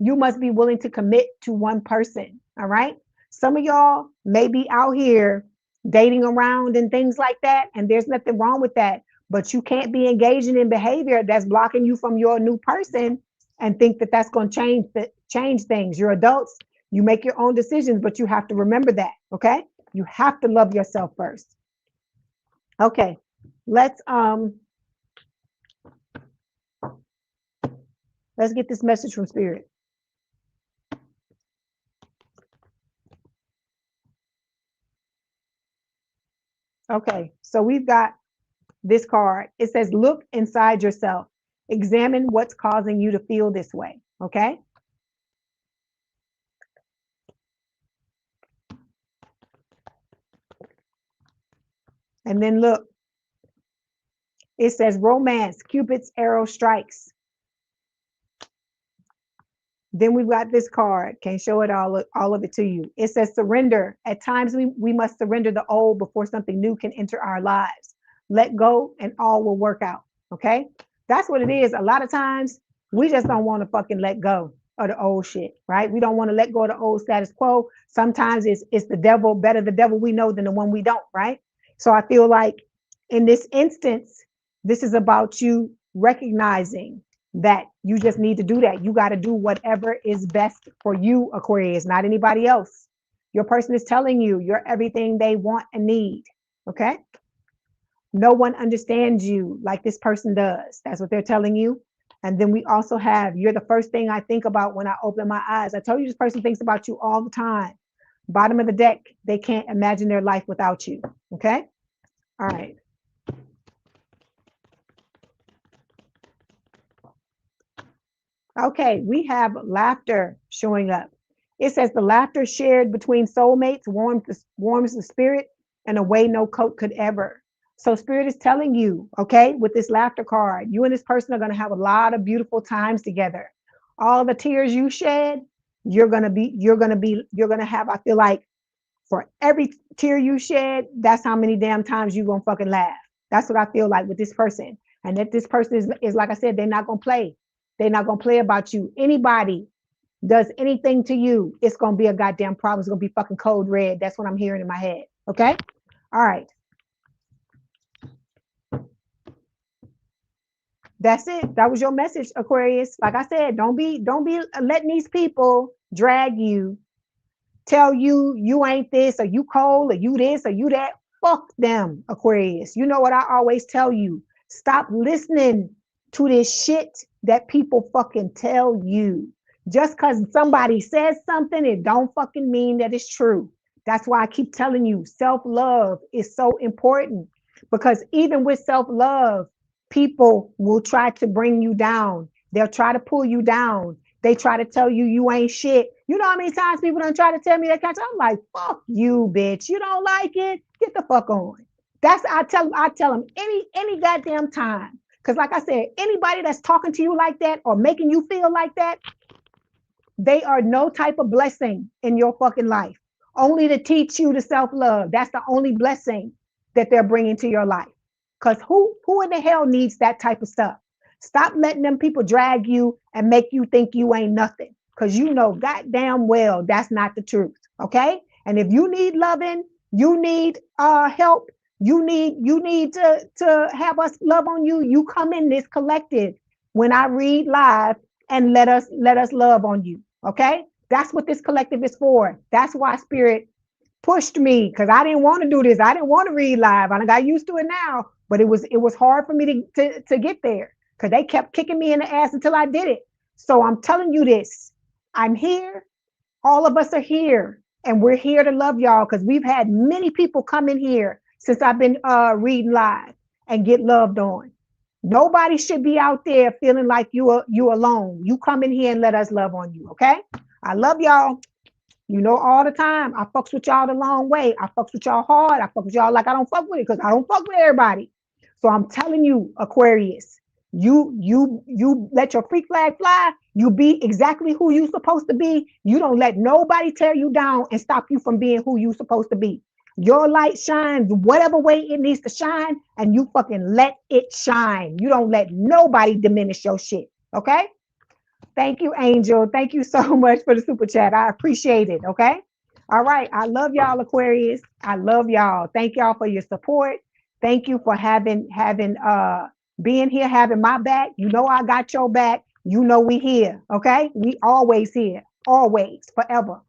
You must be willing to commit to one person. All right. Some of y'all may be out here dating around and things like that, and there's nothing wrong with that. But you can't be engaging in behavior that's blocking you from your new person and think that that's going to change things. You're adults. You make your own decisions, but you have to remember that. Okay. You have to love yourself first. Okay. Let's get this message from Spirit. Okay, so we've got this card. It says, look inside yourself. Examine what's causing you to feel this way. Okay. And then look, it says romance, Cupid's arrow strikes. Then we've got this card. Can't show it all of it to you. It says surrender. At times we must surrender the old before something new can enter our lives. Let go and all will work out. Okay. That's what it is. A lot of times we just don't want to fucking let go of the old shit, right? We don't want to let go of the old status quo. Sometimes it's the devil, better the devil we know than the one we don't, right? So I feel like in this instance, this is about you recognizing that you just need to do that. You got to do whatever is best for you, Aquarius, not anybody else. Your person is telling you you're everything they want and need. Okay. No one understands you like this person does. That's what they're telling you. And then we also have, you're the first thing I think about when I open my eyes. I told you this person thinks about you all the time. Bottom of the deck, they can't imagine their life without you. Okay. All right. Okay, we have laughter showing up. It says the laughter shared between soulmates warms the spirit in a way no coat could ever. So spirit is telling you, okay, with this laughter card, you and this person are going to have a lot of beautiful times together. All the tears you shed, you're going to have, I feel like for every tear you shed, that's how many damn times you're going to fucking laugh. That's what I feel like with this person. And that this person is like I said, they're not going to play. They're not going to play about you. Anybody does anything to you, it's going to be a goddamn problem. It's going to be fucking code red. That's what I'm hearing in my head. Okay. All right. That's it. That was your message, Aquarius. Like I said, don't be letting these people drag you, tell you you ain't this or you cold or you this or you that. Fuck them, Aquarius. You know what I always tell you? Stop listening to this shit that people fucking tell you. Just because somebody says something, it don't fucking mean that it's true. That's why I keep telling you self-love is so important, because even with self-love, people will try to bring you down. They'll try to pull you down. They try to tell you you ain't shit. You know how many times people don't try to tell me that kind of stuff? I'm like, fuck you, bitch. You don't like it? Get the fuck on. That's I tell them any goddamn time. Because like I said, anybody that's talking to you like that or making you feel like that, they are no type of blessing in your fucking life. Only to teach you to self-love. That's the only blessing that they're bringing to your life. Because who in the hell needs that type of stuff? Stop letting them people drag you and make you think you ain't nothing. Because you know goddamn well that's not the truth. Okay? And if you need loving, you need help, you need to have us love on you, you come in this collective when I read live and let us love on you. Okay? That's what this collective is for. That's why spirit pushed me, because I didn't want to do this. I didn't want to read live. I got used to it now, but it was hard for me to get there because they kept kicking me in the ass until I did it. So I'm telling you this. I'm here. All of us are here, and we're here to love y'all because we've had many people come in here since I've been reading live and get loved on. Nobody should be out there feeling like you alone. You come in here and let us love on you, okay? I love y'all. You know, all the time. I fucks with y'all the long way. I fucks with y'all hard. I fucks with y'all like I don't fuck with it because I don't fuck with everybody. So I'm telling you, Aquarius, you let your freak flag fly. You be exactly who you supposed to be. You don't let nobody tear you down and stop you from being who you supposed to be. Your light shines whatever way it needs to shine, and you fucking let it shine. You don't let nobody diminish your shit. Okay? Thank you, Angel. Thank you so much for the super chat. I appreciate it. Okay. All right. I love y'all, Aquarius. I love y'all. Thank y'all for your support. Thank you for having being here, having my back. You know I got your back. You know we here. Okay. We always here. Always, forever.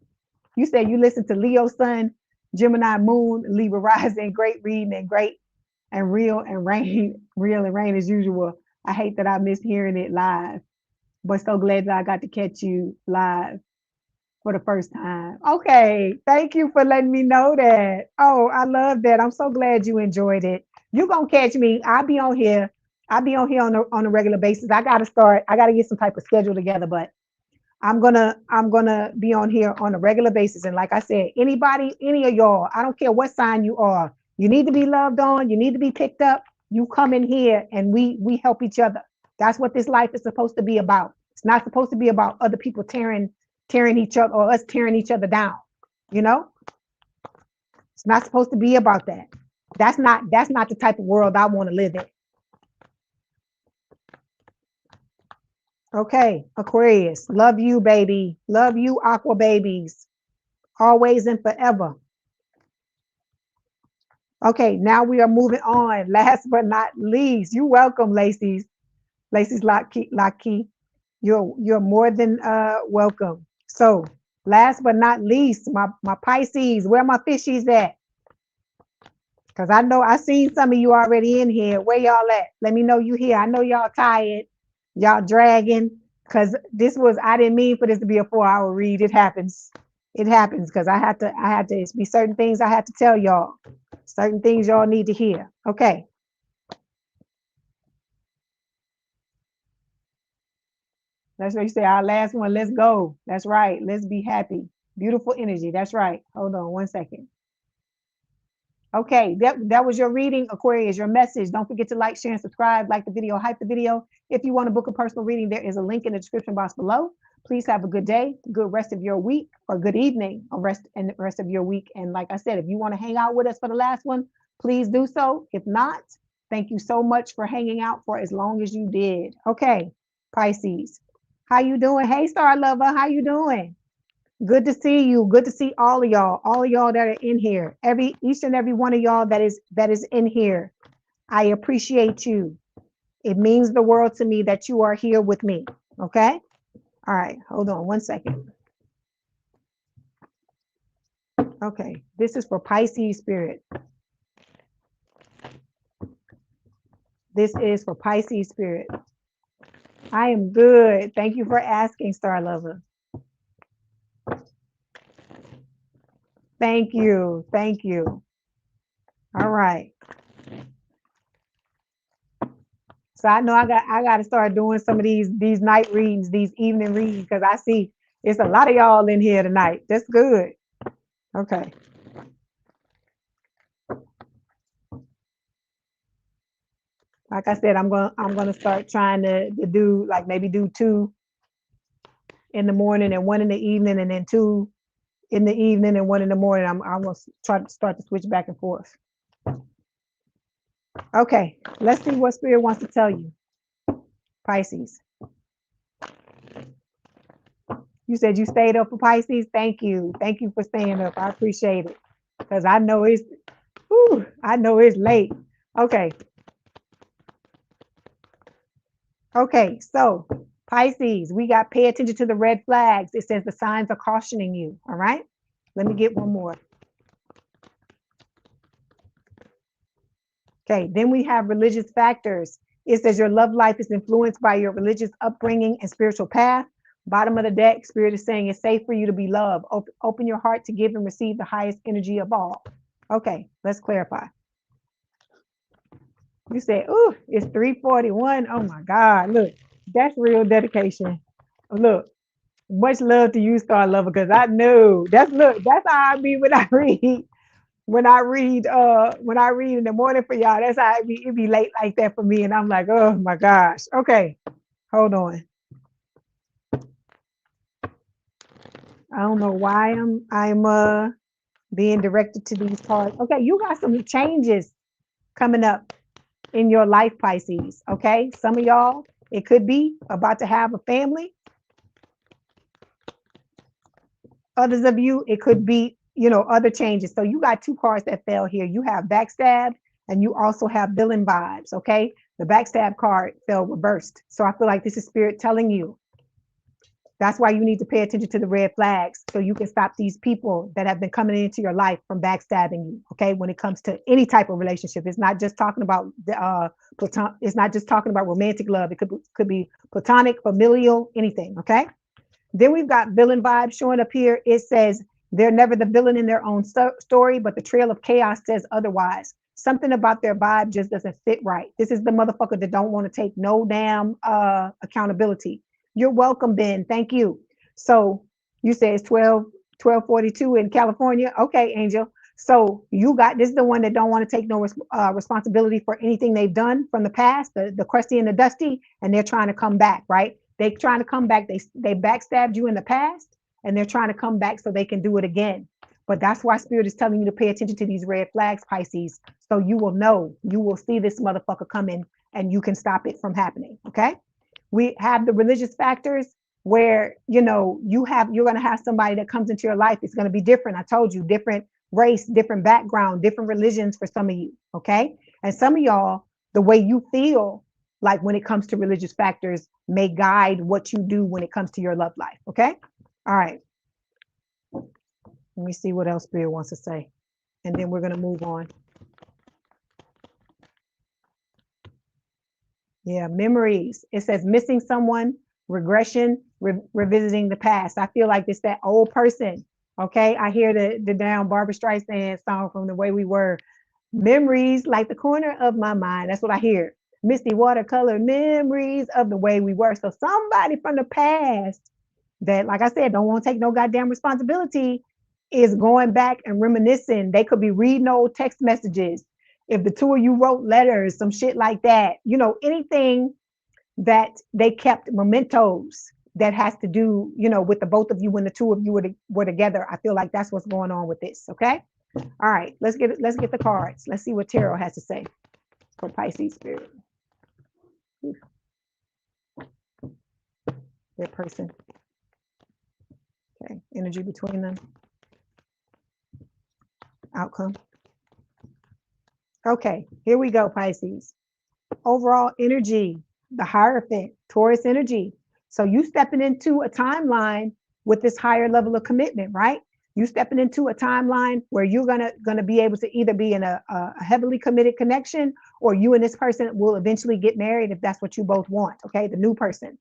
You said you listen to Leo Sun, Gemini Moon, Libra Rising, great reading and great and real and rain as usual. I hate that I missed hearing it live, but so glad that I got to catch you live for the first time. Okay, thank you for letting me know that. Oh, I love that. I'm so glad you enjoyed it. You're gonna catch me. I'll be on here. I'll be on here on a regular basis. I gotta start. I gotta get some type of schedule together, but I'm gonna be on here on a regular basis. And like I said, anybody, any of y'all, I don't care what sign you are, you need to be loved on, you need to be picked up. You come in here and we help each other. That's what this life is supposed to be about. It's not supposed to be about other people tearing each other or us tearing each other down. You know, it's not supposed to be about that. That's not the type of world I want to live in. Okay, Aquarius, love you, baby. Love you, Aqua babies. Always and forever. Okay, now we are moving on. Last but not least, you welcome, Lacey's. Lacey's Lockkey. You're more than welcome. So, last but not least, my Pisces, where my fishies at? Because I know I seen some of you already in here. Where y'all at? Let me know you here. I know y'all tired. Y'all dragging. Because I didn't mean for this to be a 4-hour read. It happens. It happens because I had to, it's be certain things I had to tell y'all. Certain things y'all need to hear. Okay. That's what you say. Our last one. Let's go. That's right. Let's be happy. Beautiful energy. That's right. Hold on 1 second. Okay, that was your reading, Aquarius, your message. Don't forget to like, share, and subscribe. Like the video, hype the video. If you want to book a personal reading, there is a link in the description box below. Please have a good day, good rest of your week, or good evening, or rest of your week. And like I said, if you want to hang out with us for the last one, please do so. If not, thank you so much for hanging out for as long as you did. Okay, Pisces, how you doing? Hey, Star Lover, how you doing? Good to see you. Good to see all of y'all that are in here. Each and every one of y'all that is in here. I appreciate you. It means the world to me that you are here with me. Okay? All right, hold on 1 second. Okay, this is for Pisces spirit. This is for Pisces spirit. I am good. Thank you for asking, Star Lover. Thank you. Thank you. All right. So I know I got to start doing some of these night readings, these evening readings, because I see it's a lot of y'all in here tonight. That's good. Okay. Like I said, I'm gonna start trying to do like maybe do 2 in the morning and 1 in the evening, and then 2 in the evening and 1 in the morning. I'm gonna try to start to switch back and forth. Okay, let's see what Spirit wants to tell you. Pisces. You said you stayed up for Pisces. Thank you. Thank you for staying up. I appreciate it. Because I know it's late. Okay. Okay, so Pisces, we got pay attention to the red flags. It says the signs are cautioning you. All right. Let me get one more. Okay, then we have religious factors. It says your love life is influenced by your religious upbringing and spiritual path. Bottom of the deck, Spirit is saying it's safe for you to be loved. Open your heart to give and receive the highest energy of all. Okay, let's clarify. You said, "Ooh, it's 3:41." Oh my God, look, that's real dedication. Look, much love to you, Star Lover, because I know that's how I be when I read. When I read in the morning for y'all, that's how it be late like that for me. And I'm like, oh my gosh. Okay, hold on. I don't know why I'm being directed to these cards. Okay, you got some changes coming up in your life, Pisces. Okay, some of y'all, it could be about to have a family. Others of you, it could be, other changes. So you got 2 cards that fell here. You have backstab and you also have villain vibes. Okay, the backstab card fell reversed. So I feel like this is Spirit telling you that's why you need to pay attention to the red flags so you can stop these people that have been coming into your life from backstabbing you. Okay, when it comes to any type of relationship, it's not just talking about it's not just talking about romantic love. It could be platonic, familial, anything. Okay. Then we've got villain vibes showing up here. It says they're never the villain in their own story, but the trail of chaos says otherwise. Something about their vibe just doesn't fit right. This is the motherfucker that don't want to take no damn accountability. You're welcome, Ben. Thank you. So you say it's 12:42 in California. Okay, Angel. So this is the one that don't want to take no responsibility for anything they've done from the past, the crusty and the dusty, and they're trying to come back, right? They're trying to come back. They backstabbed you in the past, and they're trying to come back so they can do it again. But that's why Spirit is telling you to pay attention to these red flags, Pisces, so you will see this motherfucker coming, and you can stop it from happening. Okay. We have the religious factors where you're going to have somebody that comes into your life. It's going to be different. I told you, different race, different background, different religions for some of you. Okay. And some of y'all, the way you feel like when it comes to religious factors may guide what you do when it comes to your love life. Okay. All right. Let me see what else Spirit wants to say. And then we're going to move on. Yeah, memories. It says missing someone, regression, revisiting the past. I feel like it's that old person. Okay, I hear the down Barbra Streisand song from The Way We Were. Memories like the corner of my mind. That's what I hear. Misty watercolor memories of the way we were. So somebody from the past that, like I said, don't want to take no goddamn responsibility is going back and reminiscing. They could be reading old text messages. If the two of you wrote letters, some shit like that, you know, anything that they kept mementos that has to do, you know, with the both of you when the two of you were together. I feel like that's what's going on with this. Okay. All right. Let's get the cards. Let's see what tarot has to say for Pisces spirit. Their person. Okay. Energy between them. Outcome. Okay. Here we go, Pisces. Overall energy, the Hierophant, Taurus energy. So you stepping into a timeline with this higher level of commitment, right? You stepping into a timeline where you're gonna be able to either be in a heavily committed connection, or you and this person will eventually get married if that's what you both want. Okay, the new person.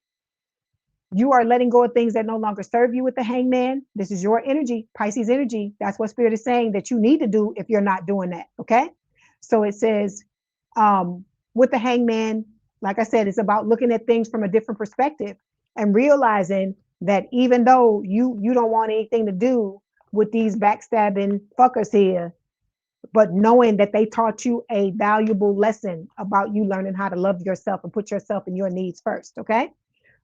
You are letting go of things that no longer serve you with the Hangman. This is your energy, Pisces energy. That's what Spirit is saying that you need to do if you're not doing that. Okay, so it says with the Hangman, like I said, it's about looking at things from a different perspective and realizing that even though you don't want anything to do with these backstabbing fuckers here, but knowing that they taught you a valuable lesson about you learning how to love yourself and put yourself and your needs first. Okay.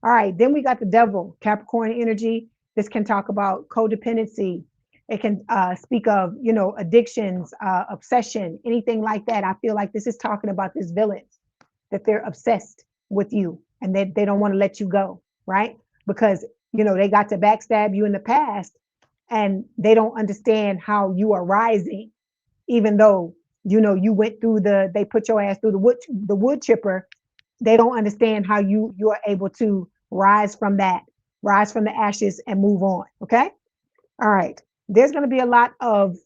All right. Then we got the Devil, Capricorn energy. This can talk about codependency. It can speak of, you know, addictions, obsession, anything like that. I feel like this is talking about this villain, that they're obsessed with you and that they don't want to let you go, right? Because, you know, they got to backstab you in the past and they don't understand how you are rising, even though, you know, you went through they put your ass through the wood chipper. They don't understand how you are able to rise from the ashes and move on. Okay. All right. There's going to be a lot of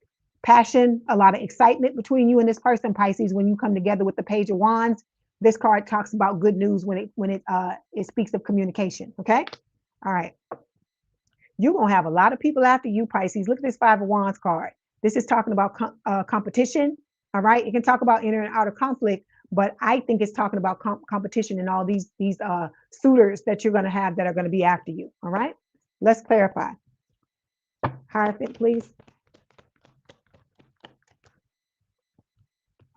passion, a lot of excitement between you and this person, Pisces, when you come together with the Page of Wands. This card talks about good news when it speaks of communication. Okay. All right. You're going to have a lot of people after you, Pisces. Look at this Five of Wands card. This is talking about competition. All right. It can talk about inner and outer conflict, but I think it's talking about competition and all these suitors that you're going to have that are going to be after you. All right. Let's clarify. Hierophant, please.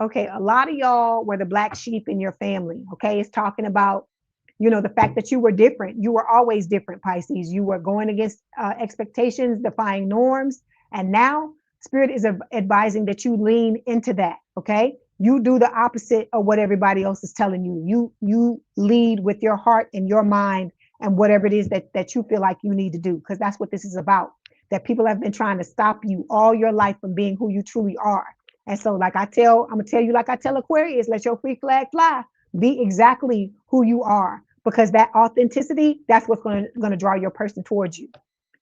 Okay, a lot of y'all were the black sheep in your family. Okay, it's talking about, you know, the fact that you were different. You were always different, Pisces. You were going against expectations, defying norms. And now Spirit is advising that you lean into that. Okay, you do the opposite of what everybody else is telling you. You lead with your heart and your mind and whatever it is that you feel like you need to do, because that's what this is about. That people have been trying to stop you all your life from being who you truly are. And so, I'm gonna tell you, like I tell Aquarius, let your free flag fly. Be exactly who you are, because that authenticity, that's what's gonna draw your person towards you.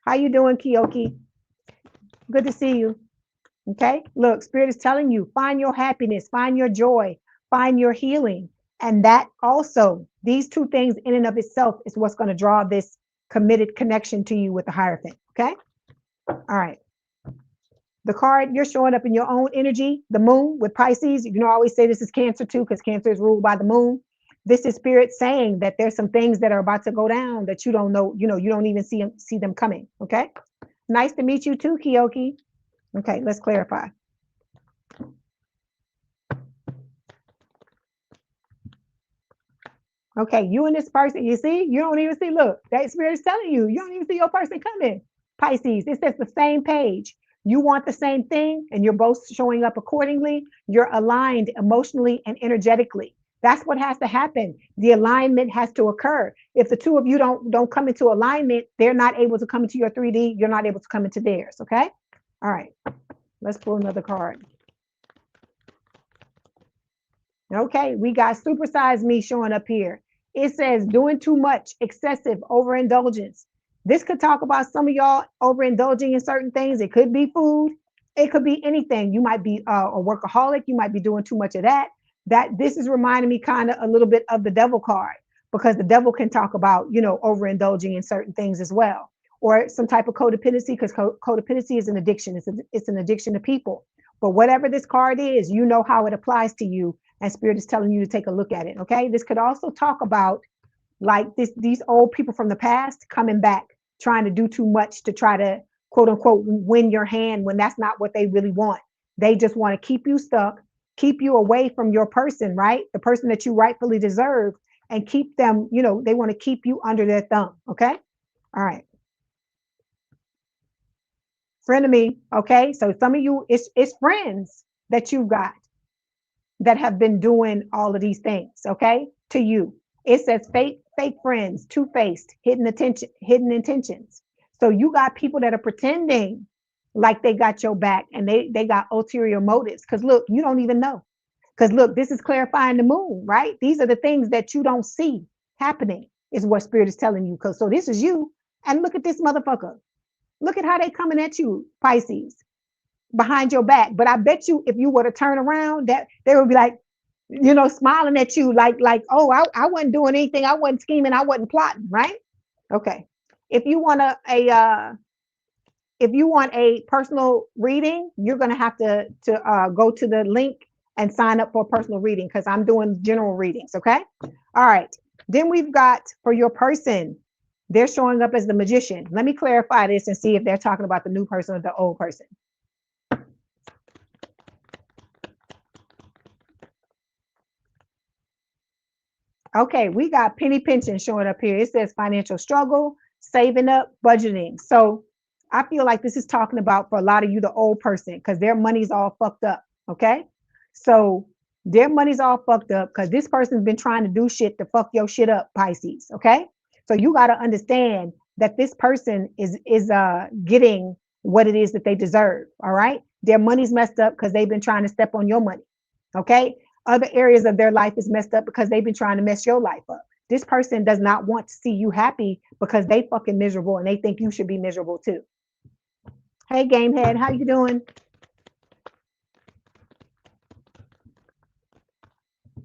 How you doing, Kiyoki? Good to see you. Okay. Look, Spirit is telling you, find your happiness, find your joy, find your healing. And that also, these two things in and of itself is what's going to draw this committed connection to you with the Hierophant. Okay. All right. The card, you're showing up in your own energy, the moon with Pisces. You know, I always say this is Cancer too, because Cancer is ruled by the moon. This is Spirit saying that there's some things that are about to go down that you don't know, you don't even see them coming. Okay. Nice to meet you too, Kiyoki. Okay, let's clarify. Okay, you and this person, you see, you don't even see, look, that Spirit is telling you, you don't even see your person coming. Pisces, it says the same page. You want the same thing and you're both showing up accordingly. You're aligned emotionally and energetically. That's what has to happen. The alignment has to occur. If the two of you don't come into alignment, they're not able to come into your 3D. You're not able to come into theirs. Okay. All right. Let's pull another card. Okay. We got supersize me showing up here. It says doing too much, excessive overindulgence. This could talk about some of y'all overindulging in certain things. It could be food. It could be anything. You might be a workaholic. You might be doing too much of that. This is reminding me kind of a little bit of the Devil card, because the Devil can talk about, overindulging in certain things as well, or some type of codependency, because codependency is an addiction. It's an addiction to people. But whatever this card is, you know how it applies to you. and Spirit is telling you to take a look at it. Okay, this could also talk about like these old people from the past coming back, trying to do too much to try to quote unquote win your hand when that's not what they really want. They just want to keep you stuck, keep you away from your person, right? The person that you rightfully deserve, and keep them, you know, they want to keep you under their thumb. Okay. All right. Frenemy. Okay. So some of you, it's friends that you got that have been doing all of these things, okay, to you. It says fake friends, two-faced, hidden intentions. So you got people that are pretending like they got your back, and they got ulterior motives. Because look, you don't even know. Because look, this is clarifying the moon, right? These are the things that you don't see happening, is what Spirit is telling you. Because so this is you, and look at this motherfucker. Look at how they coming at you, Pisces, behind your back. But I bet you if you were to turn around, that they would be like, you know, smiling at you like, oh, I wasn't doing anything. I wasn't scheming. I wasn't plotting, right? Okay. If you want if you want a personal reading, you're going to have to go to the link and sign up for a personal reading, because I'm doing general readings. Okay. All right. Then we've got for your person, they're showing up as the Magician. Let me clarify this and see if they're talking about the new person or the old person. Okay, we got penny pension showing up here. It says financial struggle, saving up, budgeting. So I feel like this is talking about, for a lot of you, the old person, because their money's all fucked up. Okay. So their money's all fucked up because this person's been trying to do shit to fuck your shit up, Pisces. Okay. So you got to understand that this person is getting what it is that they deserve. All right. Their money's messed up because they've been trying to step on your money. Okay. Other areas of their life is messed up because they've been trying to mess your life up. This person does not want to see you happy because they fucking miserable and they think you should be miserable too. Hey, Gamehead, how you doing?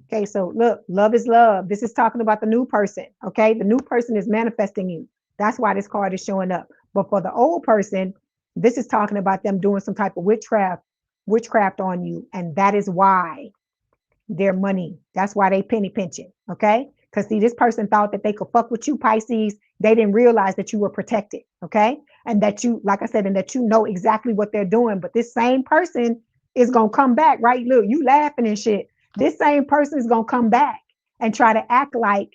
Okay, so look, love is love. This is talking about the new person. Okay, the new person is manifesting you. That's why this card is showing up. But for the old person, this is talking about them doing some type of witchcraft on you, and that is why their money. That's why they penny pinching. Okay. Because see, this person thought that they could fuck with you, Pisces. They didn't realize that you were protected. Okay. And that you, like I said, and that you know exactly what they're doing. But this same person is going to come back, right? Look, you laughing and shit. This same person is going to come back and try to act like,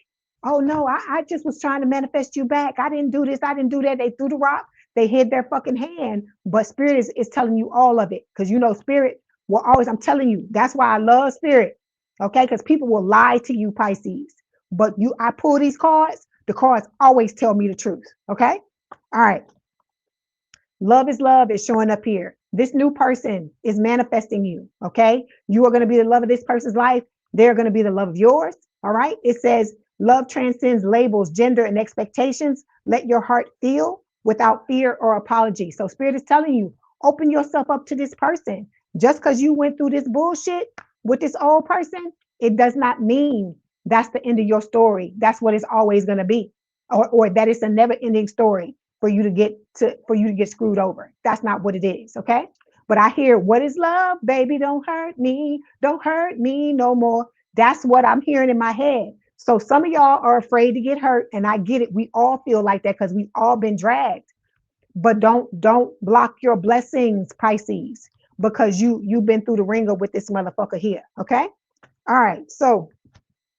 oh no, I just was trying to manifest you back. I didn't do this. I didn't do that. They threw the rock. They hid their fucking hand. But Spirit is telling you all of it. Because you know, Spirit will always, I'm telling you, that's why I love Spirit. Okay, because people will lie to you, Pisces. But I pull these cards, the cards always tell me the truth. Okay. All right. Love is showing up here. This new person is manifesting you. Okay. You are going to be the love of this person's life. They're going to be the love of yours. All right. It says love transcends labels, gender, and expectations. Let your heart feel without fear or apology. So Spirit is telling you, open yourself up to this person. Just because you went through this bullshit with this old person, it does not mean that's the end of your story. That's what it's always going to be, or that it's a never-ending story for you to get screwed over. That's not what it is. Okay. But I hear, what is love, baby? Don't hurt me no more. That's what I'm hearing in my head. So some of y'all are afraid to get hurt, and I get it. We all feel like that because we've all been dragged. But don't block your blessings, Pisces, because you've been through the ringer with this motherfucker here. Okay. All right. So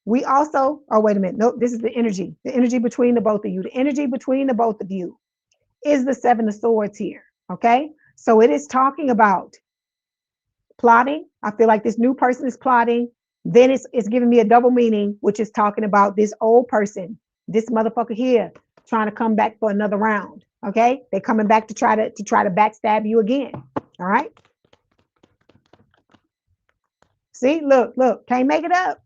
we also, oh, wait a minute. Nope. This is the energy between the both of you. The energy between the both of you is the Seven of Swords here. Okay. So it is talking about plotting. I feel like this new person is plotting. Then it's giving me a double meaning, which is talking about this old person, this motherfucker here, trying to come back for another round. Okay. They're coming back to try to backstab you again. All right. See, look, can't make it up.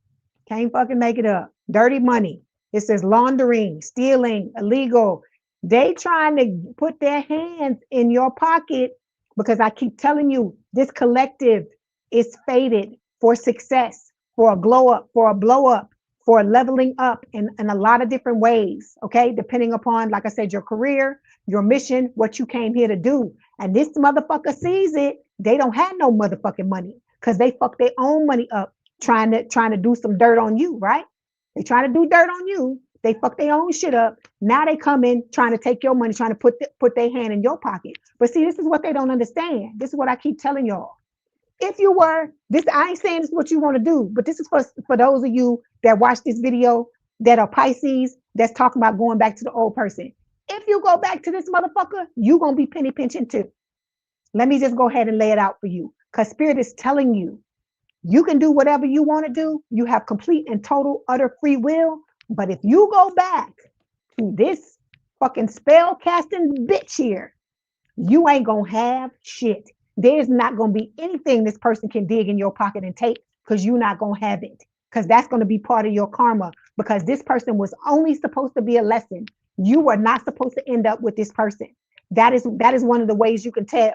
Can't fucking make it up. Dirty money. It says laundering, stealing, illegal. They trying to put their hands in your pocket because I keep telling you, this collective is fated for success, for a glow up, for a blow up, for a leveling up in a lot of different ways. Okay. Depending upon, like I said, your career, your mission, what you came here to do. And this motherfucker sees it. They don't have no motherfucking money because they fuck their own money up trying to do some dirt on you, right? They trying to do dirt on you. They fuck their own shit up. Now they come in trying to take your money, trying to put their hand in your pocket. But see, this is what they don't understand. This is what I keep telling y'all. If you were this, I ain't saying this is what you want to do, but this is for those of you that watch this video that are Pisces that's talking about going back to the old person. If you go back to this motherfucker, you gonna be penny pinching too. Let me just go ahead and lay it out for you, because Spirit is telling you you can do whatever you want to do. You have complete and total utter free will. But if you go back to this fucking spell casting bitch here, you ain't gonna have shit. There's not gonna be anything this person can dig in your pocket and take, because you're not gonna have it. Because that's gonna be part of your karma. Because this person was only supposed to be a lesson. You were not supposed to end up with this person. That is one of the ways you can tell.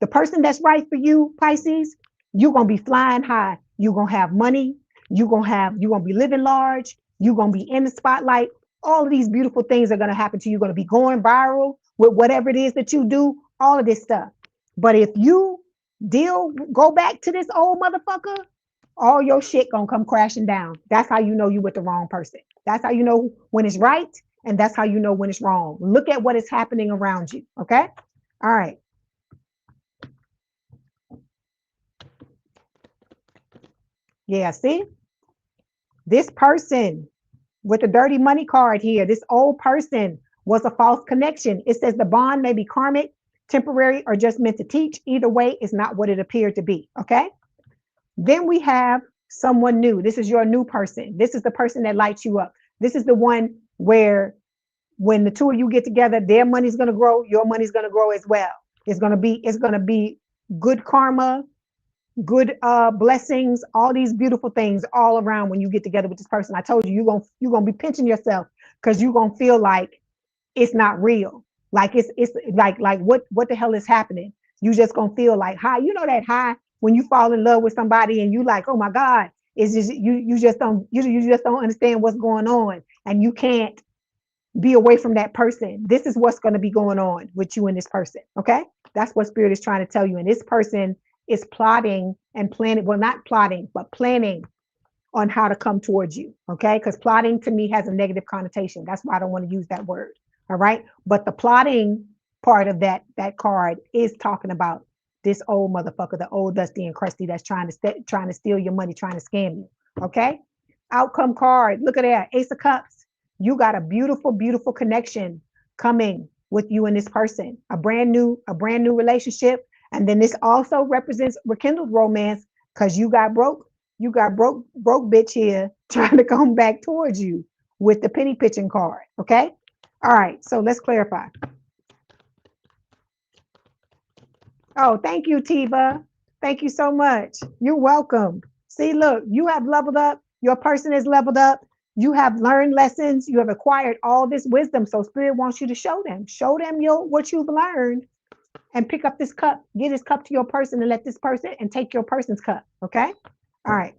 The person that's right for you, Pisces, you're gonna be flying high. You're gonna have money. You're gonna be living large. You're gonna be in the spotlight. All of these beautiful things are gonna happen to you. You're gonna be going viral with whatever it is that you do, all of this stuff. But if you go back to this old motherfucker, all your shit gonna come crashing down. That's how you know you with the wrong person. That's how you know when it's right, and that's how you know when it's wrong. Look at what is happening around you, okay? All right. Yeah, see? This person with the dirty money card here, this old person was a false connection. It says the bond may be karmic, temporary, or just meant to teach. Either way, it's not what it appeared to be, okay? Then we have someone new. This is your new person. This is the person that lights you up. This is the one where when the two of you get together, their money's going to grow, your money's going to grow as well. It's going to be good karma, good blessings, all these beautiful things all around when you get together with this person. I told you, you're gonna be pinching yourself, because you're gonna feel like it's not real. Like it's like what the hell is happening? You just gonna feel like high. You know that high when you fall in love with somebody and you like, oh my God, it's just you just don't understand what's going on, and you can't be away from that person. This is what's going to be going on with you and this person. Okay, that's what Spirit is trying to tell you. And this person is plotting and planning, well, not plotting, but planning on how to come towards you. Okay, because plotting to me has a negative connotation. That's why I don't want to use that word. All right, but the plotting part of that card is talking about this old motherfucker, the old dusty and crusty that's trying to steal your money, trying to scam you. Okay, outcome card. Look at that, Ace of Cups. You got a beautiful, beautiful connection coming with you and this person, a brand new relationship. And then this also represents rekindled romance, because you got broke bitch here trying to come back towards you with the penny pitching card. Okay. All right. So let's clarify. Oh, thank you, Tiva. Thank you so much. You're welcome. See, look, you have leveled up. Your person has leveled up. You have learned lessons. You have acquired all this wisdom. So Spirit wants you to show them what you've learned, and pick up this cup. Get this cup to your person and let this person and take your person's cup. Okay. All right.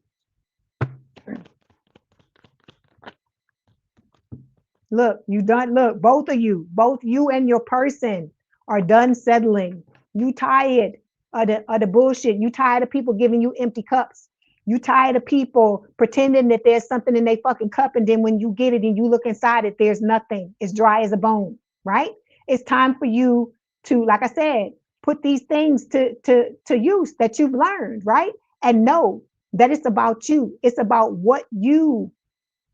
Look, you done. Look, both you and your person are done settling. You tired of the bullshit. You tired of people giving you empty cups. You tired of people pretending that there's something in their fucking cup, and then when you get it and you look inside it, there's nothing. It's dry as a bone, right? It's time for you to, like I said, put these things to use that you've learned, right? And know that it's about you. It's about what you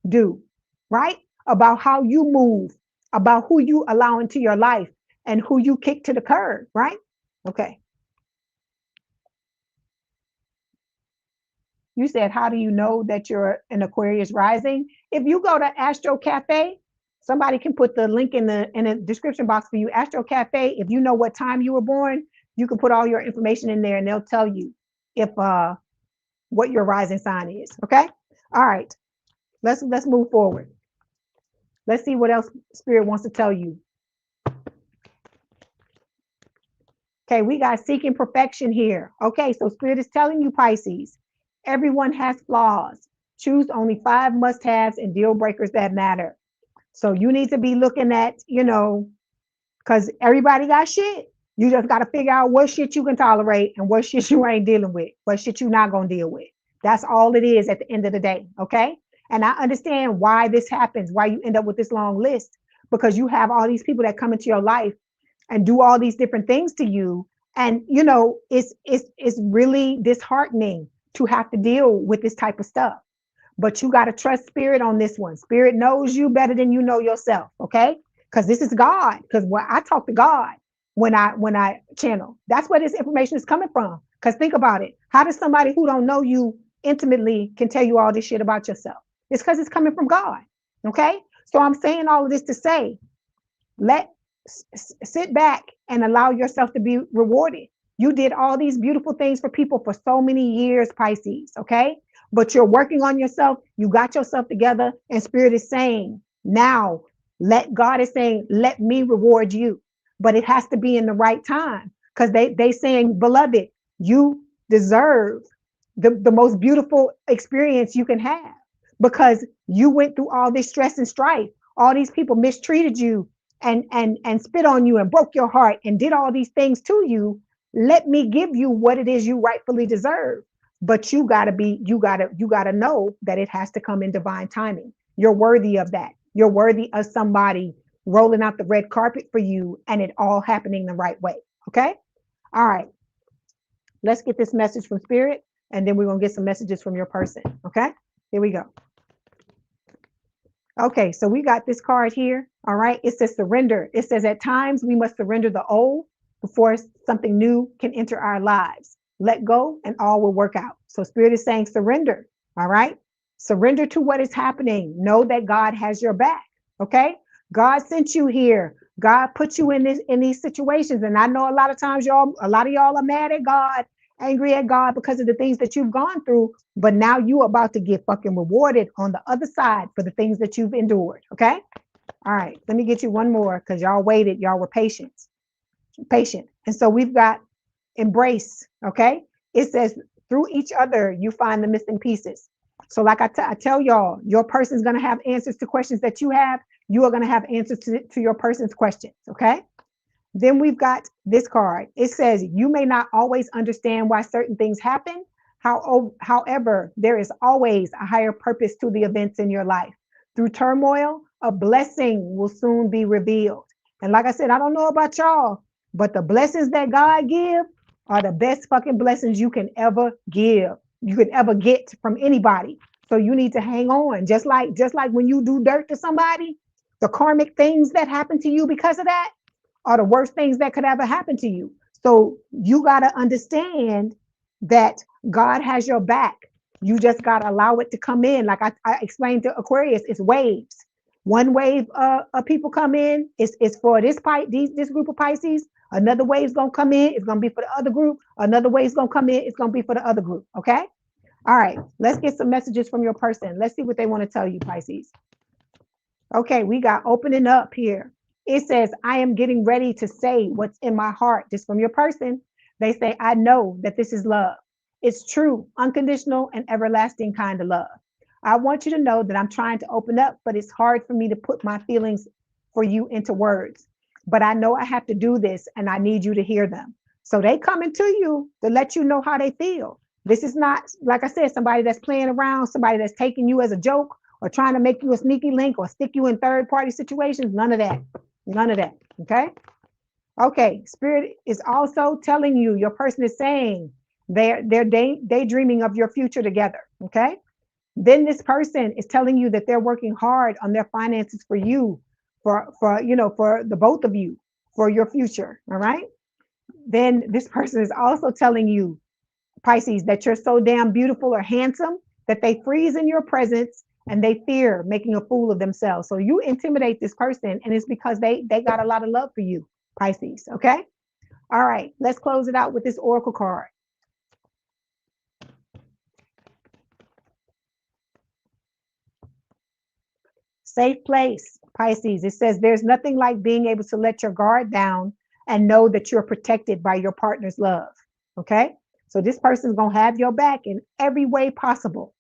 do, right? About how you move, about who you allow into your life, and who you kick to the curb, right? Okay. You said, how do you know that you're an Aquarius rising? If you go to Astro Cafe, somebody can put the link in the description box for you. Astro Cafe, if you know what time you were born, you can put all your information in there and they'll tell you if what your rising sign is. Okay. All right. Let's move forward. Let's see what else Spirit wants to tell you. Okay, we got seeking perfection here. Okay, so Spirit is telling you, Pisces, everyone has flaws. Choose only 5 must-haves and deal breakers that matter. So you need to be looking at, because everybody got shit. You just got to figure out what shit you can tolerate and what shit you ain't dealing with, what shit you're not going to deal with. That's all it is at the end of the day. Okay. And I understand why this happens, why you end up with this long list, because you have all these people that come into your life and do all these different things to you. And it's really disheartening to have to deal with this type of stuff. But you got to trust spirit on this one. Spirit knows you better than you know yourself. Okay. Because this is God. Because when I talk to God, when I channel, that's where this information is coming from. Because think about it. How does somebody who don't know you intimately can tell you all this shit about yourself? It's because it's coming from God. Okay. So I'm saying all of this to say, let sit back and allow yourself to be rewarded. You did all these beautiful things for people for so many years, Pisces. Okay. But you're working on yourself. You got yourself together, and spirit is saying, now God is saying, let me reward you. But it has to be in the right time, because they saying, beloved, you deserve the most beautiful experience you can have, because you went through all this stress and strife. All these people mistreated you and spit on you and broke your heart and did all these things to you. Let me give you what it is you rightfully deserve. But you gotta know that it has to come in divine timing. You're worthy of that. You're worthy of somebody rolling out the red carpet for you and it all happening the right way. Okay. All right. Let's get this message from spirit, and then we're going to get some messages from your person. Okay. Here we go. Okay, so we got this card here. All right, it says surrender. It says at times we must surrender the old before something new can enter our lives. Let go and all will work out. So spirit is saying surrender. All right, surrender to what is happening. Know that God has your back. Okay, God sent you here. God put you in these situations. And I know a lot of times a lot of y'all are mad at God, angry at God because of the things that you've gone through. But now you about to get fucking rewarded on the other side for the things that you've endured. Okay. All right. Let me get you one more, because y'all waited. Y'all were patient. And so we've got embrace. Okay. It says through each other, you find the missing pieces. So like I tell y'all, your person's going to have answers to questions that you have. You are going to have answers to your person's questions. Okay. Then we've got this card. It says, you may not always understand why certain things happen. However, there is always a higher purpose to the events in your life. Through turmoil, a blessing will soon be revealed. And like I said, I don't know about y'all, but the blessings that God give are the best fucking blessings you can ever give. You could ever get from anybody. So you need to hang on. Just like when you do dirt to somebody, the karmic things that happen to you because of that are the worst things that could ever happen to you. So you got to understand that God has your back. You just got to allow it to come in. Like I explained to Aquarius, it's waves. One wave of people come in, it's for this group of Pisces. Another wave is going to come in, it's going to be for the other group. Another wave is going to come in, it's going to be for the other group. Okay. All right. Let's get some messages from your person. Let's see what they want to tell you, Pisces. Okay. We got opening up here. It says, I am getting ready to say what's in my heart. Just from your person. They say, I know that this is love. It's true, unconditional, and everlasting kind of love. I want you to know that I'm trying to open up, but it's hard for me to put my feelings for you into words. But I know I have to do this, and I need you to hear them. So they coming to you to let you know how they feel. This is not, like I said, somebody that's playing around, somebody that's taking you as a joke or trying to make you a sneaky link or stick you in third-party situations. None of that. None of that. Okay. Okay. Spirit is also telling you, your person is saying they're daydreaming of your future together. Okay. Then this person is telling you that they're working hard on their finances for you, for the both of you, for your future. All right. Then this person is also telling you, Pisces, that you're so damn beautiful or handsome that they freeze in your presence and they fear making a fool of themselves. So you intimidate this person, and it's because they got a lot of love for you, Pisces. Okay. All right. Let's close it out with this oracle card. Safe place, Pisces. It says there's nothing like being able to let your guard down and know that you're protected by your partner's love. Okay. So this person's going to have your back in every way possible.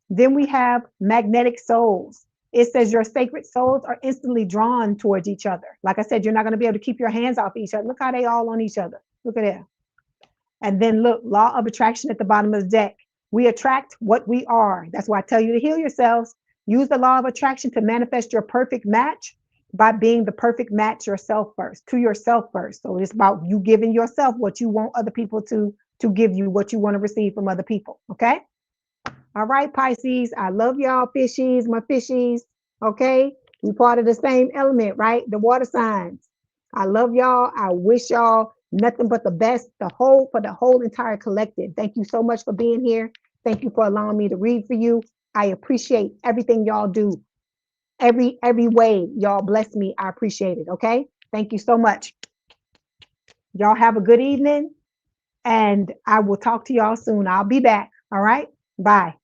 Then we have magnetic souls. It says your sacred souls are instantly drawn towards each other. Like I said, you're not going to be able to keep your hands off each other. Look how they all on each other. Look at that. And then look, law of attraction at the bottom of the deck. We attract what we are. That's why I tell you to heal yourselves. Use the law of attraction to manifest your perfect match by being the perfect match yourself first, to yourself first. So it's about you giving yourself what you want other people to give you, what you want to receive from other people. Okay. All right, Pisces. I love y'all, fishies, my fishies. Okay. We part of the same element, right? The water signs. I love y'all. I wish y'all nothing but the best, for the whole entire collective. Thank you so much for being here. Thank you for allowing me to read for you. I appreciate everything y'all do. Every way y'all bless me. I appreciate it. Okay. Thank you so much. Y'all have a good evening, and I will talk to y'all soon. I'll be back. All right. Bye.